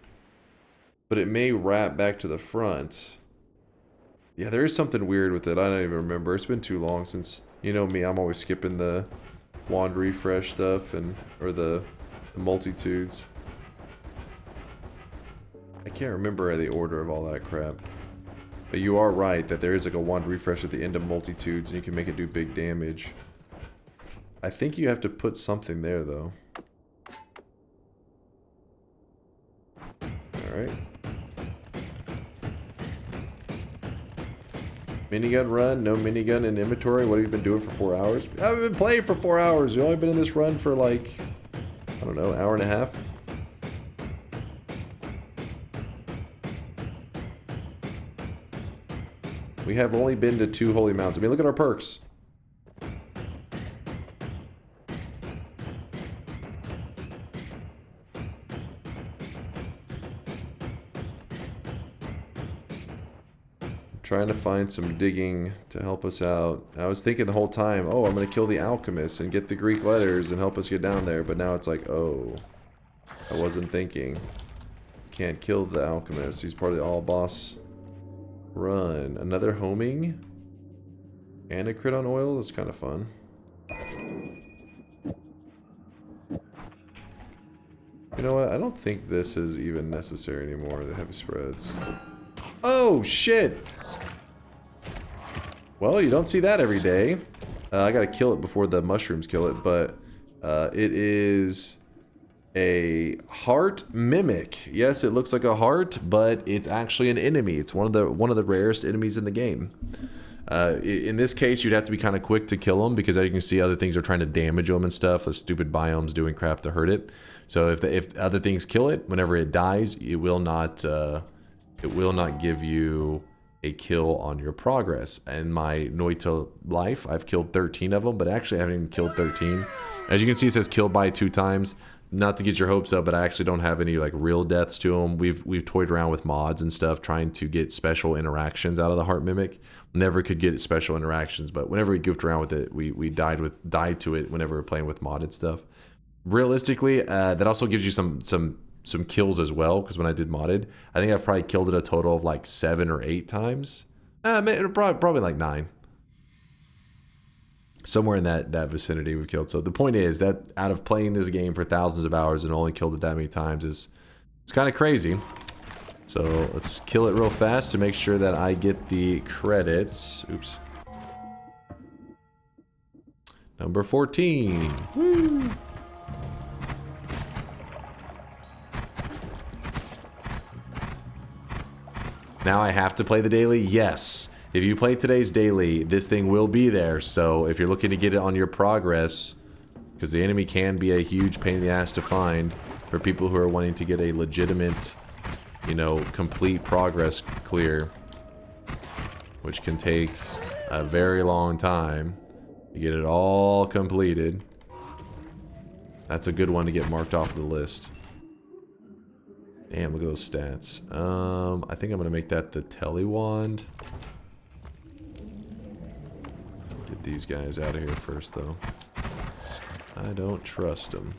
but it may wrap back to the front. Yeah, there is something weird with it. I don't even remember. It's been too long since, you know me, I'm always skipping the wand refresh stuff or the multitudes. I can't remember the order of all that crap. But you are right that there is like a wand refresh at the end of multitudes and you can make it do big damage. I think you have to put something there, though. Alright. Minigun run, no minigun in inventory. What have you been doing for 4 hours? I haven't been playing for 4 hours. You've only been in this run for like, I don't know, hour and a half. We have only been to 2 holy mountains. I mean, look at our perks. Trying to find some digging to help us out. I was thinking the whole time, oh, I'm going to kill the alchemist and get the Greek letters and help us get down there. But now it's like, oh, I wasn't thinking. Can't kill the alchemist. He's part of the all-boss run. Another homing? And a crit on oil? That's kind of fun. You know what? I don't think this is even necessary anymore, the heavy spreads. Oh, shit! Well, you don't see that every day. I gotta kill it before the mushrooms kill it, but it is a heart mimic. Yes, it looks like a heart, but it's actually an enemy. It's one of the rarest enemies in the game. In this case, you'd have to be kind of quick to kill them because as you can see, other things are trying to damage them and stuff. The stupid biomes doing crap to hurt it. So if other things kill it, whenever it dies, it will not give you a kill on your progress. In my Noita life, I've killed 13 of them, but actually I haven't even killed 13. As you can see, it says killed by 2 times. Not to get your hopes up, but I actually don't have any like real deaths to them. We've toyed around with mods and stuff, trying to get special interactions out of the heart mimic. Never could get special interactions, but whenever we goofed around with it, we died to it whenever we were playing with modded stuff. Realistically, that also gives you some kills as well, because when I did modded, I think I've probably killed it a total of like 7 or 8 times. Probably like 9. Somewhere in that vicinity we've killed. So the point is that out of playing this game for thousands of hours and only killed it that many times it's kind of crazy. So let's kill it real fast to make sure that I get the credits. Oops. Number 14. Woo! Now I have to play the daily? Yes. If you play today's daily, this thing will be there. So if you're looking to get it on your progress, because the enemy can be a huge pain in the ass to find for people who are wanting to get a legitimate, you know, complete progress clear, which can take a very long time to get it all completed. That's a good one to get marked off the list. Damn, look at those stats. I think I'm gonna make that the Telly wand. Get these guys out of here first, though. I don't trust them.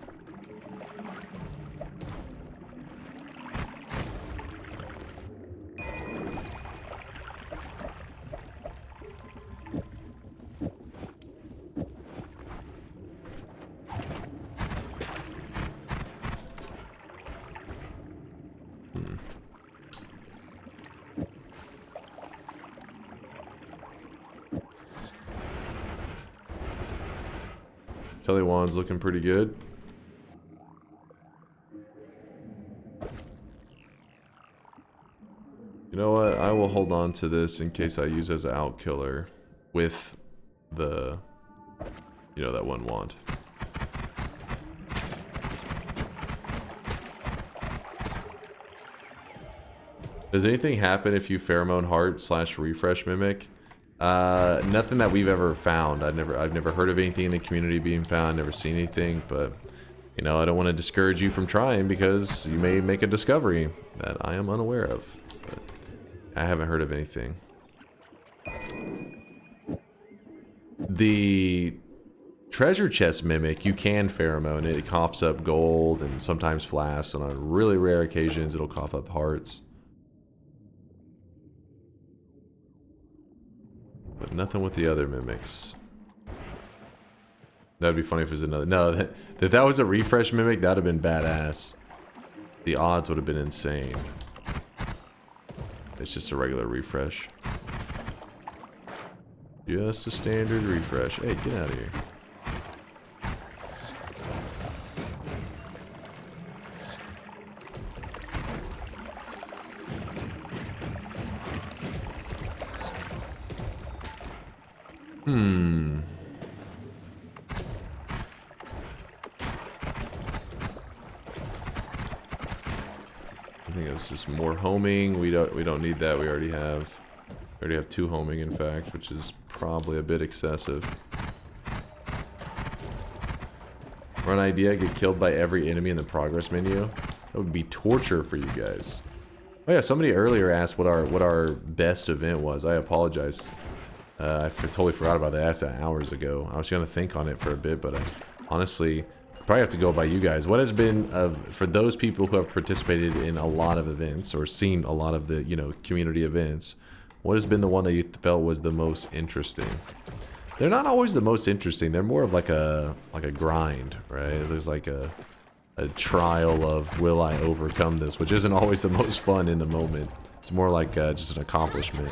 Telewan's looking pretty good. You know what? I will hold on to this in case I use as an out killer with the, you know, that one wand. Does anything happen if you pheromone heart / refresh mimic? Nothing that we've ever found. I've never heard of anything in the community being found. Never seen anything, but you know, I don't want to discourage you from trying because you may make a discovery that I am unaware of. But I haven't heard of anything. The treasure chest mimic, you can pheromone it. It coughs up gold and sometimes flasks, and on really rare occasions, it'll cough up hearts. But nothing with the other mimics. That'd be funny if there's another. No, if that was a refresh mimic, that'd have been badass. The odds would have been insane. It's just a regular refresh. Just a standard refresh. Hey, get out of here. I think it's just more homing. We don't need that. We already have 2 homing, in fact, which is probably a bit excessive. Run idea: get killed by every enemy in the progress menu. That would be torture for you guys. Oh yeah, somebody earlier asked what our best event was. I apologize. I totally forgot about that. I asked that hours ago. I was gonna think on it for a bit, but I honestly probably have to go by you guys. What has been for those people who have participated in a lot of events or seen a lot of the, you know, community events? What has been the one that you felt was the most interesting? They're not always the most interesting. They're more of like a grind, right? There's like a trial of, will I overcome this, which isn't always the most fun in the moment. It's more like just an accomplishment.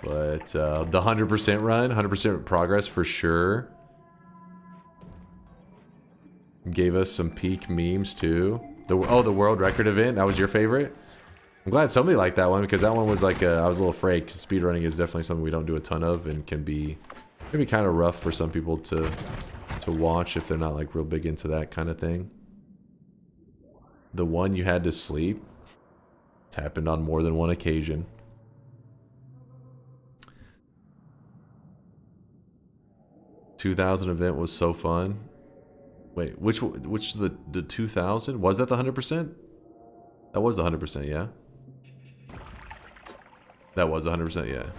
But the 100% run, 100% progress for sure. Gave us some peak memes too. The world record event, that was your favorite? I'm glad somebody liked that one, because that one was like I was a little afraid, because speedrunning is definitely something we don't do a ton of, and can be kind of rough for some people to watch if they're not like real big into that kind of thing. The one you had to sleep, it's happened on more than one occasion. $2,000 event was so fun. Wait, which the 2,000? Was that the 100%? That was the 100%, yeah. That was 100%, yeah.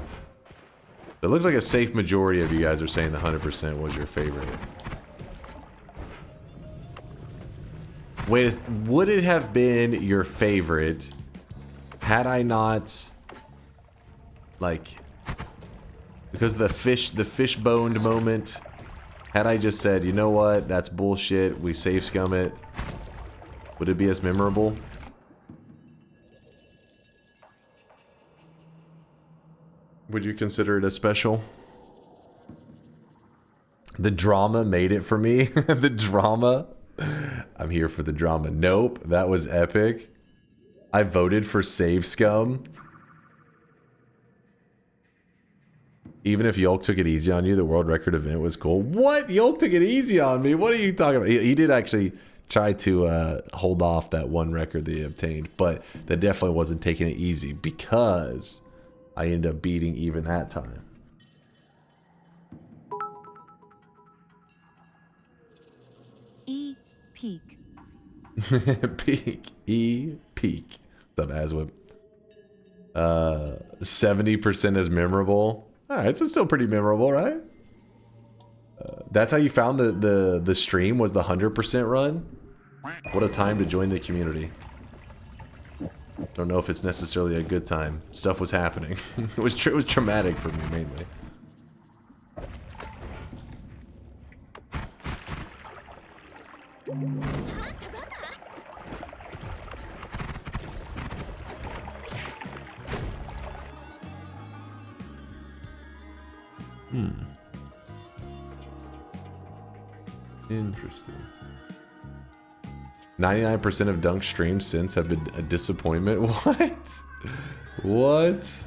It looks like a safe majority of you guys are saying the 100% was your favorite. Wait, would it have been your favorite had I not, like, because the fish-boned moment, had I just said, you know what, that's bullshit, we safe scum it, would it be as memorable? Would you consider it a special? The drama made it for me. The drama. I'm here for the drama. Nope, that was epic. I voted for Save Scum. Even if Yolk took it easy on you, the world record event was cool. What? Yolk took it easy on me? What are you talking about? He did actually try to hold off that one record that he obtained, but that definitely wasn't taking it easy, because I ended up beating even that time. Peak. Peak. What's up, Aswip? 70% is memorable. Alright, so it's still pretty memorable, right? That's how you found the stream, was the 100% run? What a time to join the community. Don't know if it's necessarily a good time. Stuff was happening. It was traumatic for me, mainly. Interesting. 99% of Dunk streams since have been a disappointment. What? What?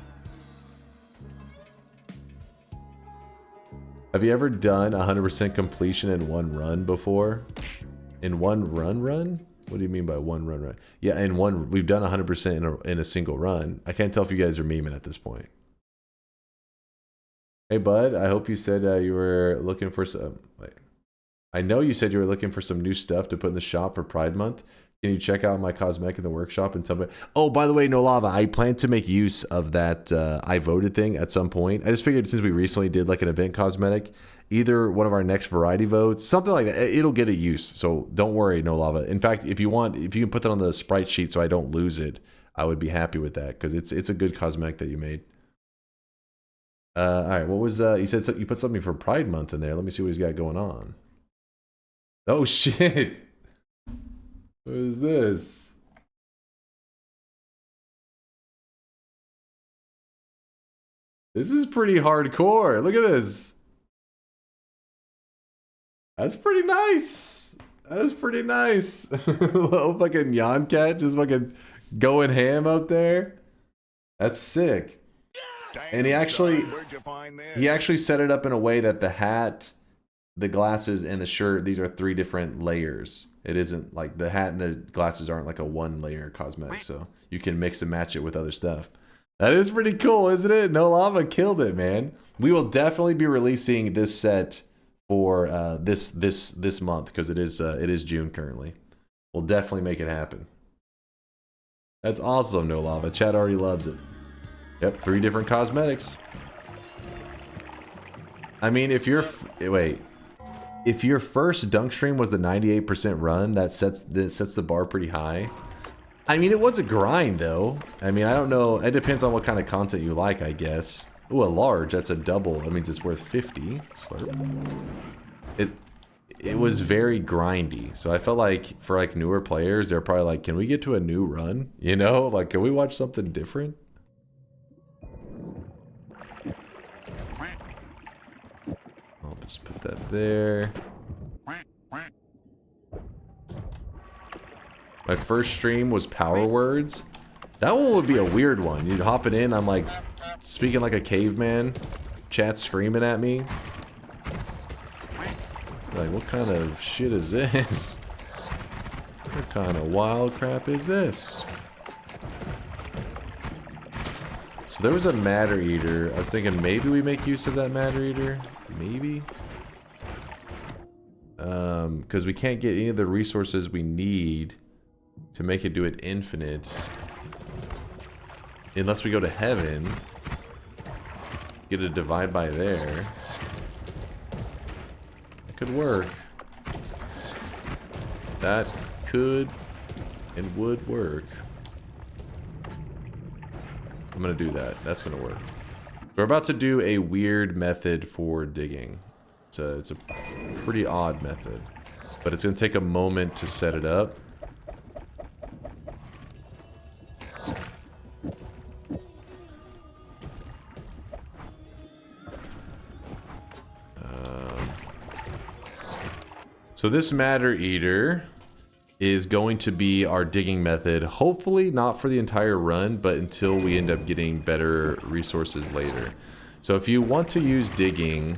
Have you ever done 100% completion in one run before? In one run? What do you mean by one run? Yeah, in one, we've done 100% in a single run. I can't tell if you guys are memeing at this point. Hey, bud, I hope you said you were looking for some... Wait. I know you said you were looking for some new stuff to put in the shop for Pride Month. Can you check out my cosmetic in the workshop and tell me... Oh, by the way, No Lava, I plan to make use of that I voted thing at some point. I just figured since we recently did like an event cosmetic, either one of our next variety votes, something like that, it'll get a use. So don't worry, No Lava. In fact, if you want, if you can put that on the sprite sheet so I don't lose it, I would be happy with that because it's a good cosmetic that you made. All right, what was you said you put something for Pride Month in there? Let me see what he's got going on. Oh shit! What is this? This is pretty hardcore. Look at this. That's pretty nice. That's pretty nice. Little fucking Yon cat just fucking going ham out there. That's sick. And he actually set it up in a way that the hat, the glasses, and the shirt, these are 3 different layers. It isn't like the hat and the glasses aren't like a 1-layer cosmetic, so you can mix and match it with other stuff. That is pretty cool, isn't it? No Lava killed it, man. We will definitely be releasing this set for this month because it is June currently. We'll definitely make it happen. That's awesome, No Lava. Chat already loves it. Yep, 3 different cosmetics. I mean, if your first dunk stream was the 98% run, that sets the bar pretty high. I mean, it was a grind though. I mean, I don't know. It depends on what kind of content you like, I guess. Ooh, a large. That's a double. That means it's worth 50. Slurp. It was very grindy. So I felt like for like newer players, they're probably like, "Can we get to a new run? You know, like, can we watch something different?" I'll just put that there. My first stream was Power Words. That one would be a weird one. You'd hop it in, I'm like speaking like a caveman. Chat screaming at me. Like, what kind of shit is this? What kind of wild crap is this? So there was a Matter Eater. I was thinking maybe we make use of that Matter Eater. Maybe. Because we can't get any of the resources we need to make it do it infinite. Unless we go to heaven. Get a divide by there. That could work. That could and would work. I'm gonna do that. That's gonna work. We're about to do a weird method for digging. It's a pretty odd method. But it's gonna take a moment to set it up. So this Matter Eater is going to be our digging method. Hopefully not for the entire run, but until we end up getting better resources later. So if you want to use digging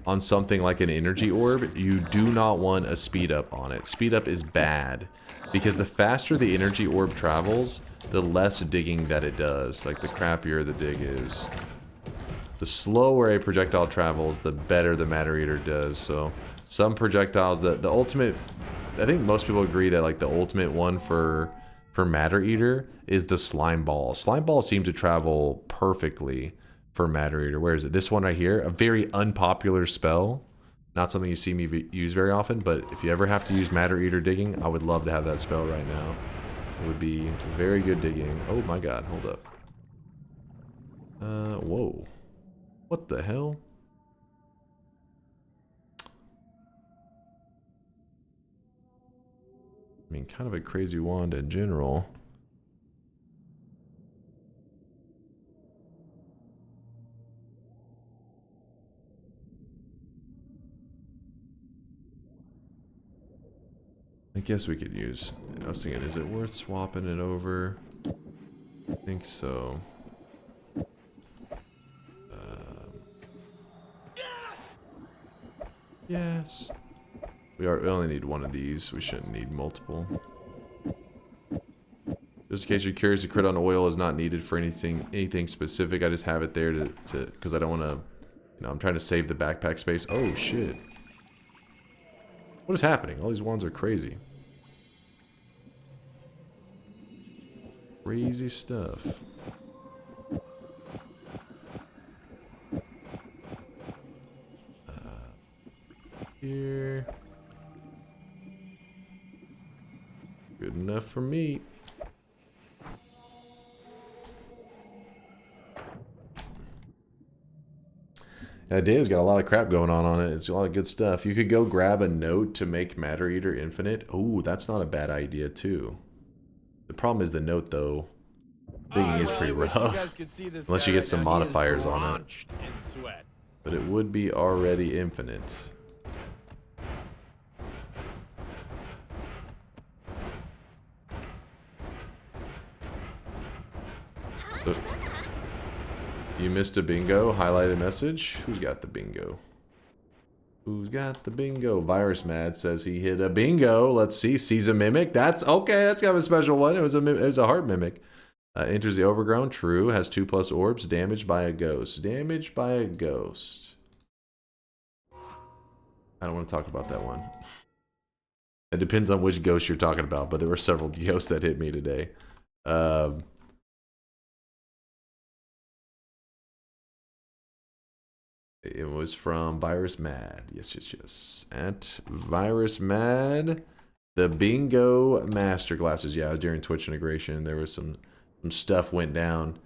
on something like an energy orb, you do not want a speed up on it. Speed up is bad because the faster the energy orb travels, the less digging that it does. Like the crappier the dig is. The slower a projectile travels, the better the Matter Eater does. So some projectiles, the ultimate, I think most people agree that like the ultimate one for Matter Eater is the Slime Ball. Slime Ball seems to travel perfectly for Matter Eater. Where is it? This one right here, a very unpopular spell. Not something you see me use very often, but if you ever have to use Matter Eater digging, I would love to have that spell right now. It would be very good digging. Oh my god, hold up. Whoa. What the hell? I mean, kind of a crazy wand in general. I guess we could use... I was thinking, is it worth swapping it over? I think so. Yes! We only need one of these. We shouldn't need multiple. Just in case you're curious, a crit on oil is not needed for anything specific. I just have it there to because I don't want to, you know, I'm trying to save the backpack space. Oh shit! What is happening? All these wands are crazy. Crazy stuff. Here. Good enough for me. Yeah, Dave's got a lot of crap going on it. It's a lot of good stuff. You could go grab a note to make Matter Eater infinite. Ooh, that's not a bad idea too. The problem is the note though. Digging is pretty rough. Unless you get some modifiers on it. But it would be already infinite. So, you missed a bingo. Highlight a message. Who's got the bingo? Who's got the bingo? Virus Mad says he hit a bingo. Let's see. Sees a mimic. That's okay. That's kind of a special one. It was a heart mimic. Enters the overgrown. True. Has 2+ orbs. Damaged by a ghost. Damaged by a ghost. I don't want to talk about that one. It depends on which ghost you're talking about, but there were several ghosts that hit me today. It was from Virus Mad. Yes. At Virus Mad. The bingo masterclasses. Yeah, it was during Twitch integration. There was some stuff went down.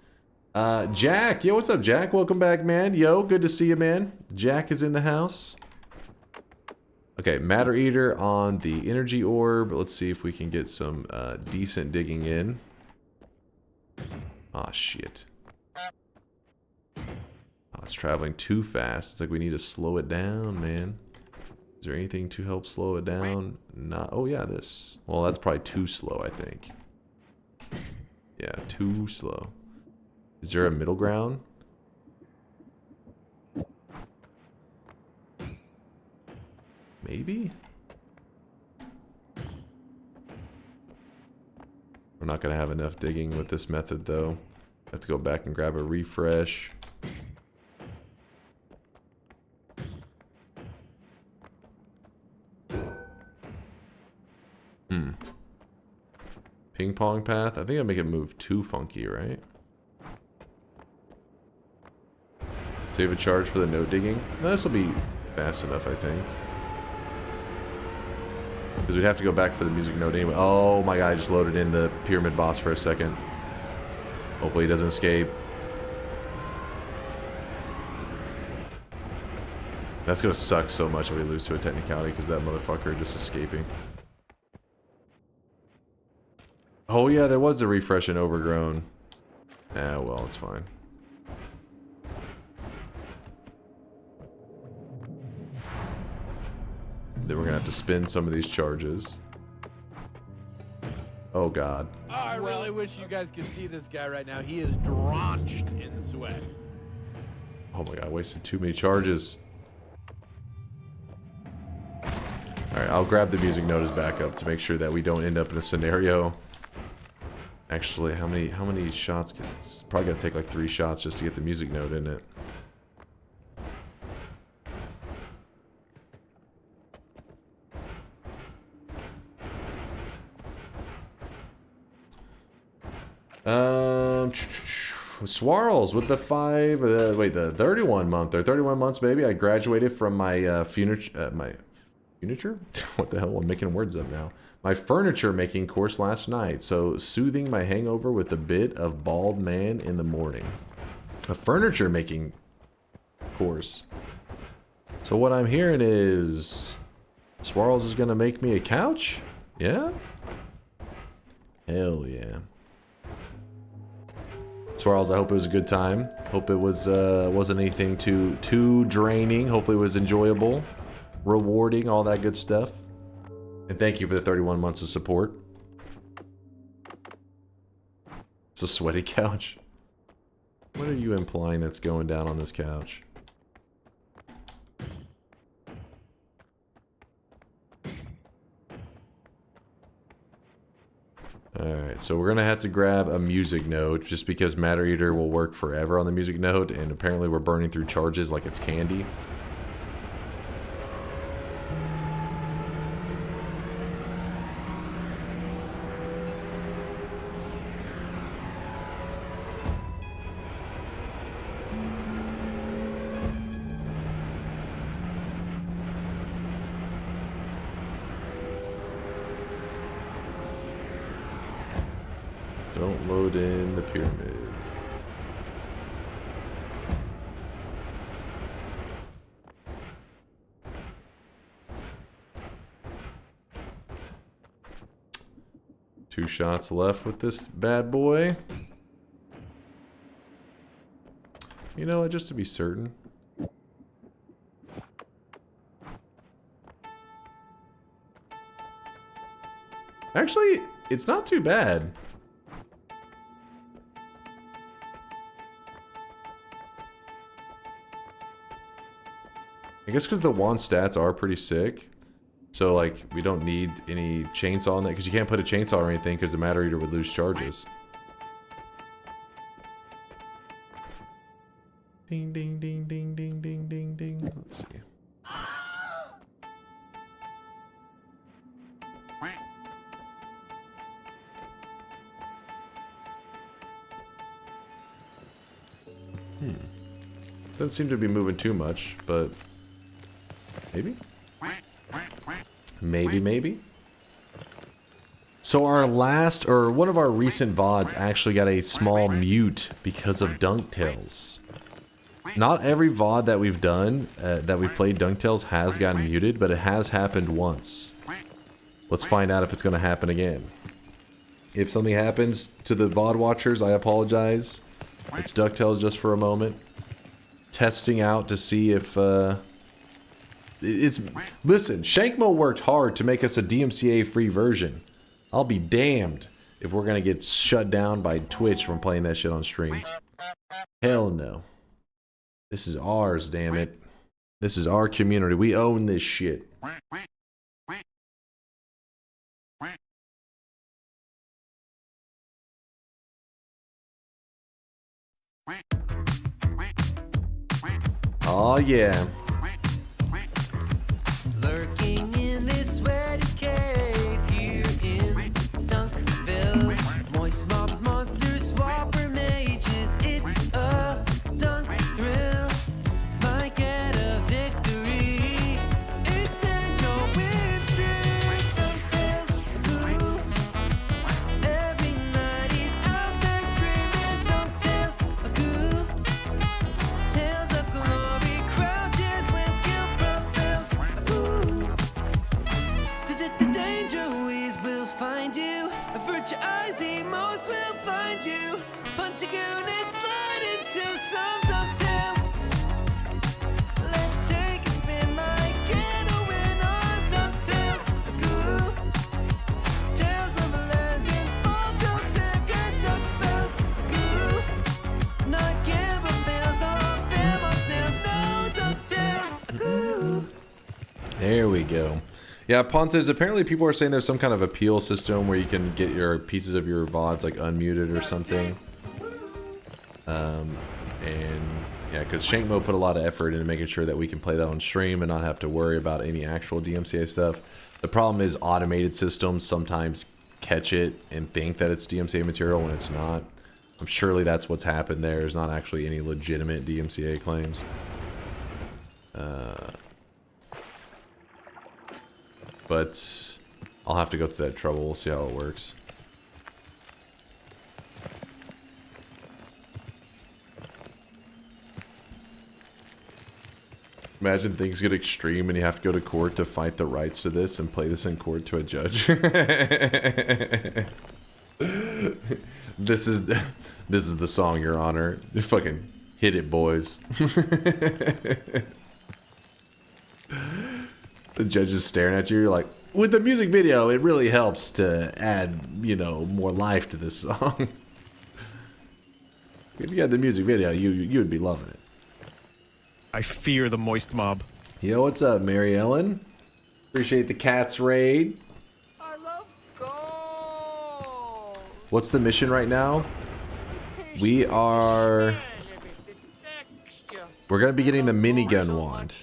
Jack. Yo, what's up, Jack? Welcome back, man. Yo, good to see you, man. Jack is in the house. Okay, Matter Eater on the energy orb. Let's see if we can get some decent digging in. Aw, shit. Oh, it's traveling too fast. It's like we need to slow it down, man. Is there anything to help slow it down? Not. Oh yeah, this. Well, that's probably too slow, I think. Yeah, too slow. Is there a middle ground? Maybe? We're not gonna have enough digging with this method though. Let's go back and grab a refresh. Ping pong path. I think I make it move too funky, right? Save a charge for the note digging. No, this will be fast enough, I think. Because we'd have to go back for the music note anyway. Oh my god, I just loaded in the pyramid boss for a second. Hopefully he doesn't escape. That's gonna suck so much if we lose to a technicality because that motherfucker just escaping. Oh yeah, there was a refresh in Overgrown. Ah, well, it's fine. Then we're gonna have to spin some of these charges. Oh god. Oh, I really wish you guys could see this guy right now. He is drenched in sweat. Oh my god, I wasted too many charges. Alright, I'll grab the music note as backup to make sure that we don't end up in a scenario. Actually, how many shots? It's probably gonna take like 3 shots just to get the music note in it. Swarls with the 31 month or 31 months, baby. I graduated from my furniture. What the hell? I'm making words up now. My furniture making course last night, so soothing my hangover with a bit of bald man in the morning. A furniture making course. So what I'm hearing is Swarls is gonna make me a couch? Yeah? Hell yeah. Swarls, I hope it was a good time. Hope it was wasn't anything too draining. Hopefully it was enjoyable, rewarding, all that good stuff. And thank you for the 31 months of support. It's a sweaty couch. What are you implying that's going down on this couch? Alright, so we're gonna have to grab a music note just because Matter Eater will work forever on the music note, and apparently we're burning through charges like it's candy. Don't load in the pyramid. Two shots left with this bad boy. You know what, just to be certain. Actually, it's not too bad. I guess because the wand stats are pretty sick. So, like, we don't need any chainsaw on that. Because you can't put a chainsaw or anything because the Matter Eater would lose charges. Ding, ding, ding, ding, ding, ding, ding, ding. Let's see. Doesn't seem to be moving too much, but... maybe? Maybe. So our last, or one of our recent VODs actually got a small mute because of DunkTales. Not every VOD that we've done, that we've played DunkTales has gotten muted, but it has happened once. Let's find out if it's going to happen again. If something happens to the VOD watchers, I apologize. It's DuckTales just for a moment. Testing out to see if, listen, Shankmo worked hard to make us a DMCA free version. I'll be damned if we're gonna get shut down by Twitch from playing that shit on stream. Hell no. This is ours, damn it. This is our community. We own this shit. Oh yeah. Lurking in this sweaty cave here in Dunkville. Moist mobs, monsters, swapper mages. It's a dunk thrill. Might get a victory. Extend your win streak. DunkTales, ooh. Every night he's out there screaming. DunkTales, ooh. Tales of glory crouches when skill prevails. The danger ways will find you. Virtuous emotes will find you. Punch a goon and slide into some DunkTales. Let's take a spin, might get a win on DunkTales. Goo. Tales of a legend, all jokes and good dunk spells. Goo. Not gamble fails, all fam on snails. No DunkTales. Goo. There we go. Yeah, Pontes, apparently people are saying there's some kind of appeal system where you can get your pieces of your VODs like unmuted or something. And yeah, because Shankmo put a lot of effort into making sure that we can play that on stream and not have to worry about any actual DMCA stuff. The problem is automated systems sometimes catch it and think that it's DMCA material when it's not. Surely that's what's happened there. There's not actually any legitimate DMCA claims. But I'll have to go through that trouble. We'll see how it works. Imagine things get extreme and you have to go to court to fight the rights to this and play this in court to a judge. This is the song, Your Honor. You fucking hit it, boys. The judge is staring at you. You're like, with the music video, it really helps to add, you know, more life to this song. If you had the music video, you would be loving it. I fear the moist mob. Yo, what's up, Mary Ellen? Appreciate the cats raid. I love gold. What's the mission right now? We're gonna be getting the minigun wand.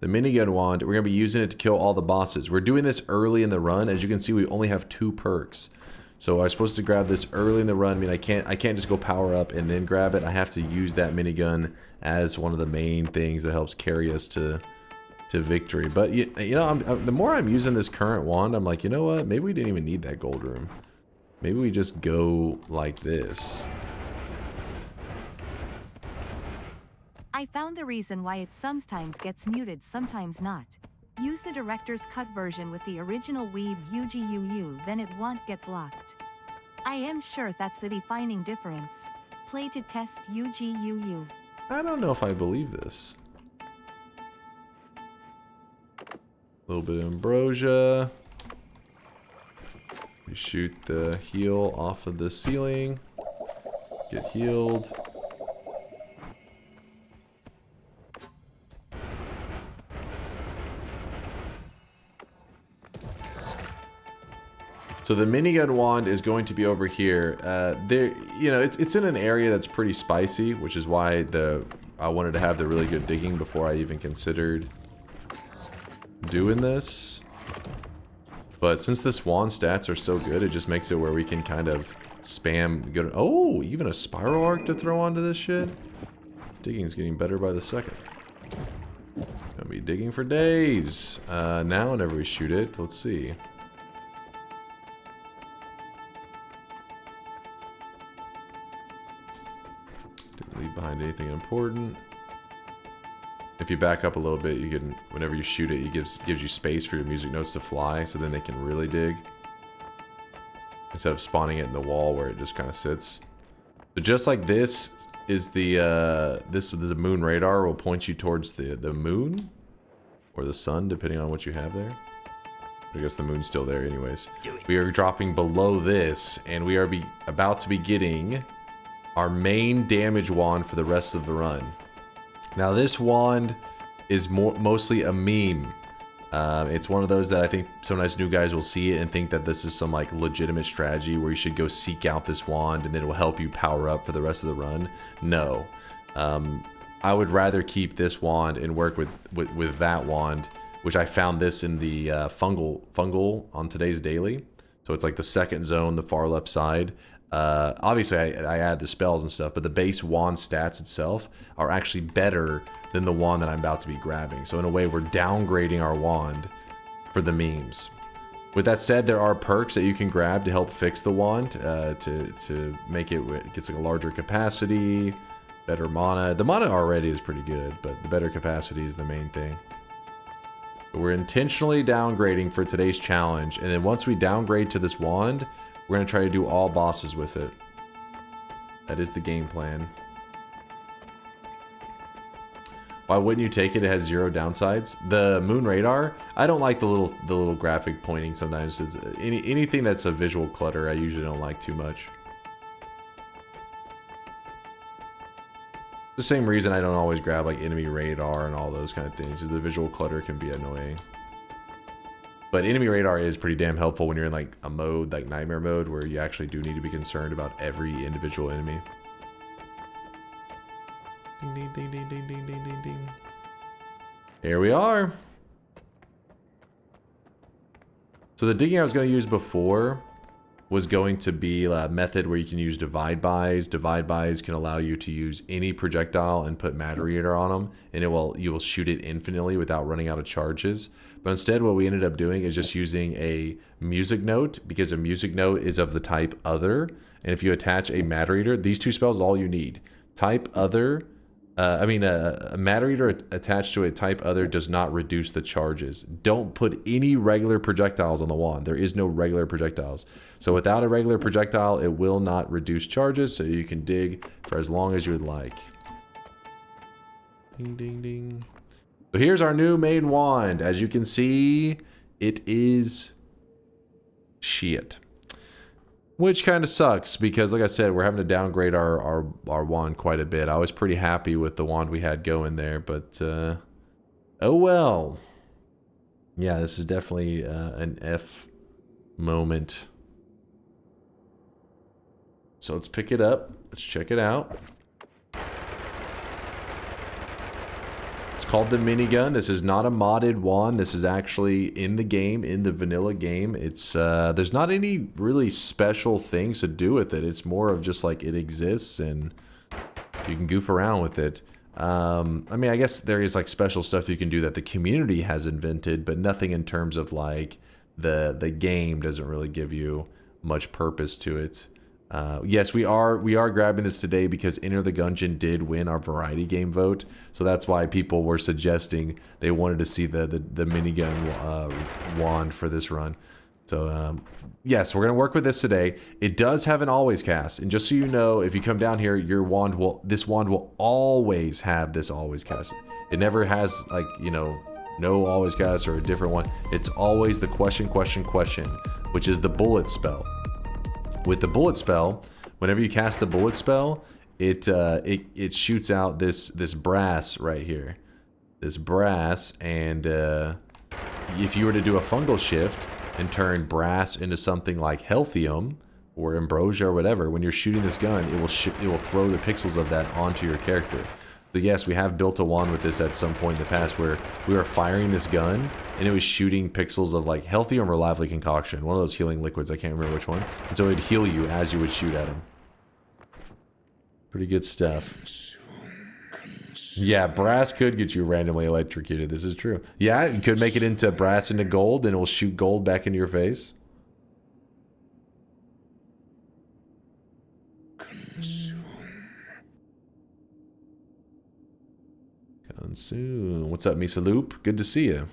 The minigun wand, we're gonna be using it to kill all the bosses. We're doing this early in the run. As you can see, we only have 2 perks. So I'm supposed to grab this early in the run. I mean, I can't just go power up and then grab it. I have to use that minigun as one of the main things that helps carry us to victory. But you know, the more I'm using this current wand, I'm like, you know what? Maybe we didn't even need that gold room. Maybe we just go like this. I found the reason why it sometimes gets muted, sometimes not. Use the director's cut version with the original Weeb UGUU, then it won't get blocked. I am sure that's the defining difference. Play to test UGUU. I don't know if I believe this. A little bit of ambrosia. You shoot the heal off of the ceiling. Get healed. So the minigun wand is going to be over here. You know, it's in an area that's pretty spicy, which is why I wanted to have the really good digging before I even considered doing this. But since this wand stats are so good, it just makes it where we can kind of spam good. Oh, even a spiral arc to throw onto this shit. This digging is getting better by the second. Gonna be digging for days. Now whenever we shoot it, let's see. Leave behind anything important. If you back up a little bit, you can, whenever you shoot it, it gives you space for your music notes to fly, so then they can really dig. Instead of spawning it in the wall where it just kind of sits. But just like this is the moon radar will point you towards the moon or the sun, depending on what you have there. I guess the moon's still there anyways. We are dropping below this, and we are about to be getting our main damage wand for the rest of the run. Now this wand is mostly a meme. It's one of those that I think sometimes new guys will see it and think that this is some like legitimate strategy where you should go seek out this wand and then it will help you power up for the rest of the run. No. I would rather keep this wand and work with that wand, which I found this in the fungal on today's daily. So it's like the second zone, the far left side. Obviously I add the spells and stuff, but the base wand stats itself are actually better than the wand that I'm about to be grabbing. So in a way, we're downgrading our wand for the memes. With that said, there are perks that you can grab to help fix the wand, to make it gets like a larger capacity, better mana. The mana already is pretty good, but the better capacity is the main thing. But we're intentionally downgrading for today's challenge, and then once we downgrade to this wand, we're going to try to do all bosses with it. That is the game plan. Why wouldn't you take it? It has 0 downsides. The moon radar, I don't like the little graphic pointing sometimes. It's anything that's a visual clutter, I usually don't like too much. The same reason I don't always grab like enemy radar and all those kind of things, is the visual clutter can be annoying. But enemy radar is pretty damn helpful when you're in like a mode like nightmare mode where you actually do need to be concerned about every individual enemy. Ding ding ding ding ding ding ding ding ding. Here we are. So the digging I was going to use before was going to be a method where you can use divide buys. Divide buys can allow you to use any projectile and put matter eater on them, and you will shoot it infinitely without running out of charges. But instead, what we ended up doing is just using a music note, because a music note is of the type other, and if you attach a matter eater, these 2 spells is all you need. Type other. A matter eater attached to a type other does not reduce the charges. Don't put any regular projectiles on the wand. There is no regular projectiles. So without a regular projectile, it will not reduce charges, so you can dig for as long as you would like. Ding, ding, ding. So here's our new main wand. As you can see, it is shit. Which kind of sucks because, like I said, we're having to downgrade our wand quite a bit. I was pretty happy with the wand we had going there, but oh well. Yeah, this is definitely an F moment. So let's pick it up. Let's check it out. It's called the minigun. This is not a modded wand. This is actually in the game, in the vanilla game. It's there's not any really special things to do with it. It's more of just like it exists and you can goof around with it. I mean, I guess there is like special stuff you can do that the community has invented, but nothing in terms of like the game doesn't really give you much purpose to it. Yes, we are grabbing this today because Enter the Gungeon did win our variety game vote, so that's why people were suggesting they wanted to see the minigun wand for this run. So yes, we're gonna work with this today. It does have an always cast, and just so you know, if you come down here, this wand will always have this always cast. It never has like, you know, no always cast or a different one. It's always the question, which is the bullet spell. With the bullet spell, whenever you cast the bullet spell, it shoots out this brass right here, this brass, and if you were to do a fungal shift and turn brass into something like healthium or ambrosia or whatever, when you're shooting this gun, it will throw the pixels of that onto your character. So yes, we have built a wand with this at some point in the past where we were firing this gun and it was shooting pixels of like healthium or lively concoction, one of those healing liquids, I can't remember which one. And so it'd heal you as you would shoot at them. Pretty good stuff. Yeah, brass could get you randomly electrocuted, this is true. Yeah, you could make it into brass into gold and it will shoot gold back into your face. Soon. What's up, Misa Loop? Good to see you.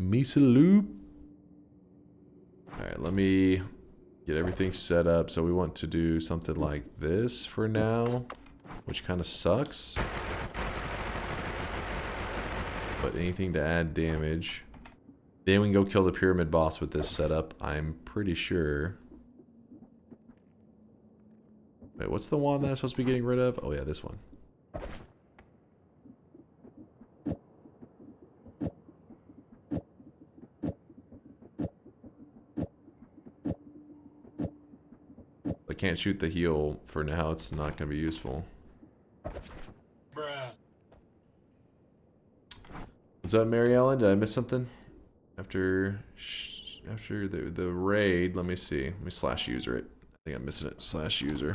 Misa Loop. Alright, let me get everything set up. So we want to do something like this for now, which kind of sucks. But anything to add damage. Then we can go kill the pyramid boss with this setup, I'm pretty sure. Wait, what's the wand that I'm supposed to be getting rid of? Oh yeah, this one. I can't shoot the heal for now, it's not going to be useful. Bruh. What's up, Mary Ellen? Did I miss something? After the raid, let me see. Let me slash user it. I think I'm missing it. Slash user.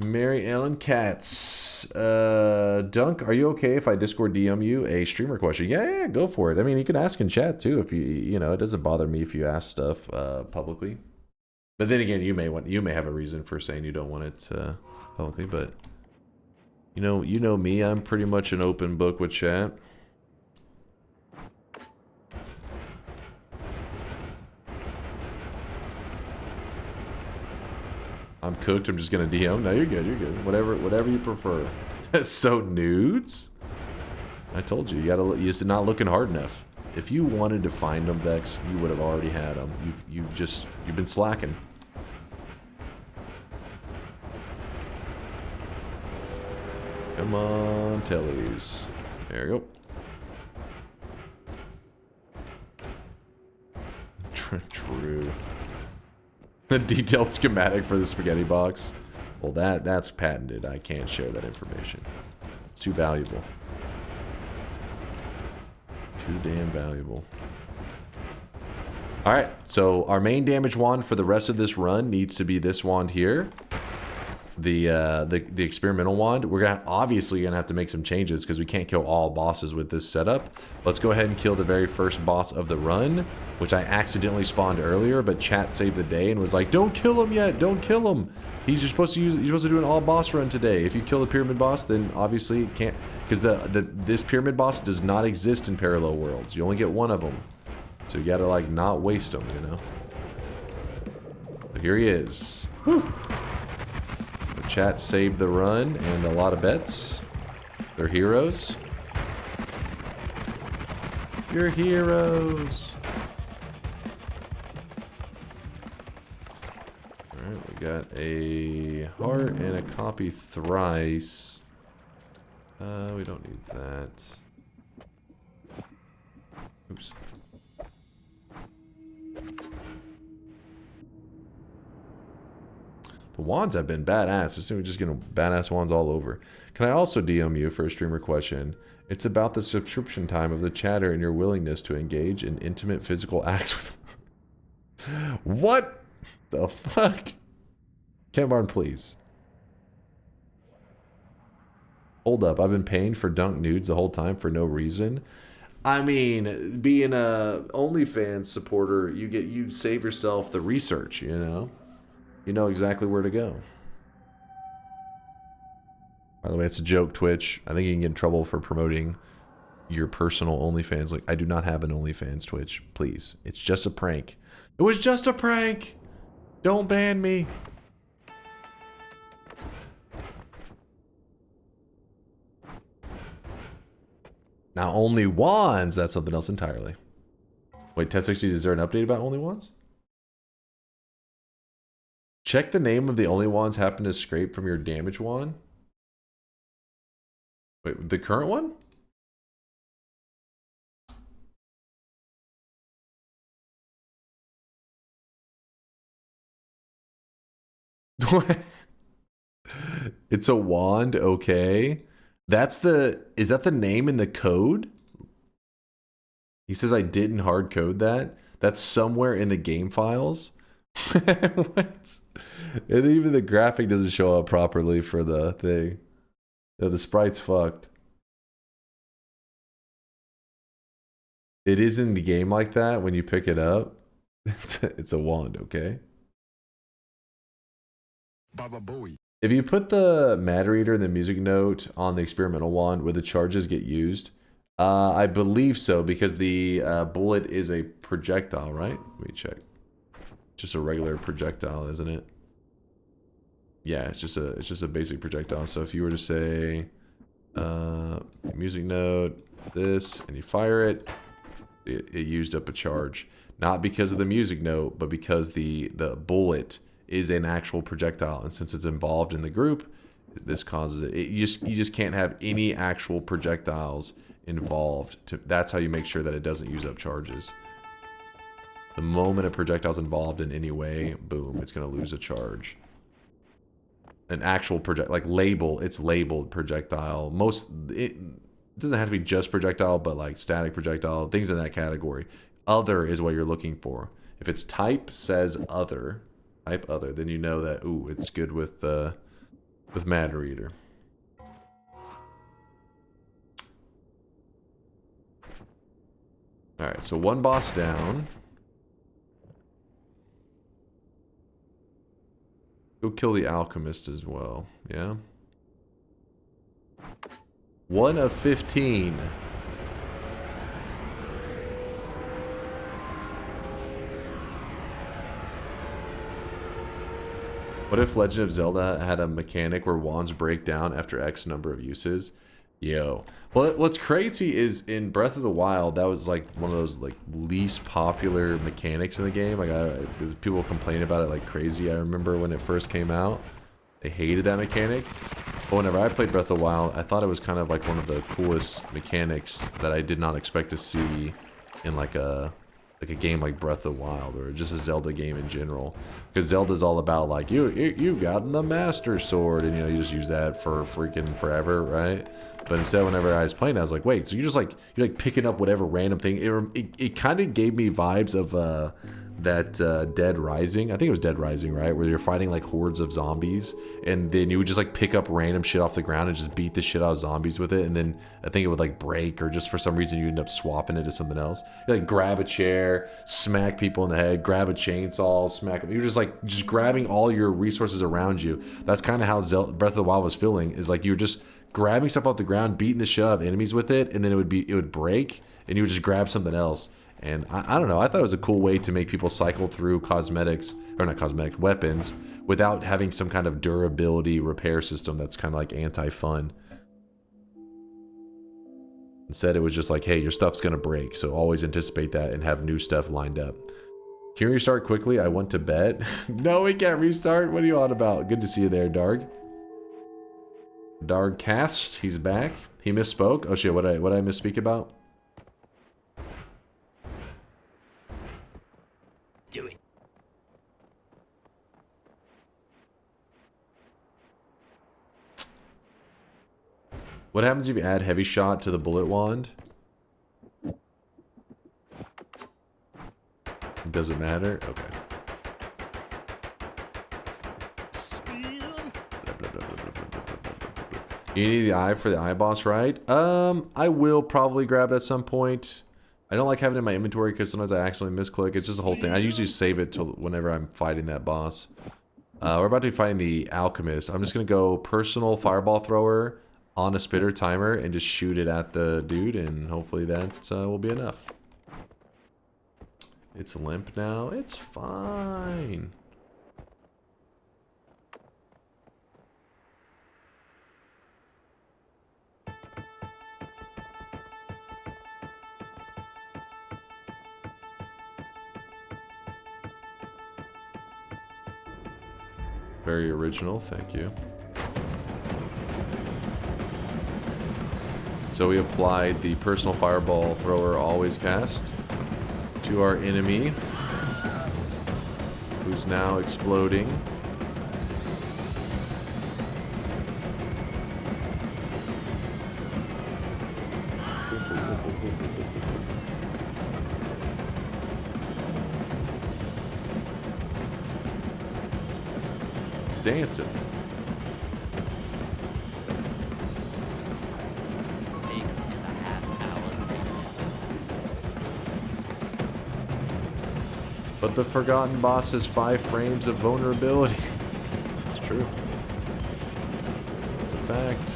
Mary Ellen Katz. Dunk, are you okay if I Discord DM you a streamer question? Yeah, go for it. I mean, you can ask in chat too if you know, it doesn't bother me if you ask stuff publicly. But then again, you may have a reason for saying you don't want it publicly, but you know me, I'm pretty much an open book with chat. I'm cooked, I'm just gonna DM. No, you're good, you're good. Whatever you prefer. So nudes? I told you, you're just not looking hard enough. If you wanted to find them, Vex, you would have already had them. You've been slacking. Come on, tellies. There you go. True. The detailed schematic for the spaghetti box. Well, that's patented. I can't share that information. It's too valuable. Too damn valuable. Alright, so our main damage wand for the rest of this run needs to be this wand here. The experimental wand. We're obviously gonna have to make some changes because we can't kill all bosses with this setup. Let's go ahead and kill the very first boss of the run, which I accidentally spawned earlier, but chat saved the day and was like, "Don't kill him yet! Don't kill him! You're supposed to do an all boss run today. If you kill the pyramid boss, then obviously it can't, because this pyramid boss does not exist in parallel worlds. You only get one of them, so you gotta like not waste them, you know." But here he is. Whew. Chat saved the run and a lot of bets. They're heroes. You're heroes. Alright, we got a heart and a copy thrice. We don't need that. Oops. The wands have been badass. We're just getting badass wands all over. Can I also DM you for a streamer question? It's about the subscription time of the chatter and your willingness to engage in intimate physical acts with What the fuck? Ken Barn, please. Hold up, I've been paying for dunk nudes the whole time for no reason. I mean, being a OnlyFans supporter, you save yourself the research, you know? You know exactly where to go. By the way, it's a joke, Twitch. I think you can get in trouble for promoting your personal OnlyFans. Like, I do not have an OnlyFans, Twitch. Please. It's just a prank. It was just a prank! Don't ban me! Now, only wands, that's something else entirely. Wait, Test 60, is there an update about only wands? Check the name of the only wands happen to scrape from your damage wand. Wait, the current one? It's a wand, okay. Is that the name in the code? He says I didn't hard code that. That's somewhere in the game files. What? And even the graphic doesn't show up properly for the thing. No, the sprite's fucked. It is in the game like that when you pick it up. It's a wand, okay? Baba Booey. If you put the matter reader and the music note on the experimental wand, would the charges get used? I believe so, because the bullet is a projectile, right? Let me check. Just a regular projectile, isn't it? Yeah, it's just a basic projectile. So if you were to say music note, this, and you fire it, it used up a charge. Not because of the music note, but because the bullet is an actual projectile, and since it's involved in the group, this causes it. You just can't have any actual projectiles involved. That's how you make sure that it doesn't use up charges. The moment a projectile's involved in any way, boom, it's gonna lose a charge. An actual project, like it's labeled projectile. It doesn't have to be just projectile, but like static projectile, things in that category. Other is what you're looking for. If it's type says other, then you know that, ooh, it's good with matter reader. Alright, so one boss down. Go kill the alchemist as well, yeah? 1 of 15. What if Legend of Zelda had a mechanic where wands break down after X number of uses? Yo. Well, what's crazy is in Breath of the Wild, that was like one of those like least popular mechanics in the game. Like people complain about it like crazy. I remember when it first came out, they hated that mechanic. But whenever I played Breath of the Wild, I thought it was kind of like one of the coolest mechanics that I did not expect to see in like a game like Breath of the Wild, or just a Zelda game in general, because Zelda's all about like you've gotten the Master Sword, and you know you just use that for freaking forever, right? But instead, whenever I was playing, I was like, wait, so you're like picking up whatever random thing. It kind of gave me vibes of that Dead Rising. I think it was Dead Rising, right? Where you're fighting like hordes of zombies, and then you would just like pick up random shit off the ground and just beat the shit out of zombies with it, and then I think it would like break, or just for some reason you end up swapping it to something else. You like grab a chair, smack people in the head, grab a chainsaw, smack them. You're just grabbing all your resources around you. That's kind of how Breath of the Wild was feeling. Is like you're just grabbing stuff off the ground, beating the shit out of enemies with it, and then it would break, and you would just grab something else. And I don't know, I thought it was a cool way to make people cycle through weapons without having some kind of durability repair system that's kind of like anti-fun. Instead, it was just like, hey, your stuff's gonna break, so always anticipate that and have new stuff lined up. Can you restart quickly? I went to bed. No, we can't restart. What are you on about? Good to see you there, Darg. Darg Cast, he's back. He misspoke. Oh shit, what did I misspeak about? Do it. What happens if you add heavy shot to the bullet wand? Does it matter? Okay. You need the eye for the eye boss, right? I will probably grab it at some point. I don't like having it in my inventory because sometimes I actually misclick. It's just a whole thing. I usually save it till whenever I'm fighting that boss. We're about to be fighting the alchemist. I'm just gonna go personal fireball thrower on a spitter timer and just shoot it at the dude, and hopefully that will be enough. It's limp now. It's fine. Very original, thank you. So we applied the personal fireball thrower always cast to our enemy, who's now exploding. It's dancing. 6.5 hours later. But the Forgotten Boss has 5 frames of vulnerability. It's true. It's a fact.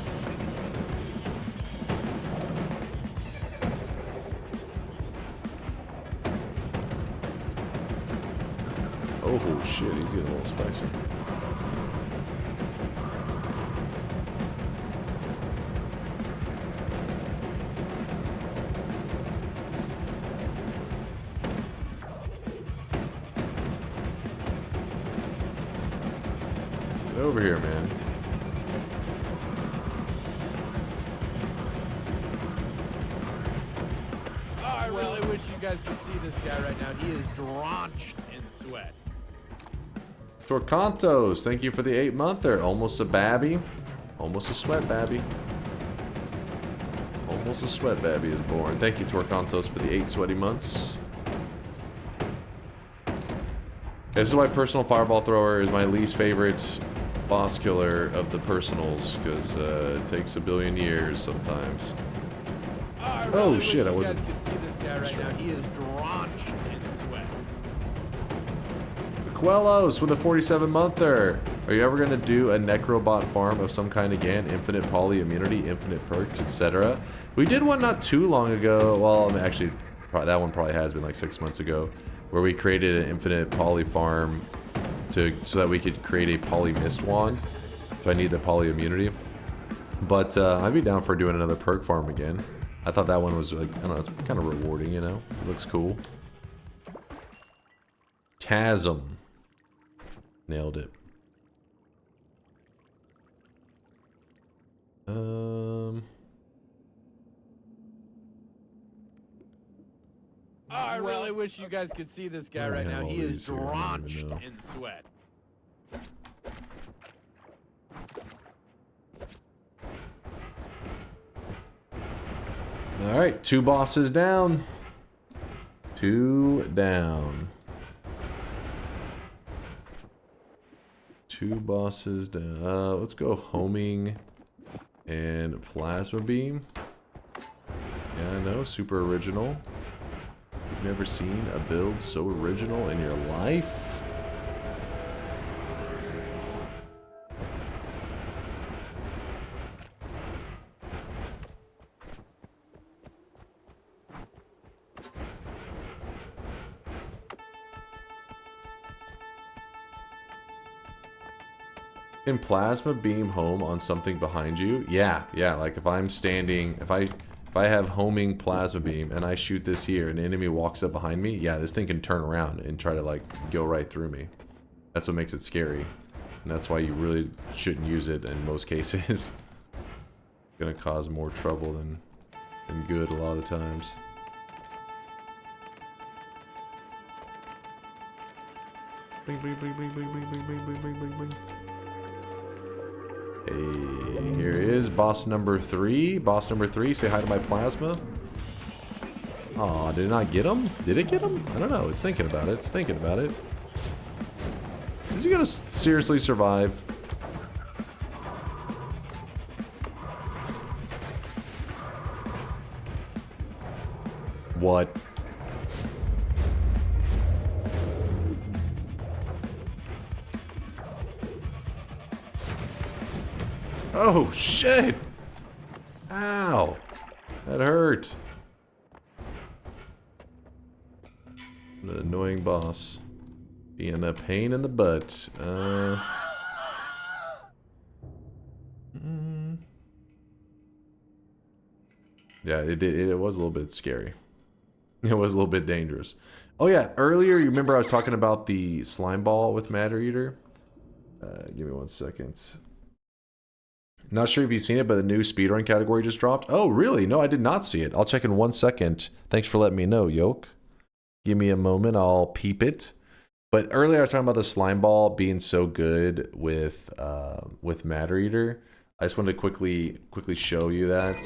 Oh shit, he's getting a little spicy. Get over here, man. Oh, I really wish you guys could see this guy right now. He is drenched in sweat. Torcantos, thank you for the 8-monther. Almost a babby. Almost a sweat babby. Almost a sweat babby is born. Thank you, Torcantos, for the 8 sweaty months. This is why personal fireball thrower is my least favorite boss killer of the personals, because it takes a billion years sometimes. Oh shit, I wasn't. You guys could see this guy right now. He is drenched in sweat. Quellos with a 47-monther. Are you ever going to do a necrobot farm of some kind again? Infinite poly immunity, infinite perks, etc. We did one not too long ago. Well, I mean, actually, that one probably has been like 6 months ago, where we created an infinite poly farm so that we could create a poly mist wand. So I need the poly immunity. But I'd be down for doing another perk farm again. I thought that one was like, I don't know, it's kind of rewarding, you know? It looks cool. Chasm. Nailed it. Oh, I really wish you guys could see this guy right now. He is drenched in sweat. Alright, 2 bosses down. 2 down. 2 bosses down. Let's go homing and plasma beam. Yeah, I know, super original. You've never seen a build so original in your life? Can plasma beam home on something behind you? Yeah, like if I'm standing, if I If I have homing plasma beam and I shoot this here, and an enemy walks up behind me, yeah, this thing can turn around and try to like go right through me. That's what makes it scary. And that's why you really shouldn't use it in most cases. It's gonna cause more trouble than good a lot of the times. Bling, bling, bling, bling, bling, bling, bling, bling, bling, bling, bling. Hey, here is boss number 3. Boss number 3, say hi to my plasma. Aw, did it not get him? Did it get him? I don't know. It's thinking about it. It's thinking about it. Is he gonna seriously survive? What? Oh, shit! Ow! That hurt. An annoying boss. Being a pain in the butt. Yeah, it was a little bit scary. It was a little bit dangerous. Oh yeah, earlier you remember I was talking about the slime ball with Matter Eater? Give me 1 second. Not sure if you've seen it, but the new speedrun category just dropped. Oh, really? No, I did not see it. I'll check in 1 second. Thanks for letting me know, Yoke. Give me a moment, I'll peep it. But earlier I was talking about the slime ball being so good with Matter Eater. I just wanted to quickly show you that.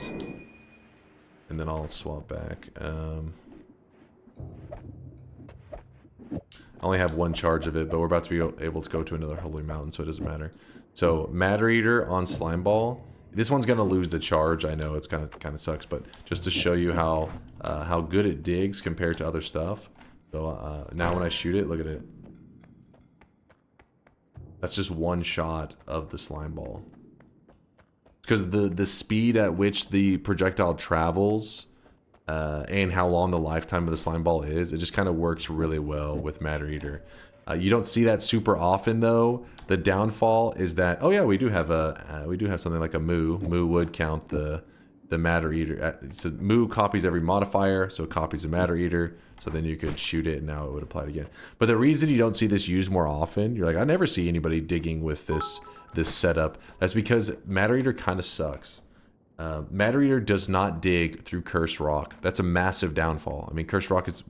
And then I'll swap back. I only have 1 charge of it, but we're about to be able to go to another holy mountain, so it doesn't matter. So Matter Eater on slime ball. This one's gonna lose the charge. I know it's kind of sucks, but just to show you how good it digs compared to other stuff. So now when I shoot it, look at it. That's just 1 shot of the slime ball. Because the speed at which the projectile travels and how long the lifetime of the slime ball is, it just kind of works really well with Matter Eater. You don't see that super often though. The downfall is that, oh yeah, we do have something like a Moo. Moo would count the Matter Eater. So Moo copies every modifier, so it copies the Matter Eater. So then you could shoot it and now it would apply it again. But the reason you don't see this used more often, you're like, I never see anybody digging with this setup. That's because Matter Eater kind of sucks. Matter Eater does not dig through Cursed Rock. That's a massive downfall. I mean, Cursed Rock is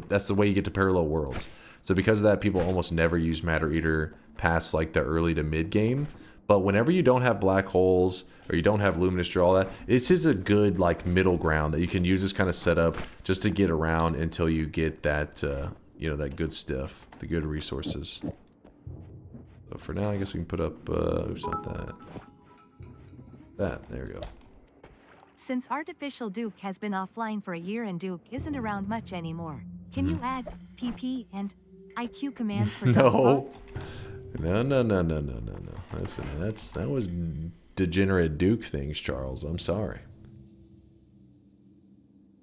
that's the way you get to parallel worlds. So because of that, people almost never use Matter Eater past like the early to mid game. But whenever you don't have black holes or you don't have luminous draw, all that, this is a good like middle ground that you can use this kind of setup just to get around until you get that you know, that good stuff, the good resources. So for now, I guess we can put up oops, not that. There we go. Since Artificial Duke has been offline for a year and Duke isn't around much anymore, can you add PP and IQ commands for No. No. Listen, that was degenerate Duke things, Charles. I'm sorry.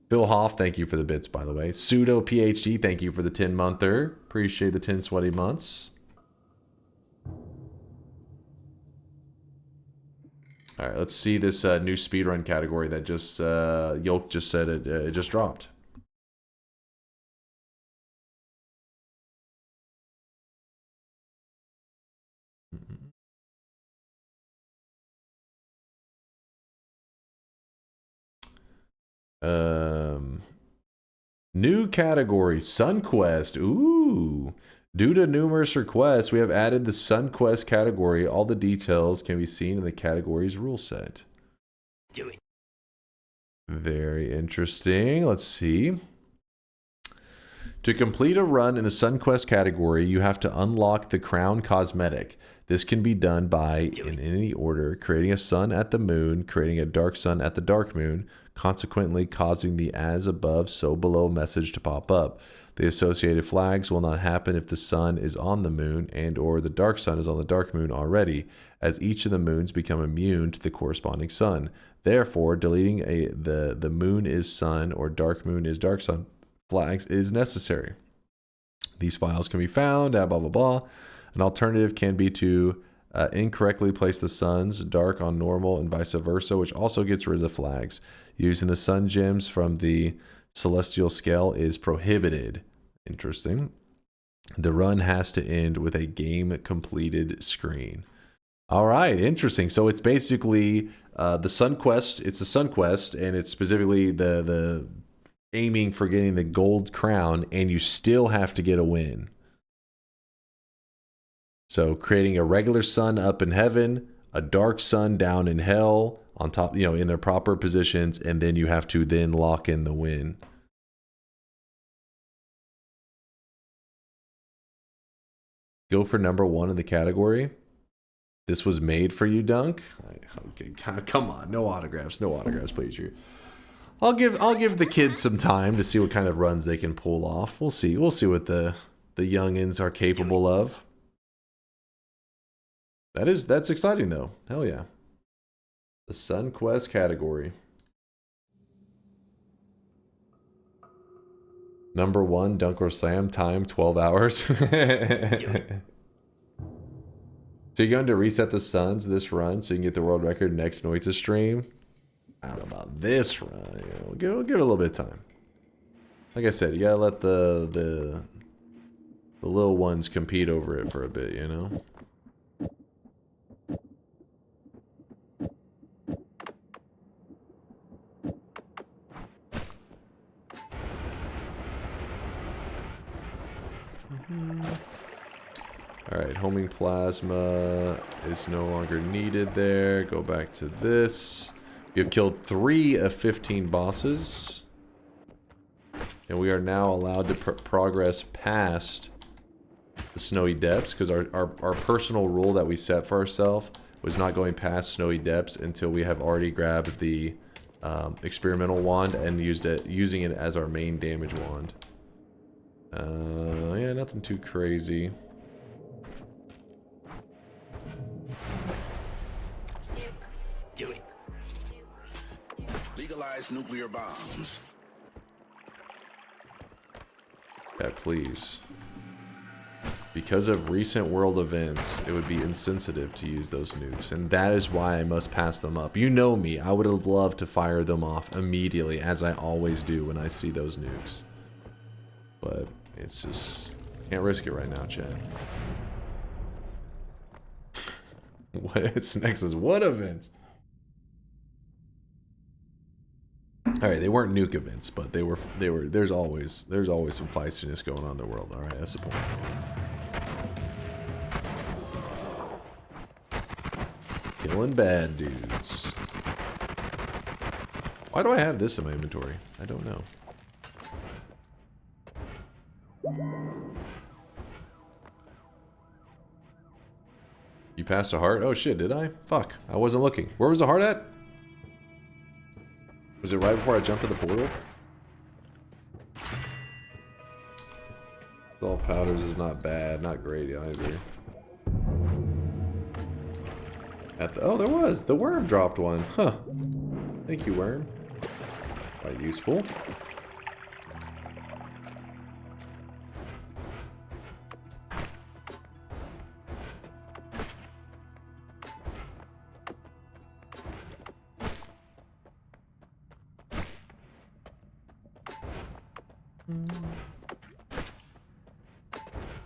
Phil Hoff, thank you for the bits, by the way. Pseudo PhD, thank you for the 10-monther. Appreciate the 10 sweaty months. All right, let's see this new speedrun category that just Yolk just said it just dropped. New category, SunQuest. Ooh. Due to numerous requests, we have added the SunQuest category. All the details can be seen in the category's rule set. Do it. Very interesting. Let's see. To complete a run in the SunQuest category, you have to unlock the Crown cosmetic. This can be done by, in any order, creating a sun at the moon, creating a dark sun at the dark moon, consequently causing the as above, so below message to pop up. The associated flags will not happen if the sun is on the moon and or the dark sun is on the dark moon already, as each of the moons become immune to the corresponding sun. Therefore, deleting the moon is sun or dark moon is dark sun flags is necessary. These files can be found at blah blah blah. An alternative can be to Incorrectly place the suns dark on normal and vice versa, which also gets rid of the flags. Using the sun gems from the celestial scale is prohibited. Interesting. The run has to end with a game completed screen. All right, interesting. So it's basically the Sun Quest. It's the Sun Quest, and it's specifically the aiming for getting the gold crown, and you still have to get a win. So creating a regular sun up in heaven, a dark sun down in hell, on top, you know, in their proper positions, and then you have to then lock in the win. Go for #1 in the category. This was made for you, Dunk. Okay, come on, no autographs, please. I'll give the kids some time to see what kind of runs they can pull off. We'll see what the youngins are capable of. That's exciting though. Hell yeah. The Sun Quest category. #1, DunkOrSlam, time 12 hours. So you're going to reset the suns this run so you can get the world record next Noita stream? I don't know about this run. You know, we'll give it a little bit of time. Like I said, you gotta let the little ones compete over it for a bit, you know? Alright, homing plasma is no longer needed there. Go back to this. We have killed 3 of 15 bosses. And we are now allowed to progress past the snowy depths, because our personal rule that we set for ourselves was not going past snowy depths until we have already grabbed the experimental wand and using it as our main damage wand. Yeah, nothing too crazy. Do it. Legalize nuclear bombs. Yeah, please. Because of recent world events, it would be insensitive to use those nukes, and that is why I must pass them up. You know me, I would have loved to fire them off immediately, as I always do when I see those nukes. But it's just... can't risk it right now, Chad. What's next is what events? Alright, they weren't nuke events, but they were there's always some feistiness going on in the world. Alright, that's the point. Killing bad dudes. Why do I have this in my inventory? I don't know. You passed a heart? Oh shit, did I? Fuck, I wasn't looking. Where was the heart at? Was it right before I jumped in the portal? All powders is not bad, not great either. Oh, there was! The worm dropped one. Huh. Thank you, worm. Quite useful.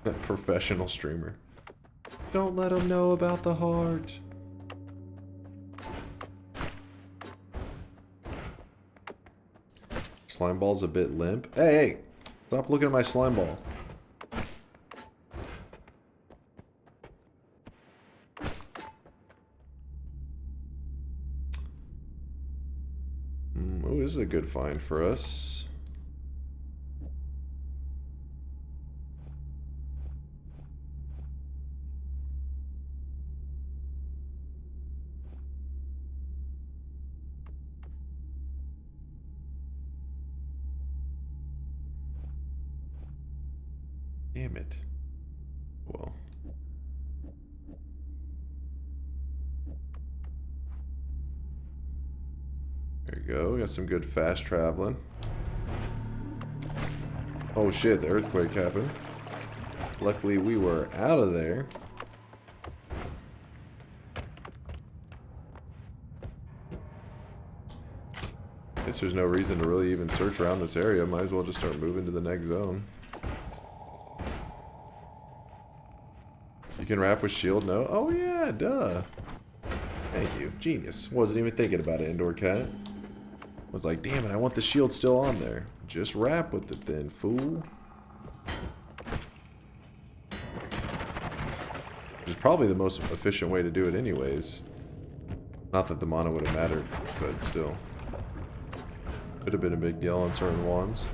That professional streamer. Don't let him know about the heart. Slime ball's a bit limp. Hey, hey! Stop looking at my slime ball. Oh, this is a good find for us. Damn it. Well. There you go. Got some good fast traveling. Oh shit, the earthquake happened. Luckily we were out of there. Guess there's no reason to really even search around this area. Might as well just start moving to the next zone. You can wrap with shield? No? Oh yeah, duh. Thank you. Genius. Wasn't even thinking about it, Indoor Cat. Was like, damn it, I want the shield still on there. Just wrap with it then, fool. Which is probably the most efficient way to do it anyways. Not that the mana would have mattered, but still. Could have been a big deal on certain wands.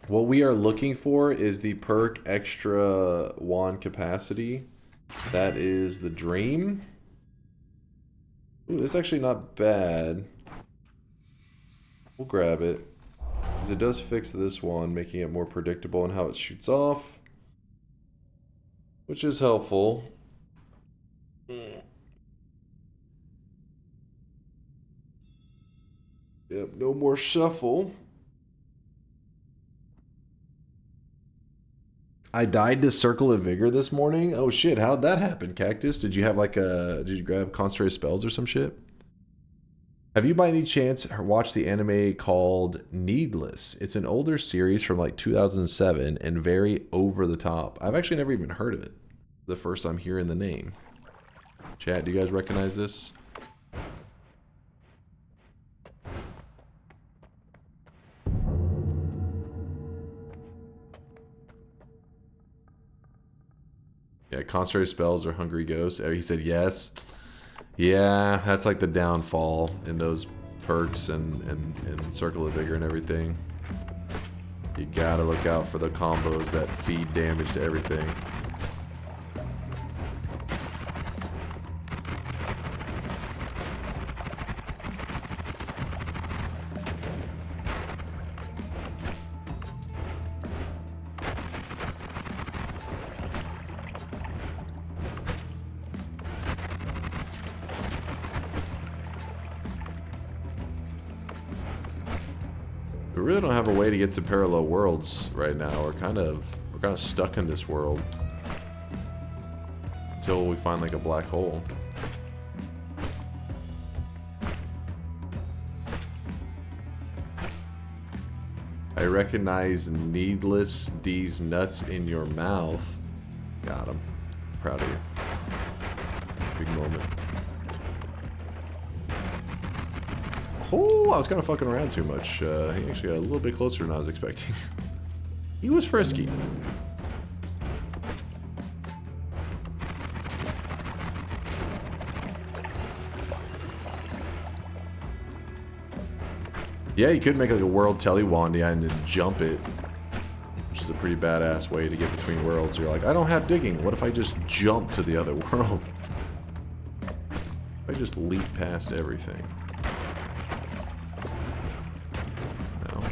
What we are looking for is the perk extra wand capacity. That is the dream. Ooh, this is actually not bad. We'll grab it. Because it does fix this one, making it more predictable in how it shoots off. Which is helpful. Yep, no more shuffle. I died to Circle of Vigor this morning. Oh shit, how'd that happen, Cactus? Did you have like a... Did you grab Concentrated Spells or some shit? Have you by any chance watched the anime called Needless? It's an older series from like 2007 and very over the top. I've actually never even heard of it. The first time hearing the name. Chat, do you guys recognize this? Yeah, Concentrated Spells or Hungry Ghosts. He said yes. Yeah, that's like the downfall in those perks and Circle of Vigor and everything. You gotta look out for the combos that feed damage to everything. We really don't have a way to get to parallel worlds right now. We're kind of stuck in this world until we find like a black hole. I recognize Needless D's nuts in your mouth. Got him. Proud of you. Big moment. Oh, I was kind of fucking around too much. He actually got a little bit closer than I was expecting. He was frisky. Yeah, you could make like a world telewandia and then jump it, which is a pretty badass way to get between worlds. You're like, I don't have digging. What if I just jump to the other world? If I just leap past everything. No.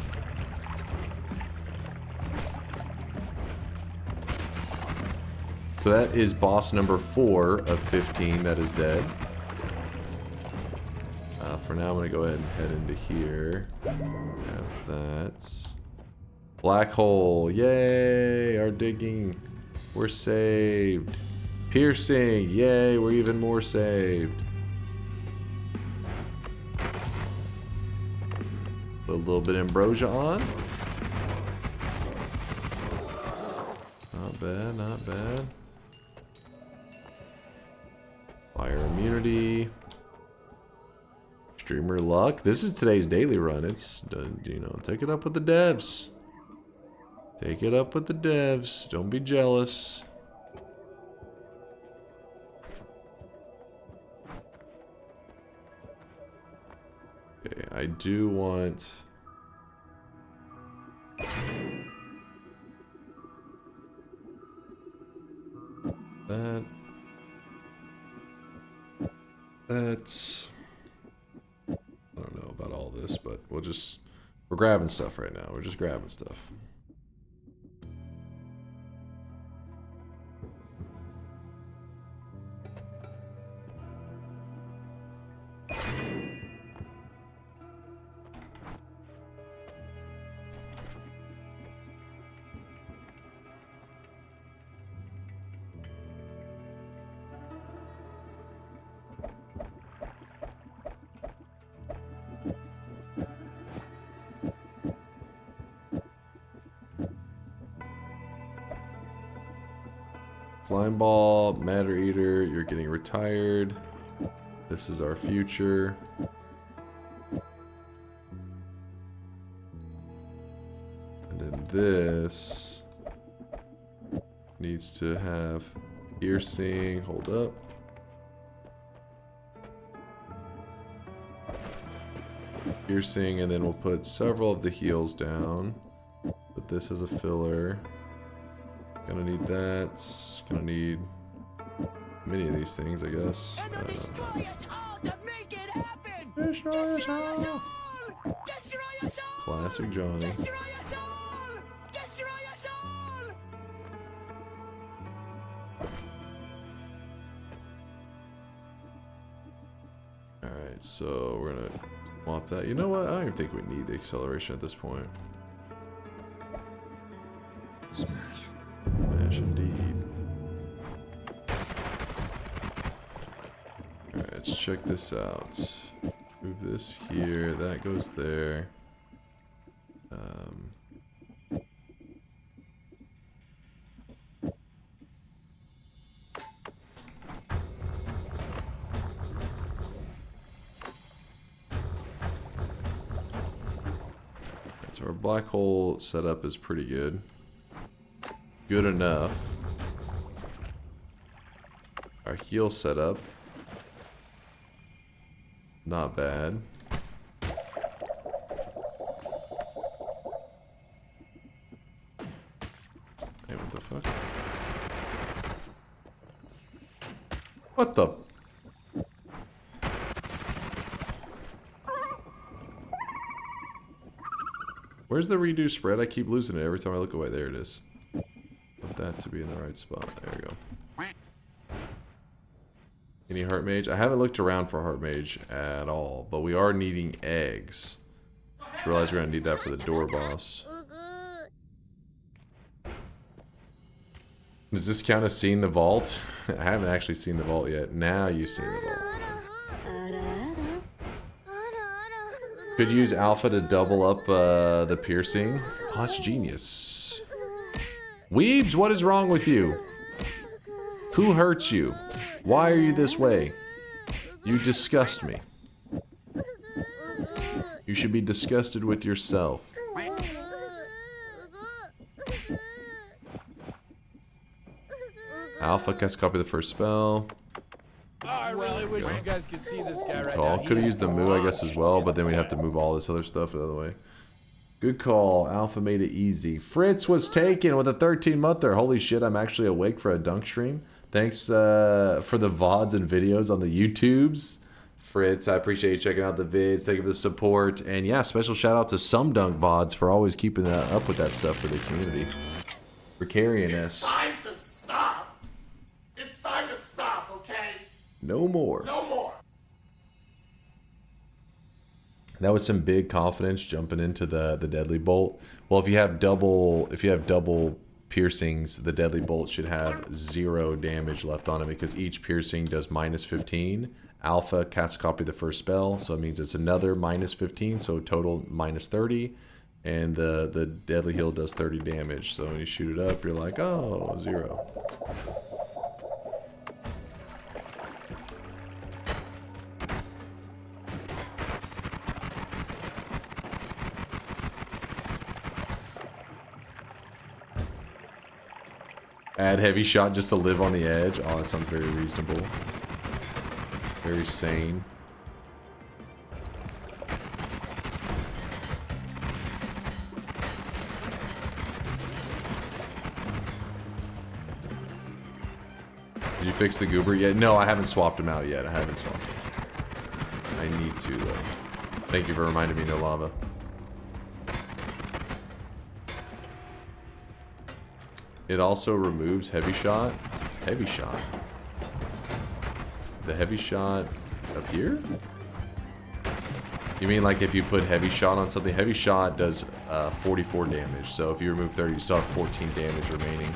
So that is boss number 4 of 15 that is dead. For now, I'm going to go ahead and head into here. Have that. Black hole. Yay! Our digging. We're saved. Piercing. Yay! We're even more saved. Put a little bit of ambrosia on. Not bad, not bad. Fire immunity. Streamer luck. This is today's daily run. It's, you know, take it up with the devs. Take it up with the devs. Don't be jealous. Okay, I do want... that. That's... I don't know about all this, but we're grabbing stuff right now. We're just grabbing stuff. Slime Ball, Matter Eater, you're getting retired. This is our future. And then this needs to have piercing. Hold up. Piercing, and then we'll put several of the heals down. Put this as a filler. Gonna need that. Gonna need many of these things, I guess. Destroy us all! Classic Johnny. Alright, so we're gonna swap that. You know what? I don't even think we need the acceleration at this point. Smash. Smash indeed. Alright, let's check this out. Move this here. That goes there. So our black hole setup is pretty good. Good enough. Our heal setup. Not bad. Hey, what the fuck? What the? Where's the redo spread? I keep losing it every time I look away. There it is. Want that to be in the right spot. There we go. Any heart mage? I haven't looked around for heart mage at all, but we are needing eggs. Just realized we're gonna need that for the door boss. Does this count as seeing the vault? I haven't actually seen the vault yet. Now you've seen the vault. Could use alpha to double up the piercing. Oh, that's genius. Weebs, what is wrong with you? Who hurts you? Why are you this way? You disgust me. You should be disgusted with yourself. Alpha cast copy the first spell. Oh, I really wish you guys could see this guy right Call. now. Could have used the moo, I guess, as well, but then we'd have to move all this other stuff the other way. Good call. Alpha made it easy. Fritz was taken with a 13-monther. Holy shit, I'm actually awake for a dunk stream. Thanks for the VODs and videos on the YouTubes. Fritz, I appreciate you checking out the vids. Thank you for the support. And yeah, special shout out to some dunk VODs for always keeping up with that stuff for the community. For carrying us. It's time to stop. It's time to stop, okay? No more. No more. That was some big confidence jumping into the deadly bolt. Well, if you have double piercings, the deadly bolt should have 0 damage left on it because each piercing does minus 15. Alpha casts copy the first spell, so it means it's another minus 15, so total minus 30. And the deadly heal does 30 damage. So when you shoot it up, you're like, oh, 0. Add heavy shot just to live on the edge. Oh, that sounds very reasonable. Very sane. Did you fix the goober yet? No, I haven't swapped him out yet. I haven't swapped him. I need to, though. Thank you for reminding me, no lava. It also removes heavy shot. Heavy shot. The heavy shot up here? You mean like if you put heavy shot on something? Heavy shot does 44 damage. So if you remove 30, you still have 14 damage remaining.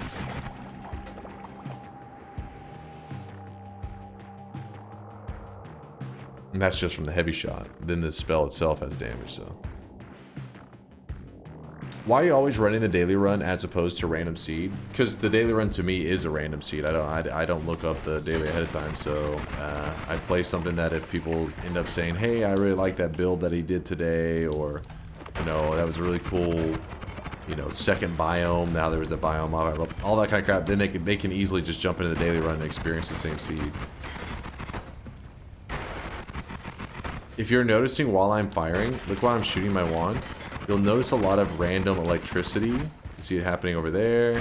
And that's just from the heavy shot. Then the spell itself has damage, so. Why are you always running the daily run as opposed to random seed? Because the daily run to me is a random seed. I don't look up the daily ahead of time, so I play something that if people end up saying, hey, I really like that build that he did today, or, you know, that was a really cool, you know, second biome, now there was a biome, all that kind of crap, then they can easily just jump into the daily run and experience the same seed. If you're noticing while I'm firing, look while I'm shooting my wand, you'll notice a lot of random electricity. You see it happening over there.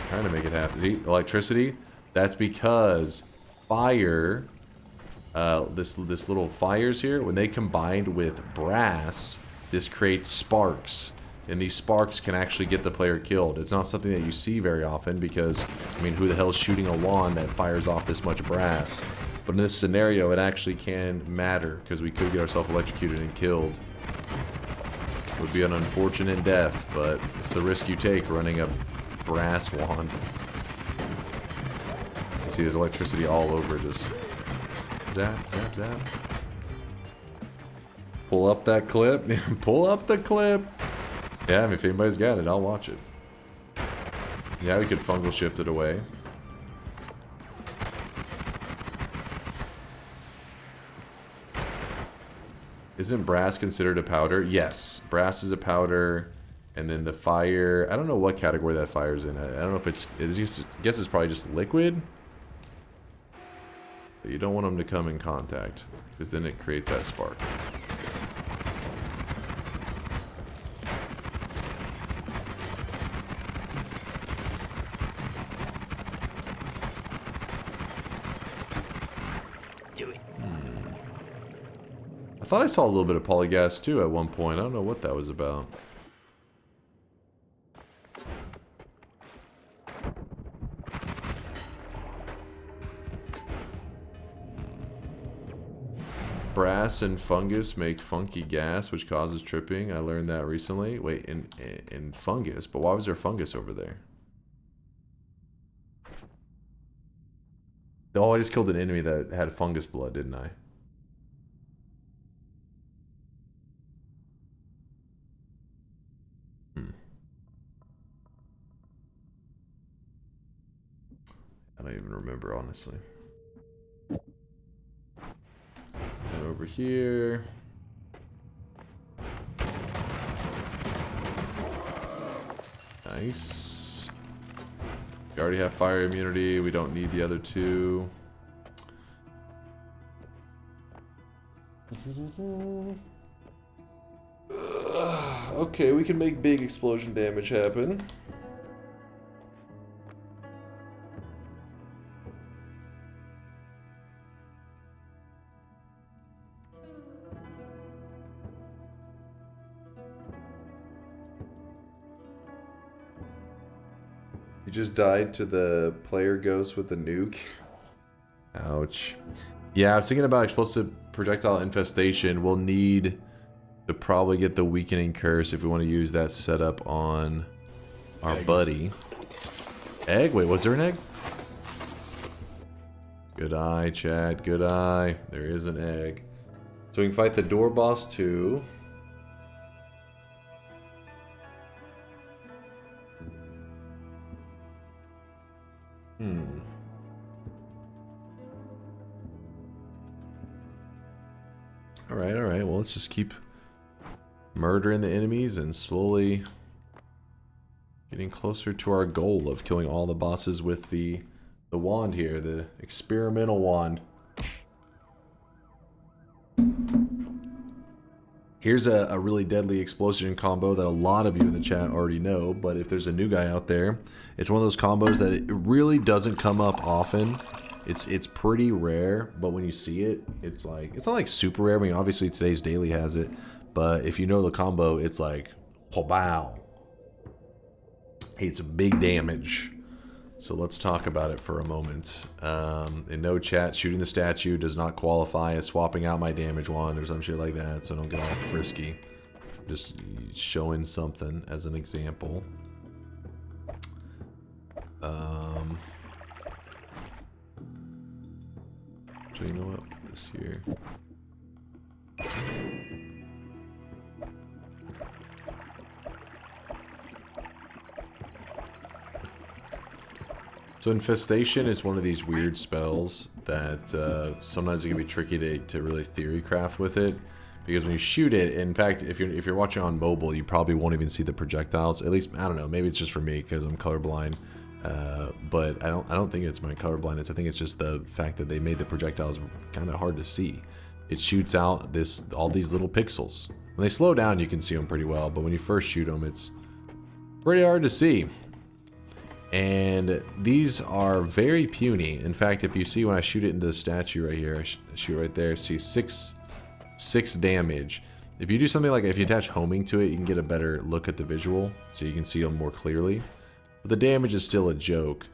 Trying to make it happen. See, electricity? That's because fire, this little fires here, when they combined with brass, this creates sparks. And these sparks can actually get the player killed. It's not something that you see very often because, I mean, who the hell is shooting a wand that fires off this much brass? But in this scenario, it actually can matter because we could get ourselves electrocuted and killed. It would be an unfortunate death, but it's the risk you take running a brass wand. You see there's electricity all over this. Zap, zap, zap. Pull up that clip. Pull up the clip. Yeah, I mean, if anybody's got it, I'll watch it. Yeah, we could fungal shift it away. Isn't brass considered a powder? Yes, brass is a powder, and then the fire. I don't know what category that fire's in. I don't know if it's. I guess it's probably just liquid. But you don't want them to come in contact, because then it creates that spark. I thought I saw a little bit of polygas too at one point. I don't know what that was about. Brass and fungus make funky gas, which causes tripping. I learned that recently. Wait, in fungus? But why was there fungus over there? Oh, I just killed an enemy that had fungus blood, didn't I? I don't even remember, honestly. And over here. Nice. We already have fire immunity. We don't need the other two. Okay, we can make big explosion damage happen. You just died to the player ghost with the nuke. Ouch. Yeah, I was thinking about explosive projectile infestation. We'll need to probably get the weakening curse if we want to use that setup on our buddy. Egg? Wait, was there an egg? Good eye, chat. Good eye. There is an egg. So we can fight the door boss too. Alright, well, let's just keep murdering the enemies and slowly getting closer to our goal of killing all the bosses with the wand here, the experimental wand. Here's a really deadly explosion combo that a lot of you in the chat already know, but if there's a new guy out there, it's one of those combos that it really doesn't come up often. It's pretty rare, but when you see it, it's like, it's not like super rare. I mean, obviously today's daily has it, but if you know the combo, it's like, wow. It's big damage. So let's talk about it for a moment. In no chat, shooting the statue does not qualify as swapping out my damage wand or some shit like that, so don't get all frisky. Just showing something as an example. So you know what? Put this here. So Infestation is one of these weird spells that sometimes it can be tricky to really theory craft with it, because when you shoot it, in fact, if you're watching on mobile, you probably won't even see the projectiles. At least, I don't know, maybe it's just for me because I'm colorblind. But I don't think it's my colorblindness. I think it's just the fact that they made the projectiles kind of hard to see. It shoots out all these little pixels. When they slow down, you can see them pretty well, but when you first shoot them, it's pretty hard to see. And these are very puny. In fact, if you see when I shoot it into the statue right here, I shoot right there, see 6 damage. If you do something like, if you attach homing to it, you can get a better look at the visual, so you can see them more clearly. But the damage is still a joke.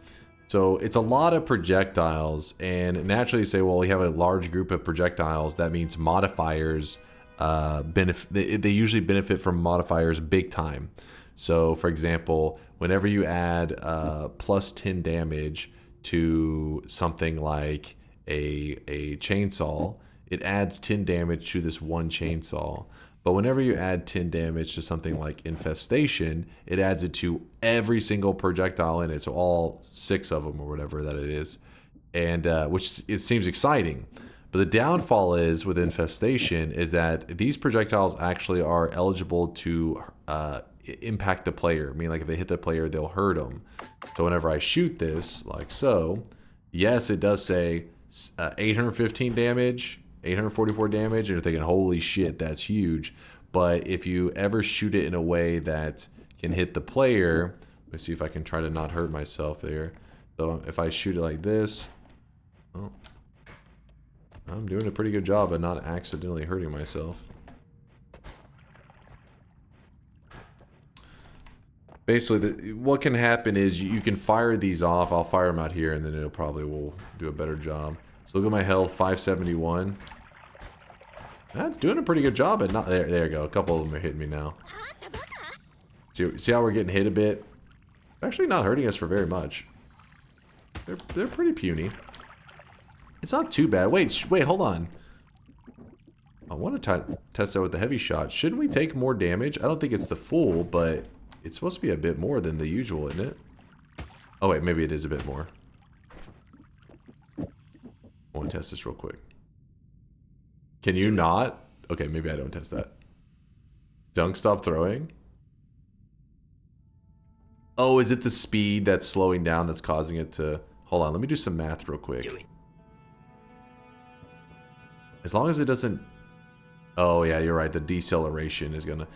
So it's a lot of projectiles, and naturally you say, well, we have a large group of projectiles. That means modifiers they usually benefit from modifiers big time. So for example, whenever you add plus 10 damage to something like a chainsaw, it adds 10 damage to this one chainsaw. But whenever you add 10 damage to something like Infestation, it adds it to every single projectile in it, so all 6 of them or whatever that it is, and which it seems exciting. But the downfall is with Infestation is that these projectiles actually are eligible to impact the player. I mean, like if they hit the player, they'll hurt them. So whenever I shoot this, like so, yes, it does say 815 damage. 844 damage, and you're thinking, holy shit, that's huge. But if you ever shoot it in a way that can hit the player, let me see if I can try to not hurt myself there. So if I shoot it like this, well, I'm doing a pretty good job of not accidentally hurting myself. Basically, what can happen is you can fire these off. I'll fire them out here, and then it'll probably will do a better job. So look at my health, 571. That's doing a pretty good job at not there. There you go. A couple of them are hitting me now. See how we're getting hit a bit? Actually, not hurting us for very much. They're pretty puny. It's not too bad. Wait, hold on. I want to test that with the heavy shot. Shouldn't we take more damage? I don't think it's the full, but it's supposed to be a bit more than the usual, isn't it? Oh wait, maybe it is a bit more. I want to test this real quick. Can you not? Okay, maybe I don't test that. Dunk, stop throwing. Oh, is it the speed that's slowing down that's causing it to... Hold on, let me do some math real quick. As long as it doesn't... Oh yeah, you're right, the deceleration is gonna...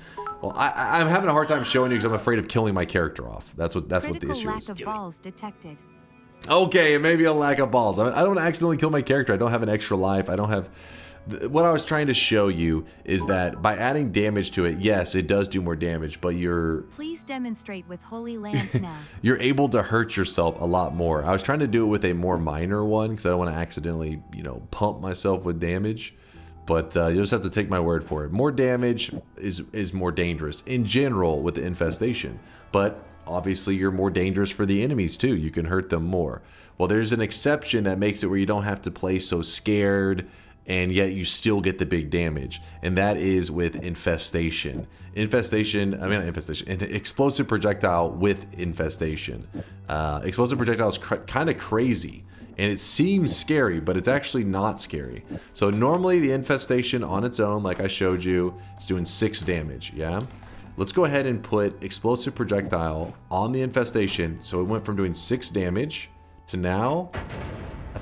Well, I'm having a hard time showing you because I'm afraid of killing my character off. That's what the issue is. Lack of balls detected. Okay, maybe a lack of balls. I don't accidentally kill my character. I don't have an extra life. I don't have... What I was trying to show you is that by adding damage to it, yes, it does do more damage, but you're... Please demonstrate with Holy Lands now. You're able to hurt yourself a lot more. I was trying to do it with a more minor one because I don't want to accidentally, you know, pump myself with damage. But you'll just have to take my word for it. More damage is more dangerous in general with the Infestation. But obviously you're more dangerous for the enemies too. You can hurt them more. Well, there's an exception that makes it where you don't have to play so scared, and yet you still get the big damage, and that is with Infestation. An explosive projectile with Infestation. Explosive projectile is kind of crazy, and it seems scary, but it's actually not scary. So normally the Infestation on its own, like I showed you, it's doing 6 damage, yeah? Let's go ahead and put explosive projectile on the Infestation, so it went from doing 6 damage to now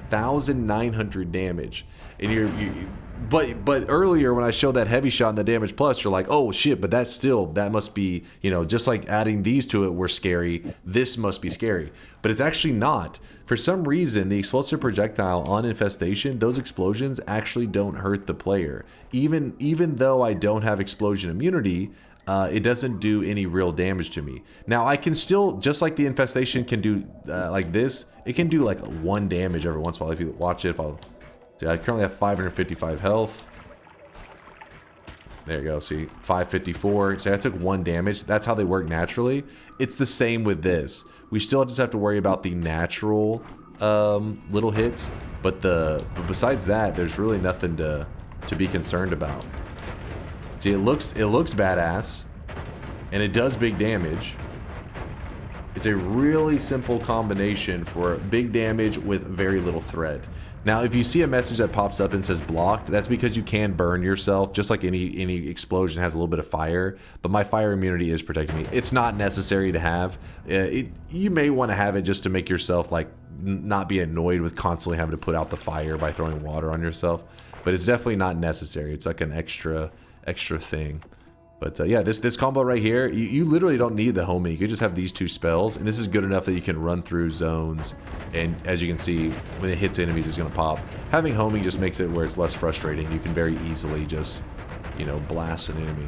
1,900 damage. And but earlier when I showed that heavy shot and the damage plus, you're like, oh shit, but that must be, you know, just like adding these to it were scary, this must be scary. But it's actually not. For some reason, the explosive projectile on Infestation, those explosions actually don't hurt the player. Even though I don't have explosion immunity, it doesn't do any real damage to me. Now I can still, just like the Infestation can do like this, it can do like 1 damage every once in a while. If you watch it, see, I currently have 555 health. There you go, see, 554. So I took 1 damage. That's how they work naturally. It's the same with this. We still just have to worry about the natural little hits, but besides that, there's really nothing to be concerned about. See, it looks badass, and it does big damage. It's a really simple combination for big damage with very little threat. Now, if you see a message that pops up and says blocked, that's because you can burn yourself, just like any explosion has a little bit of fire, but my fire immunity is protecting me. It's not necessary to have. You may want to have it just to make yourself, like, not be annoyed with constantly having to put out the fire by throwing water on yourself, but it's definitely not necessary. It's like an extra thing. But yeah, this combo right here, you literally don't need the homing. You could just have these two spells, and this is good enough that you can run through zones. And as you can see, when it hits enemies, it's going to pop. Having homing just makes it where it's less frustrating. You can very easily just, you know, blast an enemy.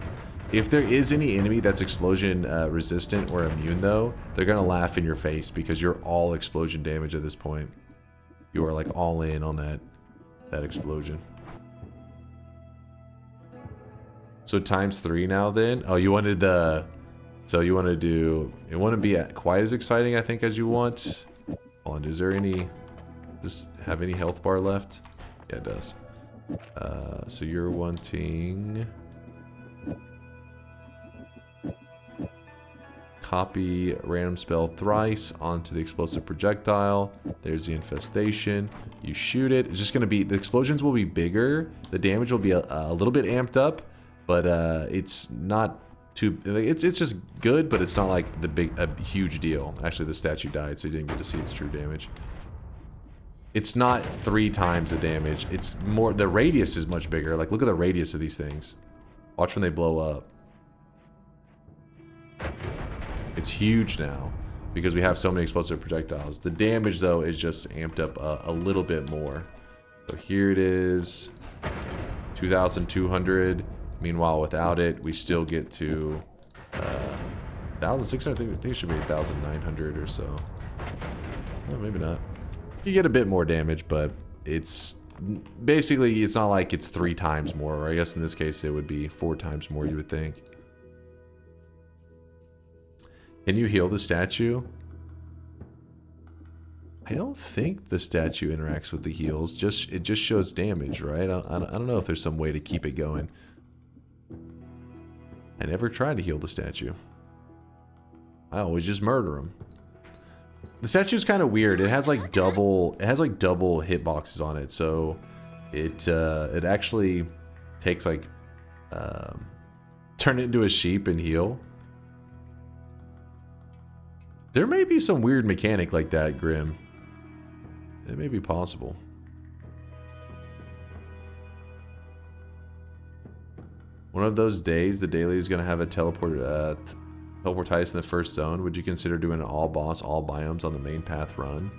If there is any enemy that's explosion resistant or immune, though, they're going to laugh in your face because you're all explosion damage at this point. You are like all in on that explosion. So ×3 now then? Oh, you wanted the... So you want to do... It wouldn't be quite as exciting, I think, as you want. Hold on, is there any... Does this have any health bar left? Yeah, it does. So you're wanting... Copy random spell thrice onto the explosive projectile. There's the infestation. You shoot it. It's just going to be... The explosions will be bigger. The damage will be a little bit amped up. But it's not too... It's just good, but it's not like a huge deal. Actually, the statue died, so you didn't get to see its true damage. It's not 3 times the damage. It's more... The radius is much bigger. Like, look at the radius of these things. Watch when they blow up. It's huge now because we have so many explosive projectiles. The damage, though, is just amped up a little bit more. So here it is. 2,200. Meanwhile, without it, we still get to 1,600. I think it should be 1,900 or so. No, maybe not. You get a bit more damage, but it's basically, it's not like it's 3 times more. Or I guess in this case, it would be 4 times more, you would think. Can you heal the statue? I don't think the statue interacts with the heals. It just shows damage, right? I don't know if there's some way to keep it going. I never tried to heal the statue. I always just murder him. The statue's kind of weird. It has like double hitboxes on it, so it actually takes like turn it into a sheep and heal. There may be some weird mechanic like that, Grim. It may be possible. One of those days, the daily is going to have a teleportitis in the first zone. Would you consider doing an all boss, all biomes on the main path run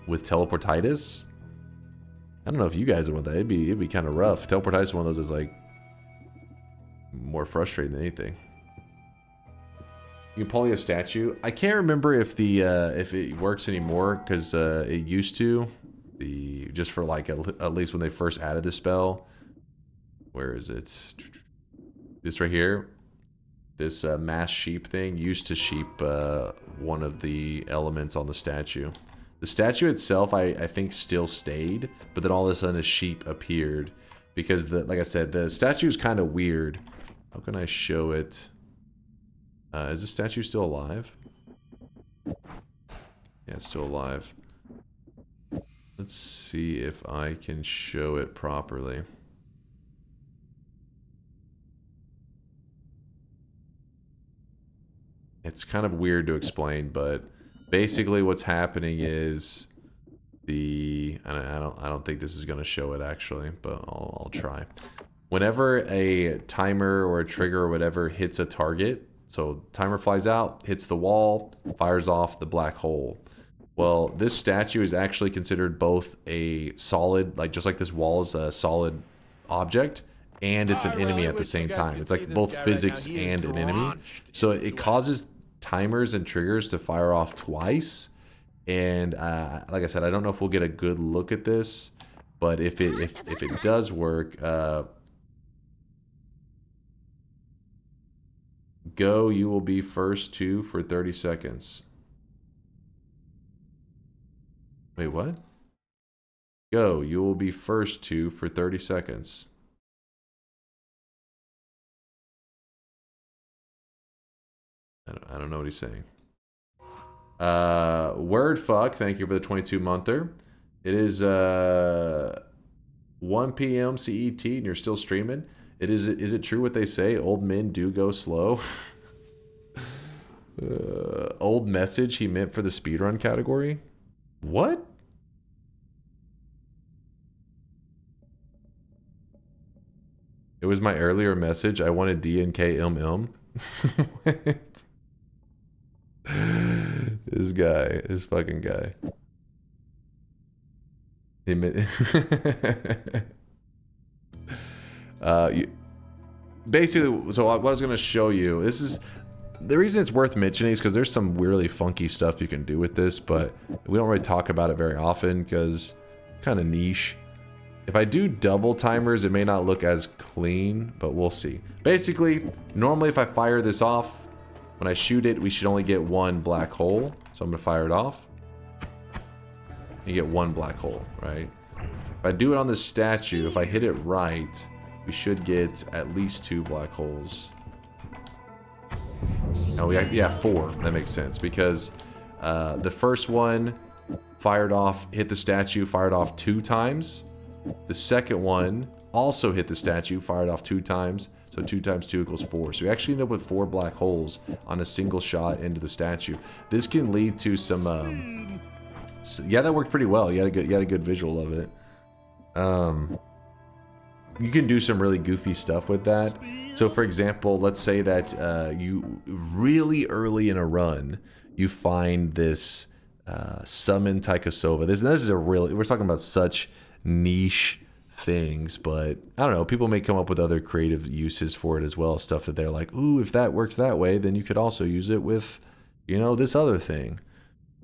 with teleportitis? I don't know if you guys would want that. It'd be kind of rough. Teleportitis is one of those that's like more frustrating than anything. You can poly a statue. I can't remember if it works anymore because it used to. Just for like at least when they first added the spell. Where is it? This right here. This mass sheep thing used to sheep one of the elements on the statue. The statue itself, I think, still stayed, but then all of a sudden a sheep appeared because like I said, the statue is kind of weird. How can I show it? Is the statue still alive? Yeah, it's still alive. Let's see if I can show it properly. It's kind of weird to explain, but basically what's happening is I don't think this is going to show it actually, but I'll try. Whenever a timer or a trigger or whatever hits a target, so timer flies out, hits the wall, fires off the black hole. Well, this statue is actually considered both a solid, like just like this wall is a solid object, and it's an enemy at the same time. It's like both physics and an enemy. So it causes timers and triggers to fire off twice. And like I said, I don't know if we'll get a good look at this, but if it does work, go, you will be first to for 30 seconds. Wait, what? Go, you will be first to for 30 seconds. I don't know what he's saying. Word fuck, thank you for the 22-monther. It is 1 p.m. CET and you're still streaming. Is it true what they say? Old men do go slow. Old message he meant for the speedrun category? What? It was my earlier message. I wanted DNKMM. What? This fucking guy. He meant basically, so what I was going to show you, this is the reason it's worth mentioning is because there's some really funky stuff you can do with this, but we don't really talk about it very often because kind of niche. If I do double timers, it may not look as clean, but we'll see. Basically, normally if I fire this off, when I shoot it, we should only get one black hole. So I'm going to fire it off. You get one black hole, right? If I do it on this statue, if I hit it right, we should get at least 2 black holes. Oh, yeah, 4. That makes sense because the first one fired off, hit the statue, fired off 2 times. The second one also hit the statue, fired off 2 times. So 2 times 2 equals 4. So we actually end up with 4 black holes on a single shot into the statue. This can lead to some. Yeah, that worked pretty well. You had a good visual of it. You can do some really goofy stuff with that. So for example, let's say that you really early in a run, you find this summon Taikasova. This is a really, we're talking about such niche things, but I don't know, people may come up with other creative uses for it as well. Stuff that they're like, ooh, if that works that way, then you could also use it with, you know, this other thing.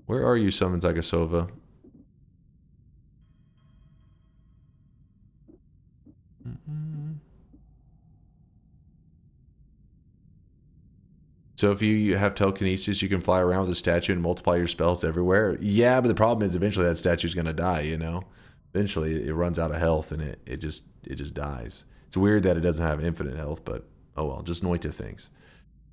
Where are you, summon Taikasova? So if you have telekinesis, you can fly around with a statue and multiply your spells everywhere. Yeah, but the problem is eventually that statue's gonna die, you know? Eventually it runs out of health and it just dies. It's weird that it doesn't have infinite health, but oh well, just Noita things.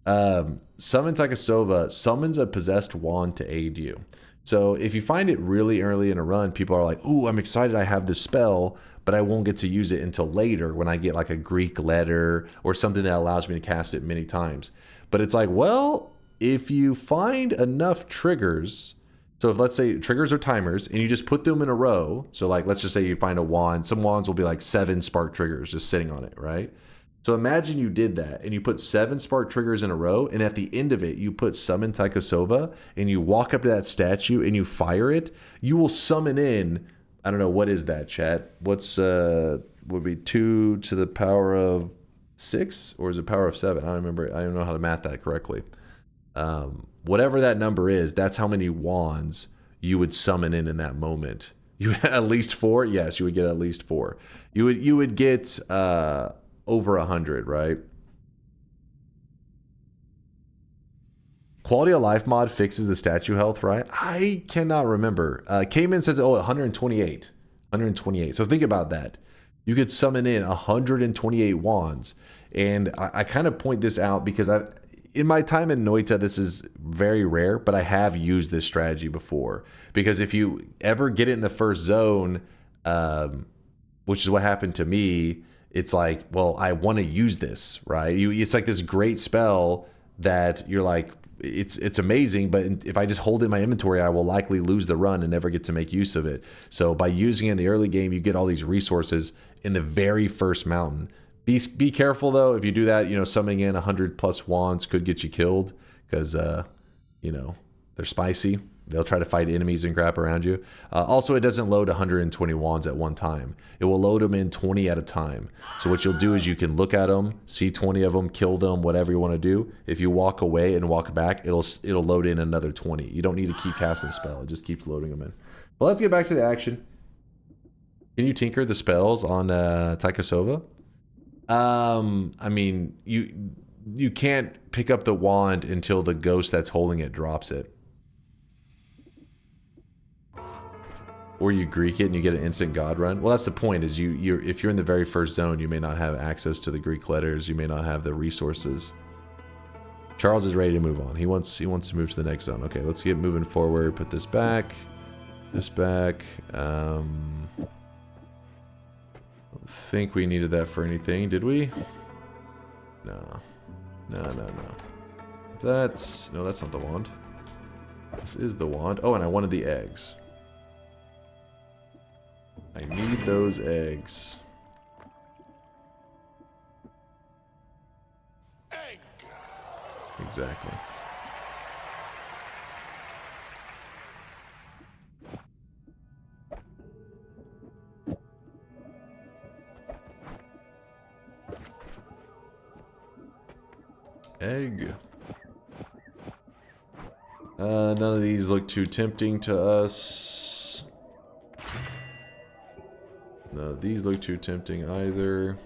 Summon Taikasova summons a possessed wand to aid you. So if you find it really early in a run, people are like, ooh, I'm excited I have this spell, but I won't get to use it until later when I get like a Greek letter or something that allows me to cast it many times. But it's like, well, if you find enough triggers, so if let's say triggers are timers and you just put them in a row, so like let's just say you find a wand, some wands will be like 7 spark triggers just sitting on it, right? So imagine you did that and you put 7 spark triggers in a row, and at the end of it you put summon Taikasova and you walk up to that statue and you fire it, you will summon in, I don't know, what is that, chat? What's would be 2 to the power of 6 or is it power of 7? I don't remember. I don't know how to math that correctly. Whatever that number is, that's how many wands you would summon in that moment. You at least 4? Yes, you would get at least 4. You would get over 100, right? Quality of life mod fixes the statue health, right? I cannot remember. Cayman says, oh, 128. 128. So think about that. You could summon in 128 wands. And I kind of point this out because in my time in Noita, this is very rare, but I have used this strategy before. Because if you ever get it in the first zone, which is what happened to me, it's like, well, I want to use this, right? It's like this great spell that you're like, it's amazing, but if I just hold it in my inventory, I will likely lose the run and never get to make use of it. So by using it in the early game, you get all these resources in the very first mountain. Be careful though, if you do that, you know, summoning in 100+ wands could get you killed because, you know, they're spicy. They'll try to fight enemies and crap around you. Also, it doesn't load 120 wands at one time. It will load them in 20 at a time. So what you'll do is you can look at them, see 20 of them, kill them, whatever you want to do. If you walk away and walk back, it'll load in another 20. You don't need to keep casting the spell. It just keeps loading them in. But let's get back to the action. Can you tinker the spells on Taikasova? I mean, you can't pick up the wand until the ghost that's holding it drops it. Or you Greek it and you get an instant god run. Well, that's the point, is if you're in the very first zone, you may not have access to the Greek letters, you may not have the resources. Charles is ready to move on. He wants to move to the next zone. Okay, let's get moving forward. Put this back. This back. I don't think we needed that for anything, did we? No. No. That's not the wand. This is the wand. Oh, and I wanted the eggs. I need those eggs. Egg. Exactly. Egg. None of these look too tempting to us. None of these look too tempting either.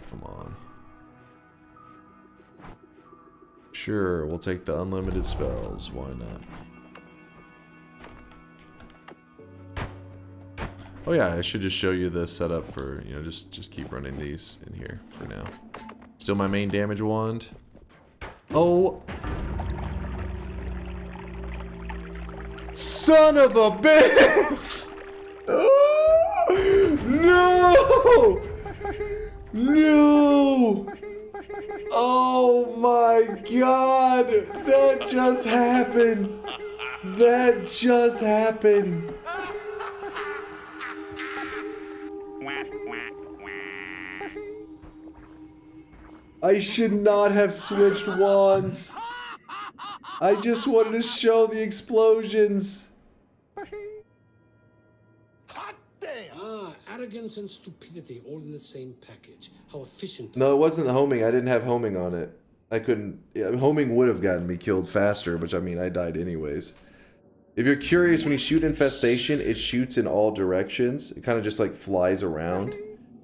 Come on. Sure, we'll take the unlimited spells. Why not? Oh yeah, I should just show you the setup for, you know, just keep running these in here for now. Still my main damage wand. Oh! Son of a bitch! Oh! No! No! Oh my god! That just happened! That just happened! I should not have switched wands. I just wanted to show the explosions. Arrogance and stupidity all in the same package. How efficient. No, it wasn't the homing. I didn't have homing on it. I couldn't. Yeah, homing would have gotten me killed faster, which I mean, I died anyways. If you're curious, when you shoot infestation, it shoots in all directions. It kind of just like flies around.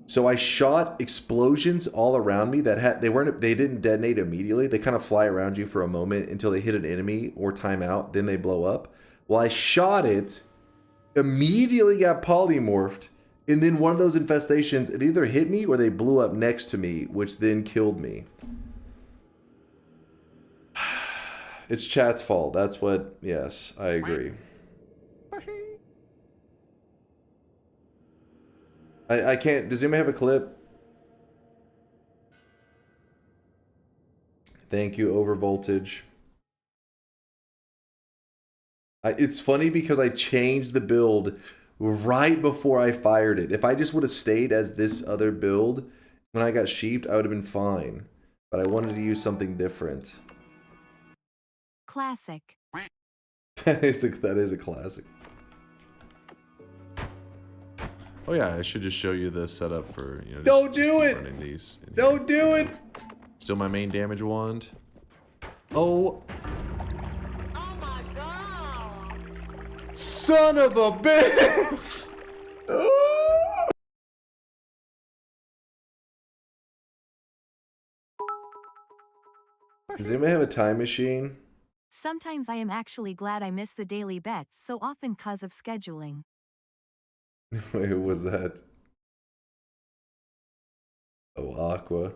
So I shot explosions all around me that they didn't detonate immediately. They kind of fly around you for a moment until they hit an enemy or time out, then they blow up. Well, I shot it, immediately got polymorphed, and then one of those infestations, it either hit me or they blew up next to me, which then killed me. It's chat's fault. That's what, yes, I agree. I can't, does anybody have a clip? Thank you, Overvoltage. It's funny because I changed the build right before I fired it. If I just would have stayed as this other build, when I got sheeped, I would have been fine. But I wanted to use something different. Classic. That is a classic. Oh yeah, I should just show you the setup for, you know, Don't do it! Running these Don't do it! Still my main damage wand. Oh. Son of a bitch! Oh! Does anybody have a time machine? Sometimes I am actually glad I miss the daily bets so often cause of scheduling. Wait, who was that? Oh, Aqua.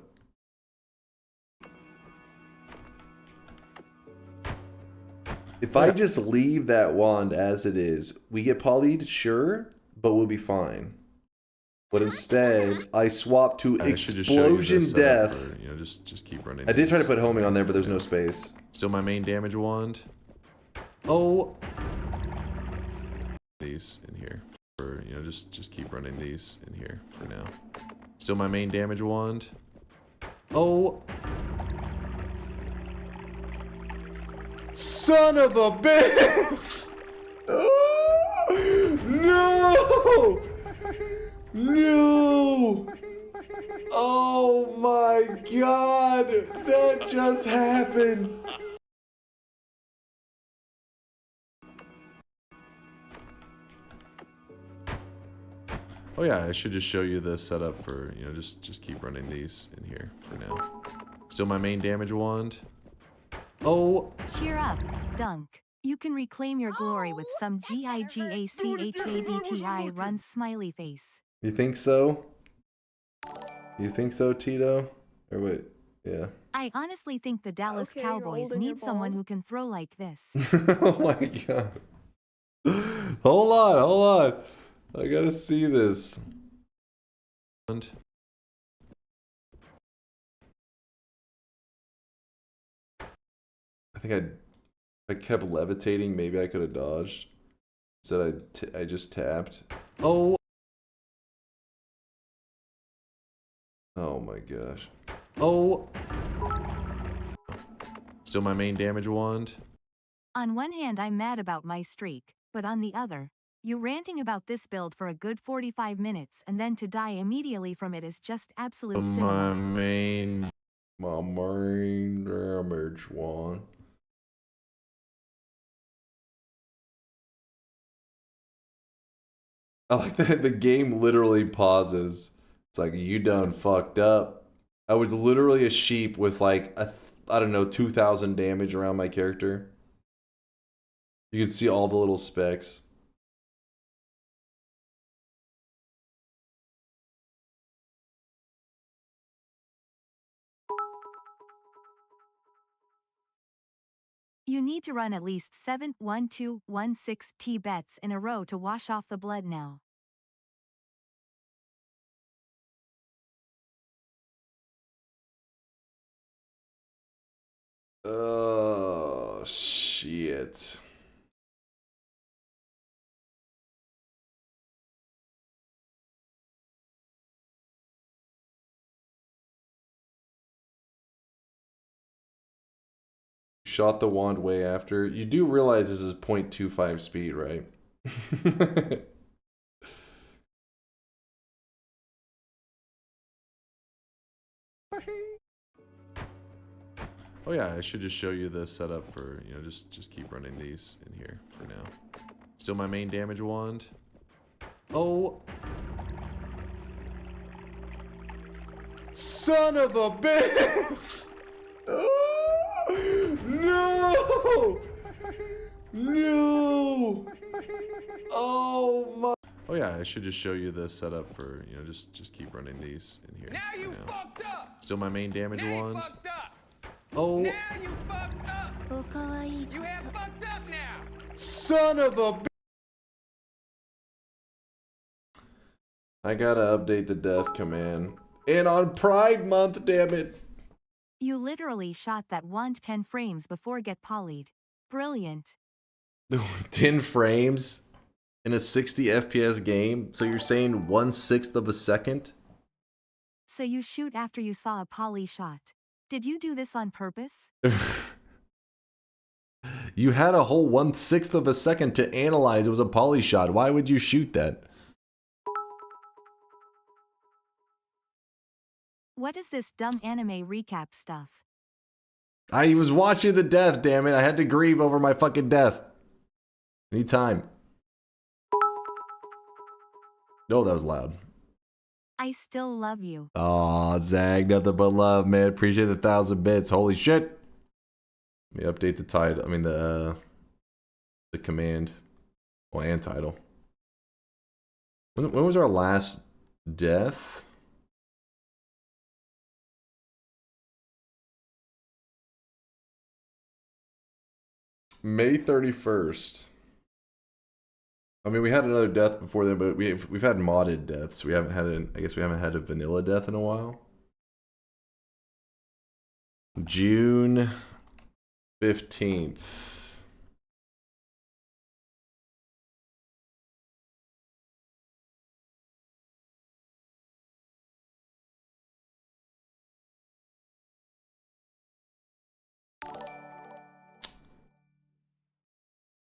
If I just leave that wand as it is, we get polyed, sure, but we'll be fine. But instead, I swap to Explosion Death. For, you know, just keep running. I did try to put homing on there, but there's no space. Still my main damage wand. Oh. These in here. For, you know, just keep running these in here for now. Still my main damage wand. Oh. Son of a bitch! Oh, no! No! Oh my god! That just happened! Oh yeah, I should just show you the setup for, you know, just keep running these in here for now. Still my main damage wand. Oh! Cheer up, Dunk. You can reclaim your glory with some GIGACHADTI run smiley face. You think so? You think so, Tito? Or wait, yeah. I honestly think the Dallas Cowboys need someone who can throw like this. Oh my god. Hold on. I gotta see this. I think I kept levitating. Maybe I could have dodged. Instead, I just tapped. Oh. Oh my gosh. Oh. Still my main damage wand. On one hand, I'm mad about my streak, but on the other, you ranting about this build for a good 45 minutes and then to die immediately from it is just absolute cinema. My main damage wand. I like that the game literally pauses. It's like, you done fucked up. I was literally a sheep with like, I don't know, 2,000 damage around my character. You can see all the little specks. You need to run at least 7 1 2 1 6 T bets in a row to wash off the blood now. Oh, shit. Shot the wand way after. You do realize this is 0.25 speed, right? Oh yeah, I should just show you the setup for, you know, just keep running these in here for now. Still my main damage wand. Oh. Son of a bitch! Oh, no! No! Oh my! Oh yeah, I should just show you the setup for, you know, just keep running these in here. Now you fucked up. Still my main damage wand. You fucked up. Oh. Now you fucked up. You have fucked up now. Son of a bitch! I gotta update the death command. And on Pride Month, damn it. You literally shot that wand 10 frames before get polyed. Brilliant. 10 frames in a 60 FPS game? So you're saying 1/6 of a second? So you shoot after you saw a poly shot. Did you do this on purpose? You had a whole 1/6 of a second to analyze it was a poly shot. Why would you shoot that? What is this dumb anime recap stuff? I was watching the death, damn it. I had to grieve over my fucking death. Anytime. Oh, that was loud. I still love you. Aw, Zag, nothing but love, man. Appreciate the 1,000 bits. Holy shit. Let me update the title. I mean, the command. Well, and title. When was our last death? May 31st. I mean, we had another death before then, but we've had modded deaths. We haven't had I guess we haven't had a vanilla death in a while. June 15th.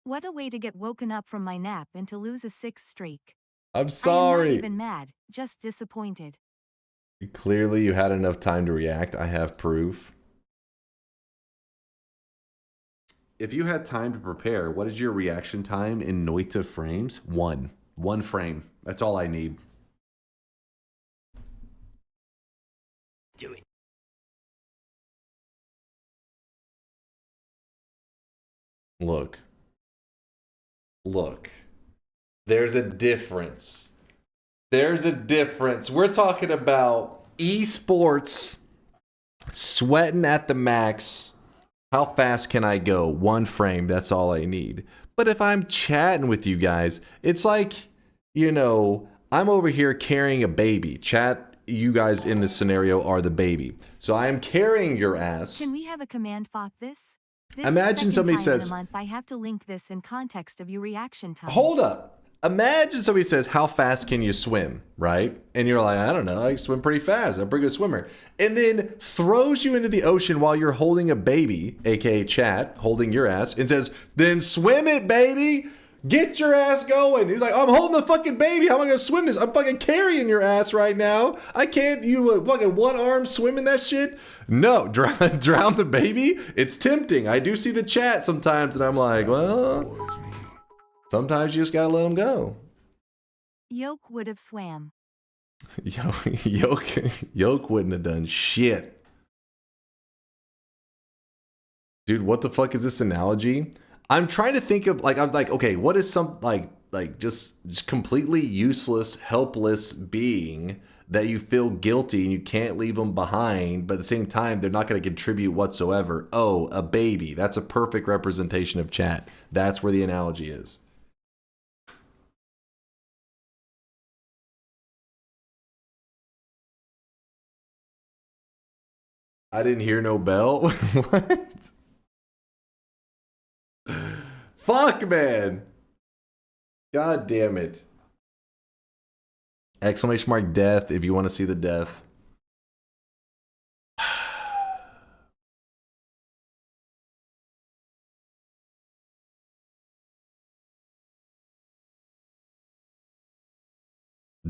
What a way to get woken up from my nap and to lose a 6th streak. I'm sorry. I am not even mad, just disappointed. Clearly, you had enough time to react. I have proof. If you had time to prepare, what is your reaction time in Noita frames? 1. 1 frame. That's all I need. Do it. Look. Look. There's a difference There's a difference. We're talking about esports, sweating at the max. How fast can I go? 1 frame, that's all I need. But if I'm chatting with you guys, it's like, you know, I'm over here carrying a baby. Chat, you guys in this scenario are the baby. So I am carrying your ass. Can we have a command fought this? This Imagine is somebody time in a says, month I have to link this in context of your reaction time. hold up. Imagine somebody says, how fast can you swim, right? And you're like, I don't know, I swim pretty fast. I'm a pretty good swimmer. And then throws you into the ocean while you're holding a baby, aka chat, holding your ass, and says, then swim it, baby. Get your ass going. He's like, I'm holding the fucking baby. How am I going to swim this? I'm fucking carrying your ass right now. I can't, you fucking one arm swimming that shit? No, drown the baby? It's tempting. I do see the chat sometimes, and I'm like, well, sometimes you just gotta let them go. Yoke would have swam. Yoke wouldn't have done shit. Dude, what the fuck is this analogy? I'm trying to think of, like, I'm like, okay, what is some, like just completely useless, helpless being that you feel guilty and you can't leave them behind, but at the same time, they're not going to contribute whatsoever. Oh, a baby. That's a perfect representation of chat. That's where the analogy is. I didn't hear no bell. What? Fuck, man. God damn it. Exclamation mark death if you want to see the death.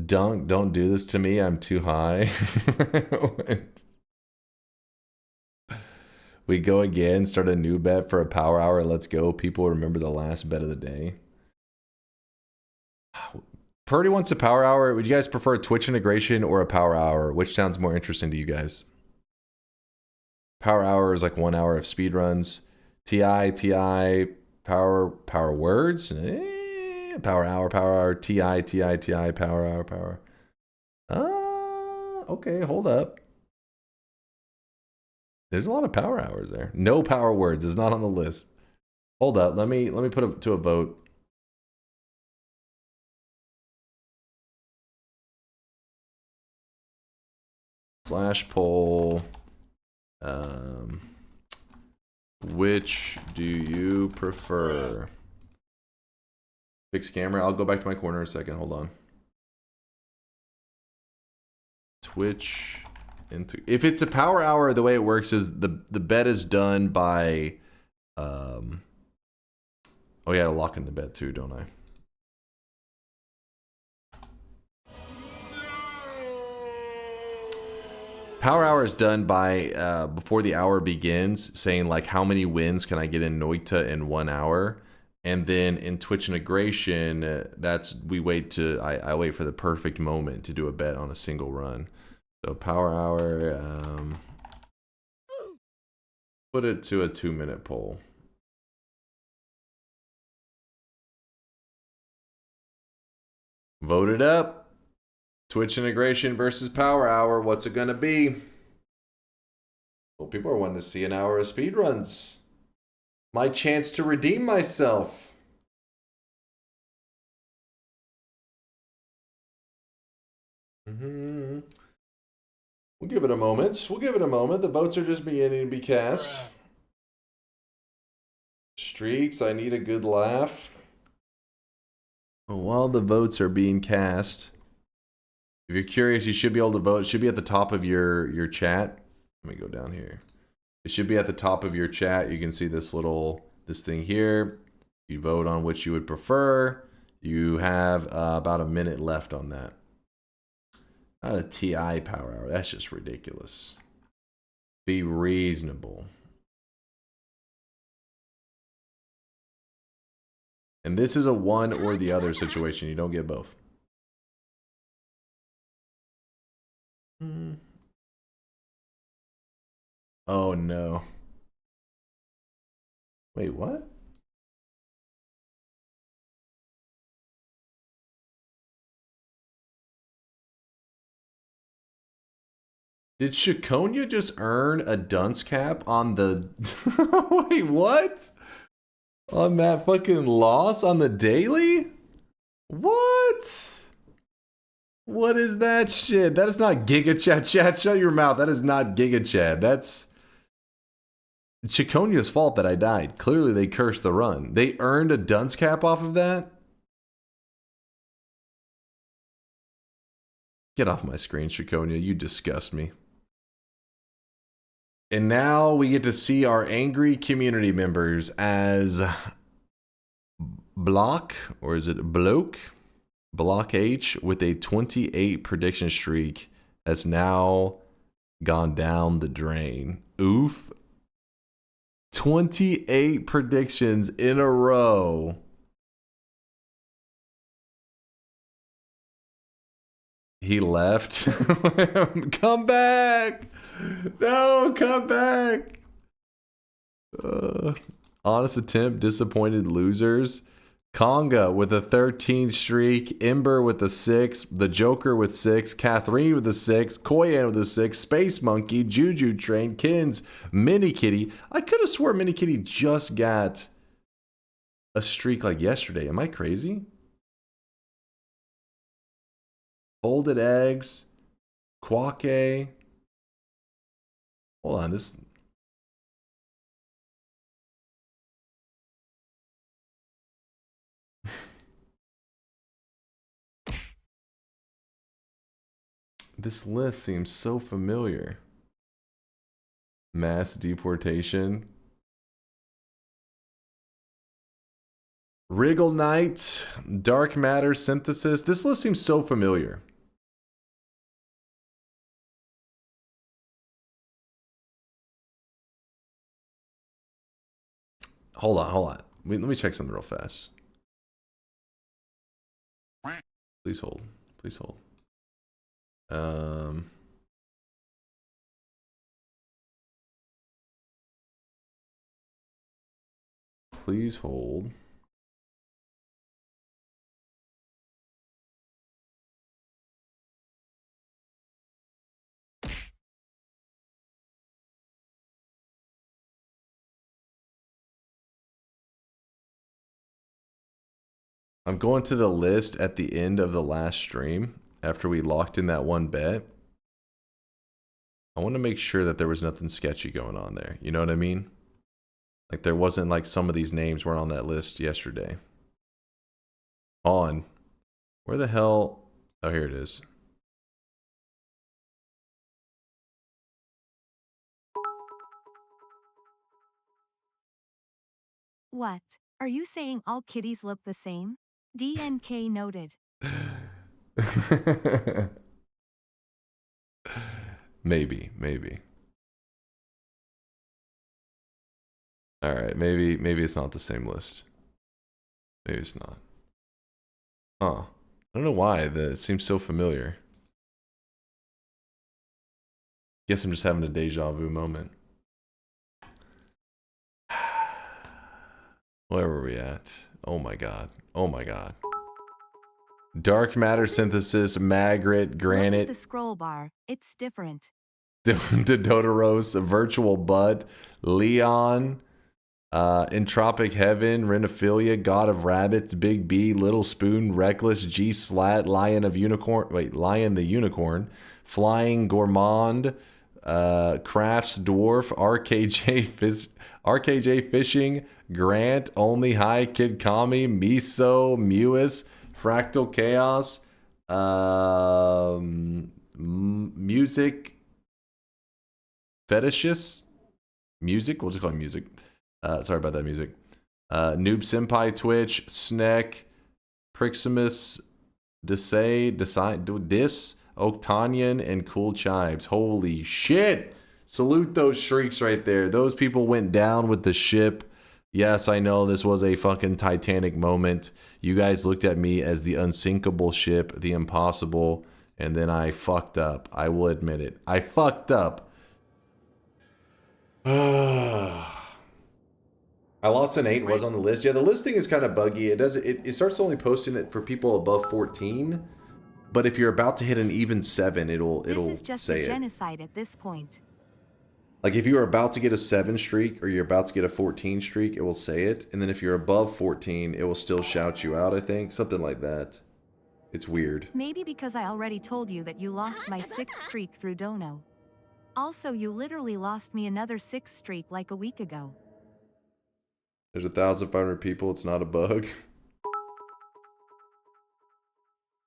Don't do this to me. I'm too high. We go again, start a new bet for a power hour. Let's go. People remember the last bet of the day. Purdy wants a power hour. Would you guys prefer a Twitch integration or a power hour? Which sounds more interesting to you guys? Power hour is like 1 hour of speed runs. TI, power words. Power hour, TI, power hour. Okay, hold up. There's a lot of power hours there. No power words is not on the list. Hold up, let me put it to a vote. Slash poll. Which do you prefer? Fixed camera. I'll go back to my corner a second. Hold on. Twitch. If it's a power hour, the way it works is the bet is done by. Oh yeah, to lock in the bet too, don't I? Power hour is done by before the hour begins, saying like how many wins can I get in Noita in 1 hour, and then in Twitch integration, that's we wait to I wait for the perfect moment to do a bet on a single run. So power hour, put it to a 2-minute poll. Vote it up. Twitch integration versus power hour. What's it gonna be? Well, people are wanting to see an hour of speedruns. My chance to redeem myself. We'll give it a moment. We'll give it a moment. The votes are just beginning to be cast. Streaks, I need a good laugh. While the votes are being cast, if you're curious, you should be able to vote. It should be at the top of your chat. Let me go down here. It should be at the top of your chat. You can see this thing here. You vote on which you would prefer. You have about a minute left on that. Not a TI power hour. That's just ridiculous. Be reasonable. And this is a one or the other situation. You don't get both. Oh no. Wait, what? Did Chaingun just earn a dunce cap on the... Wait, what? On that fucking loss on the daily? What? What is that shit? That is not Giga Chad. Chad, shut your mouth. That is not Giga Chad. That's Chaingun's fault that I died. Clearly they cursed the run. They earned a dunce cap off of that? Get off my screen, Chaingun. You disgust me. And now we get to see our angry community members as Block, or is it Bloke? Block H with a 28 prediction streak has now gone down the drain. Oof. 28 predictions in a row. He left. Come back. No, come back. Honest attempt, disappointed losers. Conga with a 13 streak, Ember with a 6, the Joker with 6, Catherine with a 6, Koyan with a 6, Space Monkey, Juju Train, Kins, Mini Kitty. I could have swore Mini Kitty just got a streak like yesterday. Am I crazy? Folded Eggs, Quake. Hold on, this... This list seems so familiar. Mass deportation. Wriggle Knight, Dark Matter Synthesis. This list seems so familiar. Hold on. Let me check something real fast. Please hold. Please hold. Please hold. I'm going to the list at the end of the last stream after we locked in that one bet. I want to make sure that there was nothing sketchy going on there. You know what I mean? Like there wasn't like some of these names weren't on that list yesterday. On. Where the hell? Oh, here it is. What? Are you saying all kitties look the same? DNK noted. Maybe. All right, maybe it's not the same list. Maybe it's not. Huh. I don't know why. It seems so familiar. Guess I'm just having a deja vu moment. Where were we at? Oh my god. Oh my god. Dark Matter Synthesis, Magritte, Granite. Look at the scroll bar. It's different. Dodoros, Virtual Bud, Leon, Entropic Heaven, Renophilia, God of Rabbits, Big B, Little Spoon, Reckless, G Slat, Lion the Unicorn, Flying Gourmand, Crafts Dwarf, RKJ Fishing, Grant, Only High, Kid Kami, Miso, Mewis, Fractal Chaos, Music, Fetishist, Music, we'll just call it Music. Sorry about that, Music. Noob Senpai Twitch, Sneck, Priximus, Dis, Octanian, and Cool Chives. Holy shit! Salute those shrieks right there. Those people went down with the ship. Yes, I know this was a fucking Titanic moment. You guys looked at me as the unsinkable ship, the impossible, and then I fucked up. I will admit it. I fucked up. I lost an 8, was on the list. Yeah, the listing is kind of buggy. It starts only posting it for people above 14. But if you're about to hit an even 7, it'll This is just say a it. genocide at this point. Like if you're about to get a 7 streak or you're about to get a 14 streak, it will say it. And then if you're above 14, it will still shout you out, I think. Something like that. It's weird. Maybe because I already told you that you lost my 6th streak through Dono. Also, you literally lost me another 6th streak like a week ago. There's 1,500 people. It's not a bug.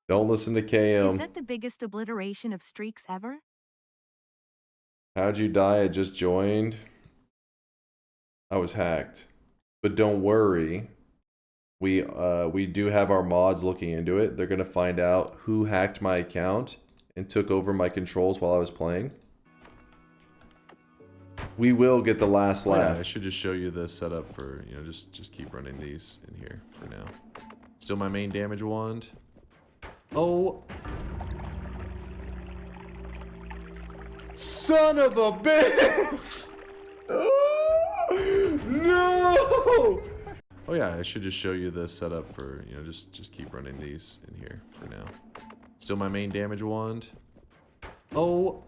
Don't listen to KM. Is that the biggest obliteration of streaks ever? How'd you die? I just joined. I was hacked. But don't worry. We do have our mods looking into it. They're gonna find out who hacked my account and took over my controls while I was playing. We will get the last laugh. Yeah, I should just show you the setup for, you know, just keep running these in here for now. Still my main damage wand. Oh. Son of a bitch! No! Oh yeah, I should just show you the setup for, you know, just keep running these in here for now. Still my main damage wand. Oh.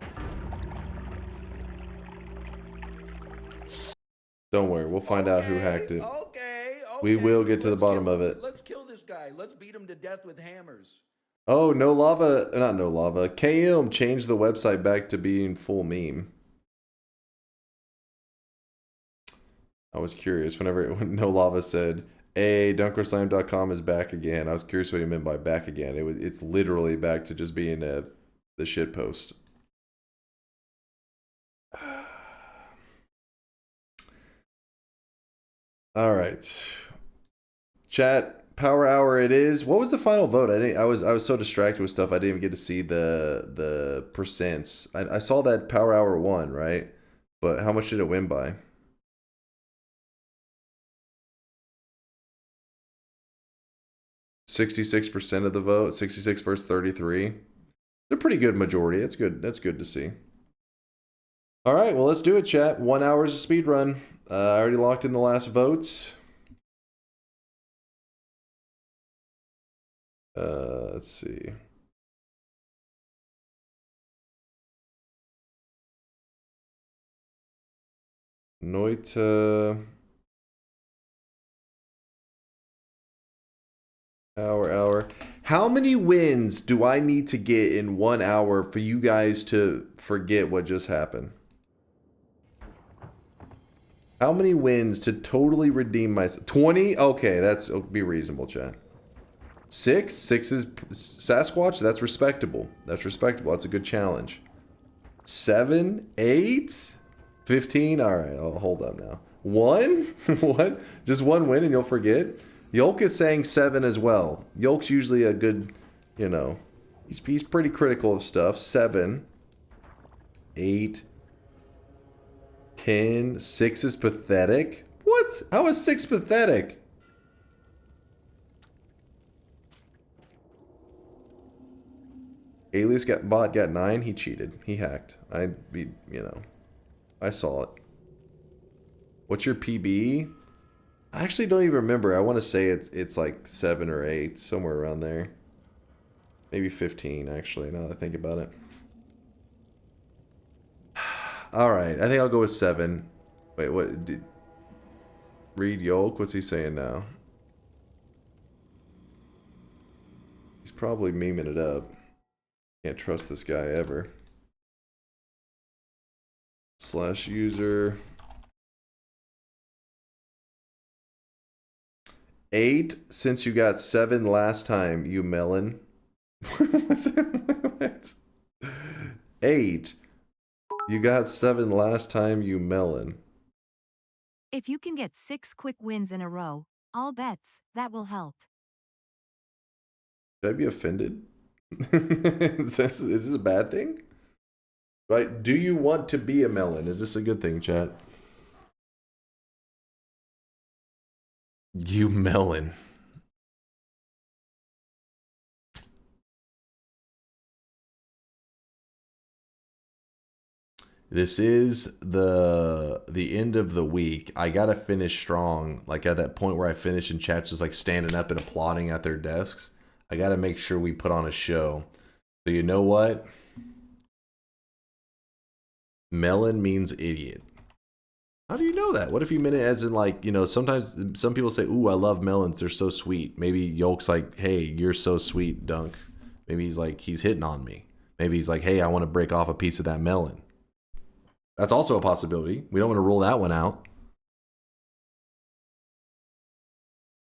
Don't worry, we'll find out who hacked it. Okay. We will get to the bottom of it. Let's kill this guy. Let's beat him to death with hammers. Oh, no lava, not no lava. KM changed the website back to being full meme. I was curious when No Lava said, "Hey, DunkOrSlam.com is back again." I was curious what he meant by back again. It's literally back to just being the shit post. All right, chat. Power hour it is. What was the final vote? I was so distracted with stuff I didn't even get to see the percents. I saw that power hour won, right? But how much did it win by? 66% of the vote, 66 versus 33. They're pretty good majority. That's good. That's good to see. All right, well, let's do it, chat. 1 hour's a speed run. I already locked in the last votes. Let's see. Noita. Hour. How many wins do I need to get in 1 hour for you guys to forget what just happened? How many wins to totally redeem myself? 20? Okay, that'll be reasonable, chat. 6? 6 is Sasquatch? That's respectable. That's respectable. That's a good challenge. 7? 8? 15? Alright, I'll hold up now. 1? What? Just 1 win and you'll forget? Yolk is saying 7 as well. Yolk's usually a good, you know, he's pretty critical of stuff. 7, 8, 10, 6 is pathetic. What? How is 6 pathetic? Alias got 9. He cheated. He hacked. You know, I saw it. What's your PB? I actually don't even remember. I want to say it's like 7 or 8, somewhere around there. Maybe 15, actually, now that I think about it. Alright, I think I'll go with 7. Wait, what? Read Yolk? What's he saying now? He's probably memeing it up. Can't trust this guy ever. /user. 8 since you got 7 last time, you melon. What? 8. You got 7 last time, you melon. If you can get 6 quick wins in a row, all bets, that will help. Should I be offended? Is this a bad thing? Right? Do you want to be a melon? Is this a good thing, chat? You melon. This is the end of the week. I gotta finish strong. Like at that point where I finish and chat's just like standing up and applauding at their desks. I gotta make sure we put on a show. So you know what? Melon means idiot. How do you know that? What if you meant it as in like, you know, sometimes some people say, ooh, I love melons. They're so sweet. Maybe Yolk's like, hey, you're so sweet, Dunk. Maybe he's like, he's hitting on me. Maybe he's like, hey, I want to break off a piece of that melon. That's also a possibility. We don't want to rule that one out.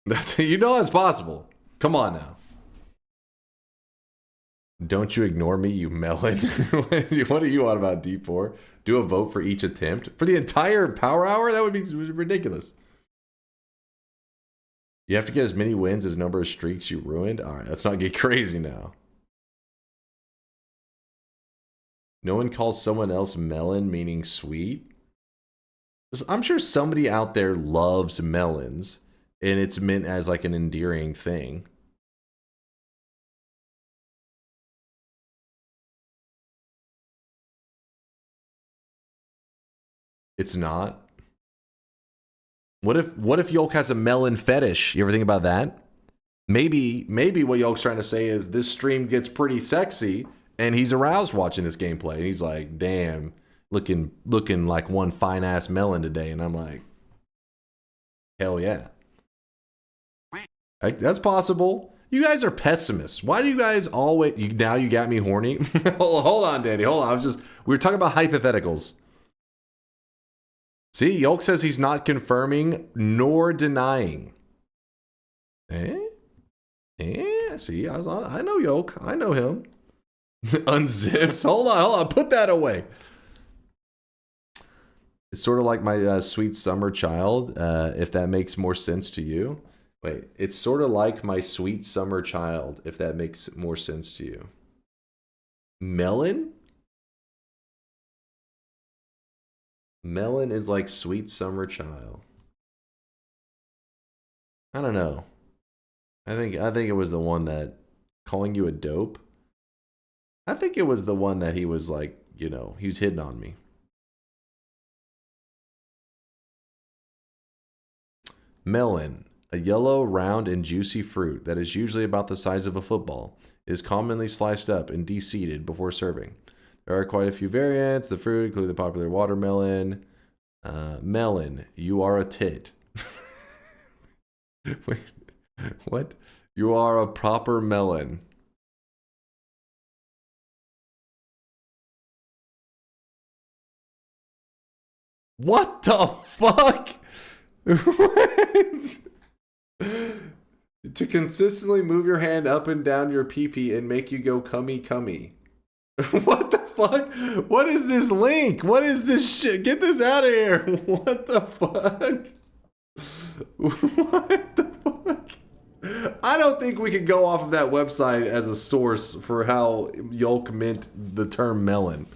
That's, you know that's possible. Come on now. Don't you ignore me, you melon. What are you on about, D4? Do a vote for each attempt? For the entire power hour? That would be ridiculous. You have to get as many wins as number of streaks you ruined? Alright, let's not get crazy now. No one calls someone else melon, meaning sweet? I'm sure somebody out there loves melons, and it's meant as like an endearing thing. It's not. What if Yolk has a melon fetish? You ever think about that? Maybe what Yolk's trying to say is this stream gets pretty sexy and he's aroused watching this gameplay and he's like, damn, looking like one fine ass melon today. And I'm like, hell yeah. That's possible. You guys are pessimists. Why do you guys always, now you got me horny? Hold on, Danny. Hold on. We were talking about hypotheticals. See, Yolk says he's not confirming nor denying. See, I know Yolk. I know him. Unzips. Hold on. Put that away. It's sort of like my sweet summer child, if that makes more sense to you. Wait, it's sort of like my sweet summer child, if that makes more sense to you. Melon? Melon is like sweet summer child. I don't know. I think it was the one that calling you a dope. I think it was the one that he was like, you know, he was hitting on me. Melon, a yellow, round, and juicy fruit that is usually about the size of a football, is commonly sliced up and de-seeded before serving. There are quite a few variants. The fruit include the popular watermelon. Melon, you are a tit. Wait, what? You are a proper melon. What the fuck? What? To consistently move your hand up and down your pee-pee and make you go cummy cummy. What the fuck? What is this link? What is this shit? Get this out of here. What the fuck? What the fuck? I don't think we could go off of that website as a source for how Yolk meant the term melon.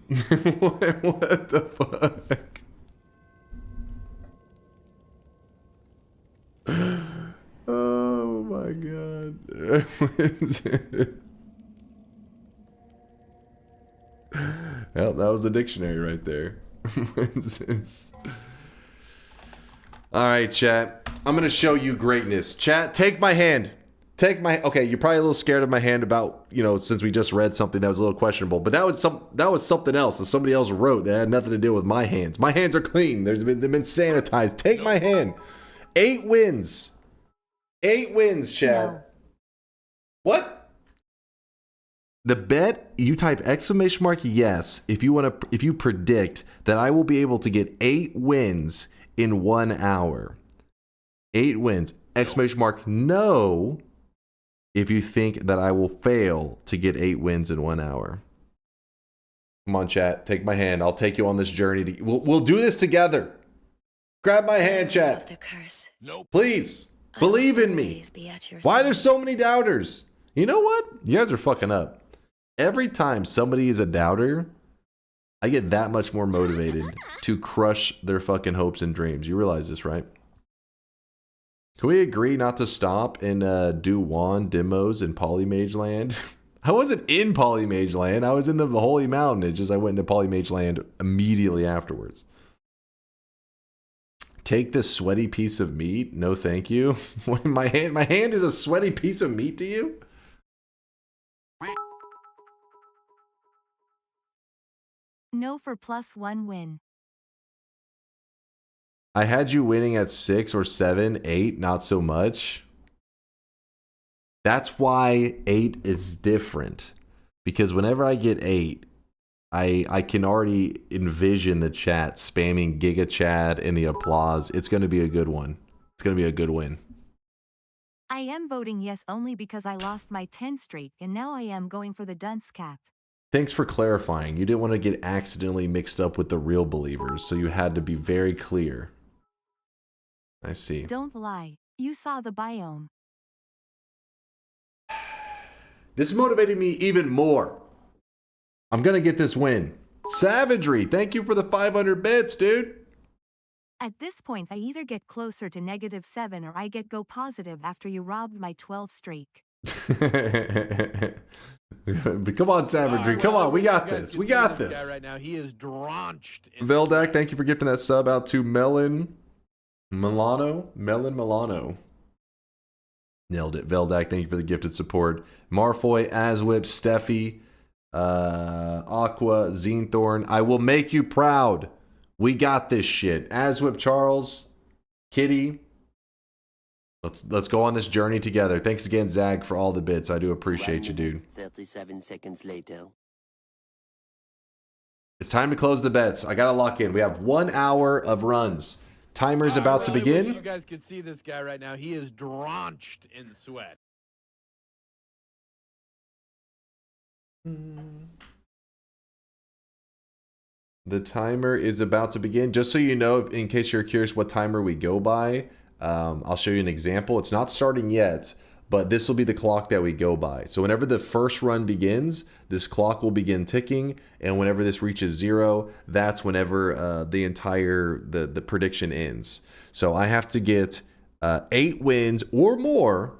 What the fuck? Oh my god. Well, that was the dictionary right there. Alright, chat. I'm gonna show you greatness. Chat, take my hand. Okay, you're probably a little scared of my hand about, you know, since we just read something that was a little questionable, but that was something else that somebody else wrote that had nothing to do with my hands. My hands are clean. They've been sanitized. Take my hand. 8 wins. 8 wins, chat. No. What? The bet, you type exclamation mark yes if you predict that I will be able to get 8 wins in 1 hour. 8 wins. Exclamation mark no if you think that I will fail to get 8 wins in 1 hour. Come on, chat. Take my hand. I'll take you on this journey. We'll do this together. Grab my hand, chat. Nope. Please. Believe in me. Why are there so many doubters? You know what? You guys are fucking up. Every time somebody is a doubter, I get that much more motivated to crush their fucking hopes and dreams. You realize this, right? Can we agree not to stop and do wand demos in Polymage Land? I wasn't in Polymage Land. I was in the Holy Mountain. It's just I went into Polymage Land immediately afterwards. Take this sweaty piece of meat. No, thank you. My hand is a sweaty piece of meat to you? No for +1 win. I had you winning at 6 or 7, 8, not so much. That's why 8 is different. Because whenever I get 8, I can already envision the chat spamming Giga Chad and the applause. It's going to be a good one. It's going to be a good win. I am voting yes only because I lost my 10 streak and now I am going for the dunce cap. Thanks for clarifying. You didn't want to get accidentally mixed up with the real believers, so you had to be very clear. I see. Don't lie. You saw the biome. This motivated me even more. I'm going to get this win. Savagery, thank you for the 500 bits, dude. At this point, I either get closer to -7 or I get go positive after you robbed my 12 streak. But come on, Savagery. Come on, we got this. We got this. Guy right now, he is drenched. Veldak, thank you for gifting that sub out to Melon Milano. Nailed it. Veldak, thank you for the gifted support. Marfoy, Aswip, Steffi, Aqua, Zenthorn. I will make you proud. We got this shit. Aswip, Charles, Kitty. Let's go on this journey together. Thanks again, Zag, for all the bits. I do appreciate you, dude. 37 seconds later. It's time to close the bets. I gotta lock in. We have 1 hour of runs. Timer's about to begin. Wish you guys could see this guy right now. He is drenched in sweat. The timer is about to begin. Just so you know, in case you're curious what timer we go by, I'll show you an example. It's not starting yet, but this will be the clock that we go by. So whenever the first run begins, this clock will begin ticking, and whenever this reaches 0, that's whenever the prediction ends. So I have to get 8 wins or more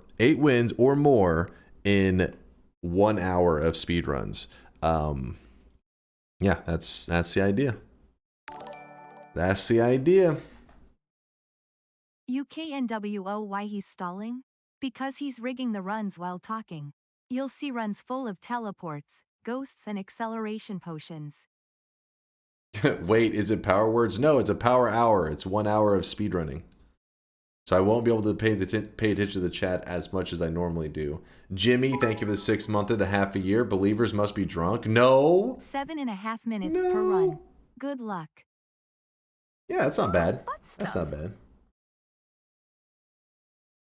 in 1 hour of speed runs. Yeah, that's the idea. That's the idea. UKNWO, why he's stalling? Because he's rigging the runs while talking. You'll see runs full of teleports, ghosts and acceleration potions. Wait, is it power words? No, it's a power hour. It's 1 hour of speedrunning. So I won't be able to pay attention to the chat as much as I normally do. Jimmy, thank you for the 6 month of the half a year. Believers must be drunk. No. 7.5 minutes per run. Good luck. Yeah, that's not bad. That's not bad.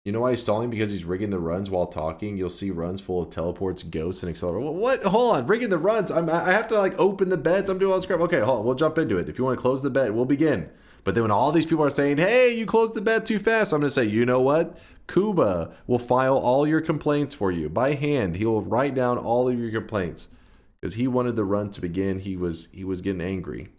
You know why he's stalling? Because he's rigging the runs while talking. You'll see runs full of teleports, ghosts, and accelerators. What? Hold on. Rigging the runs. I have to like open the bets. I'm doing all this crap. Okay, hold on. We'll jump into it. If you want to close the bet, we'll begin. But then when all these people are saying, hey, you closed the bet too fast, I'm going to say, you know what? Kuba will file all your complaints for you. By hand, he will write down all of your complaints. Because he wanted the run to begin. He was getting angry.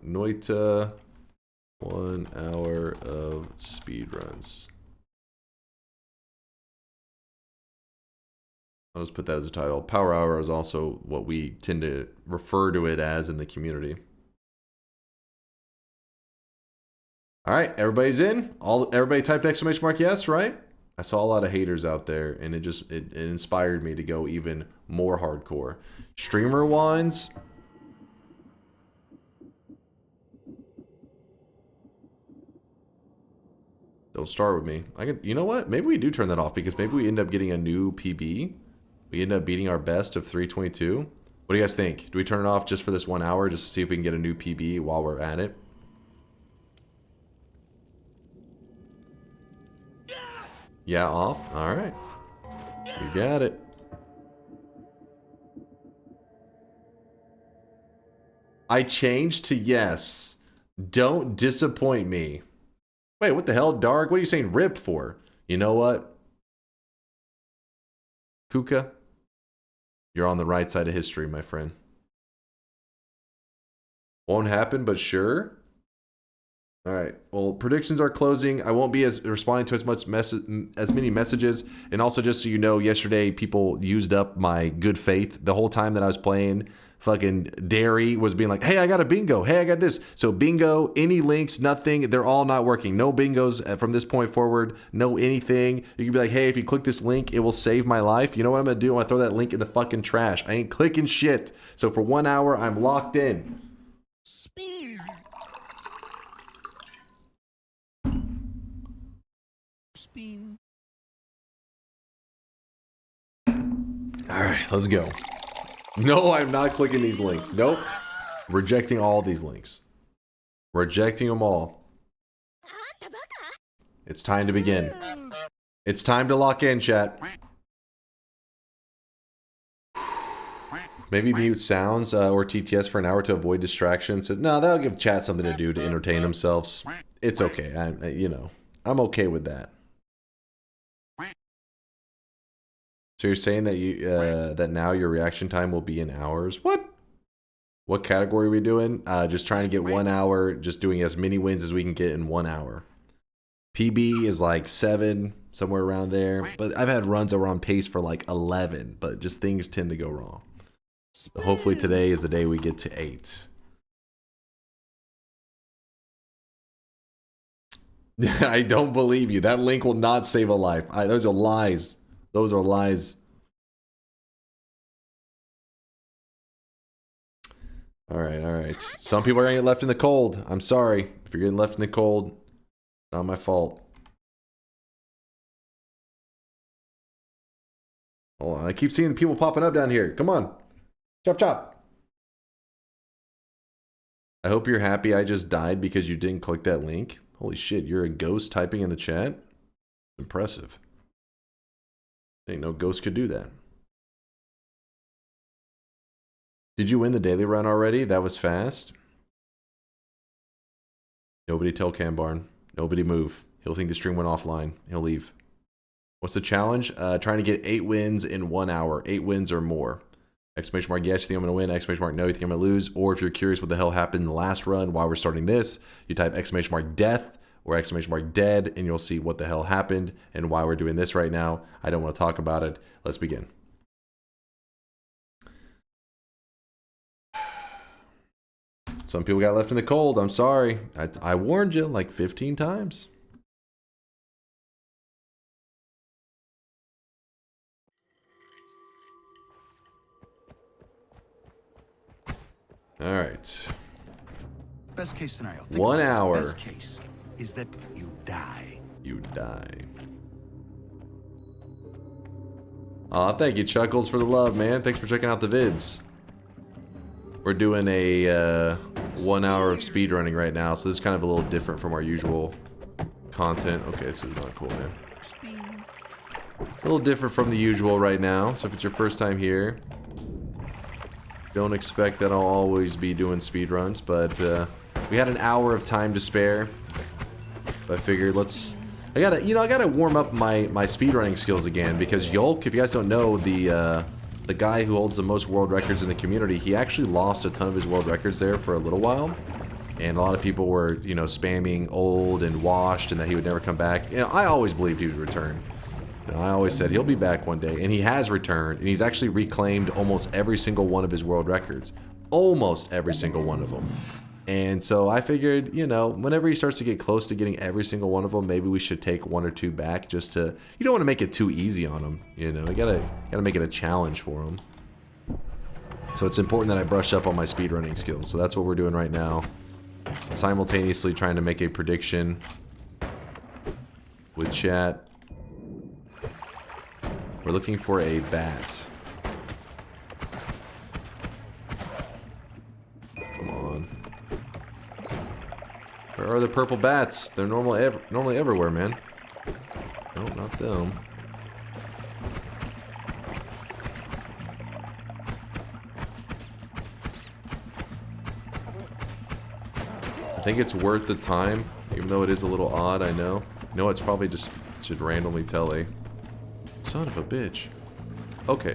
Noita, 1 hour of speed runs. I'll just put that as a title. Power hour is also what we tend to refer to it as in the community. All right, everybody's in. Everybody typed exclamation mark yes, right? I saw a lot of haters out there, and it inspired me to go even more hardcore. Streamer wands. Don't start with me. You know what? Maybe we do turn that off because maybe we end up getting a new PB. We end up beating our best of 322. What do you guys think? Do we turn it off just for this 1 hour just to see if we can get a new PB while we're at it? Yes! Yeah, off? Alright. Yes! You got it. I changed to yes. Don't disappoint me. Wait, what the hell, Dark? What are you saying rip for? You know what? Kuka, you're on the right side of history, my friend. Won't happen, but sure. All right. Well, predictions are closing. I won't be responding to as many messages. And also, just so you know, yesterday people used up my good faith the whole time that I was playing fucking dairy was being like, hey, I got a bingo. Hey, I got this. So bingo, any links, nothing. They're all not working. No bingos from this point forward. No anything. You can be like, hey, if you click this link, it will save my life. You know what I'm going to do? I'm going to throw that link in the fucking trash. I ain't clicking shit. So for 1 hour, I'm locked in. Spin. Spin. All right, let's go. No, I'm not clicking these links. Nope. Rejecting all these links. Rejecting them all. It's time to begin. It's time to lock in, chat. Maybe mute sounds or TTS for an hour to avoid distractions. No, that'll give chat something to do to entertain themselves. It's okay. I'm okay with that. So you're saying that that now your reaction time will be in hours? What category are we doing? Just trying to get 1 hour, just doing as many wins as we can get in 1 hour. PB is like 7, somewhere around there. But I've had runs that were on pace for like 11, but just things tend to go wrong. So hopefully today is the day we get to 8. I don't believe you. That link will not save a life. Those are lies. Those are lies. All right. Some people are gonna get left in the cold. I'm sorry. If you're getting left in the cold, not my fault. Hold on. I keep seeing the people popping up down here. Come on. Chop, chop. I hope you're happy I just died because you didn't click that link. Holy shit, you're a ghost typing in the chat? Impressive. Ain't no ghost could do that. Did you win the daily run already? That was fast. Nobody tell Cambarn. Nobody move. He'll think the stream went offline. He'll leave. What's the challenge? Trying to get 8 wins in 1 hour. 8 wins or more. Exclamation mark, yes, you think I'm going to win. Exclamation mark, no, you think I'm going to lose. Or if you're curious what the hell happened in the last run while we're starting this, you type exclamation mark death or exclamation mark dead, and you'll see what the hell happened and why we're doing this right now. I don't want to talk about it. Let's begin. Some people got left in the cold. I'm sorry. I warned you like 15 times. All right. Best case scenario. 1 hour. Best case is that you die. You die. Aw, thank you, Chuckles, for the love, man. Thanks for checking out the vids. We're doing a 1 hour of speedrunning right now, so this is kind of a little different from our usual content. Okay, this is not cool, man. A little different from the usual right now, so if it's your first time here, don't expect that I'll always be doing speedruns, but we had an hour of time to spare. But I figured I gotta warm up my speedrunning skills again, because Yolk, if you guys don't know, the guy who holds the most world records in the community, he actually lost a ton of his world records there for a little while. And a lot of people were, spamming old and washed and that he would never come back. I always believed he would return. I always said he'll be back one day, and he has returned, and he's actually reclaimed almost every single one of his world records. Almost every single one of them. And so I figured, whenever he starts to get close to getting every single one of them, maybe we should take 1 or 2 back just to... You don't want to make it too easy on him, You gotta make it a challenge for him. So it's important that I brush up on my speedrunning skills. So that's what we're doing right now. Simultaneously trying to make a prediction with chat. We're looking for a bat. Come on. Where are the purple bats? They're normally everywhere, man. Nope, not them. I think it's worth the time, even though it is a little odd, I know. No, it's probably just should randomly tell a... Son of a bitch. Okay.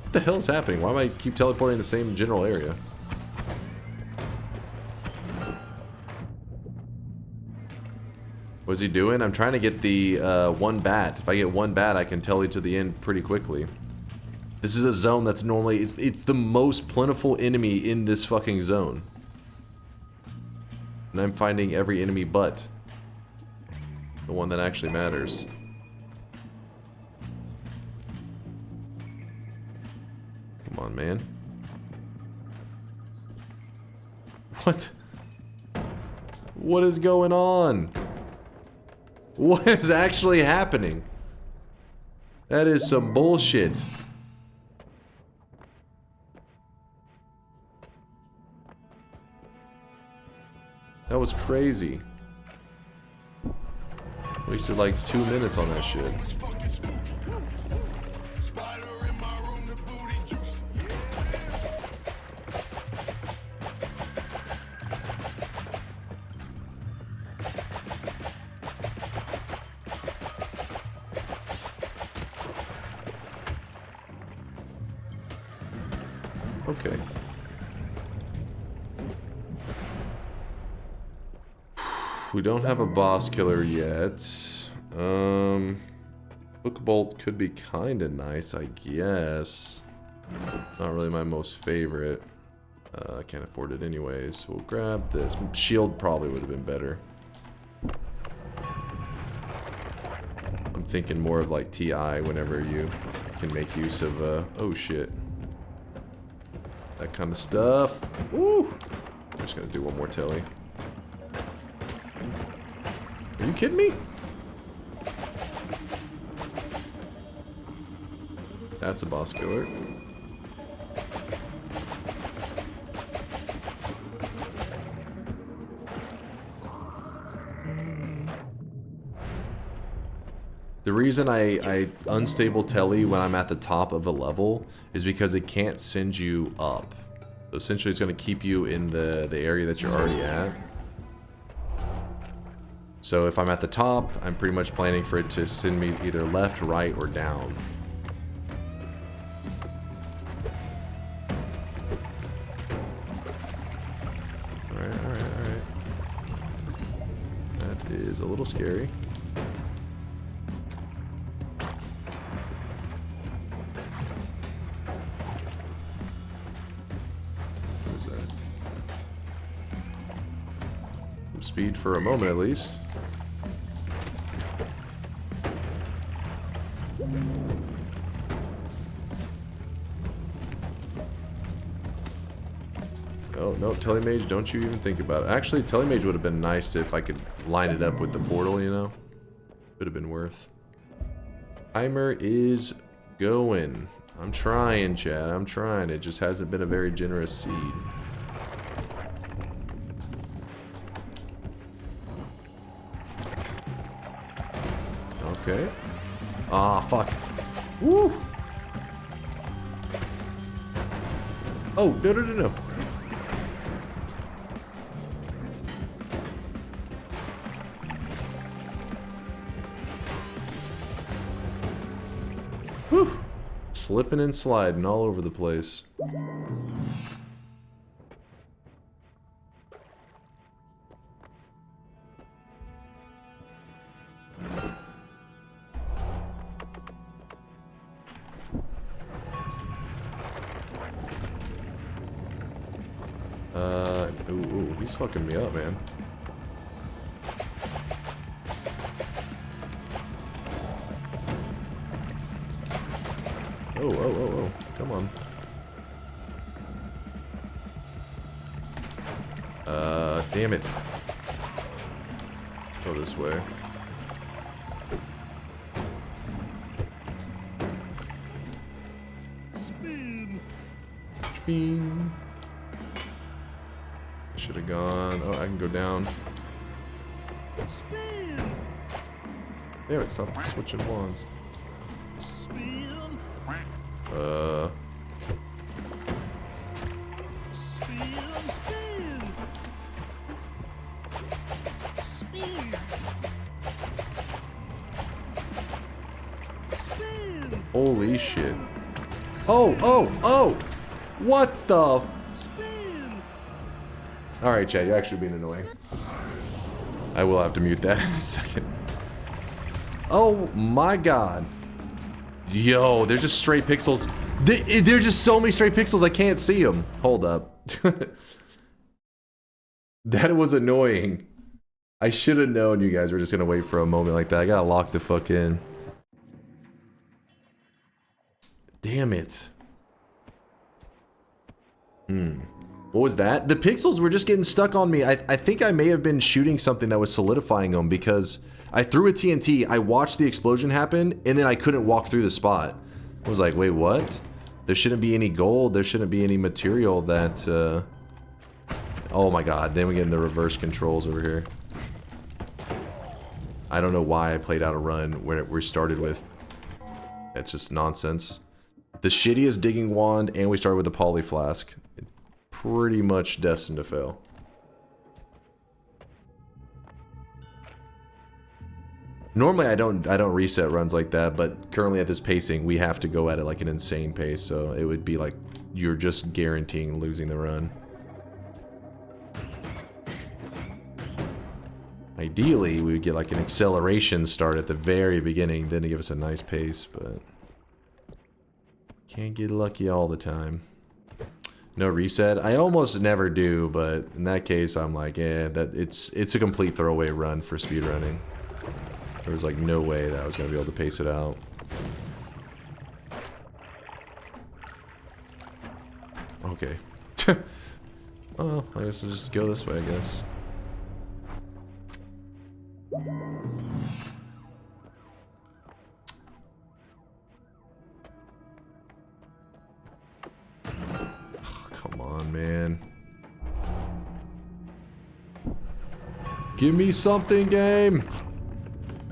What the hell is happening? Why am I keep teleporting in the same general area? What's he doing? I'm trying to get the one bat. If I get one bat, I can tele to the end pretty quickly. This is a zone that's normally... It's the most plentiful enemy in this fucking zone. And I'm finding every enemy but the one that actually matters. Come on, man. What? What is going on? What is actually happening? That is some bullshit. That was crazy. Wasted like 2 minutes on that shit. Okay. We don't have a boss killer yet. Hook bolt could be kinda nice, I guess. Not really my most favorite. I can't afford it anyways. We'll grab this. Shield probably would have been better. I'm thinking more of like TI whenever you can make use of oh shit. That kind of stuff. Woo! I'm just gonna do one more telly. Are you kidding me? That's a boss killer. The reason I unstable telly when I'm at the top of a level is because it can't send you up. So essentially it's going to keep you in the area that you're already at. So if I'm at the top, I'm pretty much planning for it to send me either left, right, or down. Alright. That is a little scary. What is that? Some speed for a moment at least. Oh, no, Telemage, don't you even think about it. Actually, Telemage would have been nice if I could line it up with the portal, you know? Would have been worth. Timer is going. I'm trying, Chad. I'm trying. It just hasn't been a very generous seed. Okay. Ah, fuck. Woo! Oh, no. Whew. Slipping and sliding all over the place. Ooh, he's fucking me up, man. Oh, come on. Damn it. Go this way. Spin. Spin. I should have gone. Oh, I can go down. Spin. Damn it, stop switching wands. Spin. Holy shit. Oh! What the? Alright, Chad, you're actually being annoying. I will have to mute that in a second. Oh my god. Yo, there's just stray pixels. There's just so many stray pixels, I can't see them. Hold up. That was annoying. I should have known you guys were just gonna wait for a moment like that. I gotta lock the fuck in. Damn it. What was that? The pixels were just getting stuck on me. I think I may have been shooting something that was solidifying them because I threw a TNT, I watched the explosion happen, and then I couldn't walk through the spot. I was like, wait, what? There shouldn't be any gold, there shouldn't be any material that, oh my god, then we get in the reverse controls over here. I don't know why I played out a run where we started with. That's just nonsense. The shittiest digging wand, and we started with a poly flask. It's pretty much destined to fail. Normally I don't reset runs like that, but currently at this pacing we have to go at it like an insane pace, so it would be like you're just guaranteeing losing the run. Ideally, we would get like an acceleration start at the very beginning, then to give us a nice pace, but can't get lucky all the time. No reset? I almost never do, but in that case, I'm like, yeah, that it's a complete throwaway run for speedrunning. There was like no way that I was gonna be able to pace it out. Okay. Well, I guess I'll just go this way, I guess. Oh, come on, man. Give me something, game!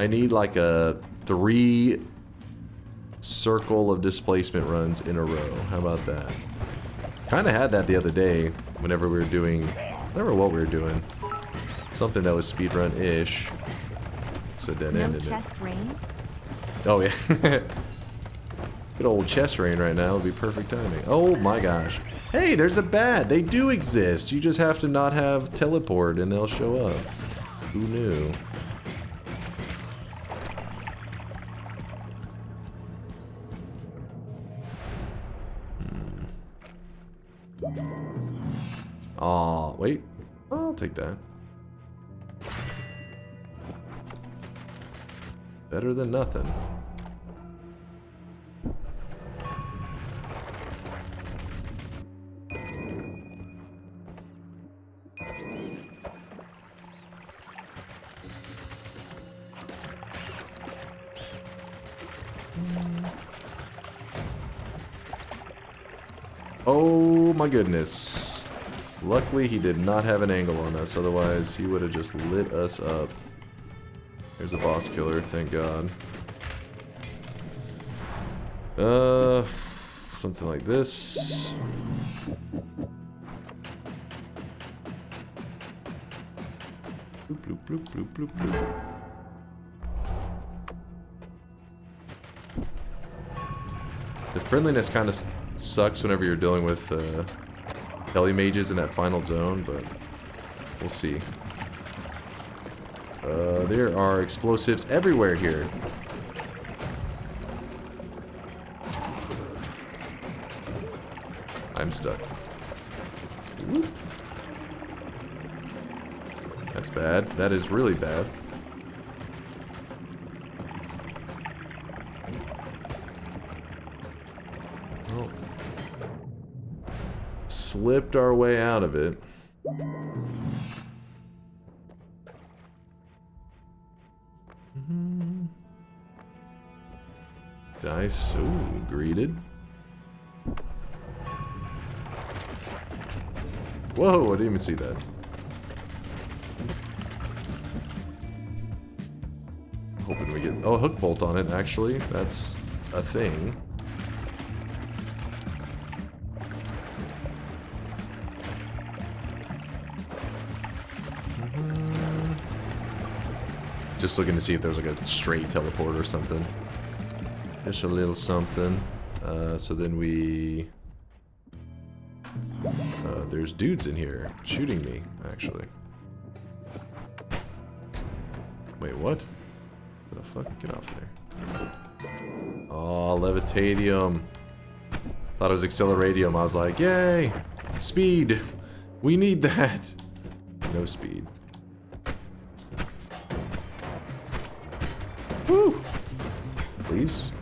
I need like a 3 circle of displacement runs in a row. How about that? Kinda had that the other day whenever we were doing... I don't remember what we were doing. Something that was speedrun-ish. It's a dead end, isn't it? Rain? Oh, yeah. Good old chest rain right now would be perfect timing. Oh my gosh. Hey, there's a bat! They do exist! You just have to not have teleport and they'll show up. Who knew? Aw, wait. I'll take that. Better than nothing. Oh my goodness. Luckily he did not have an angle on us, otherwise he would have just lit us up. There's a boss killer, thank God. Something like this. Bloop, bloop, bloop, bloop, bloop, bloop. The friendliness kind of sucks whenever you're dealing with heli mages in that final zone, but we'll see. There are explosives everywhere here. I'm stuck. Whoop. That's bad. That is really bad. Oh. Slipped our way out of it. Dice. Ooh, greeted. Whoa, I didn't even see that. Hoping we get... Oh, hook bolt on it, actually. That's a thing. Just looking to see if there was like a straight teleport or something. Just a little something. So then we... there's dudes in here shooting me, actually. Wait, what? What the fuck? Get off there. Oh, levitadium. Thought it was acceleradium. I was like, yay! Speed! We need that! No speed. Woo! Please?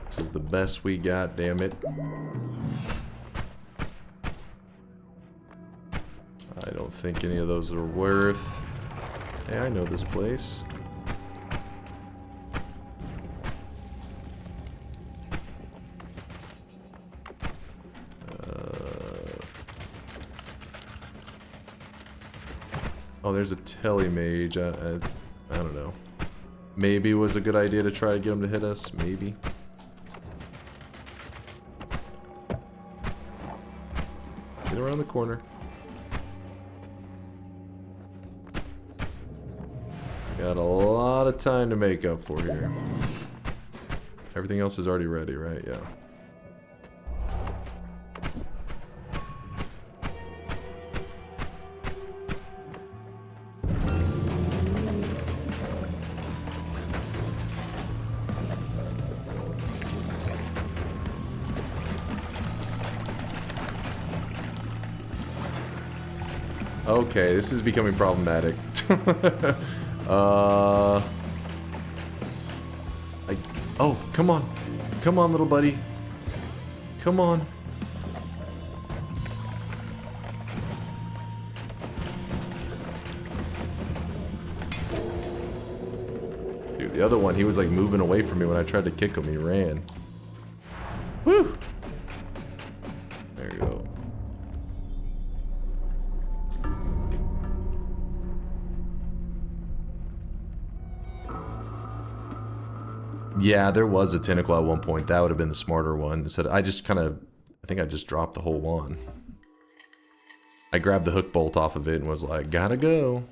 This is the best we got, damn it. I don't think any of those are worth... Hey, I know this place. Oh, there's a telemage. I don't know. Maybe it was a good idea to try to get him to hit us. Maybe. Get around the corner. Got a lot of time to make up for here. Everything else is already ready, right? Yeah. Okay, this is becoming problematic. Oh, come on. Come on, little buddy. Come on. Dude, the other one, he was like moving away from me when I tried to kick him. He ran. Woo! There you go. Yeah, there was a tentacle at one point. That would have been the smarter one. Instead, I just kind of... I think I just dropped the whole wand. I grabbed the hook bolt off of it and was like, gotta go.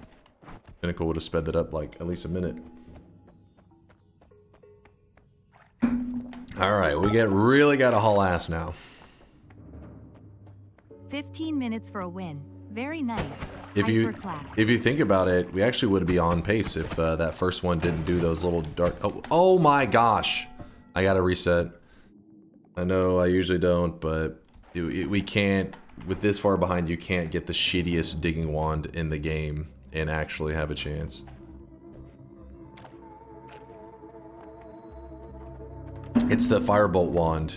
Tentacle would have sped that up like at least a minute. Alright, we really gotta haul ass now. 15 minutes for a win. Very nice. If you think about it, we actually would be on pace if that first one didn't do those little dark... Oh my gosh! I gotta reset. I know I usually don't, but we can't... With this far behind, you can't get the shittiest digging wand in the game and actually have a chance. It's the firebolt wand.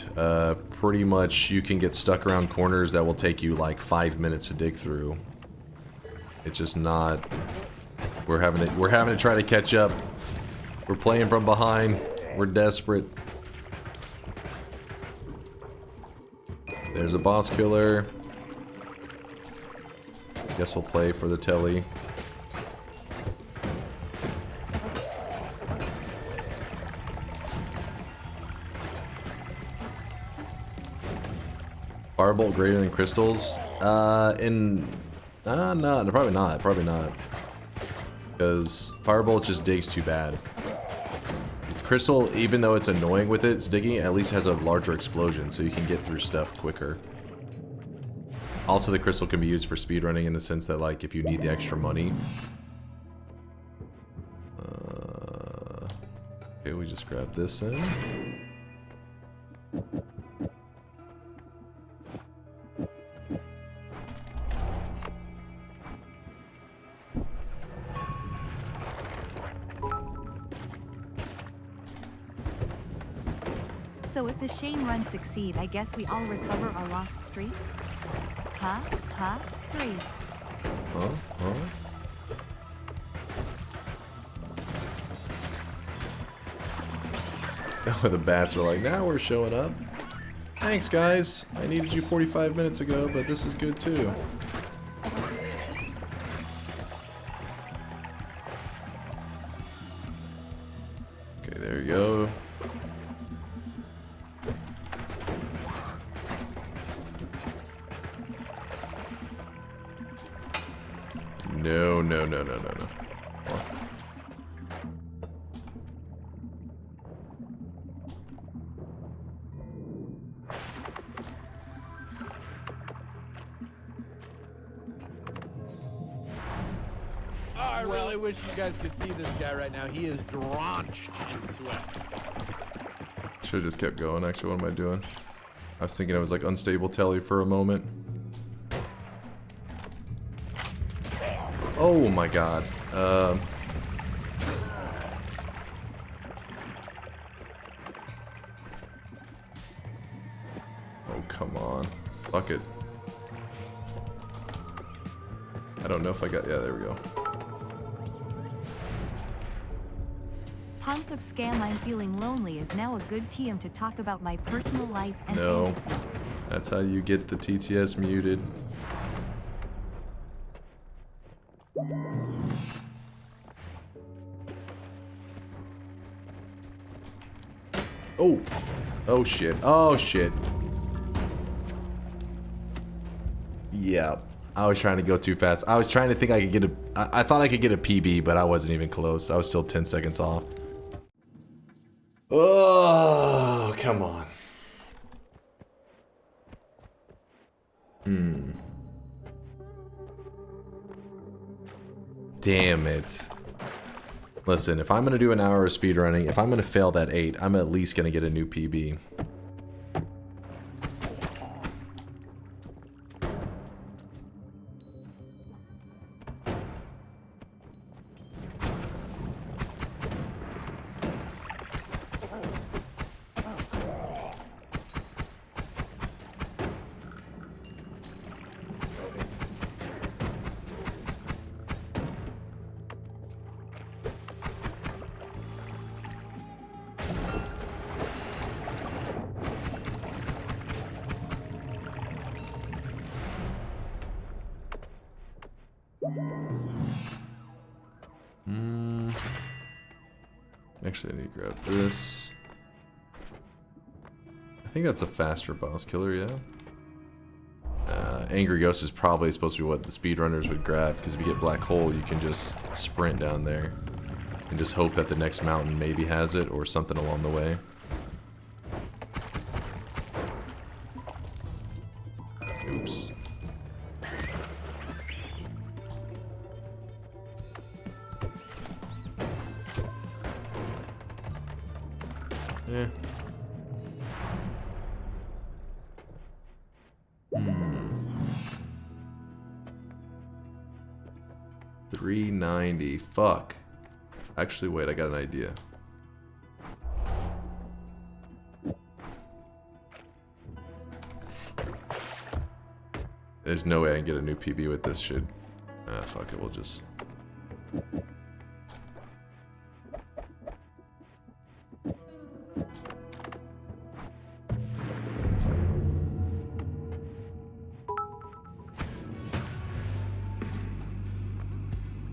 Pretty much you can get stuck around corners that will take you like 5 minutes to dig through. It's just not... We're having to try to catch up. We're playing from behind. We're desperate. There's a boss killer. Guess we'll play for the telly. Firebolt greater than crystals? No, probably not. Because Firebolt just digs too bad. Crystal, even though it's annoying with its digging, at least has a larger explosion, so you can get through stuff quicker. Also, the crystal can be used for speedrunning in the sense that, like, if you need the extra money. Okay, we just grab this in. So if the Shane run succeed, I guess we all recover our lost streaks? Huh? 3. Huh? Oh, the bats are like, now we're showing up. Thanks, guys. I needed you 45 minutes ago, but this is good too. Okay, there you go. No. I really wish you guys could see this guy right now. He is drenched in sweat. Should have just kept going. Actually, what am I doing? I was thinking I was like unstable telly for a moment. Oh my god. Oh, come on. Fuck it. I don't know if I got... Yeah, there we go. Hunk of scam, I'm feeling lonely is now a good TM to talk about my personal life and No. fantasy. That's how you get the TTS muted. Oh! Oh shit. Oh shit. Yeah. I was trying to go too fast. I was trying to think I could get a... I thought I could get a PB, but I wasn't even close. I was still 10 seconds off. Oh, come on. Damn it. Listen, if I'm going to do an hour of speedrunning, if I'm going to fail that 8, I'm at least going to get a new PB. Actually, I need to grab this. I think that's a faster boss killer, yeah? Angry Ghost is probably supposed to be what the speedrunners would grab, because if you get Black Hole, you can just sprint down there and just hope that the next mountain maybe has it, or something along the way. Oops. Yeah. 390. Fuck. Actually, wait, I got an idea. There's no way I can get a new PB with this shit. Ah, fuck it, we'll just...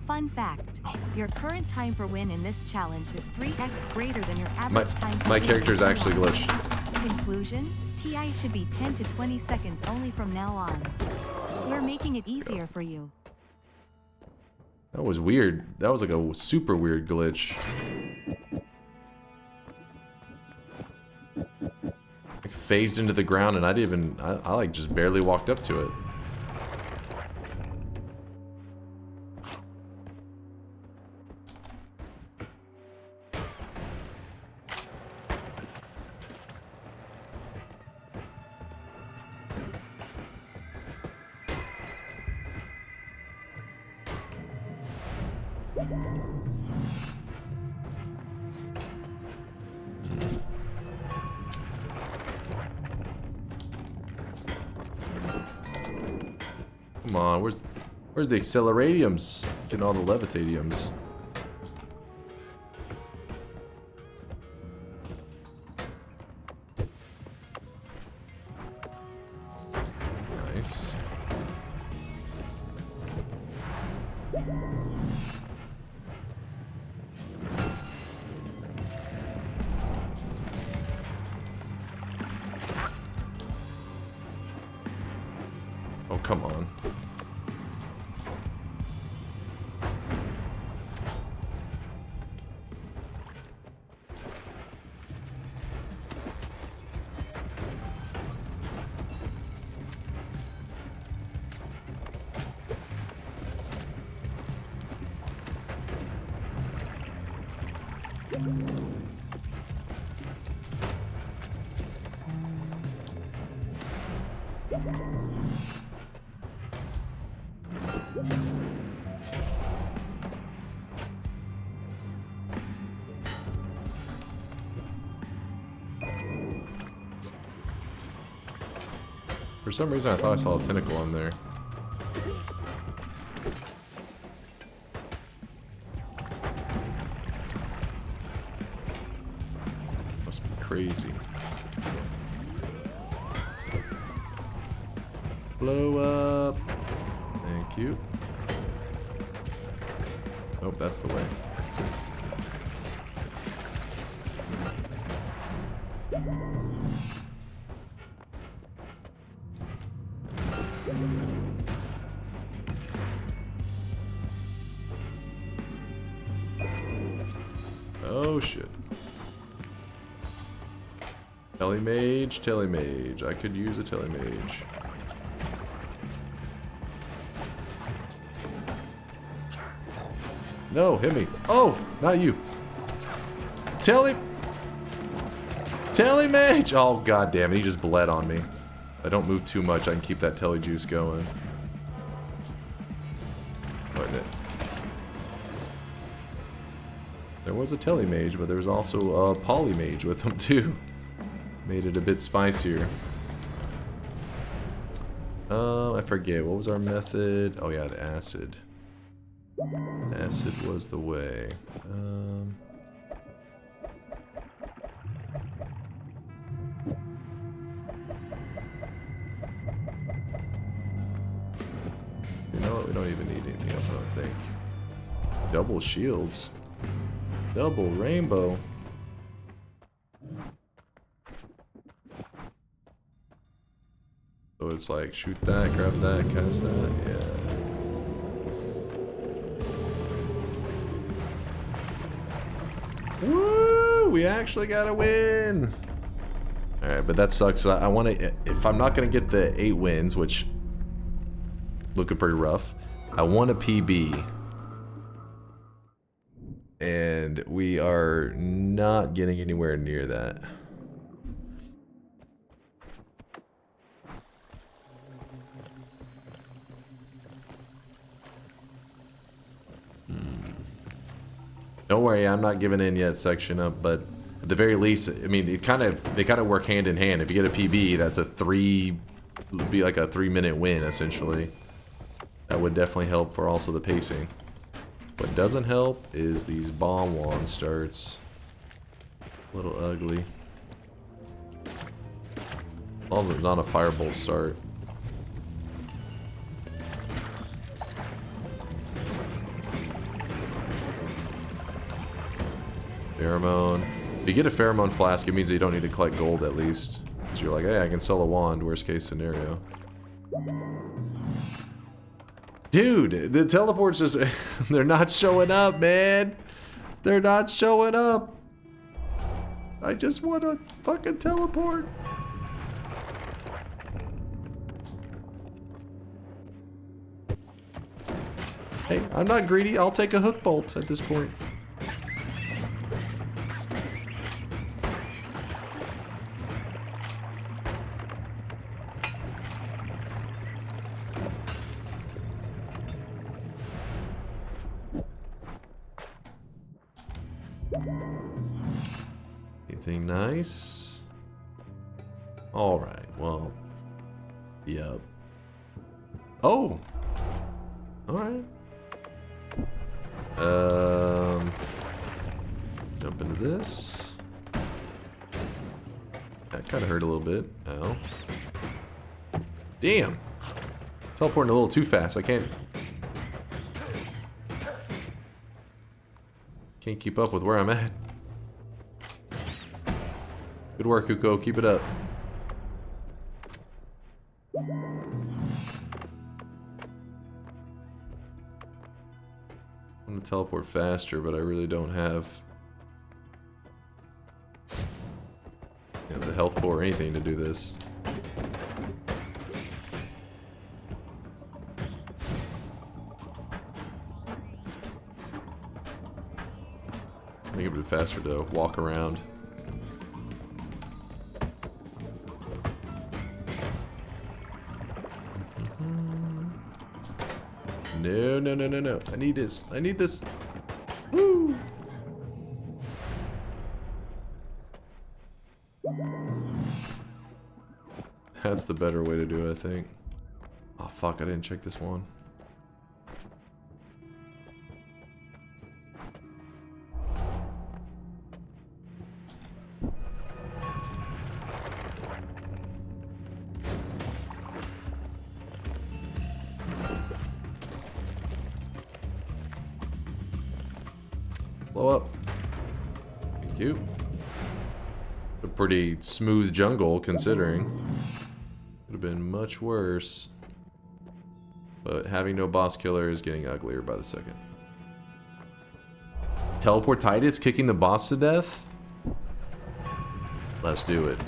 Fun fact, your current time for win in this challenge is 3x greater than your average time for My win character's in actually Q1. glitched. Conclusion, TI should be 10 to 20 seconds only from now on. We're making it easier for you. That was weird. That was like a super weird glitch. Like phased into the ground and I didn't even... I like just barely walked up to it. Come on, where's the acceleratiums? Getting all the levitatiums. Nice. Oh, come on. For some reason, I thought I saw a tentacle on there. Must be crazy. Blow up. Thank you. Nope, that's the way. Oh shit. Telemage, telemage. I could use a telemage. No, hit me. Oh, not you. Telemage! Oh, god damn it. He just bled on me. If I don't move too much, I can keep that tele juice going. Oh, there was a telemage, but there was also a polymage with them too. Made it a bit spicier. I forget. What was our method? Oh yeah, the acid. Acid was the way. You know what? We don't even need anything else, I don't think. Double shields. Double rainbow. So it's like shoot that, grab that, cast that, yeah. Woo! We actually got a win! Alright, but that sucks. I want to... If I'm not going to get the 8 wins, which... looking pretty rough. I want a PB. And we are not getting anywhere near that. Don't worry, I'm not giving in yet, section up, but at the very least, I mean, they kind of work hand in hand. If you get a PB, that's it'd be like a 3-minute win, essentially. That would definitely help for also the pacing. What doesn't help is these bomb wand starts. A little ugly. As long as it's not a firebolt start. Pheromone. If you get a pheromone flask, it means that you don't need to collect gold at least. Because you're like, hey, I can sell a wand, worst case scenario. Dude, the teleports just... they're not showing up, man. They're not showing up. I just want to fucking teleport. Hey, I'm not greedy. I'll take a hook bolt at this point. Anything nice? Alright, well. Yep. Oh! Alright. Jump into this. That kind of hurt a little bit. Ow. Damn! Teleporting a little too fast. I can't keep up with where I'm at. Good work, Kuko. Keep it up. I'm gonna teleport faster, but I really don't have the health pool or anything to do this. think it'd be faster to walk around. No, no, no, no, no. I need this. I need this. Woo! That's the better way to do it, I think. Oh, fuck. I didn't check this one. Blow up. Thank you. A pretty smooth jungle, considering. Could have been much worse. But having no boss killer is getting uglier by the second. Teleportitis kicking the boss to death? Let's do it.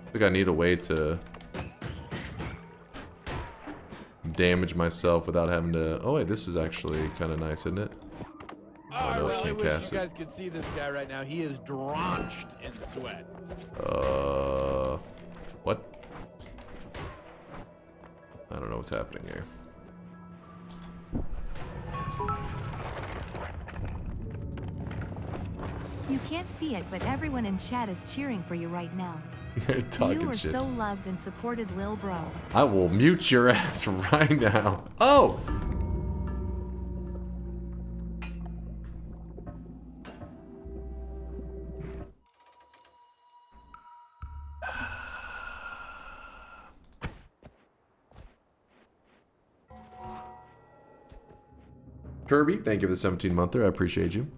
I think I need a way to damage myself without having to... Oh wait, this is actually kind of nice, isn't it? Oh, I really wish you guys could see this guy right now. He is drenched in sweat. What? I don't know what's happening here. You can't see it, but everyone in chat is cheering for you right now. They're talking you are shit. so loved and supported, lil bro. I will mute your ass right now. Oh! Kirby, thank you for the 17-monther. I appreciate you.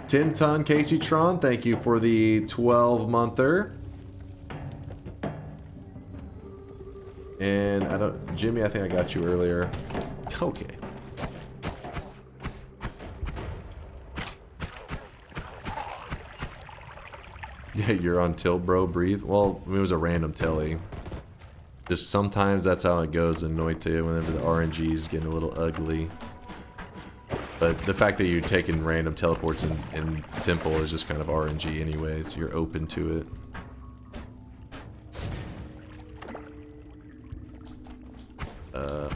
10-ton Casey Tron, thank you for the 12-monther. And I don't... Jimmy, I think I got you earlier. Okay. Yeah, you're on tilt, bro. Breathe. Well, I mean, it was a random telly. Just sometimes that's how it goes in Noita whenever the RNG is getting a little ugly. But the fact that you're taking random teleports in Temple is just kind of RNG anyways. You're open to it.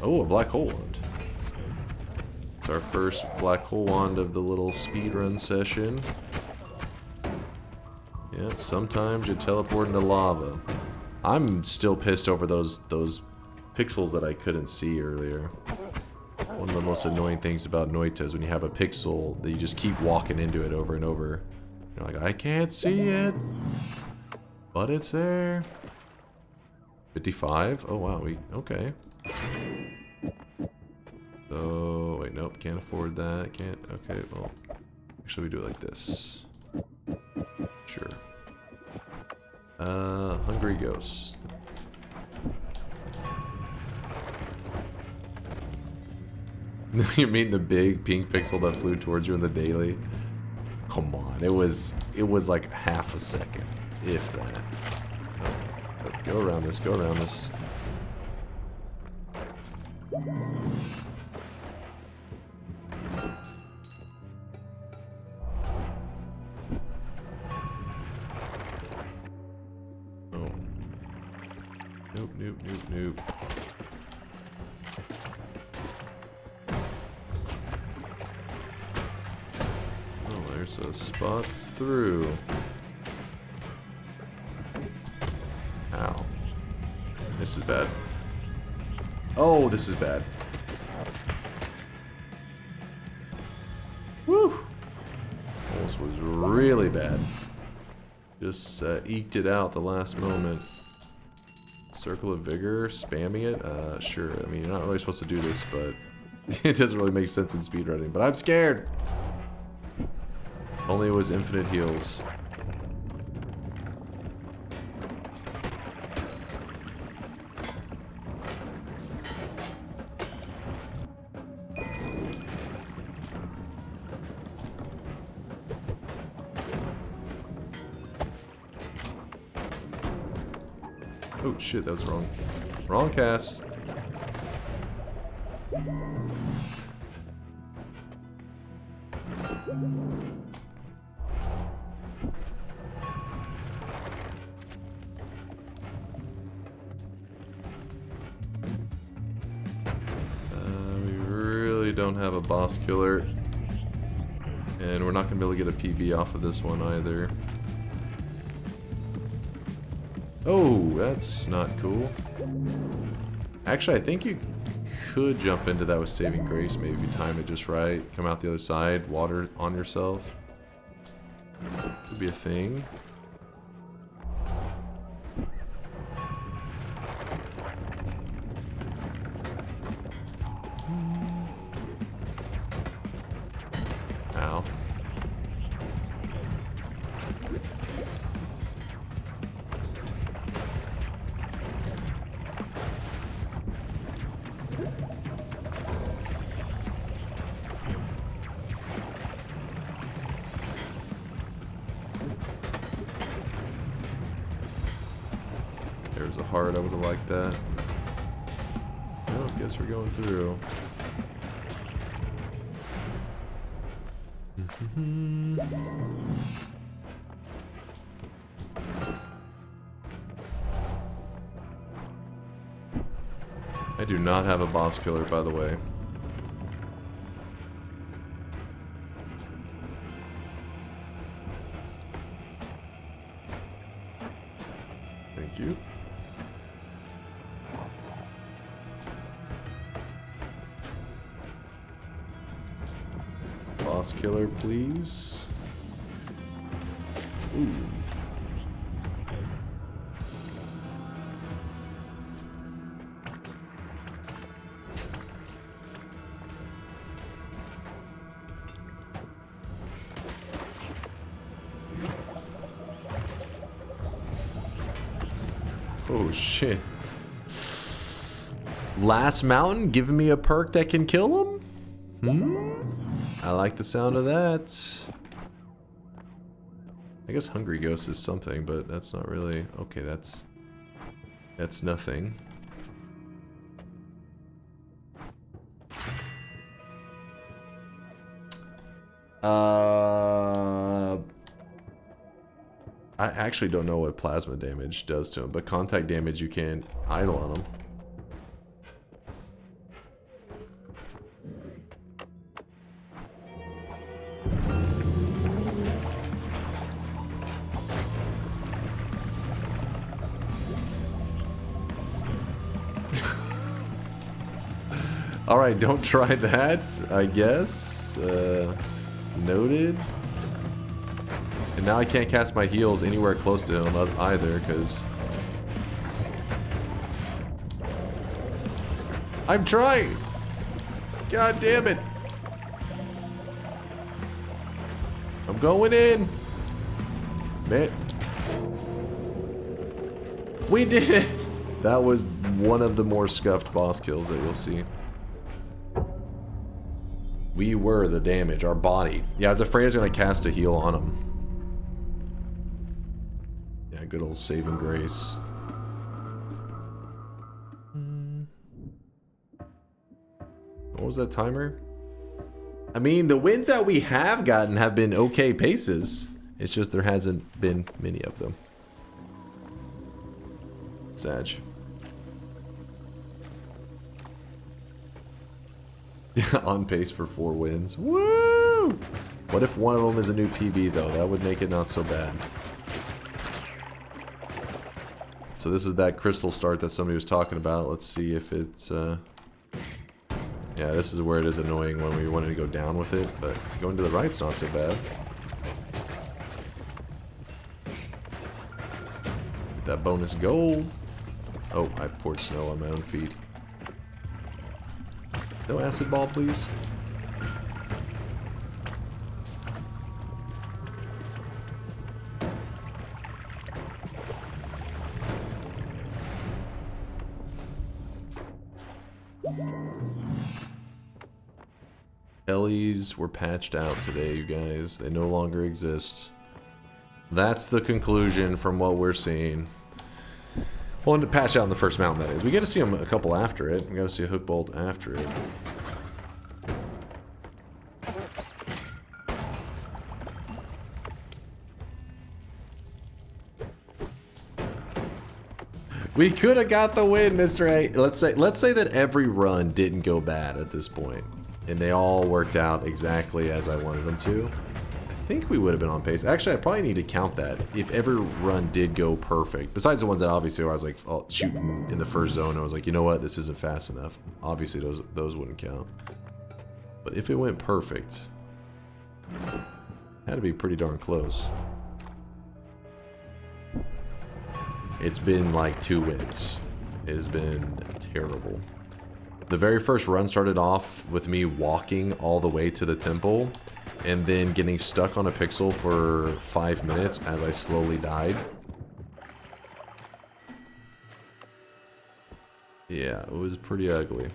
Oh, a black hole wand. It's our first black hole wand of the little speedrun session. Yeah, sometimes you teleport into lava. I'm still pissed over those pixels that I couldn't see earlier. One of the most annoying things about Noita is when you have a pixel that you just keep walking into it over and over. You're like, I can't see it, but it's there. 55? Oh wow, okay. Oh wait, nope, can't afford that. Can't. Okay, well, actually we do it like this. Sure. Hungry Ghost. You mean the big pink pixel that flew towards you in the daily? Come on, it was like half a second, if that. Oh, go around this, go around this. Oh. Nope, nope, nope, nope. There's a spot through. Ow. This is bad. Oh, this is bad. Woo! Almost was really bad. Just eked it out the last moment. Circle of Vigor, spamming it? Sure. I mean, you're not really supposed to do this, but it doesn't really make sense in speedrunning. But I'm scared! Only it was infinite heals. Oh shit, that was wrong. Wrong cast. We really don't have a boss killer. And we're not going to be able to get a PB off of this one either. Oh, that's not cool. Actually, I think you could jump into that with Saving Grace, maybe if you time it just right. Come out the other side, water on yourself. Could be a thing. Ow. There's a heart. I would have liked that. Well, guess we're going through. I do not have a boss killer, by the way. Thank you. Boss killer, please. Ooh. Oh shit. Last Mountain giving me a perk that can kill him? I like the sound of that. I guess Hungry Ghost is something, but that's not really... Okay, that's nothing. I actually don't know what plasma damage does to him, but contact damage you can't idle on him. Alright, don't try that, I guess. Noted. And now I can't cast my heals anywhere close to him either, because... I'm trying! God damn it! I'm going in! Man. We did it! That was one of the more scuffed boss kills that you'll see. We were the damage, our body. Yeah, I was afraid I was going to cast a heal on him. Yeah, good old saving grace. What was that timer? I mean, the wins that we have gotten have been okay paces. It's just there hasn't been many of them. Sag. On pace for 4 wins. Woo! What if one of them is a new PB though? That would make it not so bad. So this is that crystal start that somebody was talking about. Let's see if it's... Yeah, this is where it is annoying when we wanted to go down with it, but going to the right's not so bad. That bonus gold. Oh, I poured snow on my own feet. No acid ball, please. Ellies were patched out today, you guys. They no longer exist. That's the conclusion from what we're seeing. Well, to patch out in the first mount, that is. We get to see him a couple after it. We got to see a hook bolt after it. We could have got the win, Mr. A. Let's say that every run didn't go bad at this point, and they all worked out exactly as I wanted them to. I think we would have been on pace. Actually, I probably need to count that. If every run did go perfect, besides the ones that obviously where I was like shooting in the first zone, I was like, you know what, this isn't fast enough. Obviously, those wouldn't count. But if it went perfect, had to be pretty darn close. It's been like 2 wins. It has been terrible. The very first run started off with me walking all the way to the temple and then getting stuck on a pixel for 5 minutes as I slowly died. Yeah, it was pretty ugly.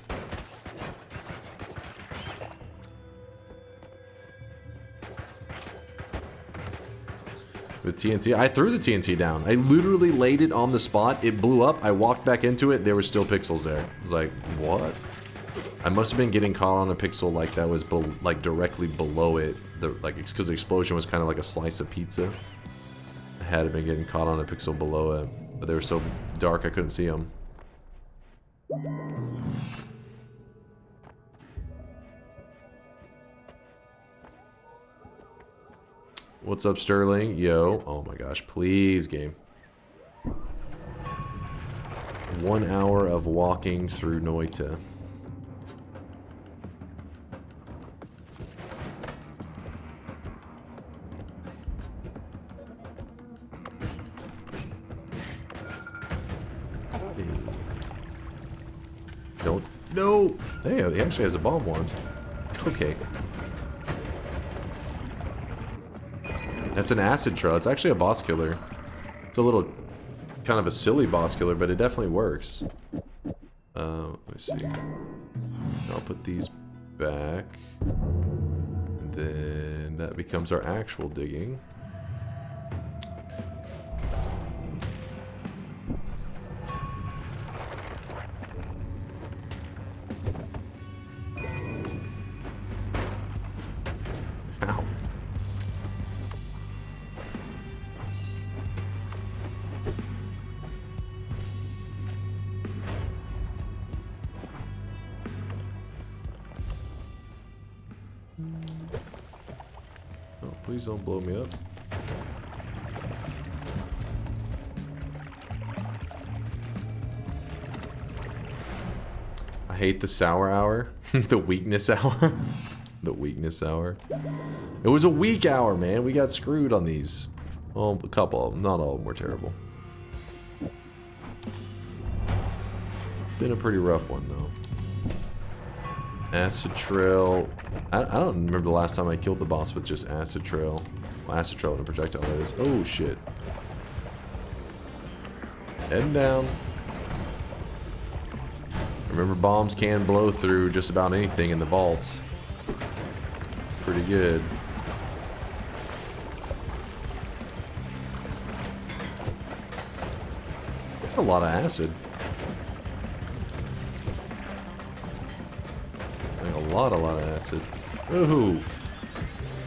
With TNT, I threw the TNT down. I literally laid it on the spot. It blew up. I walked back into it. There were still pixels there. I was like, what? I must have been getting caught on a pixel like that was like directly below it. Because the explosion was kind of like a slice of pizza. I had been getting caught on a pixel below it, but they were so dark I couldn't see them. What's up, Sterling? Yo. Oh my gosh, please, game. 1 hour of walking through Noita. Don't. No! Hey, he actually has a bomb wand. Okay. That's an acid trail. It's actually a boss killer. It's a little, kind of a silly boss killer, but it definitely works. Let me see. I'll put these back. And then that becomes our actual digging. Ow. Oh, please don't blow me up. I hate the sour hour. The weakness hour. The weakness hour. It was a weak hour, man. We got screwed on these. Well, a couple of them. Not all of them were terrible. Been a pretty rough one, though. Acid Trail. I don't remember the last time I killed the boss with just Acid Trail. Well, Acid Trail and a projectile, that is. Oh, shit. Heading down. Remember, bombs can blow through just about anything in the vault. Pretty good. A lot of acid. Like a lot of acid. Ooh.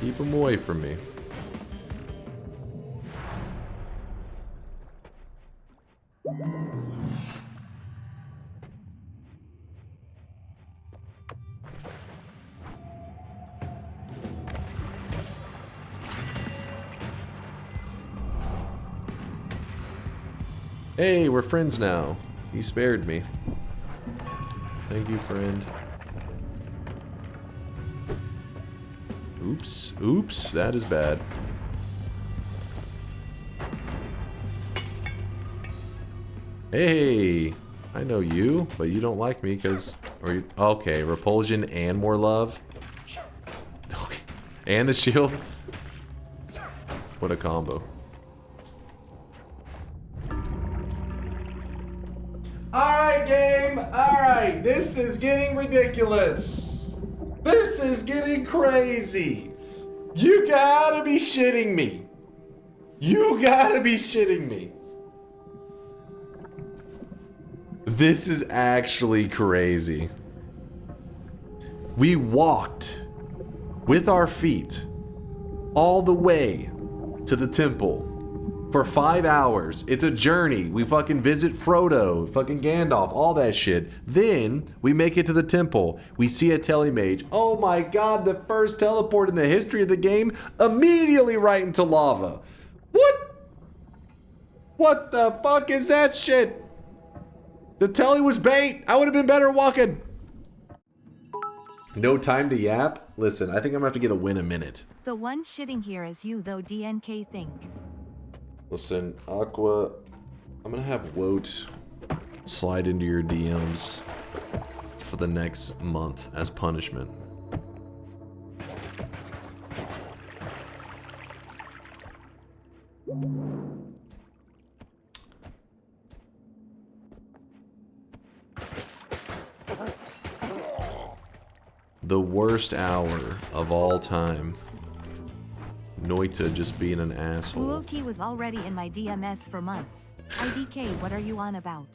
Keep them away from me. Hey, we're friends now. He spared me. Thank you, friend. Oops. Oops, that is bad. Hey, I know you, but you don't like me because... Okay, repulsion and more love. Okay. And the shield. What a combo. Alright, game. Alright, this is getting ridiculous. This is getting crazy. You gotta be shitting me. You gotta be shitting me. This is actually crazy. We walked with our feet all the way to the temple for 5 hours. It's a journey. We fucking visit Frodo, fucking Gandalf, all that shit. Then we make it to the temple. We see a telemage. Oh my god, the first teleport in the history of the game, immediately right into lava. What? What the fuck is that shit? The telly was bait. I would have been better walking. No time to yap? Listen, I think I'm gonna have to get a win a minute. The one shitting here is you though, DNK think. Listen, Aqua, I'm gonna have Woat slide into your DMs for the next month as punishment. The worst hour of all time. Noita just being an asshole. Uoti was already in my DMS for months. IDK, what are you on about?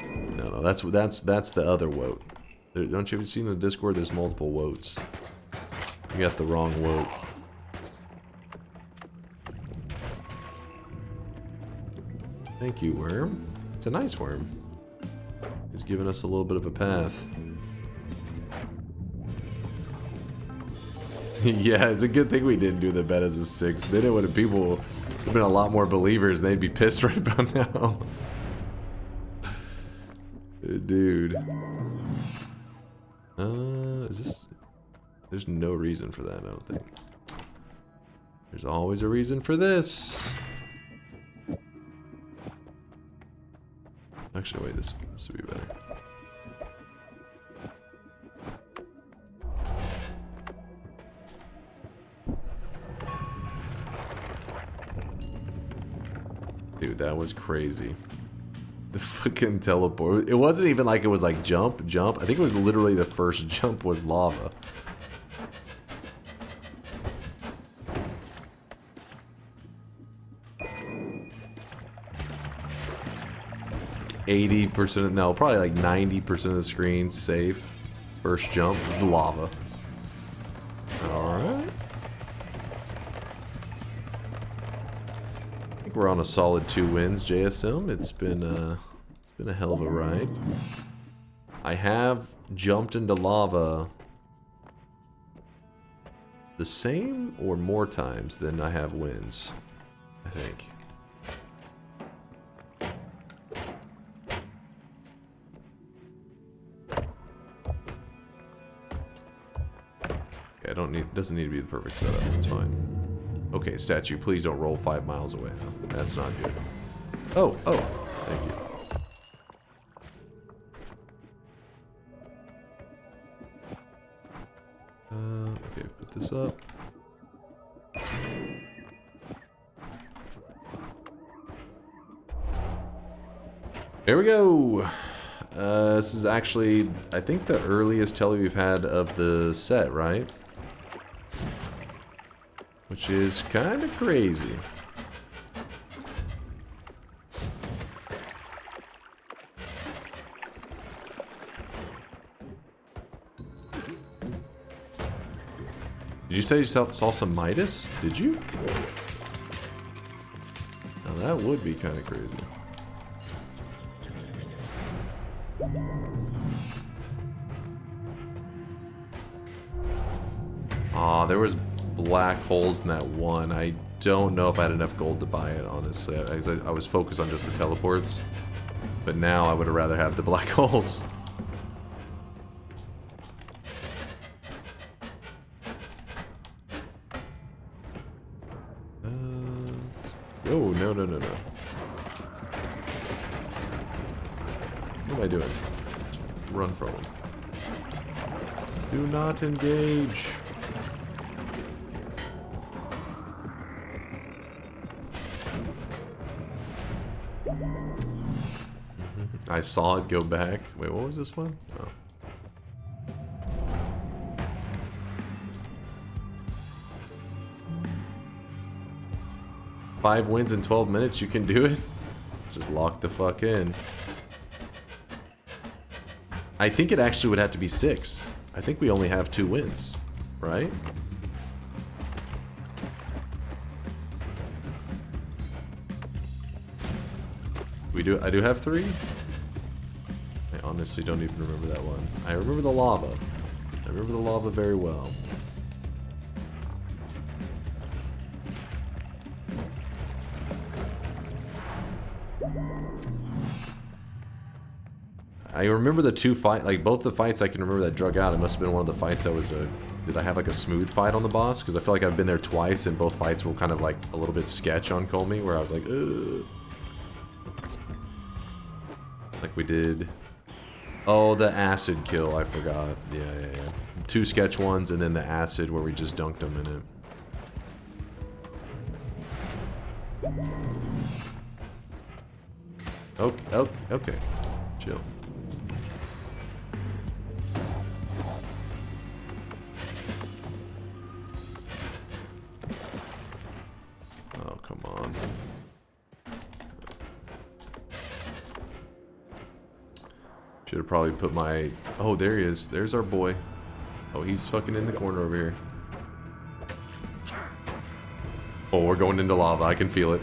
No, that's the other Woat. Don't you ever see in the Discord? There's multiple Woats. You got the wrong Woat. Thank you, worm. It's a nice worm. He's giving us a little bit of a path. Yeah, it's a good thing we didn't do the bet as a 6. Then it would have people would have been a lot more believers and they'd be pissed right about now. Dude. Is this... There's no reason for that, I don't think. There's always a reason for this. Actually, wait, this would be better. Dude, that was crazy. The fucking teleport. It wasn't even like it was like jump. I think it was literally the first jump was lava. %, no, probably like 90% of the screen safe. First jump, lava. Alright. I think we're on a solid 2 wins, JSM. It's been a hell of a ride. I have jumped into lava the same or more times than I have wins, I think. I don't need, doesn't need to be the perfect setup, it's fine. Okay, statue, please don't roll 5 miles away. That's not good. Oh, thank you. Okay, put this up. There we go. This is actually, I think, the earliest telly we've had of the set, right? Which is kind of crazy. Did you say you saw some Midas? Did you? Now that would be kind of crazy. Aw, there was black holes in that one. I don't know if I had enough gold to buy it, honestly. I was focused on just the teleports. But now I would have rather have the black holes. Oh, no. What am I doing? Just run from him. Do not engage. I saw it go back. Wait, what was this one? Oh. Five wins in 12 minutes, you can do it? Let's just lock the fuck in. I think it actually would have to be 6. I think we only have 2 wins, right? I do have 3? I honestly don't even remember that one. I remember the lava. I remember the lava very well. I remember the 2 fight, like both the fights I can remember that drug out. It must have been one of the fights I was did I have like a smooth fight on the boss? Because I feel like I've been there twice and both fights were kind of like a little bit sketch on Comey, where I was like, ugh. Like we did. Oh, the acid kill, I forgot. Yeah. 2 sketch ones and then the acid where we just dunked them in it. Okay. Chill. Oh, come on. Should have probably put my... Oh, there he is. There's our boy. Oh, he's fucking in the corner over here. Oh, we're going into lava. I can feel it.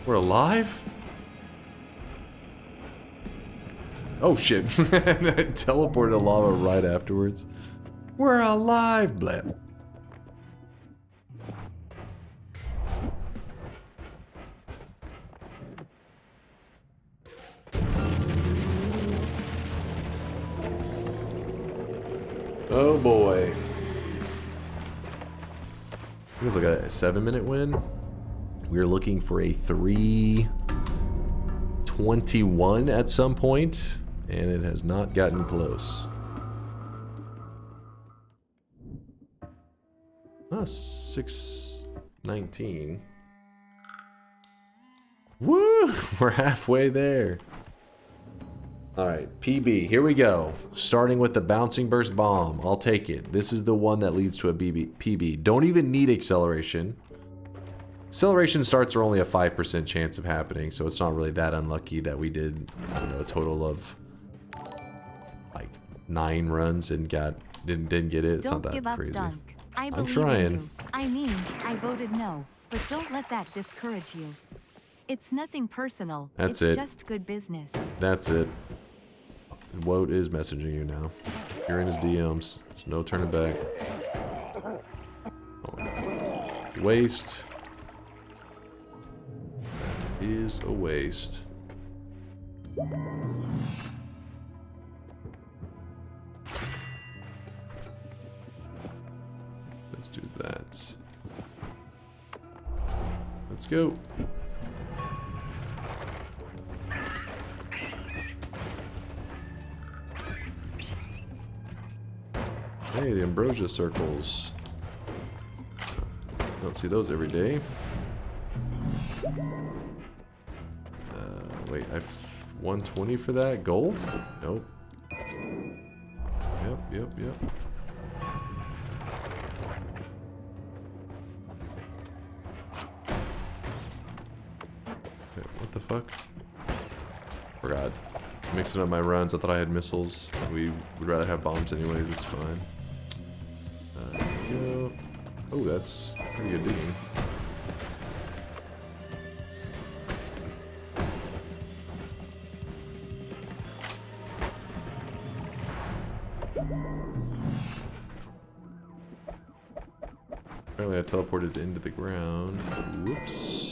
We're alive? Oh, shit. I teleported to lava right afterwards. We're alive, blip. Oh boy. It was like a 7-minute win. We're looking for a 3:21 at some point, and it has not gotten close. 6:19. Woo! We're halfway there. Alright, PB, here we go. Starting with the bouncing burst bomb. I'll take it. This is the one that leads to a PB. Don't even need acceleration. Acceleration starts are only a 5% chance of happening, so it's not really that unlucky that we did, I don't know, a total of like 9 runs and didn't get it. It's not that crazy. Dunk. I'm trying. You. I mean, I voted no, but don't let that discourage you. It's nothing personal. That's it's it. Just good business. That's it. Woat is messaging you now. You're in his DMs. There's no turning back. Oh, waste. That is a waste. Let's do that. Let's go. Hey, the ambrosia circles. Don't see those every day. Wait, I've 120 for that? Gold? Nope. Yep. Wait, what the fuck? Forgot. Mixing up my runs. I thought I had missiles. We would rather have bombs anyways. It's fine. Go. Oh, that's pretty good digging. Apparently I teleported into the ground. Whoops.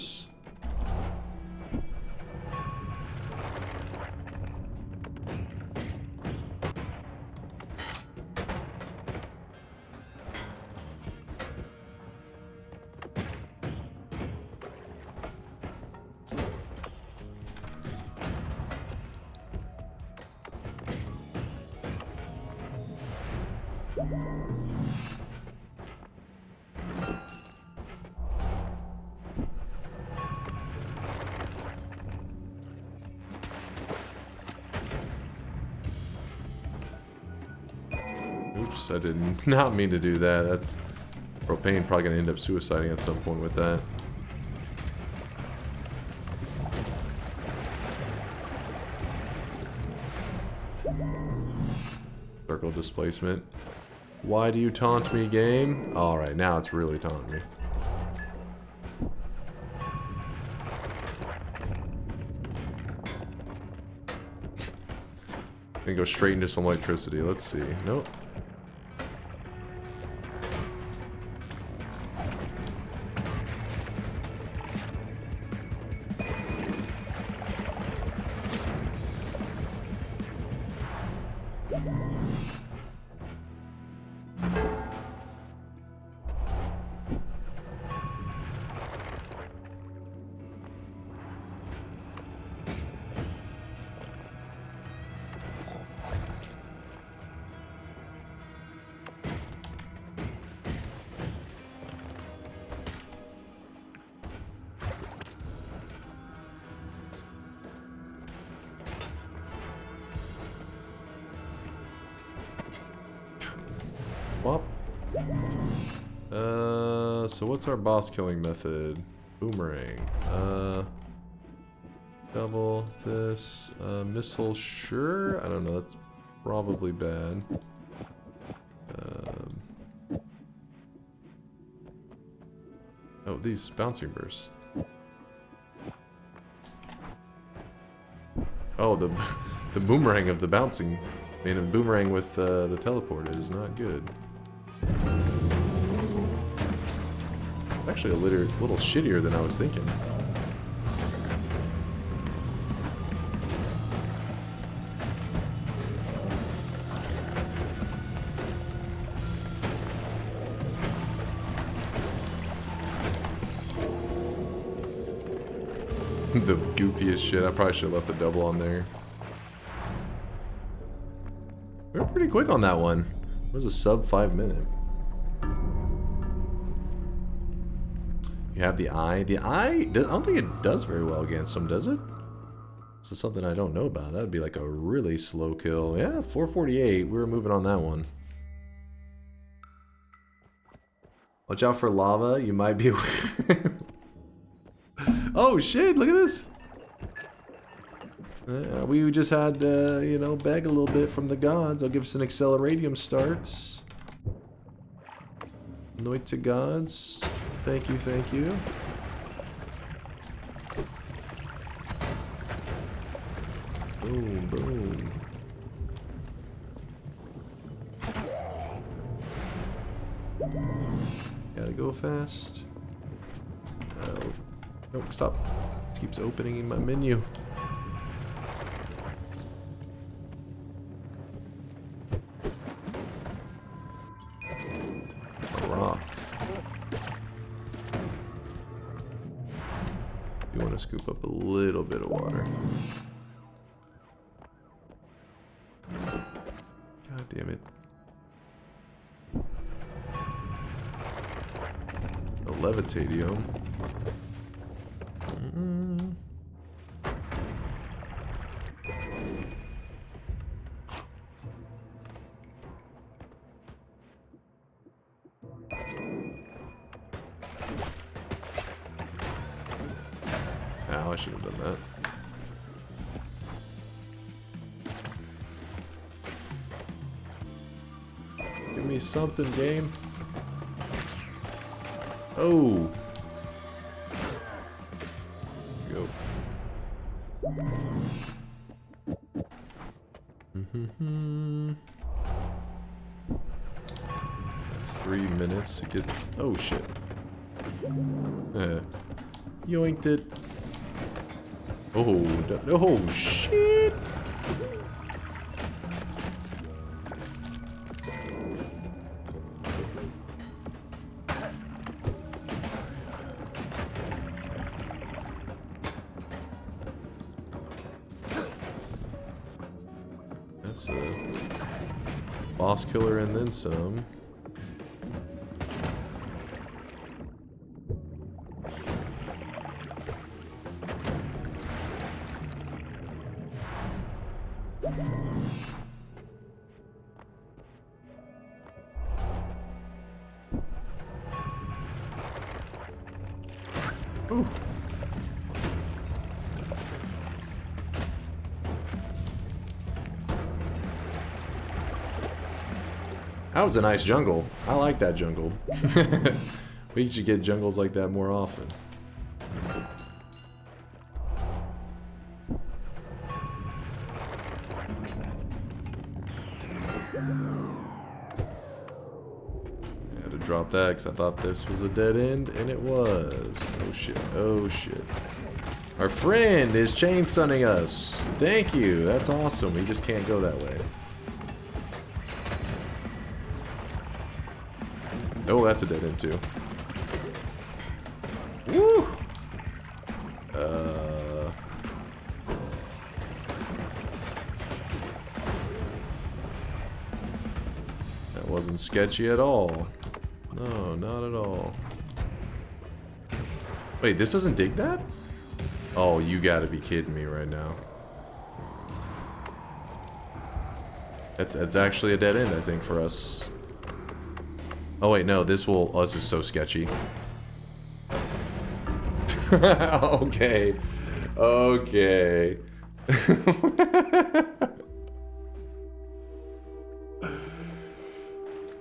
Oops, I did not mean to do that. That's propane probably gonna end up suiciding at some point with that. displacement. Why do you taunt me, game? Alright, now it's really taunting me. Gonna go straight into some electricity. Let's see. Nope. So what's our boss killing method? Boomerang. Double this. Missile, sure. I don't know. That's probably bad. Oh, these bouncing bursts. Oh, the boomerang of the bouncing. I mean, a boomerang with the teleport is not good. Actually, a little shittier than I was thinking. The goofiest shit. I probably should have left the double on there. We were pretty quick on that one. It was a sub 5 minute. You have the eye. The eye, I don't think it does very well against them, does it? This is something I don't know about. That would be like a really slow kill. Yeah, 448. We were moving on that one. Watch out for lava. You might be... Oh shit, look at this. We just had, you know, beg a little bit from the gods. I'll give us an acceleratium start. Noita gods. Thank you, thank you. Boom, boom. Gotta go fast. Oh, nope, stop. It keeps opening in my menu. Rock. You want to scoop up a little bit of water. God damn it. A levitadium. Ow, I should have done that. Give me something, game. Oh. Go. 3 minutes to get. Oh shit. Yoinked it. Oh shit. That's a boss killer and then some. Ooh. That was a nice jungle. I like that jungle. We should get jungles like that more often. I had to drop that because I thought this was a dead end, and it was. Oh shit, oh shit. Our friend is chain stunning us. Thank you, that's awesome. We just can't go that way. Oh, that's a dead end too. Woo! That wasn't sketchy at all. No, not at all. Wait, this doesn't dig that? Oh, you gotta be kidding me right now. That's actually a dead end, I think, for us. Oh wait, no, this will... Oh, this is so sketchy. Okay. Okay.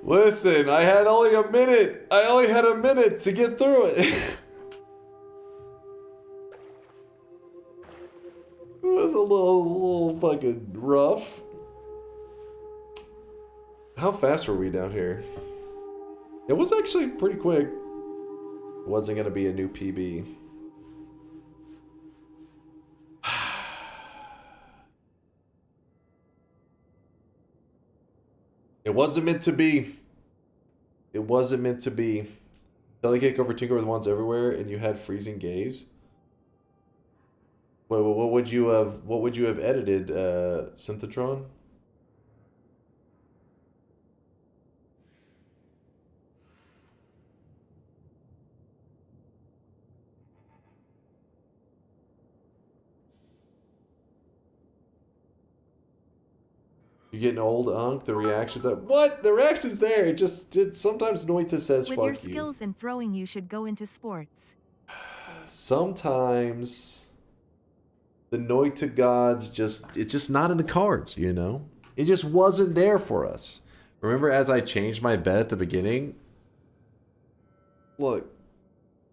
Listen, I had only a minute. I only had a minute to get through it. It was a little fucking rough. How fast were we down here? It was actually pretty quick. It wasn't gonna be a new PB. It wasn't meant to be. It wasn't meant to be. Belly kick over Tinker with wands everywhere, and you had freezing gaze. Wait, what would you have? What would you have edited, Synthetron? You're getting old, Unk. The reactions are... What? The reaction's there. It just... sometimes Noita says With fuck your you. skills in throwing, you should go into sports. Sometimes... the Noita gods just... It's just not in the cards, you know? It just wasn't there for us. Remember as I changed my bet at the beginning? Look.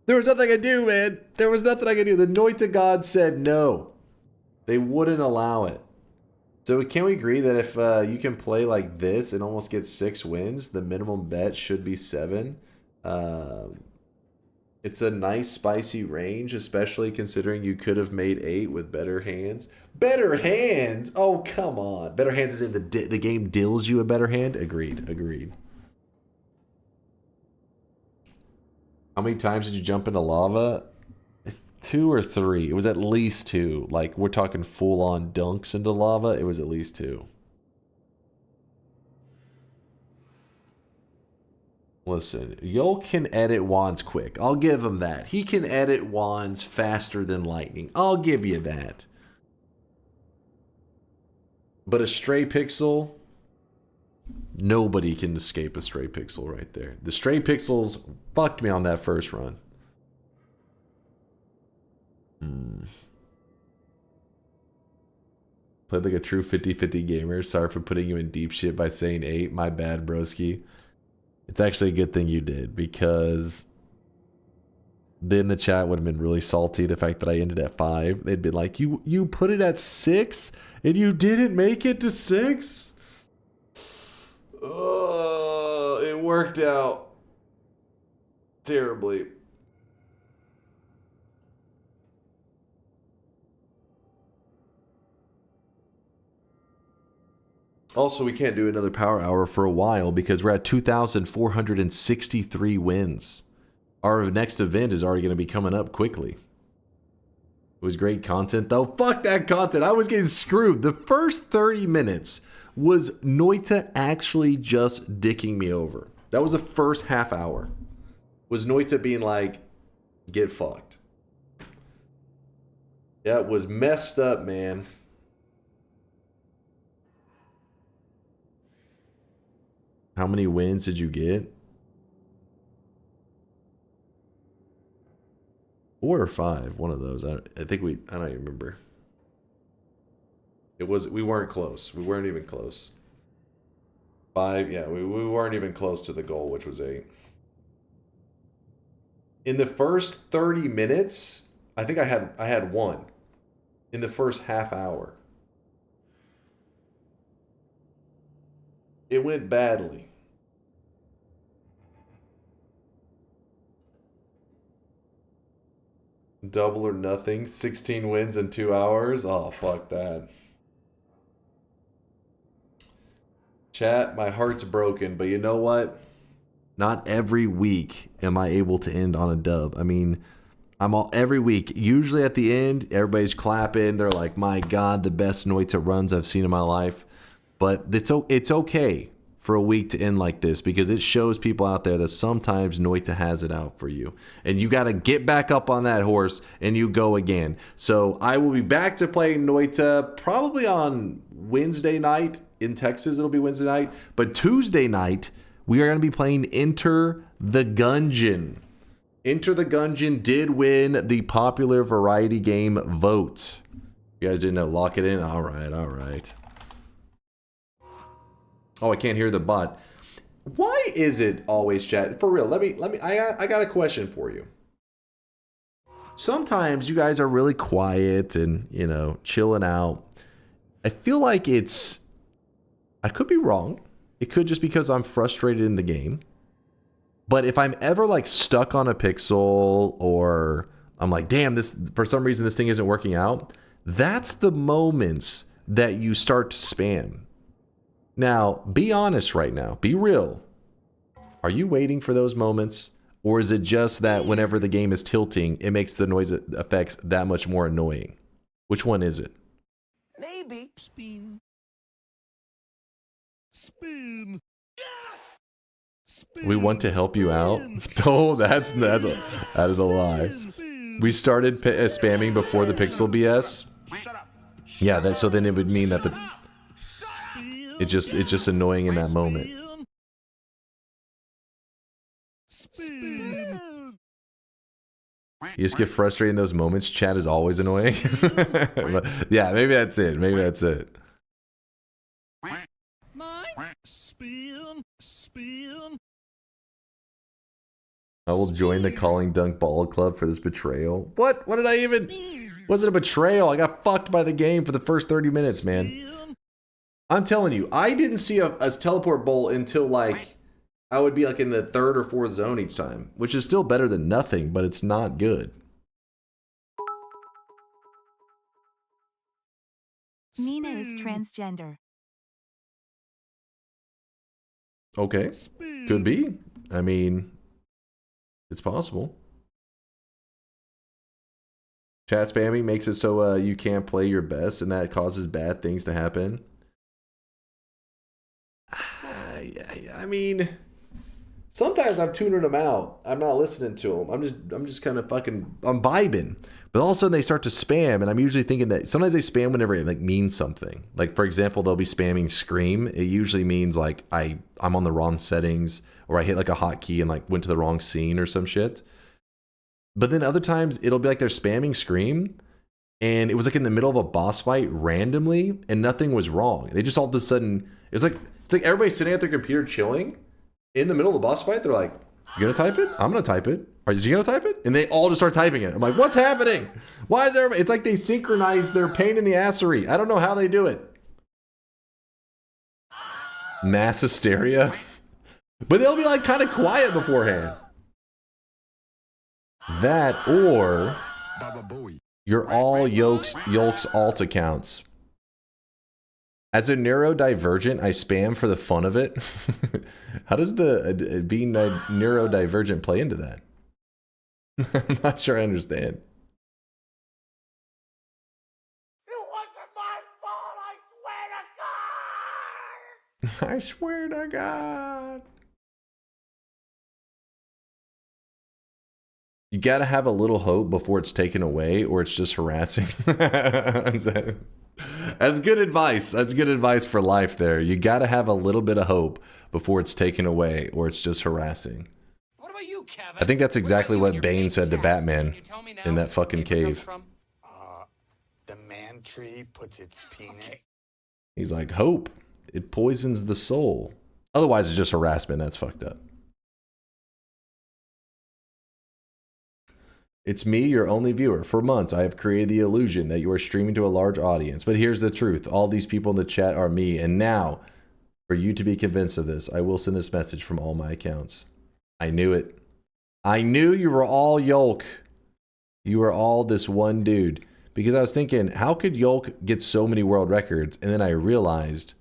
There was nothing I could do, man. There was nothing I could do. The Noita gods said no. They wouldn't allow it. So can we agree that if you can play like this and almost get 6 wins, the minimum bet should be 7? It's a nice spicy range, especially considering you could have made 8 with better hands. Better hands? Oh, come on. Better hands is in the game deals you a better hand? Agreed, agreed. How many times did you jump into lava? 2 or 3. It was at least 2. Like, we're talking full-on dunks into lava. It was at least 2. Listen, Yo can edit wands quick. I'll give him that. He can edit wands faster than lightning. I'll give you that. But a stray pixel... Nobody can escape a stray pixel right there. The stray pixels fucked me on that first run. Played like a true 50-50 gamer. Sorry for putting you in deep shit by saying 8. My bad, broski. It's actually a good thing you did, because then the chat would have been really salty the fact that I ended at 5. They'd been like, you put it at 6 and you didn't make it to 6? It worked out terribly. Also, we can't do another power hour for a while because we're at 2,463 wins. Our next event is already going to be coming up quickly. It was great content, though. Fuck that content. I was getting screwed. The first 30 minutes was Noita actually just dicking me over. That was the first half hour. Was Noita being like, get fucked. That was messed up, man. How many wins did you get? 4 or 5, one of those. I don't even remember. We weren't close. We weren't even close. 5, yeah, we weren't even close to the goal, which was 8. In the first 30 minutes, I think I had 1. In the first half hour. It went badly. Double or nothing, 16 wins in 2 hours. Oh, fuck that. Chat, my heart's broken, but you know what? Not every week am I able to end on a dub. I mean, every week. Usually at the end, everybody's clapping. They're like, "My God, the best Noita runs I've seen in my life." But it's okay for a week to end like this because it shows people out there that sometimes Noita has it out for you, and you got to get back up on that horse and you go again. So I will be back to playing Noita probably on Wednesday night in Texas. It'll be Wednesday night, but Tuesday night we are going to be playing Enter the Gungeon. Enter the Gungeon did win the popular variety game vote. You guys didn't know? Lock it in. All right, all right. Oh, I can't hear the bot. Why is it always chat? For real, let me. I got a question for you. Sometimes you guys are really quiet and, you know, chilling out. I feel like I could be wrong. It could just because I'm frustrated in the game. But if I'm ever like stuck on a pixel or I'm like, damn, this for some reason this thing isn't working out, that's the moments that you start to spam. Now, be honest right now. Be real. Are you waiting for those moments? Or is it just that whenever the game is tilting, it makes the noise effects that much more annoying? Which one is it? Maybe. Spin. Spin. We want to help you out. Oh, that is a lie. We started spamming before the pixel BS. Yeah, so then it would mean that it's just annoying in that moment. You just get frustrated in those moments. Chat is always annoying. But yeah, maybe that's it. Maybe that's it. Spin. Spin. I will join the Calling Dunk Ball Club for this betrayal. What? What did I even... Was it a betrayal? I got fucked by the game for the first 30 minutes, man. I'm telling you, I didn't see a teleport bowl until like... I would be like in the 3rd or 4th zone each time. Which is still better than nothing, but it's not good. Nina is transgender. Okay. Could be. I mean... It's possible. Chat spamming makes it so you can't play your best, and that causes bad things to happen. I mean, sometimes I'm tuning them out. I'm not listening to them. I'm just kind of I'm vibing. But all of a sudden they start to spam, and I'm usually thinking that sometimes they spam whenever it like means something. Like for example, they'll be spamming scream. It usually means like I'm on the wrong settings, or I hit like a hotkey and like went to the wrong scene or some shit. But then other times it'll be like they're spamming scream, and it was like in the middle of a boss fight randomly, and nothing was wrong. They just all of a sudden it's like everybody sitting at their computer chilling in the middle of the boss fight. They're like, "You gonna type it? I'm gonna type it. Is he gonna type it?" And they all just start typing it. I'm like, "What's happening? Why is everybody?" It's like they synchronize their pain in the assery. I don't know how they do it. Mass hysteria. But they'll be like kind of quiet beforehand. That or you're all Yolk's alt accounts. As a neurodivergent, I spam for the fun of it. How does the being neurodivergent play into that? I'm not sure I understand. It wasn't my fault, I swear to God! I swear to God. You gotta have a little hope before it's taken away, or it's just harassing. That's good advice. That's good advice for life there. You gotta have a little bit of hope before it's taken away, or it's just harassing. What about you, Kevin? I think that's exactly what Bane said to Batman in that fucking cave. The man tree puts its penis. He's like, hope. It poisons the soul. Otherwise, it's just harassment. That's fucked up. It's me, your only viewer. For months, I have created the illusion that you are streaming to a large audience. But here's the truth. All these people in the chat are me. And now, for you to be convinced of this, I will send this message from all my accounts. I knew it. I knew you were all Yolk. You were all this one dude. Because I was thinking, how could Yolk get so many world records? And then I realized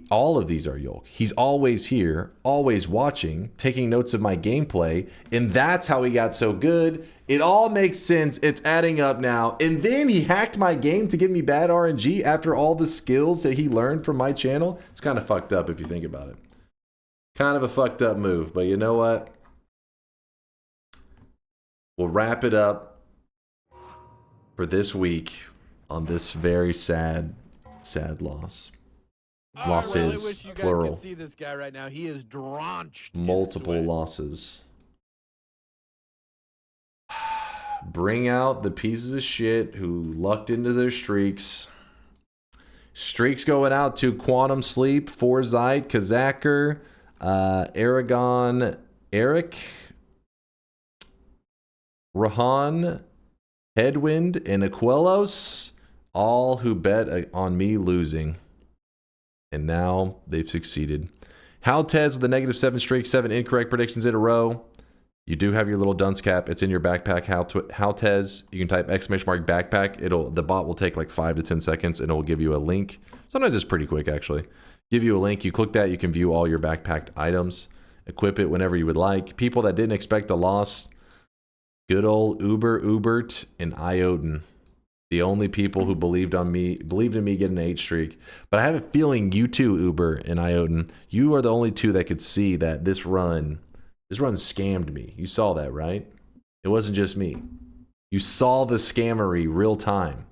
all of these are Yolk. He's always here, always watching, taking notes of my gameplay, and that's how he got so good. It all makes sense. It's adding up now. And then he hacked my game to give me bad RNG after all the skills that he learned from my channel. It's kind of fucked up if you think about it. Kind of a fucked up move, but you know what? We'll wrap it up for this week on this very sad, sad loss. Losses, I really wish you guys plural. could see this guy right now. He is drenched. Multiple losses. Bring out the pieces of shit who lucked into their streaks. Streaks going out to Quantum Sleep, Forzyte, Kazaker, Aragon, Eric, Rahan, Headwind, and Aquelos, all who bet on me losing. And now they've succeeded. Haltez with a -7 streak, 7 incorrect predictions in a row. You do have your little dunce cap. It's in your backpack. Haltez. You can type !backpack. The bot will take like 5 to 10 seconds and it will give you a link. Sometimes it's pretty quick actually. Give you a link. You click that. You can view all your backpacked items. Equip it whenever you would like. People that didn't expect a loss. Good old Ubert, and Iodin. The only people who believed in me getting an 8 streak. But I have a feeling you too, Uber and Iodin. You are the only two that could see that this run scammed me. You saw that, right? It wasn't just me. You saw the scammery real time.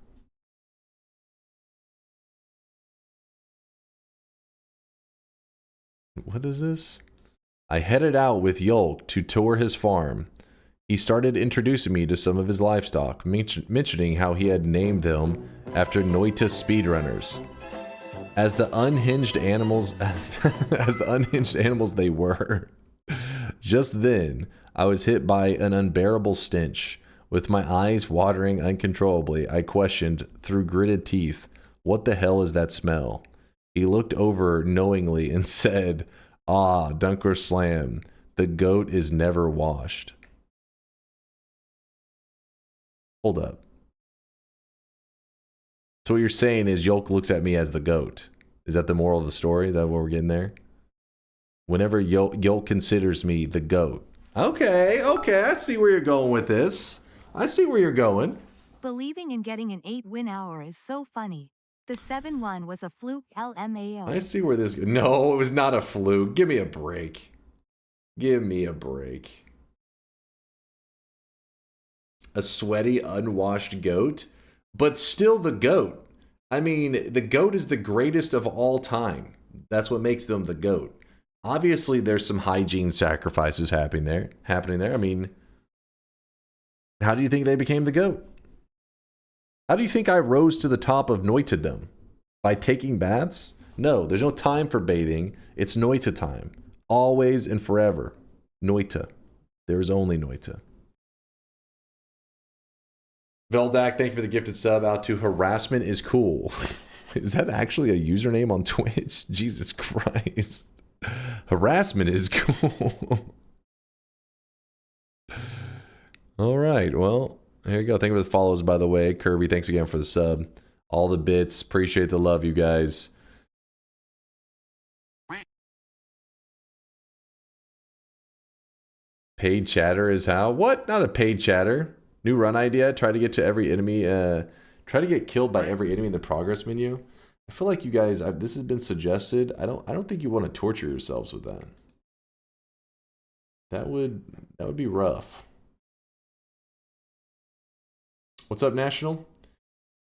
What is this? I headed out with Yolk to tour his farm. He started introducing me to some of his livestock, mentioning how he had named them after Noita speedrunners. As the unhinged animals they were. Just then, I was hit by an unbearable stench. With my eyes watering uncontrollably, I questioned through gritted teeth, "What the hell is that smell?" He looked over knowingly and said, "Ah, DunkOrSlam, the goat is never washed." Hold up. So what you're saying is Yolk looks at me as the goat. Is that the moral of the story? Is that what we're getting there? Whenever Yolk considers me the goat. Okay, I see where you're going with this. I see where you're going. Believing in getting an 8-win hour is so funny. The 7-1 was a fluke, LMAO. I see where this... No, it was not a fluke. Give me a break. Give me a break. A sweaty, unwashed goat, but still the goat. I mean, the goat is the greatest of all time. That's what makes them the goat. Obviously, there's some hygiene sacrifices happening there. I mean, how do you think they became the goat? How do you think I rose to the top of Noitadom? By taking baths? No, there's no time for bathing. It's Noita time. Always and forever. Noita. There is only Noita. Veldak, thank you for the gifted sub out to Harassment is Cool. Is that actually a username on Twitch? Jesus Christ. Harassment is cool. All right, well, here you go. Thank you for the follows, by the way. Kirby, thanks again for the sub. All the bits. Appreciate the love, you guys. Paid chatter is how? What? Not a paid chatter. New run idea. Try to get to every enemy. Try to get killed by every enemy in the progress menu. I feel like you guys. This has been suggested. I don't think you want to torture yourselves with that. That would be rough. What's up, National?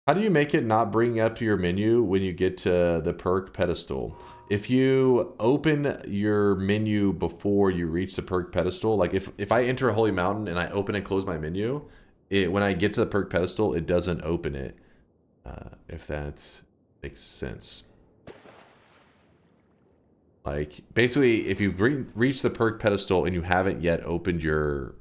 How do you make it not bring up your menu when you get to the perk pedestal? If you open your menu before you reach the perk pedestal, like if I enter a holy mountain and I open and close my menu, when I get to the perk pedestal, it doesn't open it. If that makes sense. Like, basically, if you've reached the perk pedestal and you haven't yet opened your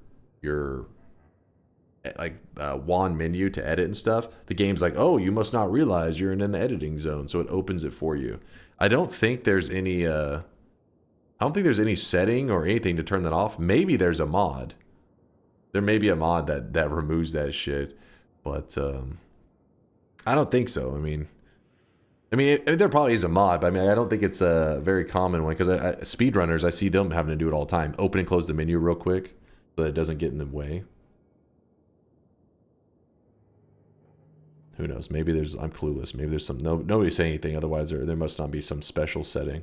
wand menu to edit and stuff, the game's like, oh, you must not realize you're in an editing zone, so it opens it for you. I don't think there's any setting or anything to turn that off. Maybe there's a mod. There may be a mod that removes that shit, but I don't think so. I mean, there probably is a mod, but I mean, I don't think it's a very common one, because speedrunners, I see them having to do it all the time. Open and close the menu real quick so that it doesn't get in the way. Who knows? Maybe there's, I'm clueless. Maybe there's some, nobody's saying anything, otherwise there must not be some special setting.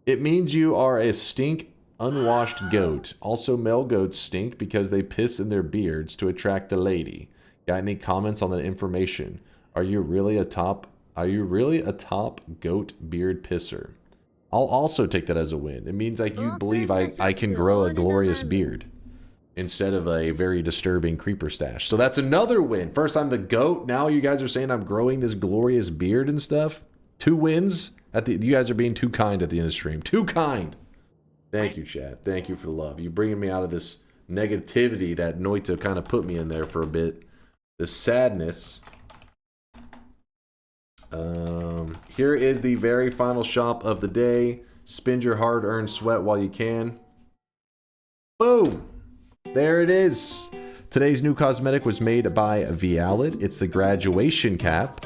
It means you are a stink, unwashed goat. Also, male goats stink because they piss in their beards to attract the lady. Got any comments on that information? Are you really a top goat beard pisser? I'll also take that as a win. It means like you believe I can grow a glorious beard instead of a very disturbing creeper stash. So that's another win. First I'm the goat. Now you guys are saying I'm growing this glorious beard and stuff. 2 wins. You guys are being too kind at the end of the stream. Too kind. Thank you, chat. Thank you for the love. You bringing me out of this negativity that Noita kind of put me in there for a bit. The sadness. Here is the very final shop of the day. Spend your hard-earned sweat while you can. Boom! There it is. Today's new cosmetic was made by Vialid. It's the graduation cap.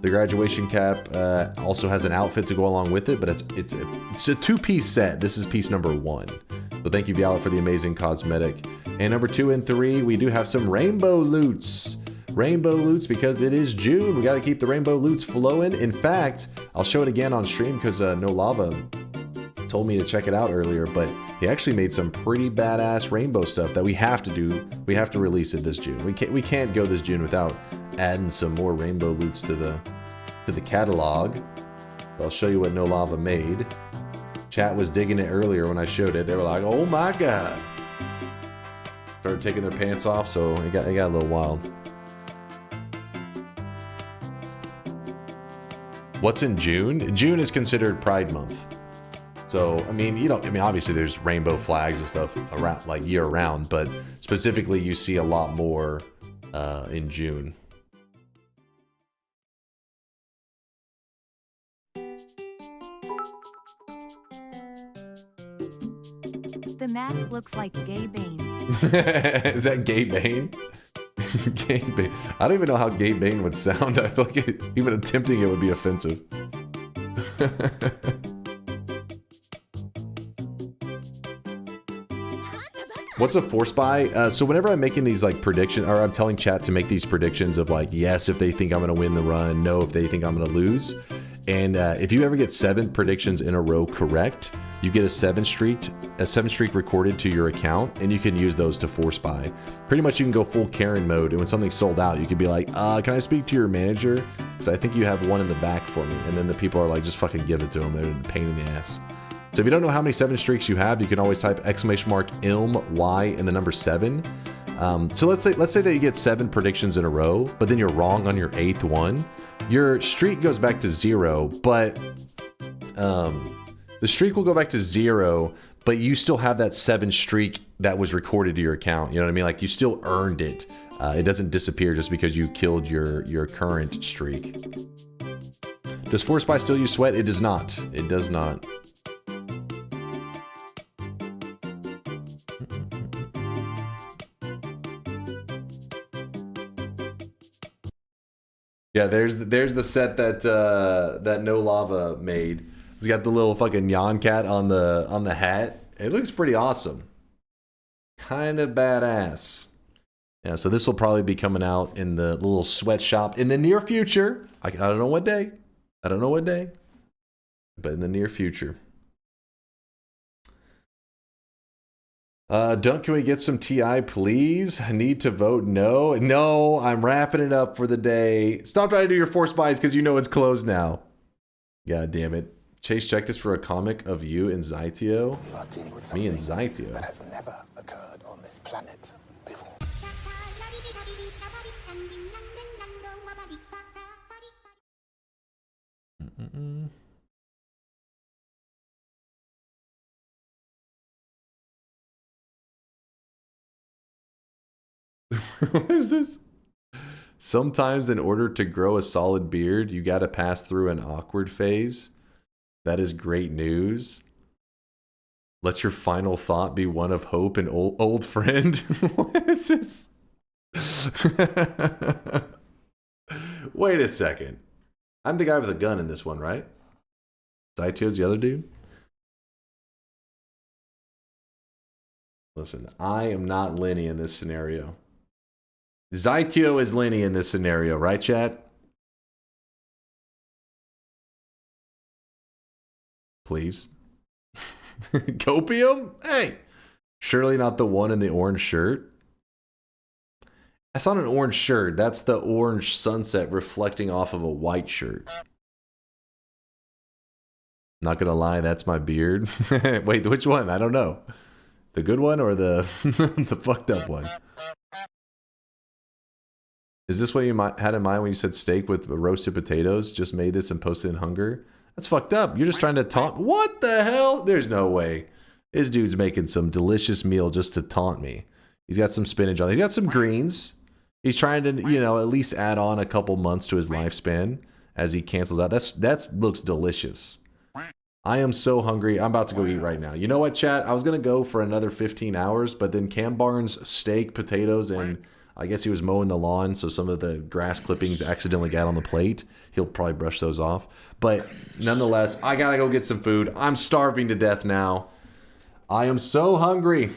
The graduation cap also has an outfit to go along with it, but it's a 2-piece set. This is piece number 1. So thank you, Vialid, for the amazing cosmetic. And number 2 and 3, we do have some rainbow loots. Rainbow loots, because it is June. We got to keep the rainbow loots flowing. In fact, I'll show it again on stream because No Lava told me to check it out earlier, but he actually made some pretty badass rainbow stuff that we have to do. We have to release it this June. We can't go this June without adding some more rainbow loots to the catalog. I'll show you what No Lava made. Chat was digging it earlier when I showed it. They were like, "Oh my god!" Started taking their pants off, so it got a little wild. What's in June? June is considered Pride Month. So, I mean, obviously there's rainbow flags and stuff around, like year round, but specifically you see a lot more in June. The mask looks like Gay Bane. Is that Gay Bane? Gay Bane. I don't even know how Gay Bane would sound. I feel like even attempting it would be offensive. What's a force buy? So whenever I'm making these like predictions, or I'm telling chat to make these predictions of like, yes, if they think I'm going to win the run, no, if they think I'm going to lose. And if you ever get 7 predictions in a row correct, you get a 7 streak recorded to your account, and you can use those to force buy. Pretty much you can go full Karen mode, and when something's sold out, you could be like, can I speak to your manager? Because I think you have one in the back for me. And then the people are like, just fucking give it to them. They're a pain in the ass. So if you don't know how many 7 streaks you have, you can always type !Y and the number 7. So let's say that you get 7 predictions in a row, but then you're wrong on your 8th one. Your streak goes back to 0, but the streak will go back to 0, but you still have that 7 streak that was recorded to your account. You know what I mean? Like, you still earned it. It doesn't disappear just because you killed your current streak. Does Force Buy still use sweat? It does not. It does not. Yeah, there's the set that No Lava made. It's got the little fucking Yon cat on the hat. It looks pretty awesome. Kind of badass. Yeah, so this will probably be coming out in the little sweatshop in the near future. I don't know what day. I don't know what day. But in the near future. Dunk, can we get some TI, please? I need to vote no. No, I'm wrapping it up for the day. Stop trying to do your force buys because you know it's closed now. God damn it. Chase, check this for a comic of you and Zytio. You are dealing with Me and something Zytio. that has never occurred on this planet before. What is this? Sometimes in order to grow a solid beard, you got to pass through an awkward phase. That is great news. Let your final thought be one of hope and old friend. What is this? Wait a second. I'm the guy with a gun in this one, right? Zaitio's the other dude? Listen, I am not Lenny in this scenario. Zaitio is Lenny in this scenario, right, chat? Please. Copium? Hey! Surely not the one in the orange shirt. That's not an orange shirt. That's the orange sunset reflecting off of a white shirt. Not gonna lie, that's my beard. Wait, which one? I don't know. The good one or the the fucked up one? Is this what you had in mind when you said steak with roasted potatoes? Just made this and posted in hunger? That's fucked up. You're just trying to taunt. What the hell? There's no way. This dude's making some delicious meal just to taunt me. He's got some spinach on. He's got some greens. He's trying to, you know, at least add on a couple months to his lifespan as he cancels out. That looks delicious. I am so hungry. I'm about to go eat right now. You know what, chat? I was going to go for another 15 hours, but then Cam Barnes' steak, potatoes, and I guess he was mowing the lawn, so some of the grass clippings accidentally got on the plate. He'll probably brush those off. But nonetheless, I got to go get some food. I'm starving to death now. I am so hungry.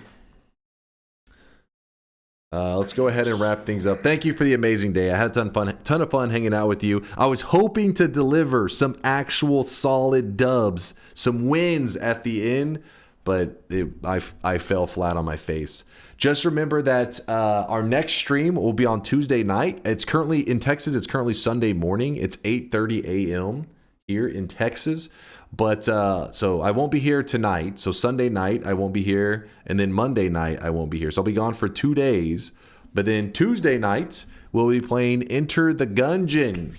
Let's go ahead and wrap things up. Thank you for the amazing day. I had a ton of fun hanging out with you. I was hoping to deliver some actual solid dubs, some wins at the end, but I fell flat on my face. Just remember that our next stream will be on Tuesday night. It's currently in Texas. It's currently Sunday morning. It's 8:30 a.m. here in Texas. But so I won't be here tonight. So Sunday night I won't be here, and then Monday night I won't be here. So I'll be gone for 2 days. But then Tuesday night we'll be playing Enter the Gungeon.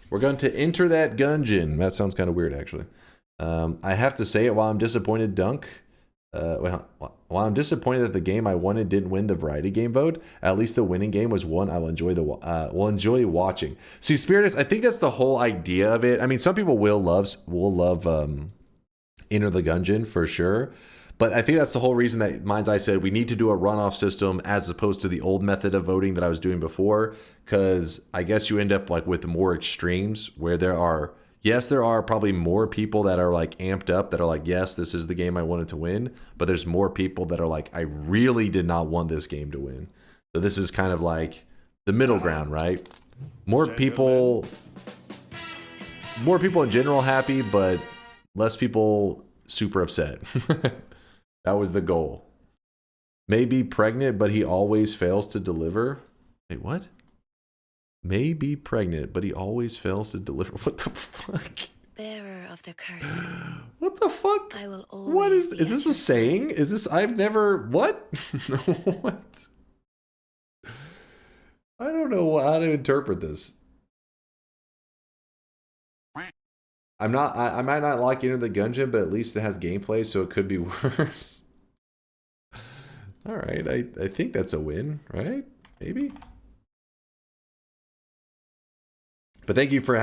We're going to enter that gungeon. That sounds kind of weird, actually. I have to say it while I'm disappointed, Dunk. While I'm disappointed that the game I wanted didn't win the variety game vote, at least the winning game was one I will enjoy watching. See, Spiritus, I think that's the whole idea of it. I mean, some people will love Enter the Gungeon for sure, but I think that's the whole reason that Mind's Eye said we need to do a runoff system as opposed to the old method of voting that I was doing before, because I guess you end up like with more extremes where there are probably more people that are like amped up that are like, yes, this is the game I wanted to win. But there's more people that are like, I really did not want this game to win. So this is kind of like the middle ground, right? More people in general happy, but less people super upset. That was the goal. Maybe pregnant, but he always fails to deliver. Wait, what? May be pregnant, but he always fails to deliver. What the fuck? Bearer of the curse. What the fuck? I will always what is this a saying? Is this I've never what? What? I don't know how to interpret this. I might not like Enter the Gungeon, but at least it has gameplay, so it could be worse. All right, I think that's a win, right? Maybe. But thank you for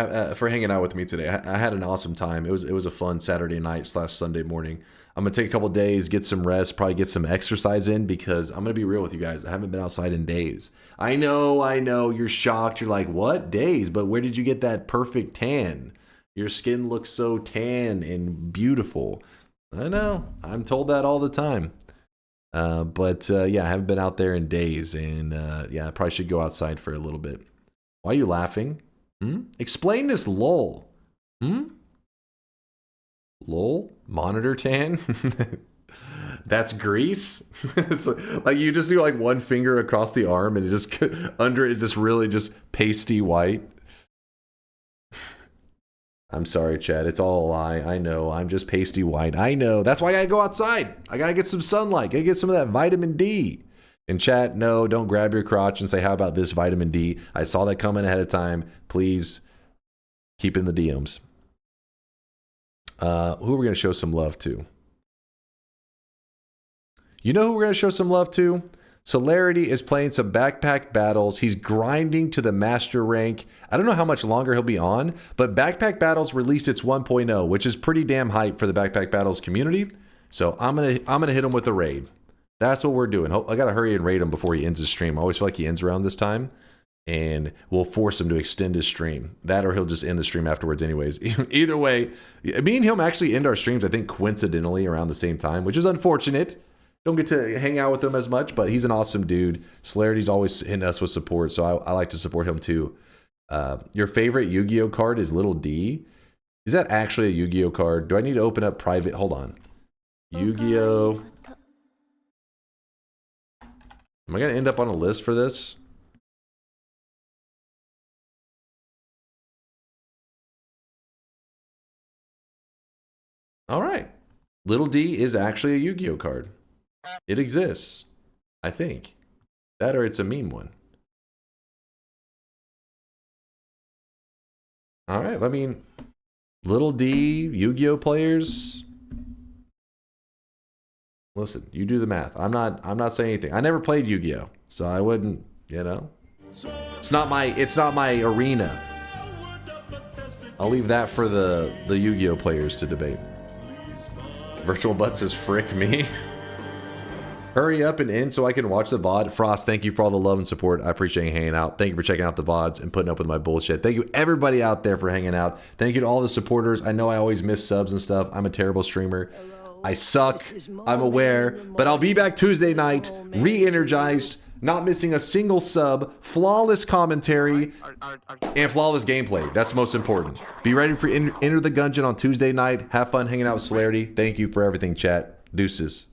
hanging out with me today. I had an awesome time. It was a fun Saturday night / Sunday morning. I'm gonna take a couple days, get some rest, probably get some exercise in, because I'm gonna be real with you guys. I haven't been outside in days. I know. You're shocked. You're like, what days? But where did you get that perfect tan? Your skin looks so tan and beautiful. I know. I'm told that all the time. But yeah, I haven't been out there in days, and yeah, I probably should go outside for a little bit. Why are you laughing? Explain this lol. Lol? Monitor tan? That's grease? It's like you just do like one finger across the arm and it just under it is this really just pasty white. I'm sorry, Chad. It's all a lie. I know. I'm just pasty white. I know. That's why I gotta go outside. I gotta get some sunlight. Gotta get some of that vitamin D. And chat, no, don't grab your crotch and say, how about this vitamin D? I saw that coming ahead of time. Please keep in the DMs. Who are we going to show some love to? You know who we're going to show some love to? Celerity is playing some backpack battles. He's grinding to the master rank. I don't know how much longer he'll be on, but Backpack Battles released its 1.0, which is pretty damn hype for the Backpack Battles community. So I'm gonna hit him with a raid. That's what we're doing. I gotta hurry and raid him before he ends his stream. I always feel like he ends around this time, and we'll force him to extend his stream. That or he'll just end the stream afterwards anyways. Either way, me and him actually end our streams, I think, coincidentally around the same time, which is unfortunate. Don't get to hang out with him as much, but he's an awesome dude. Celerity's always hitting us with support, so I like to support him too. Your favorite Yu-Gi-Oh card is Little D. Is that actually a Yu-Gi-Oh card? Do I need to open up private? Hold on. Yu-Gi-Oh. Am I going to end up on a list for this? All right. Little D is actually a Yu-Gi-Oh card. It exists, I think. That or it's a meme one. All right, I mean, Little D, Yu-Gi-Oh players. Listen, you do the math. I'm not saying anything. I never played Yu-Gi-Oh, so I wouldn't, you know. It's not my arena. I'll leave that for the Yu-Gi-Oh players to debate. Virtual Butt says, frick me. Hurry up and end so I can watch the VOD. Frost, thank you for all the love and support. I appreciate you hanging out. Thank you for checking out the VODs and putting up with my bullshit. Thank you everybody out there for hanging out. Thank you to all the supporters. I know I always miss subs and stuff. I'm a terrible streamer. I suck. I'm aware. But I'll be back Tuesday night, re-energized, not missing a single sub, flawless commentary, and flawless gameplay. That's most important. Be ready for Enter the Gungeon on Tuesday night. Have fun hanging out with Celerity. Thank you for everything, chat. Deuces.